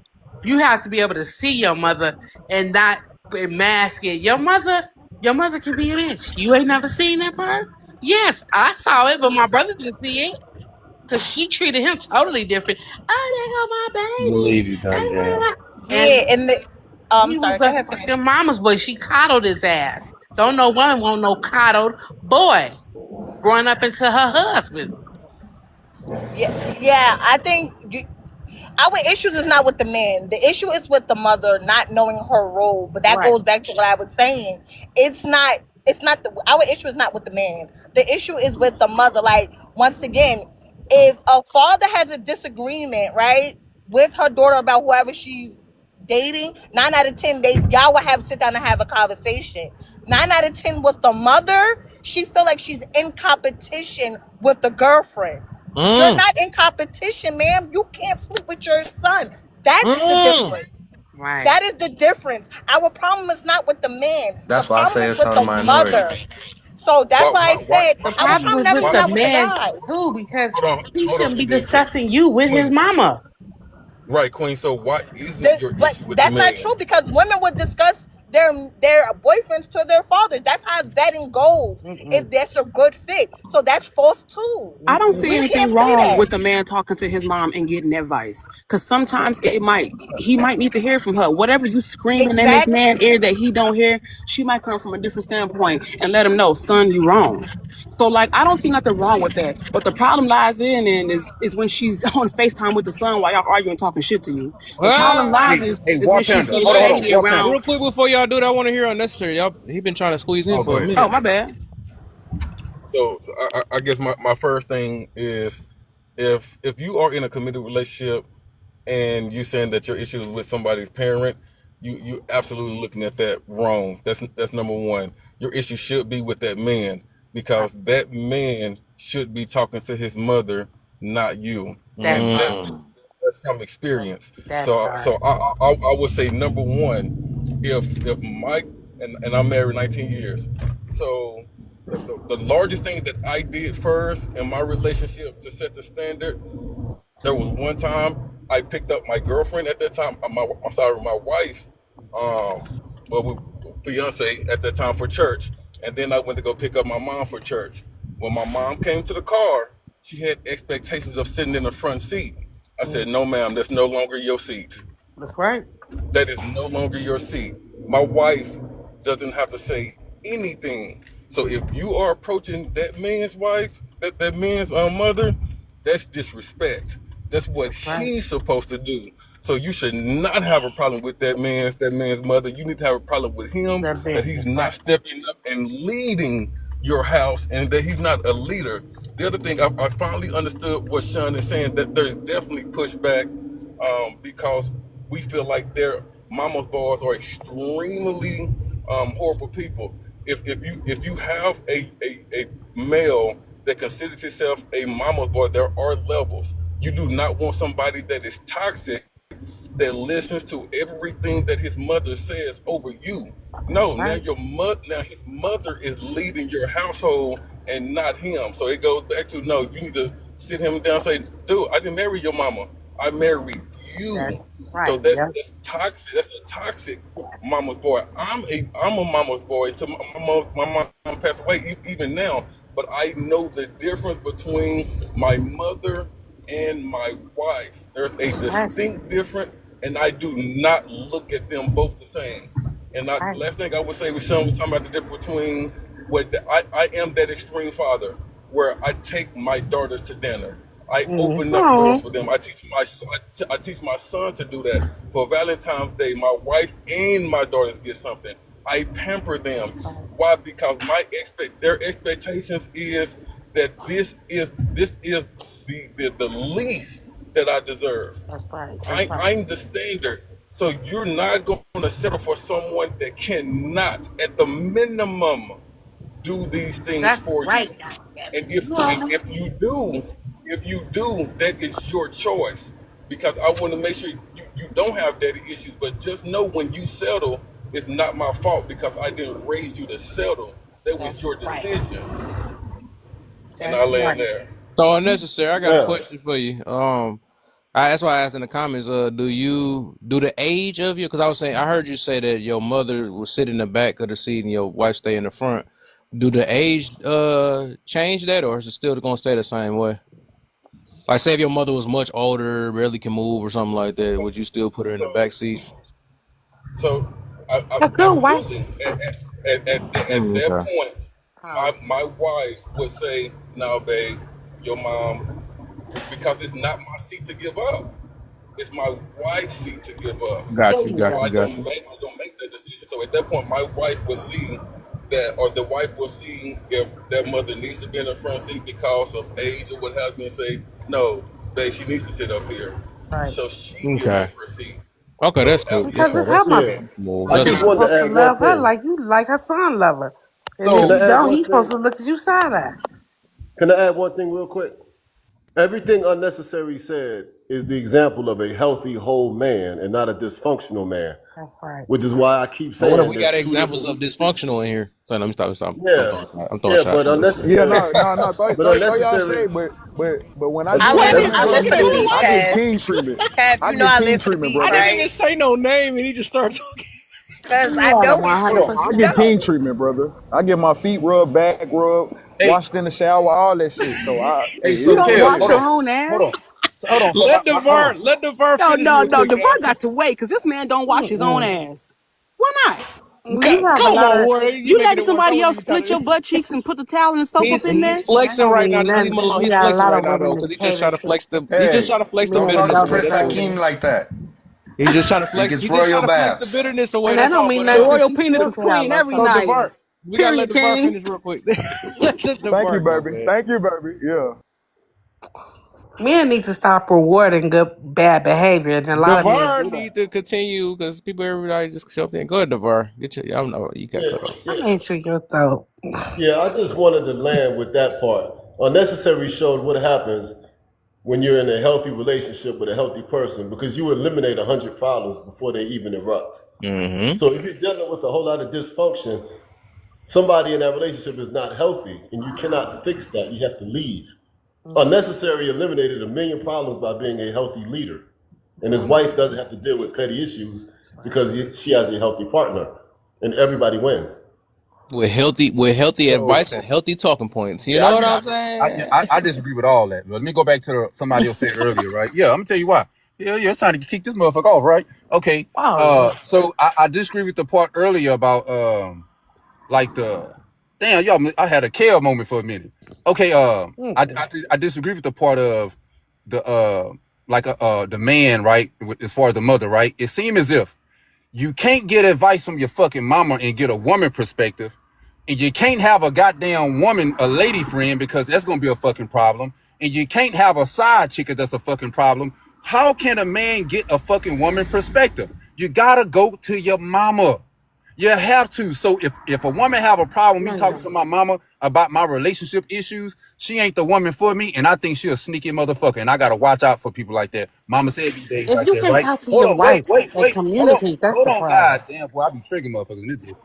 You have to be able to see your mother and not mask it. Your mother can be a bitch. You ain't never seen that part? Yes, I saw it, but my brother didn't see it because she treated him totally different. Oh, there go my Believe baby. you, Dun Jam. Yeah, And and I'm he sorry. was Go a ahead, finish. fucking mama's boy. She coddled his ass. Don't no woman want no coddled boy growing up into her husband. Yeah, yeah. our issues is not with the man. The issue is with the mother not knowing her role. But that Right. goes back to what I was saying. It's not. It's not our issue is not with the man. The issue is with the mother. Like, once again, if a father has a disagreement, right, with her daughter about whoever she's dating, 9 out of 10, y'all will have sit down and have a conversation. 9 out of 10 with the mother, she feel like she's in competition with the girlfriend. You're not in competition, ma'am. You can't sleep with your son. That's the difference. Right. That is the difference. Our problem is not with the man. The That's why I problem say is it's with on the the minority. mother. So that's why I said The our problem problem is never with is the not with the man guy. too, because Hold on, he hold on, shouldn't be and then discussing you with his Queen. mama. Right, Queen. So why isn't your But issue with the that's not true, man? because women would discuss their boyfriends to their fathers. That's how vetting goes. If that's a good fit, so that's false too. I don't see We anything can't say wrong that. with a man talking to his mom and getting advice, because sometimes he might need to hear from her. Whatever you screaming in this Exactly. man ear that he don't hear, she might come from a different standpoint and let him know, son, you wrong. So like, I don't see nothing wrong with that. But the problem lies in is when she's on FaceTime with the son while y'all arguing, talking shit to you. The problem lies Hey, is when War she's Panda. being Hold on. shady War Panda. around. Real quick before y'all do that, I want to hear unnecessary. Y'all, he been trying to squeeze in Oh, go for a ahead. Oh, minute. my bad. So I guess my first thing is, if you are in a committed relationship and you saying that your issue is with somebody's parent, you absolutely looking at that wrong. That's number one. Your issue should be with that man, because that man should be talking to his mother, not you. That And part. that's from experience. That So part. so I would say, number one, if my and I'm married 19 years, so the largest thing that I did first in my relationship to set the standard, there was one time I picked up my girlfriend at that time, my wife, fiance at that time, for church, and then I went to go pick up my mom for church. When my mom came to the car, she had expectations of sitting in the front seat. I said, "No, ma'am, that's no longer your seat. That's right. That is no longer your seat." My wife doesn't have to say anything. So if you are approaching that man's wife, that man's mother, that's disrespect. That's what Right. he's supposed to do. So you should not have a problem with that man's mother. You need to have a problem with him, That that he's business. not Right. stepping up and leading your house, and that he's not a leader. The other thing, I finally understood what Sean is saying, that there's definitely pushback, because we feel like their mama's boys are extremely horrible people. If you have a male that considers himself a mama's boy, there are levels. You do not want somebody that is toxic, that listens to everything that his mother says over you. No, now Right. his mother is leading your household and not him. So it goes back to, no, you need to sit him down and say, dude, I didn't marry your mama. I married That's you. So right. that's Yep. that's toxic. That's a toxic Yes. mama's boy. I'm a mama's boy until my mom passed away, even now. But I know the difference between my mother and my wife. There's a Right. distinct difference, and I do not look at them both the same. And Right. last thing I would say was, Sean was talking about the difference between I am that extreme father where I take my daughters to dinner. I open up doors Oh, for them. I teach my son to do that. For Valentine's Day, my wife and my daughters get something. I pamper them. Why? Because their expectations is that this is the least that I deserve. that's right. That's right. I'm the standard. So you're not going to settle for someone that cannot, at the minimum, do these things That's for right. you. And if you do, that is your choice. Because I want to make sure you don't have daddy issues. But just know, when you settle, it's not my fault, because I didn't raise you to settle. That was That's your right. decision. And I That's land right. there. So unnecessary. I got a Yeah. question for you. That's why I asked in the comments. Do the age of you? Because I was saying, I heard you say that your mother was sit in the back of the seat and your wife stay in the front. Do the age change that, or is it still gonna stay the same way? Like, say if your mother was much older, barely can move or something like that, would you still put her in the back seat? So I A good wife. absolutely, at that Okay. point, my wife would say, "No, babe, your mom," because it's not my seat to give up. it's my wife's seat to give up. Got you, So got you, I got don't you. make that decision. So at that point, my wife will see that, or the wife will see if that mother needs to be in the front seat because of age or what have you, and say, no, babe, she needs to sit up here. Right. So she gives Okay. up her seat. Okay, So that's cool. Yeah, Because it's her that's Yeah, mother. cool. I And That's you're just cool. wanted to supposed to add one love her thing. like you like her son love her. And if Can I you so add don't, one he's supposed thing? to look at you side eye. Can I add one thing real quick? Everything unnecessary said is the example of a healthy, whole man and not a dysfunctional man, That's right. which is why I keep But what if saying we there's got two examples different. of dysfunctional in here? So let me stop. Stop. I'm Yeah, throwing shot. I'm throwing yeah, shot. but Yeah, unnecessary, no, but throw y'all unnecessary. shade, but when I But do you I know, that, listen. every I time listen to you, beef, I get Kev. king treatment. Kev, I you know get I king live for the treatment, beef, I brother. didn't even right? say no name, and he just started talking. Because I You are the know we. Hold on. 100% I You get know. king treatment, brother. I get my feet rubbed, back rubbed, Hey, washed in the shower, all that shit. So hey, hey, so it You is don't what Kev, it wash hold your on, is. own hold on. ass. Hold on. So hold on. Let DeVar No, finish no, real no. quick, DeVar y'all. got to wait because this man don't wash his own Mm-mm. ass. Why not? Well, you have a Come lot on, of. Warren. You You making letting it worse. I somebody wasn't else even trying split your to. butt cheeks and put the towel and soap up in He's there? That flexing don't right now. mean Just leave nothing. him alone. You He's got a flexing lot right of now though, women because that he just cater trying to to flex the. He's just Hey, trying to flex the don't men talk bitterness to without away. their Prince That's all. husbands. Hakeem like that. He's just trying to He flex. gets He just trying royal to flex the baths. bitterness away. And that That's don't all. mean But nothing Bitch, because uh, your she penis still is can have clean low every so self night. DeVar, esteem. we gotta let Period, DeVar King. finish real quick. Let Thank you, DeVar go, baby. man. Thank you, baby. Yeah. Men need to stop rewarding good bad behavior, and a lot of men DeVar do that. need to continue because people, everybody just show up there. Go ahead, DeVar. Get your. I don't know. You got yeah, cut off. I yeah, made sure your throat. yeah. I just wanted to land with that part. Unnecessary showed what happens when you're in a healthy relationship with a healthy person because you eliminate 100 problems before they even erupt. Mm-hmm. So if you're dealing with a whole lot of dysfunction, somebody in that relationship is not healthy, and you cannot fix that. You have to leave. Unnecessary eliminated 1 million problems by being a healthy leader, and his wife doesn't have to deal with petty issues because she has a healthy partner, and everybody wins. With healthy So advice and healthy talking points. You yeah, know what I'm saying? I disagree with all that. Let me go back to somebody else said earlier, right? Yeah, I'm gonna tell you why. Yeah, it's time to kick this motherfucker off, right? Okay. Oh Lord. So I disagree with the part earlier about like the damn y'all. I had a kale moment for a minute. Okay. I disagree with the part of the the man, right? As far as the mother, right? It seemed as if you can't get advice from your fucking mama and get a woman perspective. And you can't have a goddamn woman, a lady friend, because that's gonna be a fucking problem. And you can't have a side chick that's a fucking problem. How can a man get a fucking woman perspective? You gotta go to your mama. You have to. So if a woman have a problem with No, me you talking to don't. my mama about my relationship issues, she ain't the woman for me, and I think she a sneaky motherfucker, and I gotta watch out for people like that. Mama said these days If like you that, can right? talk to Hold your on, wait, wife wait, and wait, hold on, communicate, that's hold the on, problem. god damn, boy, I be triggering motherfuckers in this bitch.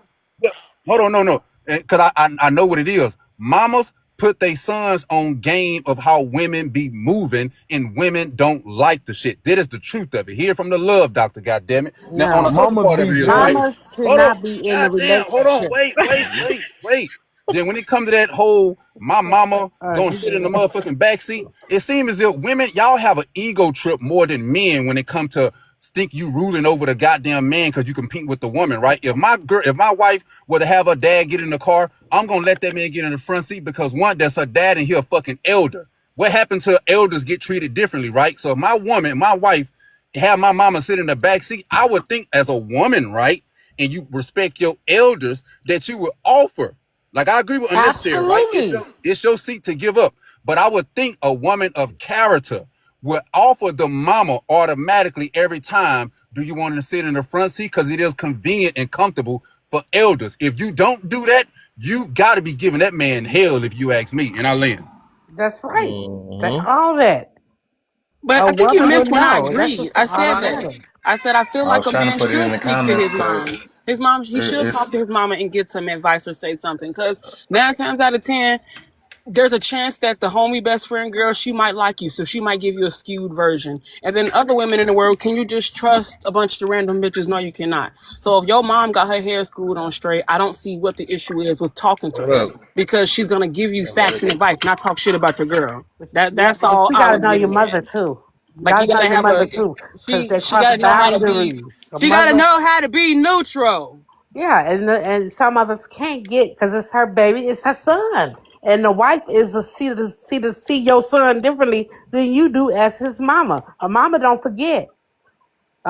Yeah, hold on, no, because I know what it is. Mamas put their sons on game of how women be moving, and women don't like the shit. That is the truth of it. Hear from the love doctor, goddamn it. Now on the No. other Mamas part of be it is right. jealous. Mamas should Hold on. not be in the God damn. Hold on. relationship. Wait. Then when it comes to that whole my mama gonna You sit in good. the motherfucking backseat, it seems as if women, y'all have an ego trip more than men when it comes to think you ruling over the goddamn man because you compete with the woman, right? If my wife were to have her dad get in the car, I'm gonna let that man get in the front seat because one, that's her dad and he a fucking elder. What happened to elders get treated differently, right? So if my wife, have my mama sit in the back seat, I would think as a woman, right? And you respect your elders that you would offer. Like I agree with unnecessary, right? Absolutely. It's your seat to give up. But I would think a woman of character would offer the mama automatically every time. Do you want to sit in the front seat? Because it is convenient and comfortable for elders. If you don't do that, you got to be giving that man hell if you ask me. And I land. That's right. Mm-hmm. All that. But A I think you woman would missed when I know. That's agreed. just I said that. automatic. I said I feel I like was a trying to man put it in should the speak to comments, his but mom. His mom, he should talk it's to his mama and get some advice or say something. Because 9 times out of 10, there's a chance that the homie best friend girl, she might like you, so she might give you a skewed version. And then other women in the world, can you just trust a bunch of random bitches? No, you cannot. So if your mom got her hair screwed on straight, I don't see what the issue is with talking to Hold her up. because she's gonna give you facts and advice, not talk shit about your girl. Yeah, That's but all you I gotta was know your getting mother at. too. You Like gotta you know gotta your have mother a too, because they she cross gotta know how to be boundaries. A she gotta mother, know how to be neutral. yeah, and some others can't get because it's her baby, it's her son, and the wife is to see your son differently than you do as his mama. A mama don't forget.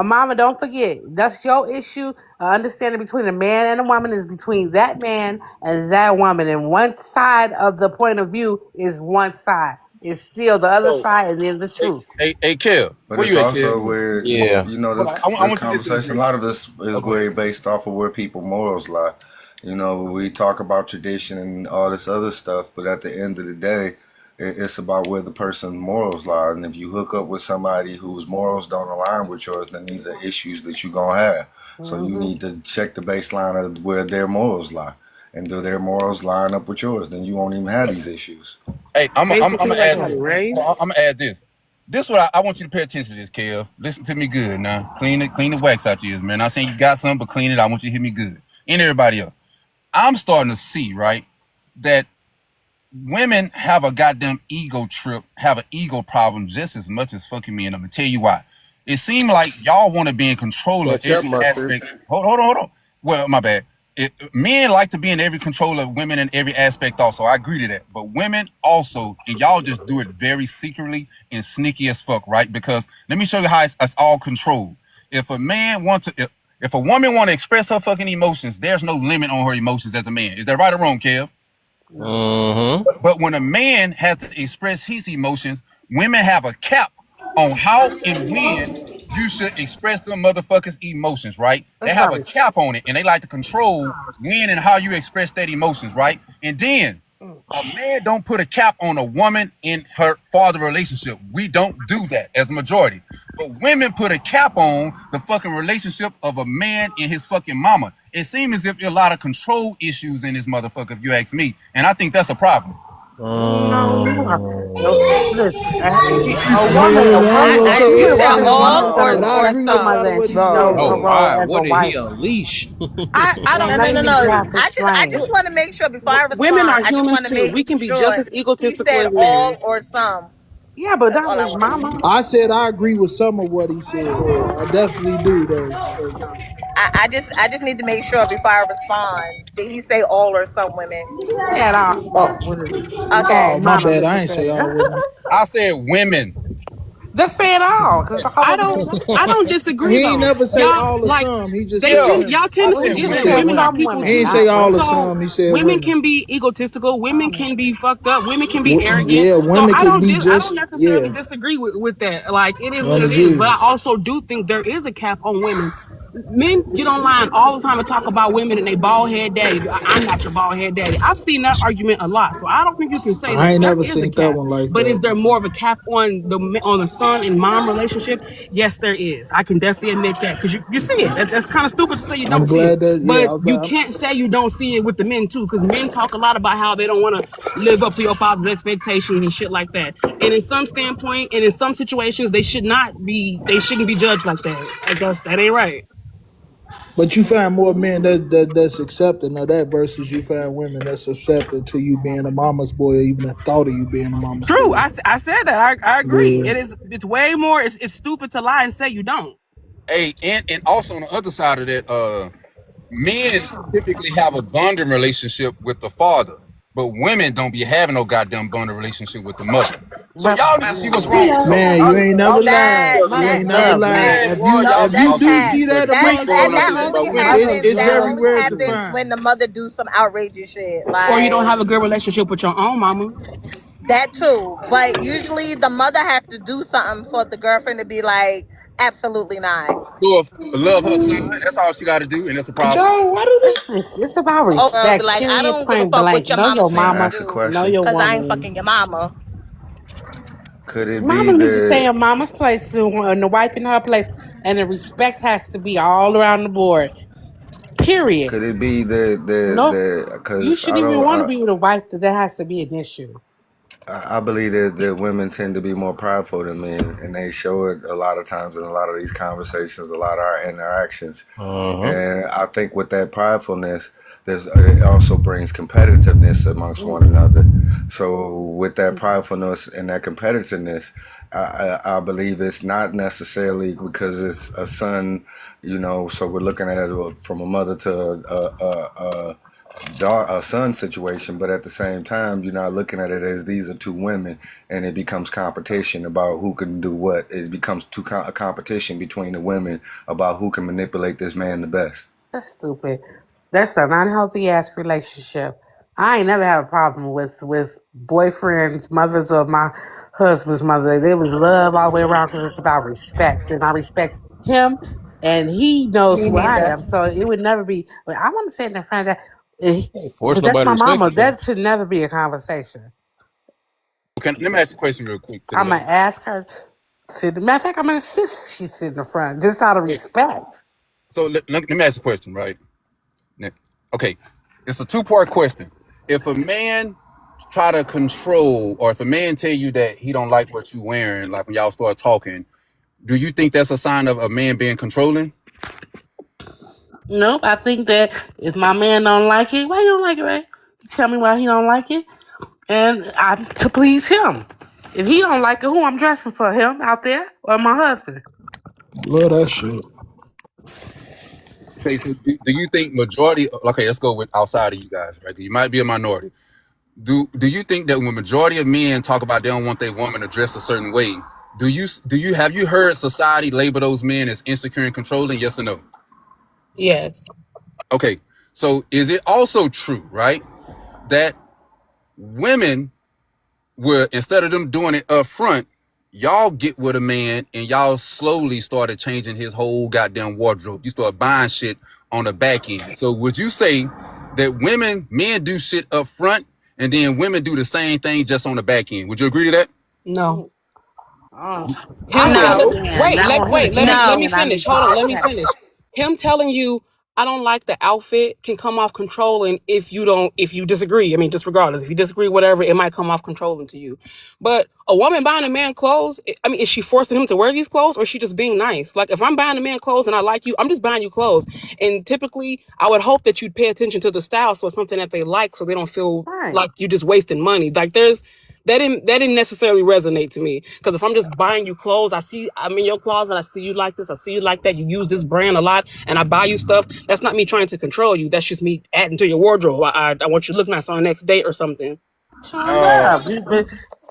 Mama, don't forget, that's your issue. Understanding between a man and a woman is between that man and that woman. And one side of the point of view is one side. It's still the other So, side and then the truth. hey, Kev, But where it's you at, Kev? also where Yeah. you know Hold this on. I this want you to listen to conversation. A this. lot of this Oh, is go ahead. way based off of where people morals lie. You know, we talk about tradition and all this other stuff, but at the end of the day, it's about where the person's morals lie. And if you hook up with somebody whose morals don't align with yours, then these are issues that you're gonna have. So you need to check the baseline of where their morals lie. And do their morals line up with yours? Then you won't even have these issues. Hey, I'm Basically, gonna like add how this. they Hold on, raised. I'm gonna add this. This what I want you to pay attention to this, Kev. Listen to me good now. Clean the wax out your ears, man. I'm saying you got something, but clean it. I want you to hear me good. And everybody else. I'm starting to see, right, that women have a goddamn ego trip, have an ego problem just as much as fucking men. I'm gonna tell you why. It seems like y'all want to be in control of Watch out, every Mustard. aspect. Hold on. Well, my bad. Men like to be in every control of women in every aspect also. I agree to that. But women also, and y'all just do it very secretly and sneaky as fuck, right? Because let me show you how it's all controlled. If a man wants to, if a woman want to express her fucking emotions, there's no limit on her emotions as a man. Is that right or wrong, Kev? Mm-hmm. But when a man has to express his emotions, women have a cap on how and when you should express them motherfuckers' emotions, right? That's They have about a it. cap on it and they like to control when and how you express that emotions, right? And then a man don't put a cap on a woman in her father relationship. We don't do that as a majority. But women put a cap on the fucking relationship of a man and his fucking mama. It seems as if there are a lot of control issues in this motherfucker, if you ask me. And I think that's a problem. No, listen. I ain't gonna I say you A said woman, a everything, woman all is gonna or but I respect agree her with a some. lot mother, of and what she he knows said. her Oh role wow, as a what did he wife. unleash? I Ain't don't No, no, nothing no, you no. just disagree. have to I explain. just want to make sure before I Women respond. are I just humans want to too. make We can be just sure as he egotistical said as all men. or some. Yeah, but That's that all I was want to make mama. sure. I said I agree with some of what he said. I definitely do though. I just need to make sure before I respond. Did he say all or some women? He said all. Oh, What is it? Okay. oh my Mama bad. meant I to ain't say say. all women. I said women. Just say it all, because the whole I other don't thing. I don't disagree He ain't though. never say Y'all all or like some. He just they said Yeah, tend women. y'all I tend to said He forget just that women. said Said women are women. some people women, He ain't too. say not all or women. So some. He said women women. can be egotistical, women can be fucked up, women can be arrogant. Yeah, So women could be I don't just necessarily yeah disagree with that. Like it is what on the it is. But G. I also do think there is a cap on women. Men get online all the time and talk about women and they bald head daddy. I'm not your bald head daddy. I've seen that argument a lot. So I don't think you can say I that. ain't There never is a seen that cap. one like But is that. there more of a cap on the son and mom relationship? Yes, there is. I can definitely admit that because you see it. That's kind of stupid to say you I'm don't see it. glad that yeah. But you can't say you don't see it with the men too, because men talk a lot about how they don't want to live up to your father's expectations and shit like that. And in some standpoint, and in some situations, they shouldn't be judged like that. I guess that ain't right. But you find more men that's accepting of that versus you find women that's accepting to you being a mama's boy or even the thought of you being a mama's True, boy. I said that. I agree. Yeah. It's way more. It's stupid to lie and say you don't. Hey, and also on the other side of that, men typically have a bonding relationship with the father, but women don't be having no goddamn bonding relationship with the mother. So But y'all need to see what's wrong with y'all. Man, you ain't never lied. Y'all You mother need, ain't never love lied. men. man, boy, No, y'all If be you that's do talking cap. see that That amongst and growing up that to women, somebody. only Women don't happens. do it's That that. only everywhere to happens find. when the mother do some outrageous shit. Or you don't Like have a good relationship with your own mama. that too. But usually the mother have to do something for the girlfriend to be like, absolutely not. So if love her son, that's all she got to do, and that's a problem. Joe, why do they? It's about Be respect. like, I Period. don't give a Point fuck what blank. your Know mama your Can say I and mama. ask a do, Know question? your cause I ain't woman. fucking your mama. Could it be Mama needs to stay that in mama's place and the wife in her place, and the respect has to be all around the board. Period. could it be that No, you because shouldn't even want to be with a wife that has to be an issue. I believe that women tend to be more prideful than men, and they show it a lot of times in a lot of these conversations, a lot of our interactions. Uh-huh. And I think with that pridefulness, it also brings competitiveness amongst one another. So with that pridefulness and that competitiveness, I believe it's not necessarily because it's a son, you know. So we're looking at it from a mother to son situation, but at the same time, you're not looking at it as these are two women, and it becomes competition about who can do what. It becomes a competition between the women about who can manipulate this man the best. That's stupid. That's an unhealthy ass relationship. I ain't never had a problem with boyfriends, mothers, or my husband's mother. There was love all the way around because it's about respect, and I respect him, and he knows Me who I neither. am. So it would never be. But I want to say in that friend that Can't force because that's nobody to my respect mama. you, Sean. That should never be a conversation. Let me ask you a question real quick to the I'm gonna lady. ask her. Matter of fact, I'm gonna insist she sit in the front just out of Okay, respect. so let me ask you a question, right? Okay, it's a two-part question. If a man try to control, or if a man tell you that he don't like what you wearing, like when y'all start talking, do you think that's a sign of a man being controlling? Nope. I think that if my man don't like it, why you don't like it, Ray? You tell me why he don't like it, and I'm to please him. If he don't like it, who I'm dressing for, him out there or my husband? Love that shit. Okay, so do you think majority? Okay, let's go with outside of you guys, right? You might be a minority. Do you think that when majority of men talk about they don't want their woman to dress a certain way, do you have you heard society label those men as insecure and controlling? Yes or no? Yes. Okay, so is it also true, right, that women where instead of them doing it up front, y'all get with a man and y'all slowly started changing his whole goddamn wardrobe. You start buying shit on the back end. So would you say that men do shit up front and then women do the same thing just on the back end? Would you agree to that? No. Oh, I Him want a No, telling man. wait, I let want him to wait, let me check let me, no. me and I finish. need to Hold be on, let me checked. finish. Him telling you I don't like the outfit can come off controlling if you disagree. I mean, just regardless. If you disagree, whatever, it might come off controlling to you. But a woman buying a man clothes, I mean, is she forcing him to wear these clothes or is she just being nice? Like if I'm buying a man clothes and I like you, I'm just buying you clothes. And typically I would hope that you'd pay attention to the style so it's something that they like so they don't feel Right. like you just wasting money. Like that didn't necessarily resonate to me because if I'm just buying you clothes, I'm in your closet, I see you like this, I see you like that, you use this brand a lot, and I buy you stuff. That's not me trying to control you. That's just me adding to your wardrobe. I want you to look nice on the next date or something. Showing Uh, love. But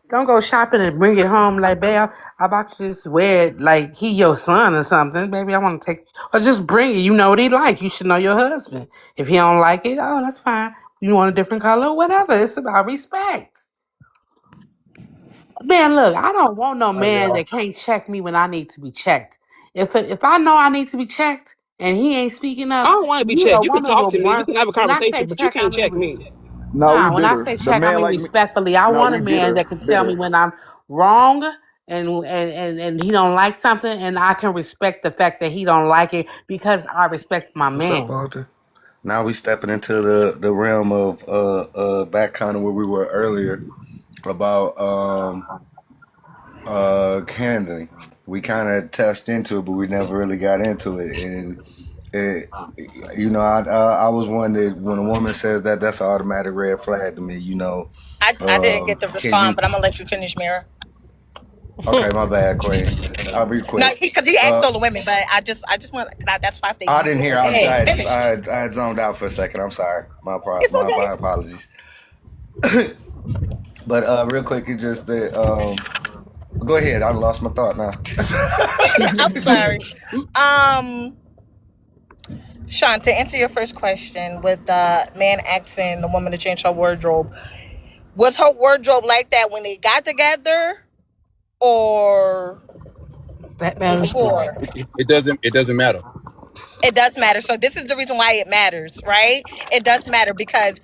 don't go shopping and bring it home like, babe, I about to just wear it like he your son or something. Baby, I want to take, or just bring it. You know what he like. You should know your husband. If he don't like it, oh, that's fine. You want a different color, whatever. It's about respect. Man, look, I don't want no Hey man y'all. that can't check me when I need to be checked. If I know I need to be checked and he ain't speaking I up, don't want to be you a checked. You can woman talk will to me. We run. can have a When I say conversation, but you check, I can't mean check me. No, we nah. When I bitter. say The check, I man mean like me. respectfully. I No, want a we man bitter. that can tell me Bitter. when I'm wrong and he don't like something, and I can respect the fact that he don't like it because I respect my What's up, man. Walter? Now we stepping into the realm of back kind of where we were earlier about handling. We kind of touched into it, but we never really got into it. And it, I was one that when a woman says that, that's an automatic red flag to me. I didn't get to Can respond, you? but I'm gonna let you finish, Mira. Okay, my bad, Queen. I'll be No, quick. because he asked all the women, but I just want that's why I stay I you didn't hear. go I, ahead, I, finish. I had zoned out for a second. I'm sorry. It's My okay. apologies. But real quick, it just that. Go ahead. I lost my thought now. I'm sorry. Um, Sean, to answer your first question with the man asking the woman to change her wardrobe, was her wardrobe like that when they got together or That matters too. before? it doesn't matter. It does matter. So this is the reason why it matters, right? It does matter because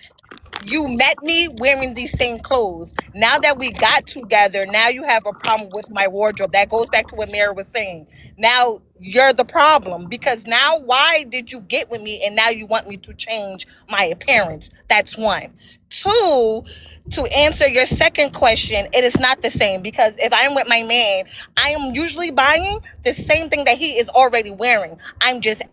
you met me wearing these same clothes. Now that we got together, now you have a problem with my wardrobe. That goes back to what Mary was saying. Now you're the problem because now why did you get with me and now you want me to change my appearance? That's one. Two, to answer your second question, it is not the same because if I'm with my man, I am usually buying the same thing that he is already wearing. I'm just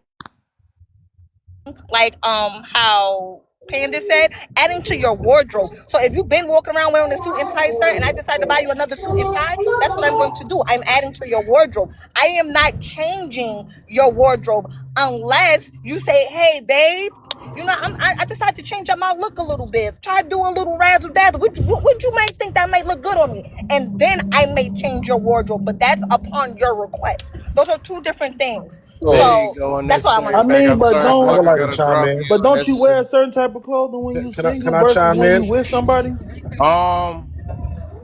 like how Panda said, adding to your wardrobe. So if you've been walking around wearing a suit and tie, sir, and I decide to buy you another suit and tie, that's what I'm going to do. I'm adding to your wardrobe. I am not changing your wardrobe unless you say, hey, babe, You know, I decided to change up my look a little bit. Try to do a little razzle dazzle. What you may think that may look good on me, and then I may change your wardrobe. But that's upon your request. Those are two different things. There you So go. that's what I want Unnecessary to I say. fact. mean, I'm but sorry, I don't would Blocker like to gotta chime drop in. you. but don't you wear Unnecessary. a certain type of clothing when you Can single I versus chime when you in? with somebody?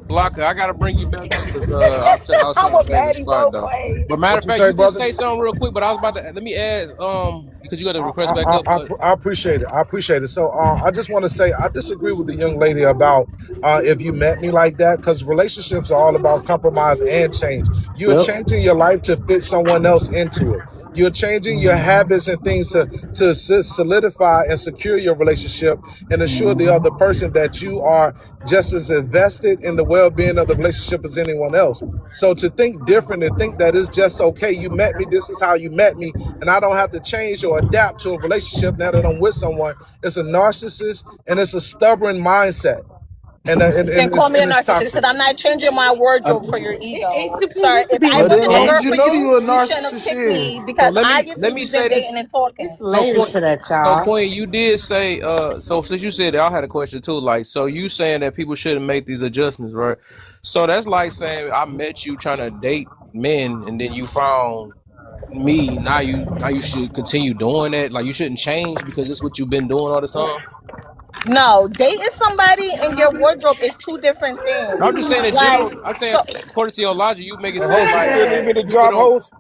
Blocker, I gotta bring you back up because I was I'm trying to a save a baddie spot both though. ways. But matter What of you fact, say, you can brother? say something real quick. But I was about to let me add because you got to request back up. But I appreciate it. I appreciate it. So I just want to say I disagree with the young lady about if you met me like that, because relationships are all about compromise and change. You're Yep. changing your life to fit someone else into it. You're changing your habits and things to solidify and secure your relationship and assure the other person that you are just as invested in the well-being of the relationship as anyone else. So to think different and think that it's just okay, you met me, this is how you met me, and I don't have to change or adapt to a relationship now that I'm with someone, it's a narcissist and it's a stubborn mindset. Then call me a And it's narcissist toxic. because I'm not changing my wardrobe for your ego. It depends. Sorry, You could if be I Well, then wasn't the long girl as romantic. you for know you, you're a you shouldn't have narcissist, picked shit. me so because let obviously me we've say been dating this. and talking. It's So layers Queen, to that, so y'all. Queen, you did say so since you said that, I had a question too. Like, so you saying that people shouldn't make these adjustments, right? So that's like saying I met you trying to date men, and then you found me. Now you should continue doing that. Like, you shouldn't change because it's what you've been doing all this time. No, dating somebody in your wardrobe is two different No, things. I'm just saying in Like, general. I'm saying so according to your logic, you make it And seem host, you like still need me to people drop don't, host?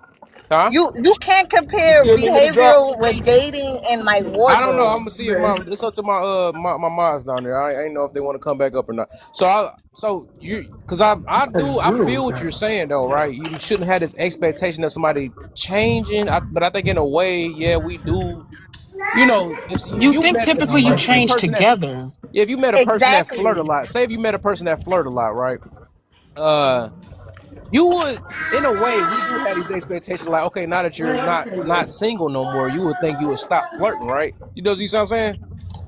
huh? you can't You compare still need me to drop? behavior with dating and my I don't know. I'm wardrobe. gonna see if it's up to my mods down there. I ain't know if they want to come back up or not. So you because I feel what you're saying though, right? You shouldn't have this expectation of somebody changing. But I think in a way, yeah, we do. You know, if You you think met typically you a change person that together. if you met a person that flirt a Exactly. lot, say if you met a person that flirt a lot, right? Uh, you would in a way we do have these expectations like okay now that you're not single no more you would think you would stop flirting right you see what I'm saying.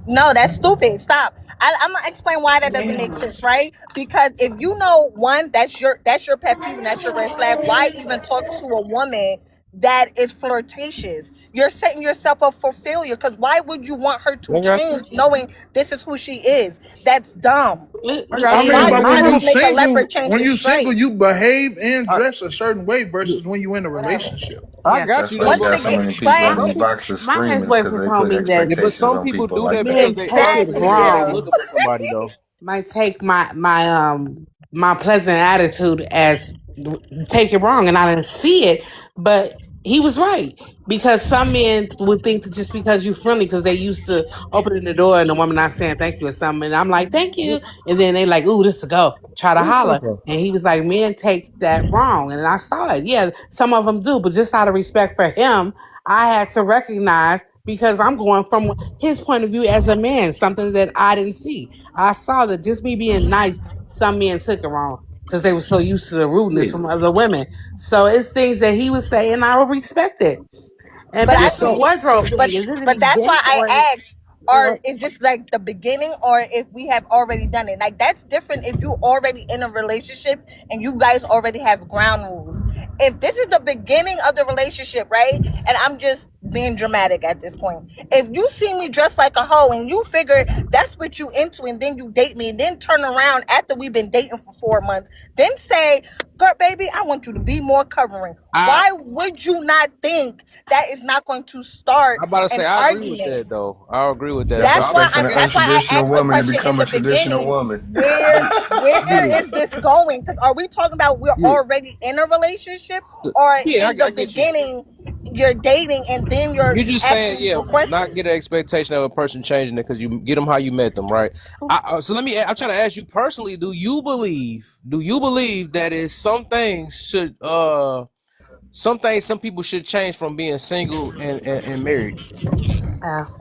No, that's stupid. Stop. I'm gonna explain why that doesn't make sense, right? Because if you know one, that's your pet peeve and that's your red flag. Why even talk to a woman that is flirtatious? You're setting yourself up for failure. Because why would you want her to I got you. change, knowing this is who she is? That's dumb. I got I you. I mean, Why but got would you. you I when got you just you. make a leopard change when his you single, stripe? you behave and I, dress a certain way versus when you in a relationship. I Yeah. got That's you why though, you Once but got it so gets, many people but in some these people, boxes My screaming ex-boyfriend because they told put me that but expectations some on people people do like that that. because they take it obviously exactly. yeah they wrong. looking for somebody though. Might take my pleasant attitude as take it wrong, and I didn't see it, but he was right because some men would think that just because you're friendly, because they used to opening the door and the woman not saying thank you or something, and I'm like thank you, and then they like ooh this to go try to Where you come holler, from? and he was like men take that wrong, and I saw it. Yeah, some of them do, but just out of respect for him, I had to recognize because I'm going from his point of view as a man, something that I didn't see. I saw that just me being nice, some men took it wrong because they were so used to the rudeness Yeah, from other women. So it's things that he would say, and I would respect it. And But yeah. back I to the So think, so wardrobe thing, is it a but that's why beginning or I asked, or well, is this like the beginning, or if we have already done it? Like that's different if you already in a relationship and you guys already have ground rules. If this is the beginning of the relationship, right? And I'm just being dramatic at this point. If you see me dressed like a hoe and you figure that's what you into, and then you date me, and then turn around after we've been dating for 4 months, then say, "Girl, baby, I want you to be more covering." I Why would you not think that is not going to start I'm about to say an I agree with argument? that though. I agree with that. That's So That's I'm why expecting an that's why I untraditional asked the woman to question in become a the traditional beginning. woman. Where yeah is this going? Because are we talking about we're yeah already in a relationship, or yeah in the I get you. beginning you're dating and then you're You're just saying, asking yeah, for not get questions? an expectation of a person changing it because you get them how you met them, right? So let me. I'm trying to ask you personally. Do you believe? Do you believe that is some things some people should change from being single and married?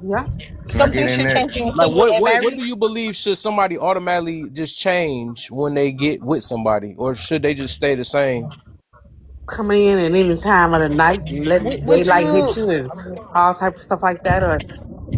yeah. Can I Some get things in should change next? being Like single and what married. do you believe should somebody automatically just change when they get with somebody, or should they just stay the same? Coming in at any time of the night and letting Would daylight hit you you and all type of stuff like that, or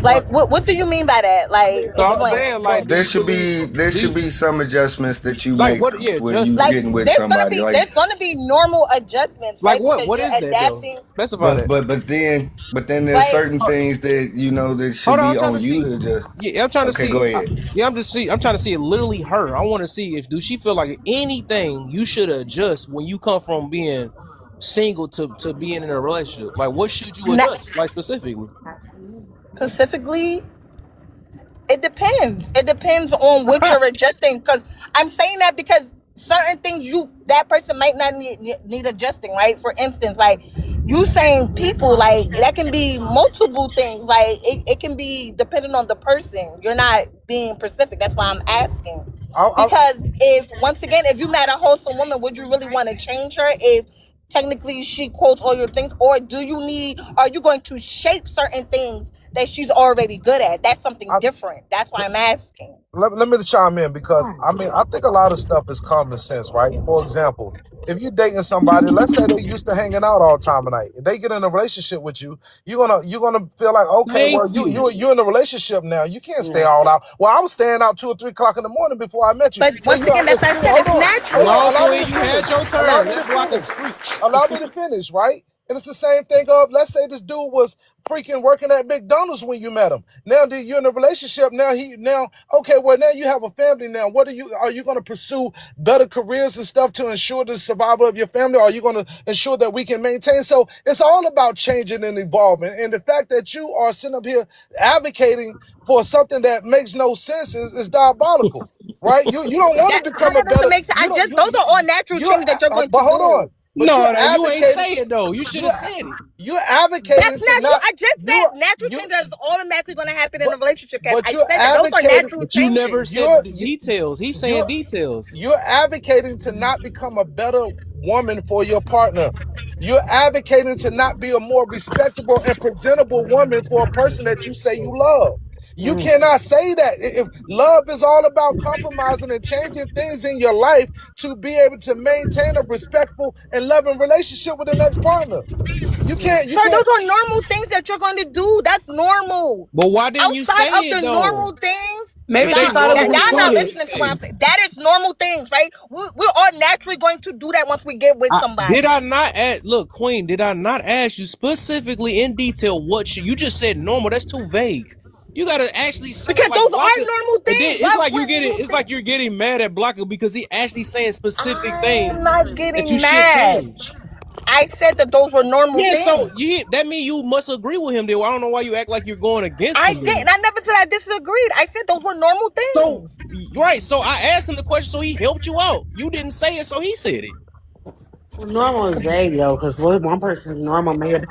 Like, what do you mean by that? Like, So I'm explain. saying, like, do There you should believe? be there Do should you, be some adjustments that you like make what? Yeah, when you Like, adjustments. getting with somebody. Like, there's gonna be normal adjustments, Like right? what? Because What you're is that though? adapting. Specify but that. but but then but then there's Like, certain things that that Hold should on, I'm be trying to on you see. to just. Yeah, I'm trying to Okay, see. go ahead. Yeah, I'm trying to see it. Literally her. I want to see if do she feel like anything you should adjust when you come from being single to being in a relationship. Like, what should you not adjust? Like specifically. specifically, it depends. It depends on what you're adjusting. Because I'm saying that because certain things that person might not need adjusting, right? For instance, like you saying people, like that can be multiple things. Like it can be depending on the person. You're not being specific. That's why I'm asking. I, Because if once again, if you met a wholesome woman, would you really want to change her if technically she quotes all your things, or are you going to shape certain things that she's already good at? That's something I, different. That's why I'm asking. let me chime in because I mean I think a lot of stuff is common sense, right? For example, if you're dating somebody, let's say they used to hanging out all time of night, if they get in a relationship with you, you're gonna feel like, okay, Thank well you. you're in a relationship now, you can't stay Yeah. all out. Well, I was staying out 2 or 3 o'clock in the morning before I met you. But Well, once again, that's what I said. It's hold natural. on, No, allow me Queen, to you finish. had your Allow turn. me to That block finish. is screech. Allow me to finish, right? And it's the same thing of, let's say this dude was freaking working at McDonald's when you met him. Now that you're in a relationship, okay, well now you have a family now. Are you going to pursue better careers and stuff to ensure the survival of your family? Or are you going to ensure that we can maintain? So it's all about changing and evolving. And the fact that you are sitting up here advocating for something that makes no sense is diabolical, right? You don't want That to how become a that doesn't better, make sense. you don't, Those are all natural changes that you're going but to hold do. on. But No, no, you ain't say it though. You should have said it. you're That's advocating to natural. not I just you said natural you changes are automatically going to happen in but a relationship. Kev. but I you're said that those are advocating natural But you never changes. said you're the you, details. He's saying you're details. you're advocating to not become a better woman for your partner. You're advocating to not be a more respectable and presentable woman for a person that you say you love. You Mm. cannot say that. If love is all about compromising and changing things in your life to be able to maintain a respectful and loving relationship with the next partner. You Yeah. can't, you Sir, can't, those are normal things that you're going to do. That's normal. But why didn't you Outside say of it the though? normal things, If Maybe they they thought it was normal, y'all why not didn't funny. you listening to say what I'm it? saying. That is normal things, right? We're all naturally going to do that once we get with Did somebody. I not ask? Look, Queen, did I not ask you specifically in detail what you just said normal? That's too vague. You gotta actually say Because like those Blocker, are normal and then things. it's Why like you wouldn't getting you it's think? like you're getting mad at Blocker because he actually saying specific I'm things not that you getting should mad. change. I said that those were normal Yeah, so things. that means you must agree with him. Then I don't know why you act like you're going against I him. didn't. Then I never said I disagreed. I said those were normal so things. right, so I asked him the question, so he helped you out. You didn't say it, so he said it. Well, normal is vague though, because one person's normal may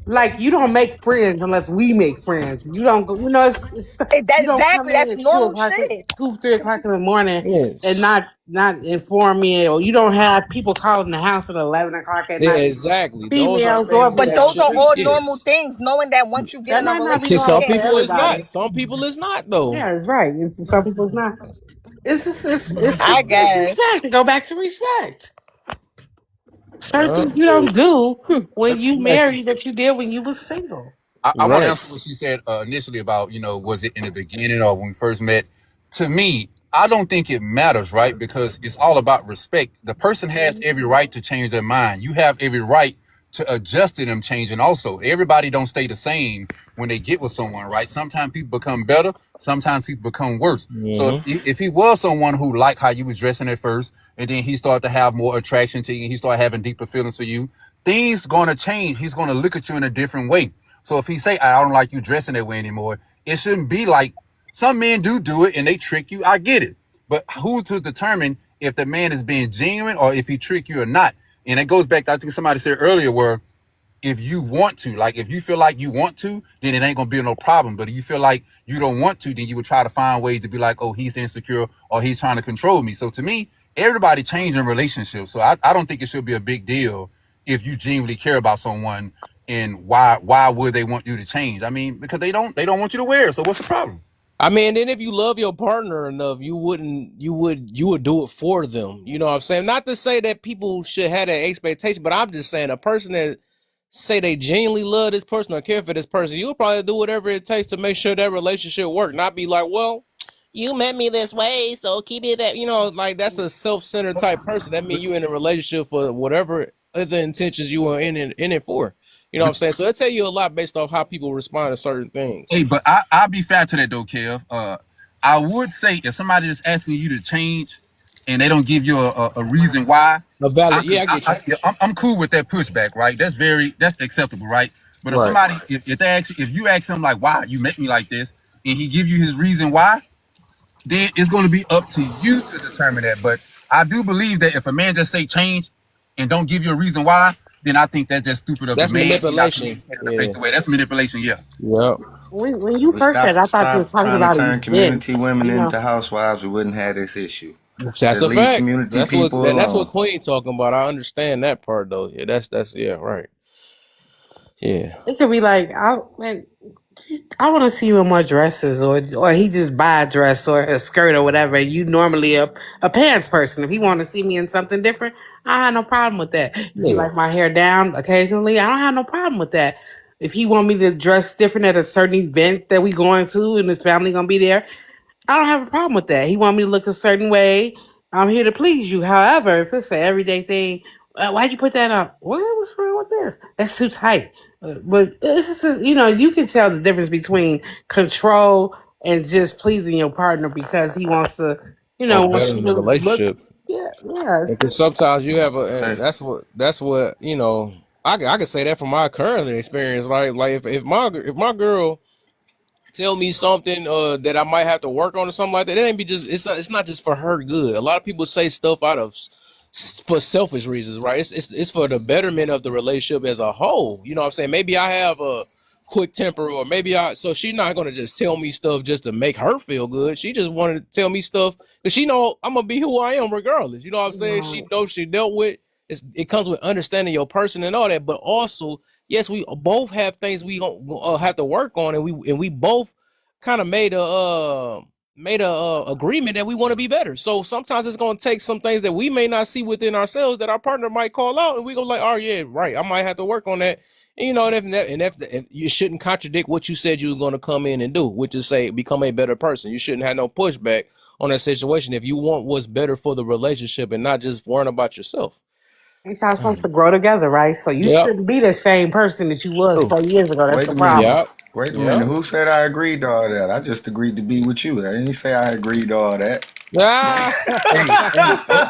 like you don't make friends unless we make friends. You don't go, it's you don't come Exactly. in That's at normal shit. 2, 3 o'clock in the morning and Yes. not inform me, or you don't have people calling the house at 11 o'clock at Yeah, night, exactly. Those are females or things But that males. those should are be. all normal Yes. things. Knowing that once you get That in a might not be To relationship, you some normal for can't people, do it's shit. not. everybody. Some people, it's not though. Yeah, it's right. Some people's not. I It's guess. respect. To go back to respect. Certain Uh, things you don't do Let, when you let me ask you. married that you did when you was single. I want to right. answer what she said initially about, was it in the beginning or when we first met? To me, I don't think it matters, right? Because it's all about respect. The person has every right to change their mind. You have every right to adjust to them changing also. Everybody don't stay the same when they get with someone, right? Sometimes people become better. Sometimes people become worse. So Mm-hmm. if he was someone who liked how you was dressing at first, and then he started to have more attraction to you, and he started having deeper feelings for you, things going to change. He's going to look at you in a different way. So if he say, I don't like you dressing that way anymore, it shouldn't be like some men do it and they trick you. I get it. But who to determine if the man is being genuine or if he trick you or not? And it goes back, I think somebody said earlier, where if you want to, like if you feel like you want to, then it ain't gonna be no problem. But if you feel like you don't want to, then you would try to find ways to be like, oh, he's insecure or he's trying to control me. So to me, everybody changing relationships. So I don't think it should be a big deal if you genuinely care about someone, and why would they want you to change? I mean, because they don't want you to wear it. So what's the problem? I mean, then if you love your partner enough, you would do it for them. You know what I'm saying? Not to say that people should have that expectation, but I'm just saying a person that say they genuinely love this person or care for this person, you'll probably do whatever it takes to make sure that relationship work. Not be like, well, you met me this way, so keep it that. Like that's a self-centered type person. That means you in a relationship for whatever other intentions you are in it for. You know what I'm saying? So it tell you a lot based off how people respond to certain things. Hey, but I'll be fair to that though, Kev. I would say if somebody is asking you to change and they don't give you a reason why, A valid, I get you. I'm cool with that pushback, right? That's acceptable, right? But if Right. somebody, if you ask him like, why you make me like this, and he give you his reason why, then it's going to be up to you to determine that. But I do believe that if a man just say change and don't give you a reason why, then I think that's just stupid of the That's man. manipulation. Yeah. That's manipulation. Yeah. Yep. When you We first said, I thought you were stop talking trying to about turn community events. women You know, into housewives. We wouldn't have this issue. That's Just a leave fact. community That's what people that's what alone. Queen talking about. I understand that part though. Yeah, that's yeah, right. Yeah. it could be like, I want to see you in more dresses, or he just buy a dress or a skirt or whatever. And you normally a pants person. If he want to see me in something different, I have no problem with that. If he Yeah. like my hair down occasionally, I don't have no problem with that. If he want me to dress different at a certain event that we going to and his family gonna be there, I don't have a problem with that. He want me to look a certain way. I'm here to please you. However, if it's an everyday thing, why'd you put that on? What's wrong with this? That's too tight. But it's just, you can tell the difference between control and just pleasing your partner because he wants to, Or wants better you in the to look. relationship. Yeah. Because sometimes you have and Hey, that's what I can say that from my current experience. Like if my girl tell me something that I might have to work on or something like that. It ain't be just it's not just for her good. A lot of people say stuff out of for selfish reasons, right? It's for the betterment of the relationship as a whole. You know what I'm saying? Maybe I have a quick temper, or maybe so she's not gonna just tell me stuff just to make her feel good. She just wanted to tell me stuff because she know I'm gonna be who I am regardless. You know what I'm saying? She knows she dealt with. It comes with understanding your person and all that, but also yes, we both have things we have to work on, and we both kind of made a agreement that we want to be better. So sometimes it's going to take some things that we may not see within ourselves that our partner might call out, and we go like, "Oh yeah, right. I might have to work on that." And, if you shouldn't contradict what you said you were going to come in and do, which is say become a better person. You shouldn't have no pushback on that situation if you want what's better for the relationship and not just worrying about yourself. You guys supposed to grow together, right? So you Yep. shouldn't be the same person that you was oh, 4 years ago. That's wait the a minute. problem. Yep. Wait a minute. Yep. Who said I agreed to all that? I just agreed to be with you. I didn't say I agreed to all that. Ah.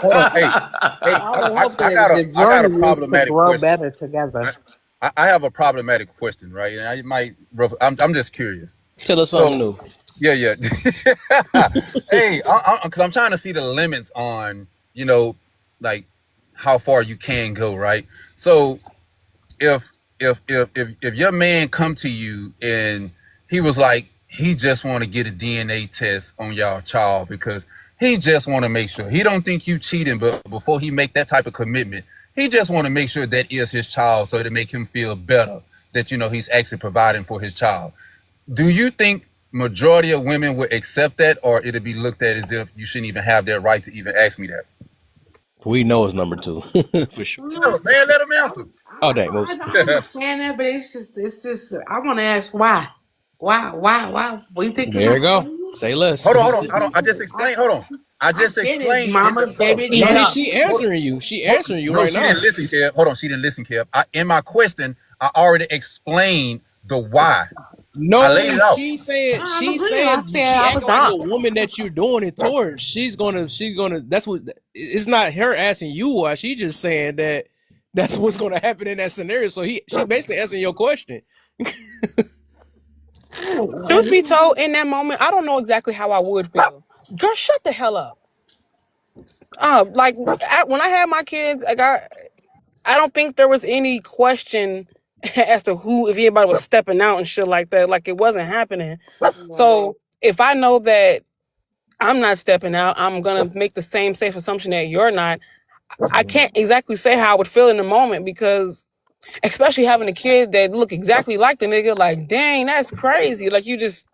Hold on. Hey, I would hope I that got a the I got a journey is to problematic grow question. better together. I have a problematic question, right? And I might. I'm just curious. Tell us something So new. yeah. Hey, because I'm trying to see the limits on like how far you can go, right? So if if your man come to you and he was like he just want to get a DNA test on y'all child because he just want to make sure he don't think you cheating, but before he make that type of commitment, he just want to make sure that is his child, so to make him feel better that he's actually providing for his child. Do you think majority of women would accept that, or it'd be looked at as if you shouldn't even have that right to even ask me that? We know it's number two for sure. Oh, man, let him answer. Oh dang, I whoops. understand that, but it's just. I want to ask why. Why? What do you think? There you go. Say less. Hold on. I just explained. Hold on. I I just get it, explained in the Mama, hold on. baby. No, Yeah. she answering you. She answering you No, right she now. didn't listen, Kev. Hold on, she didn't listen, Kev. In my question, I already explained the why. I laid No, it out. she's saying I'm agreeing. I said she I acting was like done. the woman that you're doing it towards. She's gonna. That's what. It's not her asking you why. She just saying that that's what's gonna happen in that scenario. So she basically answering your question. Truth be told, in that moment, I don't know exactly how I would feel. Girl, shut the hell up. Like when I had my kids, like I don't think there was any question as to if anybody was stepping out and shit like that. Like it wasn't happening. So if I know that I'm not stepping out, I'm gonna make the same safe assumption that you're not. I can't exactly say how I would feel in the moment because, especially having a kid that look exactly like the nigga, like dang, that's crazy. Like you just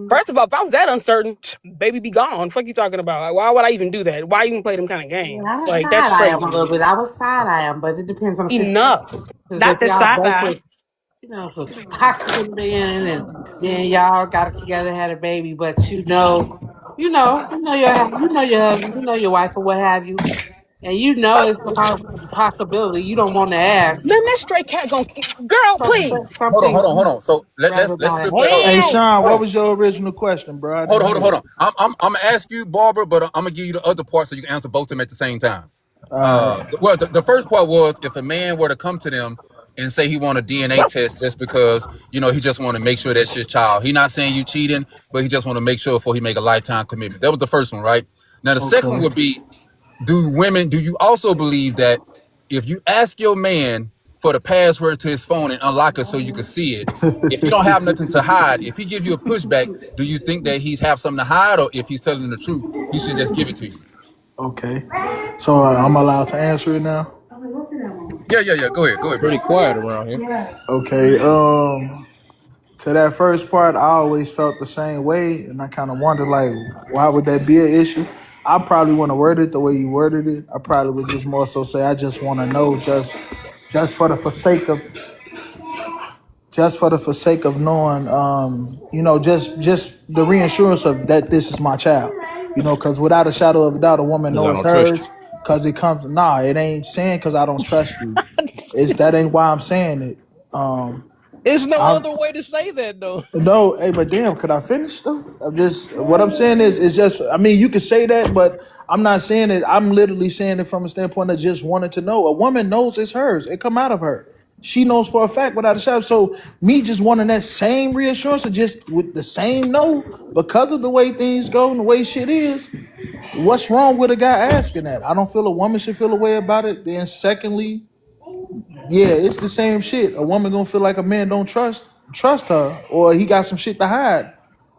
First of all, if I was that uncertain, baby be gone. Fuck you talking about? Like, why would I even do that? Why even play them kind of Yeah, I games? was Like, that's side eye him a crazy. little bit. I was side eye him, but it depends on the situation. Enough. Because if Not the y'all side both eye. was, if it's toxic in the beginning, and then y'all got it together, had a baby, but you know your husband, you know your wife, or what have you, and it's a possibility. You don't want to ask. Man, that stray cat gonna girl, So please. something Hold on. So rather let's not flip that. ask. Hey, Damn. Sean, Hold what on. was your original question, bro? I didn't hear Hold it. on. I'm gonna ask you, Barbara, but I'm gonna give you the other part so you can answer both of them at the same time. All right. Well, the first part was if a man were to come to them and say he want a DNA test just because he just want to make sure that's your child. He not saying you cheating, but he just want to make sure before he make a lifetime commitment. That was the first one, right? Now the second one Okay. would be: do you also believe that if you ask your man for the password to his phone and unlock it so you can see it, if he don't have nothing to hide, if he give you a pushback, do you think that he's have something to hide, or if he's telling the truth, he should just give it to you? Okay. So I'm allowed to answer it now? Yeah. Go ahead, bro. Pretty quiet around here. Okay. To that first part, I always felt the same way, and I kind of wondered, like, why would that be an issue? I probably wouldn't have worded it the way you worded it. I probably would just more so say, I just want to know, just for the sake of knowing, just the reassurance of that this is my child, because without a shadow of a doubt, a woman Because I knows don't trust you. hers, because it comes. Nah, it ain't saying because I don't trust you. That ain't why I'm saying it. It's no I'm other way to say that though. No, hey, but damn, could I finish though? What I'm saying is just, I mean, you could say that, but I'm not saying it. I'm literally saying it from a standpoint of just wanting to know. A woman knows it's hers. It come out of her. She knows for a fact without a shadow. So me just wanting that same reassurance, or just with the same no, because of the way things go and the way shit is. What's wrong with a guy asking that? I don't feel a woman should feel a way about it. Then secondly, yeah, it's the same shit. A woman gonna feel like a man don't trust her, or he got some shit to hide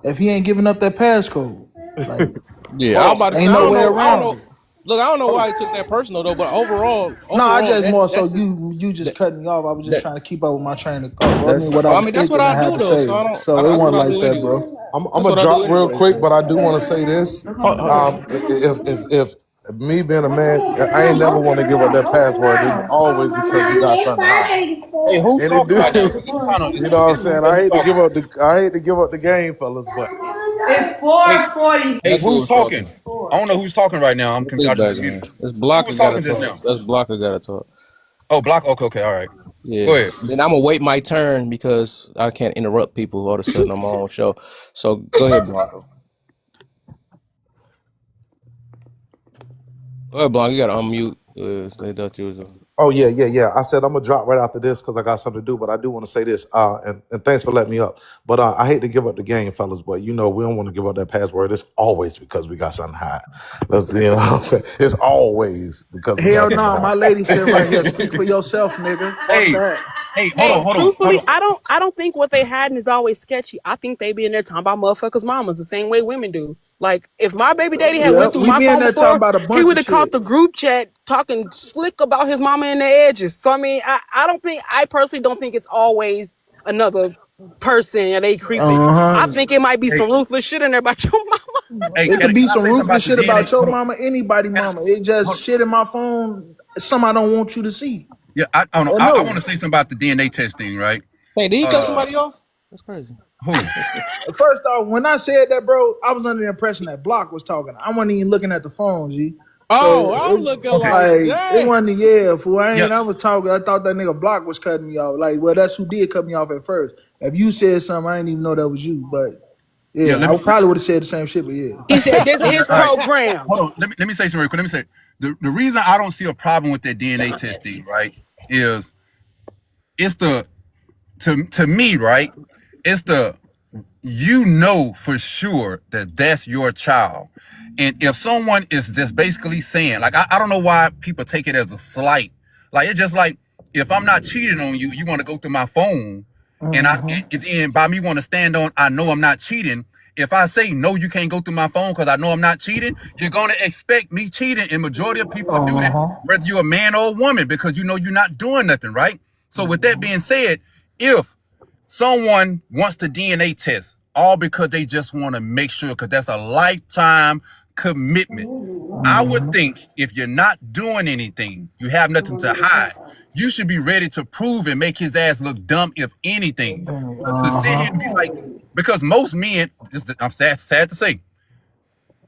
if he ain't giving up that passcode. Like, Yeah, Hold I was on, about to say ain't I no don't way know. I don't around know. it. Look, I don't know hold on. why he took that personal though, but No, I overall, just more so that's you just that, cut me off. I was just that trying to keep up with my train of thought. Well, I mean, that's. what I I was mean, that's what thinking, I I had do to though. say. So I don't. So it That's what wasn't I like do that, anyway. bro. I'm That's gonna what I do drop real anyway. quick, but I do want to say this. If me being a man, I ain't never want to give up that password. It's always because you got something to hide. Hey, who's And it talking do, right now? Because it's kind of you know what I'm it's saying? who's talking. I hate to give up the game, fellas, but It's Hey, 4:40. hey, That's who who's was talking. talking? I don't know who's talking right now. What's this I just muted. background? This Who was blocker got to talking just talk. now? That's blocker got to talk. Oh, block. Okay, all right. Go Yeah. ahead. Then I'm gonna wait my turn because I can't interrupt people all of a sudden on my own show. So go ahead, blocker. Go ahead, blocker. You got to unmute. They thought you was. oh yeah. I said I'm gonna drop right after this because I got something to do. But I do want to say this, and thanks for letting me up. But I hate to give up the game, fellas. But we don't want to give up that password. It's always because we got something to hide. What I'm saying. It's always because we got Hell something no, to my hide. lady said right here, speak for yourself, nigga. Fuck Hey, that. hold Hey, on, truthfully, I don't think what they hiding is always sketchy. I think they be in there talking about motherfuckers' mamas the same way women do. Like, if my baby daddy had Yeah, went through we my be in phone there talking before, about a he bunch would of have caught shit. the group chat talking slick about his mama and the edges. So I mean, I personally don't think it's always another person and they creeping. I Uh huh. think it might be hey, some ruthless shit in there about your mama. hey, It could can be I some say something ruthless about the shit DNA? about your Hold on. mama, anybody Can mama. It just hold on. shit in my phone. Some I don't want you to see Yeah, I don't know. or I no. want to say something about the DNA test thing, right? Hey, did he cut Uh, somebody off? That's crazy. who? First off, when I said that, bro, I was under the impression that Block was talking. I wasn't even looking at the phone, G. So Oh, I'm looking Okay. like, it dang. wasn't fool. Yeah, I was talking. I thought that nigga Block was cutting me off. Like, well, that's who did cut me off at first. If you said something, I didn't even know that was you. But yeah. yeah, I probably would have said the same shit. But yeah, He said this is Yeah. his All right. program. Hold on. Let me say something real quick. Let me say the reason I don't see a problem with that DNA testing, right, is it's the to me, right? It's the for sure that that's your child. And if someone is just basically saying, like, I don't know why people take it as a slight. Like, it's just like, if I'm not cheating on you, you want to go through my phone. And then by me want to stand on, I know I'm not cheating. If I say, no, you can't go through my phone because I know I'm not cheating, you're going to expect me cheating. And majority of people do that, whether you're a man or a woman, because you know you're not doing nothing, right? So with that being said, if someone wants to DNA test all because they just want to make sure, because that's a lifetime commitment. I would think if you're not doing anything, you have nothing to hide, you should be ready to prove and make his ass look dumb, if anything. To sit here and be like, because most men, I'm sad to say,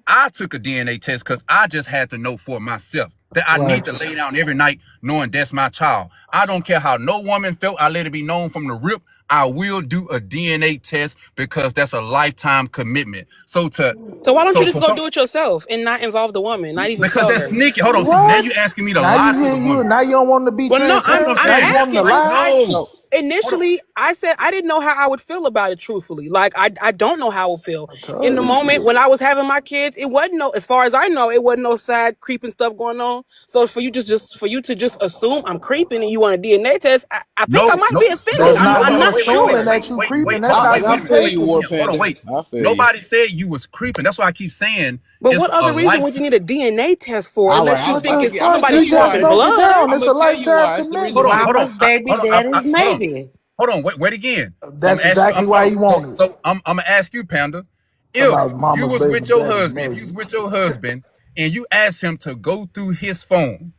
I took a DNA test because I just had to know for myself that I need to lay down every night knowing that's my child. I don't care how no woman felt. I let it be known from the rip. I will do a DNA test because that's a lifetime commitment. So why don't you just go do it yourself and not involve the woman, not even because tell that's her? sneaky. Hold on, see, now you asking me to lie to the woman. Now you don't want to be transparent. I'm asking. No. Initially, I said I didn't know how I would feel about it. Truthfully, like I don't know how I would feel in the moment when I was having my kids. It wasn't no, as far as I know, it wasn't no side creeping stuff going on. So for you to just assume I'm creeping and you want a DNA test, I think I might be offended. I'm not sure. That you creeping. That's how you take it. Hold on, wait. Nobody said you was creeping. That's why I keep saying. But what other reason would you need a DNA test for? Unless you think it's somebody drawing blood. It's a lifetime commitment. Hold on. Baby daddy's maybe. Hold on, wait again. That's exactly why he wanted. So I'm gonna ask you, Panda. If you was with your husband, and you asked him to go through his phone,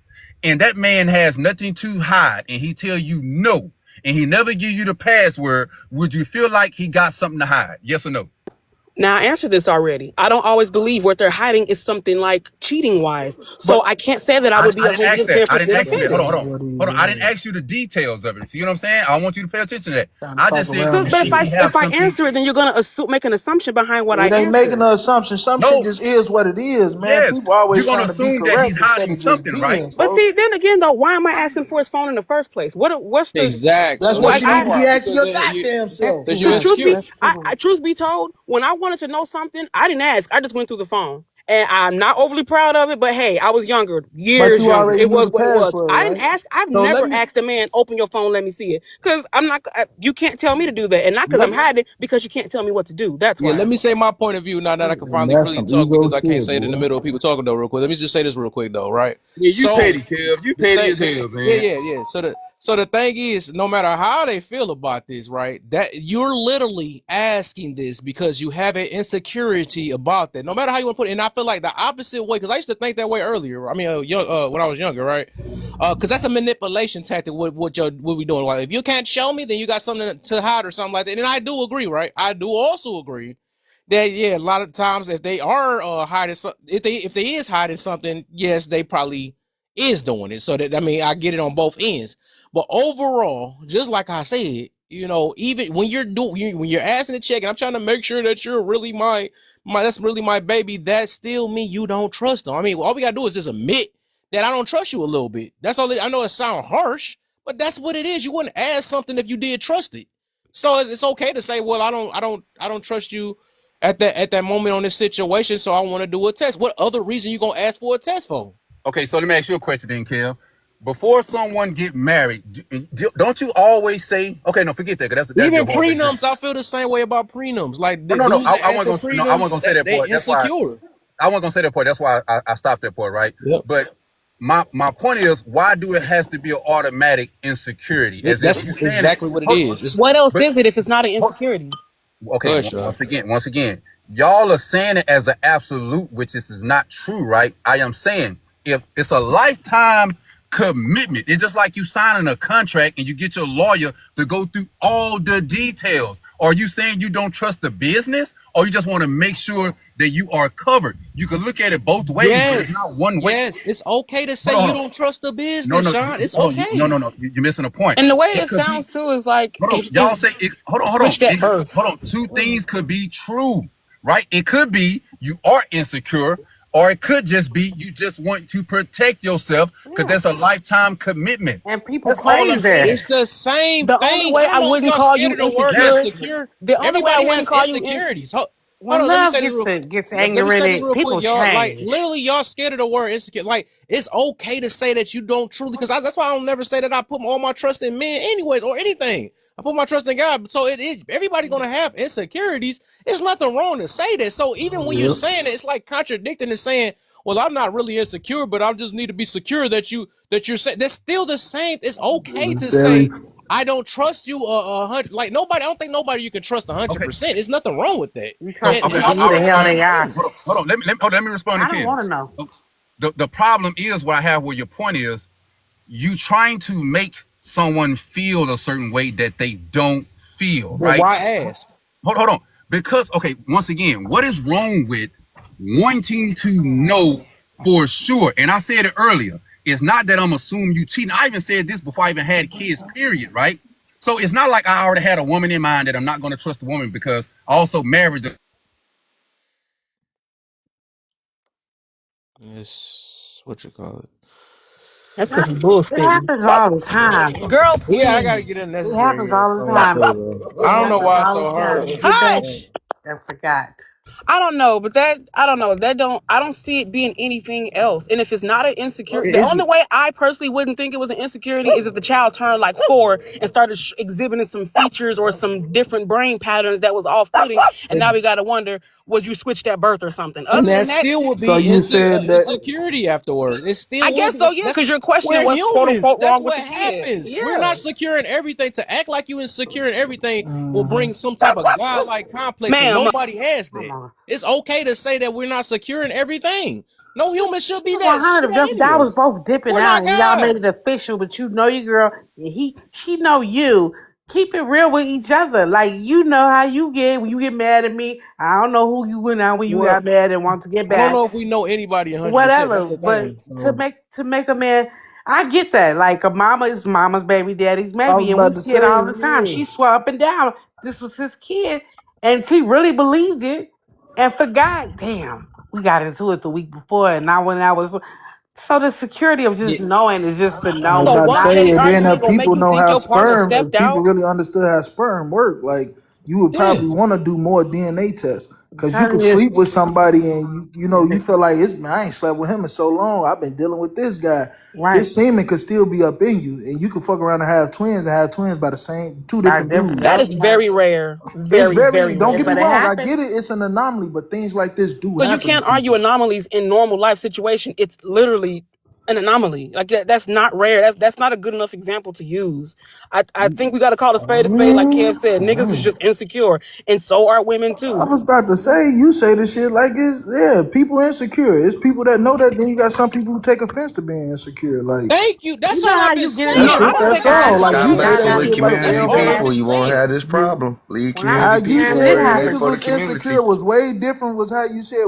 and that man has nothing to hide, and he tell you no, and he never give you the password, would you feel like he got something to hide? Yes or no? Now, I answered this already. I don't always believe what they're hiding is something like cheating wise. So I can't say that I would be 110% offended. Hold on. I didn't ask you the details of it. See what I'm saying? I want you to pay attention to that. I just said, but if I answer it, then you're gonna make an assumption behind what I answered. It ain't making an assumption. Some shit just is what it is, man. Yes. People always you're gonna assume that he's hiding something, right? But see, then again, though, why am I asking for his phone in the first place? What's the exactly? That's what you need to be asking your goddamn self. Truth be told, when I wanted to know something, I didn't ask. I just went through the phone. And I'm not overly proud of it, but hey, I was younger, years younger. It was what it was. I didn't ask. I've never asked a man, open your phone, let me see it. Because I'm not, you can't tell me to do that. And not because I'm hiding, because you can't tell me what to do. That's why. Yeah, let me say my point of view now that I can finally freely talk, because I can't say it in the middle of people talking though real quick. Let me just say this real quick though, right? Yeah, you petty, Kev. You petty as hell, man. Yeah. So the thing is, no matter how they feel about this, right, that you're literally asking this because you have an insecurity about that. No matter how you want to put it, and I feel like the opposite way, because I used to think that way earlier. I mean, when I was younger, right? Because that's a manipulation tactic. What we doing? Like, if you can't show me, then you got something to hide or something like that. And I do agree, right? I do also agree that a lot of times if they are hiding, if they is hiding something, yes, they probably is doing it. So that, I mean, I get it on both ends. But overall, just like I said, even when when you're asking to check, and I'm trying to make sure that you're really that's really my baby, that still mean you don't trust them. I mean, all we gotta do is just admit that I don't trust you a little bit. That's all. I know it sounds harsh, but that's what it is. You wouldn't ask something if you did trust it. So it's okay to say, well, I don't trust you at that moment on this situation, so I want to do a test. What other reason you gonna ask for a test for? Okay, so let me ask you a question then, Kev. Before someone get married, don't you always say, okay, no, forget that, because that's even prenups. I feel the same way about prenups. Like, I wasn't gonna say that part. That's why I wasn't gonna say that part. That's why I stopped that part, right? Yep. But my point is, why do it has to be an automatic insecurity? That's exactly what it is. What else is it if it's not an insecurity? Okay, once again, y'all are saying it as an absolute, which is not true, right? I am saying if it's a lifetime commitment, it's just like you signing a contract and you get your lawyer to go through all the details. Are you saying you don't trust the business, or you just want to make sure that you are covered? You can look at it both ways, but it's not one way. Yes, it's okay to say you don't trust the business, Sean. It's okay. No, you're missing a point. And the way it sounds too is like, y'all say, hold on. Two things could be true, right? It could be you are insecure, or it could just be you just want to protect yourself because that's a lifetime commitment. And people claim that. It's the same thing. The only way I wouldn't call you insecure. The only way I wouldn't call you insecurities. When love gets angry in it, people change. Like, literally, y'all scared of the word insecure. Like, it's okay to say that you don't truly, because that's why I don't never say that I put all my trust in men anyways, or anything. I put my trust in God. So it is, everybody gonna have insecurities. There's nothing wrong to say that. So even when you're saying it, it's like contradicting and saying, well, I'm not really insecure, but I just need to be secure that you're saying. That's still the same. It's okay to say I don't trust you 100. Like nobody, I don't think nobody you can trust 100%. There's nothing wrong with that. You trust And people who the hell they are. Hold on. Let me respond to I don't Ken. want to know. The problem is what I have where your point is you trying to make someone feel a certain way that they don't feel, But right? why ask? Hold on. Because, okay, once again, what is wrong with wanting to know for sure? And I said it earlier. It's not that I'm assuming you cheating. I even said this before I even had kids, period, right? So it's not like I already had a woman in mind that I'm not going to trust a woman because also marriage. Yes, what you call it? That's because It of bullspitting. happens all the time. Girl, Yeah, I gotta please. get It unnecessary happens here. all the So let me time. tell you, It I don't know happens why it's all so the hard. time. Get back Hush. and forgot. I don't know, but I don't know. I don't see it being anything else. And if it's not an insecurity, the It's, only way I personally wouldn't think it was an insecurity is if the child turned like 4 and started exhibiting some features or some different brain patterns that was off-putting. And now we got to wonder, was you switched at birth or something? And Other that than that, still would So be you saying that? insecurity afterwards. It I still would guess be. so, yeah, That's because you're questioning we're what's quote humans. unquote That's wrong with what the kid. happens. We're Yeah. not secure in everything. To act like you insecure in everything will Mhm. bring some type of godlike complex, and Ma'am, nobody has Come that. on. It's okay to say that we're not secure in everything. No human should be that. Should be 100. that That was anyways. both dipping We're out not and y'all made God. it official, but you know your girl and she know you. Keep it real with each other. Like you know how you get when you get mad at me. I don't know who you went out when you Well, got mad and want to get I don't back. know if we know anybody 100%. That's Whatever. the But thing. to So make a man, I get that. Like a mama is mama's baby, daddy's I was maybe, and we about to see it say, all the time. yeah. She swore up and down this was his kid, and she really believed it and forgot. Damn, we got into it the week before, and now when I was so the security of yeah, just knowing is just the I was know. so It's about to one not. say, petty and then argument gonna make people you know think how your partner sperm. stepped If people out? really understood how sperm work, like you would yeah. probably want to do more DNA tests I'm because you telling could you, sleep with somebody and you know you it's feel like it's man, I ain't slept with him in so long. I've been dealing with this guy. right. His semen could still be up in you, and you could fuck around and have twins by the same two By different different. dudes. That Yep. is very rare. It's Very, very. very Don't get me rare. But it wrong. I happened. get it. It's an anomaly, but things like this do So you happen to can't argue people. anomalies in normal life situation. It's literally an anomaly. Like that's not rare. That's not a good enough example to use. I think we got to call a spade a spade. Like Kev said, niggas is just insecure, and so are women I too. was about to say, you say this shit like it's yeah, people insecure. It's people that know that. Then you got some people who take offense to being insecure. Like Thank you. You That's know all how I've been you get into saying. it. That's I I'm what. don't not take taking I Hey, offense to know offense. what stop you're you got messing saying. with you. That's community It all I've people. been happened. You won't saying. have this problem. Leave When I how community you and people it said and let happened. niggas go of the was community. insecure was way different. Was how you said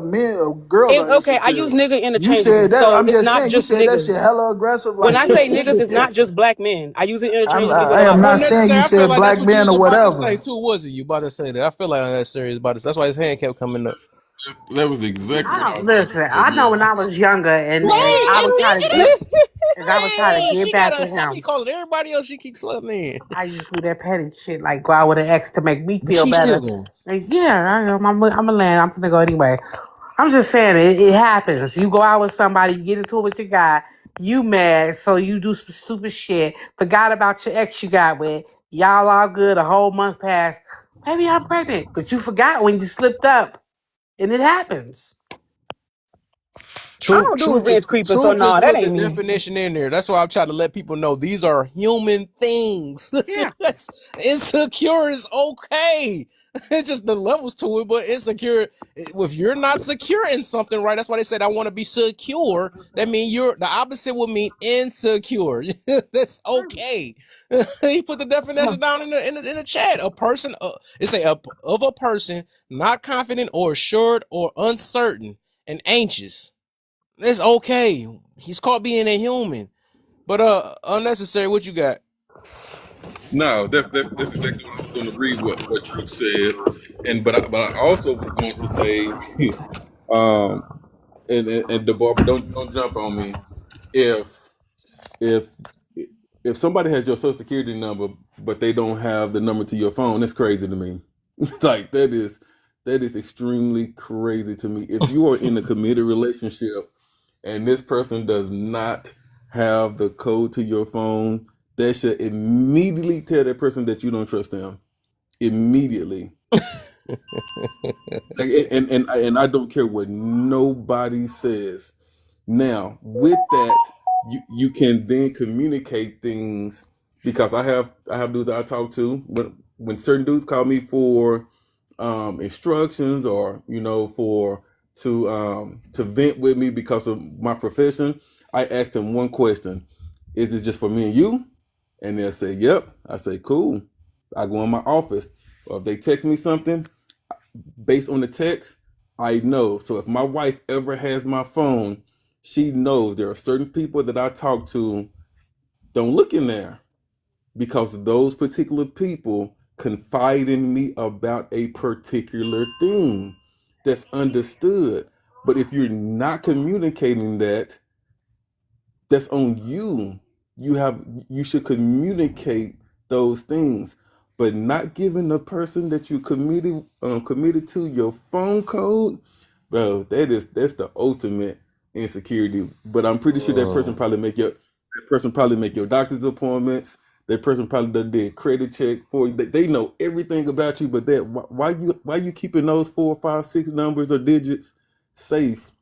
men girls are Okay, I use insecure. nigga You interchangeably, said that. so I'm it's just not saying. You just said that shit niggas. hella aggressive. When Like I say niggas, it's not it's. just black men. I use it interchangeably with a I lot am of not people. saying Unnecessary. you I feel said like that's black what you men was or about to say whatever. too, was it? You about to say that? I feel like unnecessary is about to. That's why his hand kept coming up. That was exactly I what I don't was about to listen. say, I know man. when I was younger and Dang, I was trying to get Anonymous. as I was trying to Hey, get she back gotta at stop me him. calling everybody else. She keeps slipping in. I used to do that petty shit, like go out with an ex to make me But feel she's still better. going. Like, yeah, I'm a land. I'm gonna go anyway. I'm just saying it happens. You go out with somebody, you get into it with your guy, you mad, so you do some stupid shit. Forgot about your ex you got with. Y'all all good. A whole month passed. Maybe I'm pregnant, but you forgot when you slipped up, and it happens. I Truth, don't do truth is revenge creeping, so truth is no, that put the ain't me. definition in there. That's why I'm trying to let people know these are human things. Yeah. Insecure is okay. It's just the levels to it, but insecure. If you're not secure in something, right? That's why they said I want to be secure. That means you're the opposite would mean insecure. That's okay. He put the definition down in the chat. A person, it's of a person not confident or assured or uncertain and anxious. It's okay. He's caught being a human. But unnecessary, what you got? No, that's exactly what I was going to read what Truth said, and but I also was going to say, um, and the barber don't jump on me if if if somebody has your social security number but they don't have the number to your phone, that's crazy to me. Like that is extremely crazy to me. If you are in a committed relationship and this person does not have the code to your phone, that should immediately tell that person that you don't trust them. Immediately. Like, and I don't care what nobody says. Now, with that, you can then communicate things because I have dudes that I talk to when certain dudes call me for instructions or for to vent with me because of my profession. I ask them one question: is this just for me and you? And they'll say, "Yep." I say, "Cool." I go in my office, or if they text me something based on the text, I know. So if my wife ever has my phone, she knows there are certain people that I talk to. Don't look in there because those particular people confide in me about a particular thing that's understood. But if you're not communicating that, that's on you. You should communicate those things, but not giving the person that you committed to your phone code, bro. That's the ultimate insecurity. But I'm pretty sure that person probably make your doctor's appointments. That person probably did credit check for you. They know everything about you, but why you keeping those 4, 5, 6 numbers or digits safe?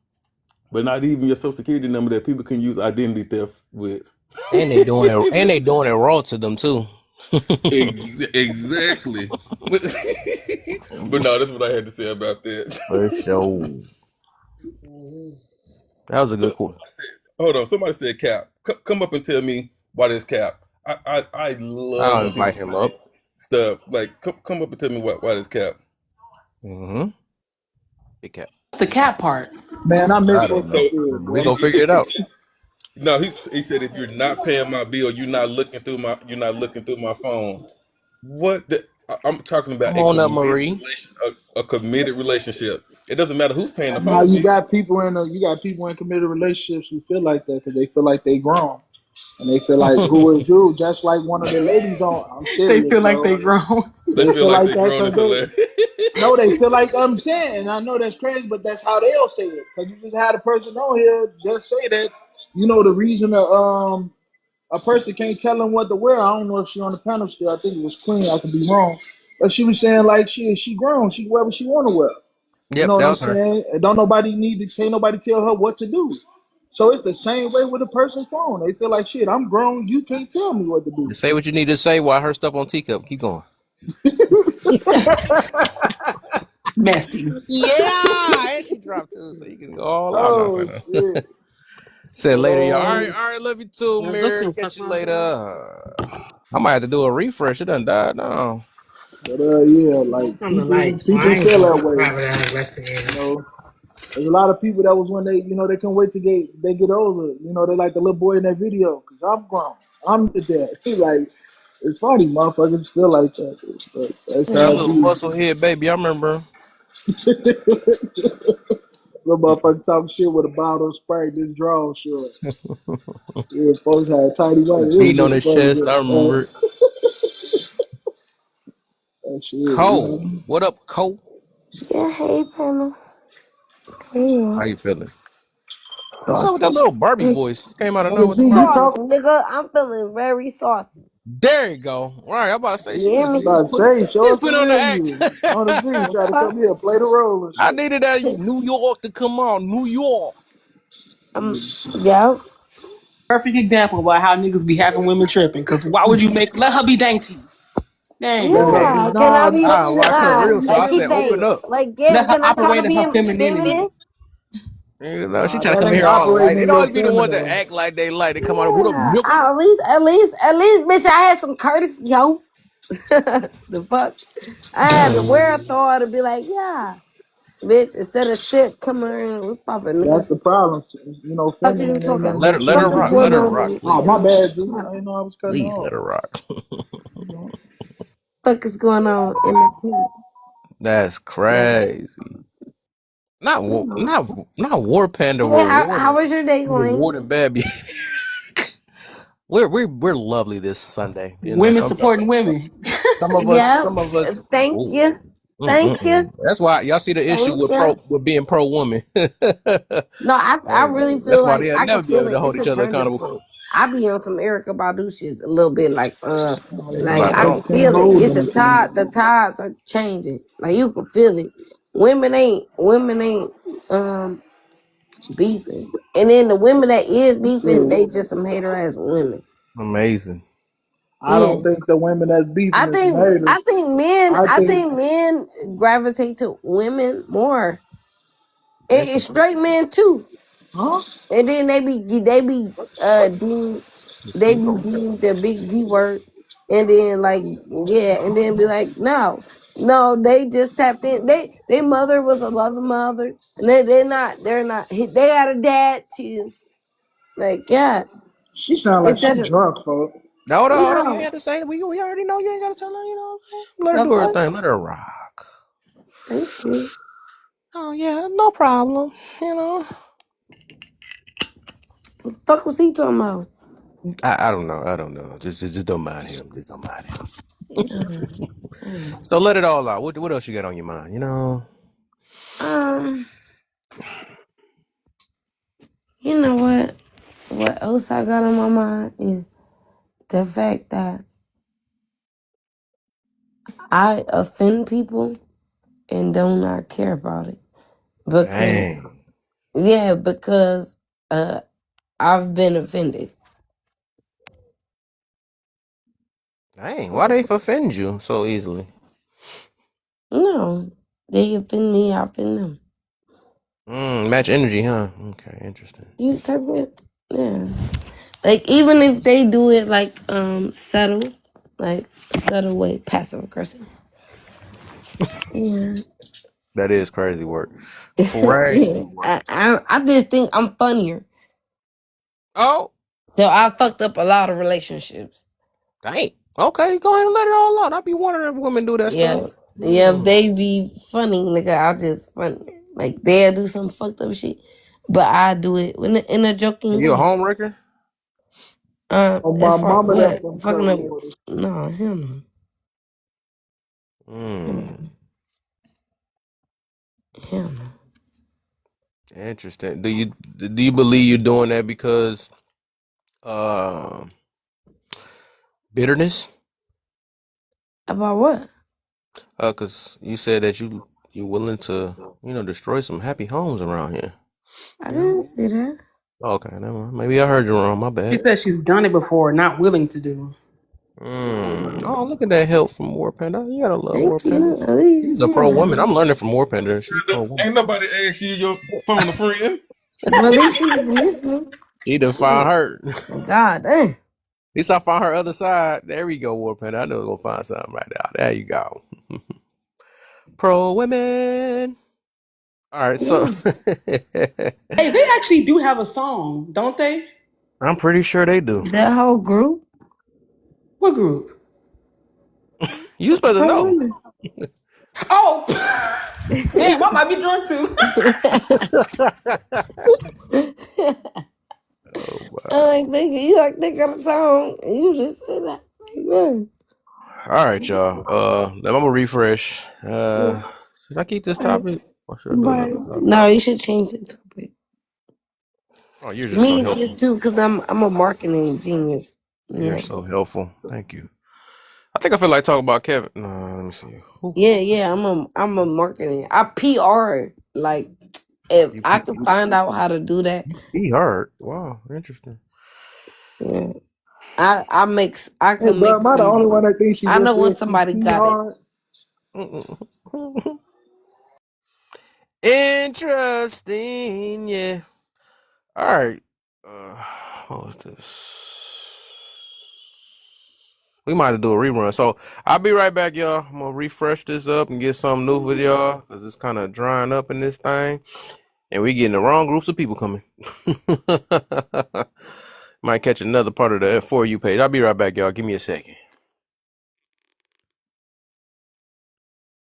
But not even your social security number that people can use identity theft with. And they doing it, and they doing it raw to them too. Exactly. But no, that's what I had to say about that. For sure. That was a good point. Hold on, somebody said cap. Come up and tell me why this cap. I love I'll when people invite him up. say stuff like come up and tell me why this cap. Mm-hmm. Big cap. The cat part. Man, I miss I don't social know. security, We boy. gonna figure it out. No, he said if you're not paying my bill, you're not looking through my phone. What I'm talking about Come on up, Marie. a committed relationship. It doesn't matter who's paying the Now phone bill. you got people in committed relationships who feel like that because they feel like they grown and they feel like who is you? Just like one of the ladies on. I'm They serious, feel like bro. they grown. They They feel feel like like they that grown because as they hilarious. no, they feel like I'm saying. And I know that's crazy, but that's how they'll say it. Because you just had a person on here just say that. You know the reason a person can't tell them what to wear. I don't know if she on the panel still. I think it was Queen. I could be wrong, but she was saying like she grown. She wear what she want to wear. You Yep, know what that I'm was her. saying? And don't nobody can't nobody tell her what to do. So it's the same way with a person's phone. They feel like shit. I'm grown. You can't tell me what to do. Just say what you need to say while her stuff on teacup. Keep going. Messy. Yeah, and she dropped too, so you can go all out. No, Oh saying that. shit. Said later, y'all. All Oh, right, love you too, They're Mirror. looking for Catch you something. later. I might have to do a refresh. It done died now. but yeah, like I'm the people light, so I people ain't feel gonna that be way. private eye investigator. You know, there's a lot of people that was when they couldn't wait to get older. You know, they like the little boy in that video because I'm grown. I'm the dad. He like it's funny, motherfuckers feel like that, but that's Yeah, how it little be. muscle head baby. I remember. Little motherfucker talking shit with a bottle of Sprite, this draw short. Yeah, folks had tidy white. It was Beating on just his funny, chest. I man. remember. That shit, Cole, what up, Cole? Yeah, hey, panel. Hey, How you feeling? What's up with saucy. that little Barbie voice? She came out of Nigga, nowhere with the G, you Barbie Saucy, voice. talk. nigga. I'm feeling very saucy. There you go. All right, I'm about to say You hear me? Say, show she's us put some on the real act. you. On the G, The try to fuck? come here, play the role and I shit. needed that New York to come on. New York. Yeah. Perfect example about how niggas be having women tripping. Cause why would you let her be dainty? Damn, Let her girl. be, Yeah. Can I nah, be, I unlocked her nah, real, so like I she said, open say, up. like, Let damn, her can I try to operate in be her femininity. feminine? You know, she nah, try to that come in ain't here all light. operating It in your always be the ones that feminine. act like they like. They come out of what up, Yeah. nigga? At least, bitch, I had some courtesy, yo. The fuck? I had to wear a thought to be like, yeah. Bitch, instead of still coming around, what's poppin', nigga? That's the problem. You know, Fuck is you feminine ain't talking nothing about? but Let her Fuck is feminine rock. going Let her people. on, rock, nigga? Oh, please. my bad, G. Come on. I didn't know I was cutting Please off. let her rock. Fuck is going on in the kingdom? That's Yeah. crazy. Not You war, know. not war panda Hey, how rewarding was your day going? rewarding bad behavior. We're lovely this Sunday. You know, Women supporting women. Yeah. some of us. Thank Ooh, you. Thank you. That's why y'all see the issue Thank with you. being pro woman. No, I really That's feel why like they'll I never can be able feel to it. hold It's a each other turning accountable. point. I be on some Erica Badu shit a little bit, like Oh, like But yeah, I folks can don't. can't feel it. hold It's a anything. tide. The tides are changing. Like you can feel it. Women ain't beefing, and then the women that is I'm beefing, still, they just some hater ass women. Amazing. I Yeah. don't think the women that's beefing is some haters. I I think, think men gravitate to women more. It's Interesting. straight men too. huh? And then they be deemed they be Mosquito. deemed the big G word. And then like yeah, and then be like, no, they just tapped in. They mother was a loving mother. And they're not they got a dad too. Like, yeah. She sound like she Instead of drunk, folks. No, hold on. You ain't no, have to say it. We already know you ain't gotta tell her, you know what I'm saying? Let her the do her fuck? thing. Let her rock. Thank you. Oh yeah, no problem. You know. What the fuck was he talking about? I don't know. I don't know. Just don't mind him. Just don't mind him. Mm. So let it all out. What else you got on your mind? You know. Um, you know what? What else I got on my mind is the fact that I offend people and do not care about it. Because Dang. yeah, because I've been offended. Dang. Why they offend you so easily? No. They offend me, I offend them. Match energy, huh? Okay, interesting. You type it? Yeah. Like even if they do it like subtle way, passive aggressive. Yeah. That is crazy work. Crazy Yeah. work. I just think I'm funnier. Oh, So I fucked up a lot of relationships. dang. Okay, go ahead and let it all out. I be wondering if women do that Yeah. stuff. Yeah, if they be funny, nigga, I just funny. Like they'll do some fucked up shit. But I do it in a joking You a way. home wrecker? Oh, As my far mama, that's what? some Fucking crazy up water. no, hell no. Hell Mm, no. Hell no. interesting. Do you believe you're doing that because uh bitterness? About what? Cause you said that you're willing to, destroy some happy homes around here. I You know? didn't say that. Okay, never mind. Maybe I heard you wrong. My She bad. said she's done it before, not willing to do. Oh, look at that help from War Panda. You gotta love War Thank Panda. you. At least, He's a pro woman. yeah. I'm learning from War Panda. She's pro woman. Ain't nobody asked you your phone a friend. Well, at least she's listening. He done Yeah. found her. God damn. At least I found her other side. There we go, War Panda. I know we're gonna find something right now. There you go. Pro women. All right, so Yeah. Hey, they actually do have a song, don't they? I'm pretty sure they do. That whole group, What group? You supposed to pro know. women. Oh, damn, I might be drunk too. Oh I'm my. like, nigga, you like they got a song. And you just said that. Like, yeah. All right, y'all. I'm gonna refresh. Yeah. Should I keep this Right. topic or should I do But another topic? no, you should change the topic. Oh, you're just so Me just helpful. too, cause I'm a marketing genius. You're Yeah. so helpful. Thank you. I think I feel like talking about Kevin. No, let me see. Who? Yeah. I'm a marketing. I PR. Like if You, I could find out how to do that, he hurt. Wow, interesting. yeah. I Hey, can bro, make am I the only some. one that thinks she I just know when said she somebody pee got it. hard? Interesting. Yeah. All right. What was this? We might have to do a rerun. So I'll be right back, y'all. I'm gonna refresh this up and get something new for y'all because it's kind of drying up in this thing, and we getting the wrong groups of people coming. Might catch another part of the For You page. I'll be right back, y'all. Give me a second.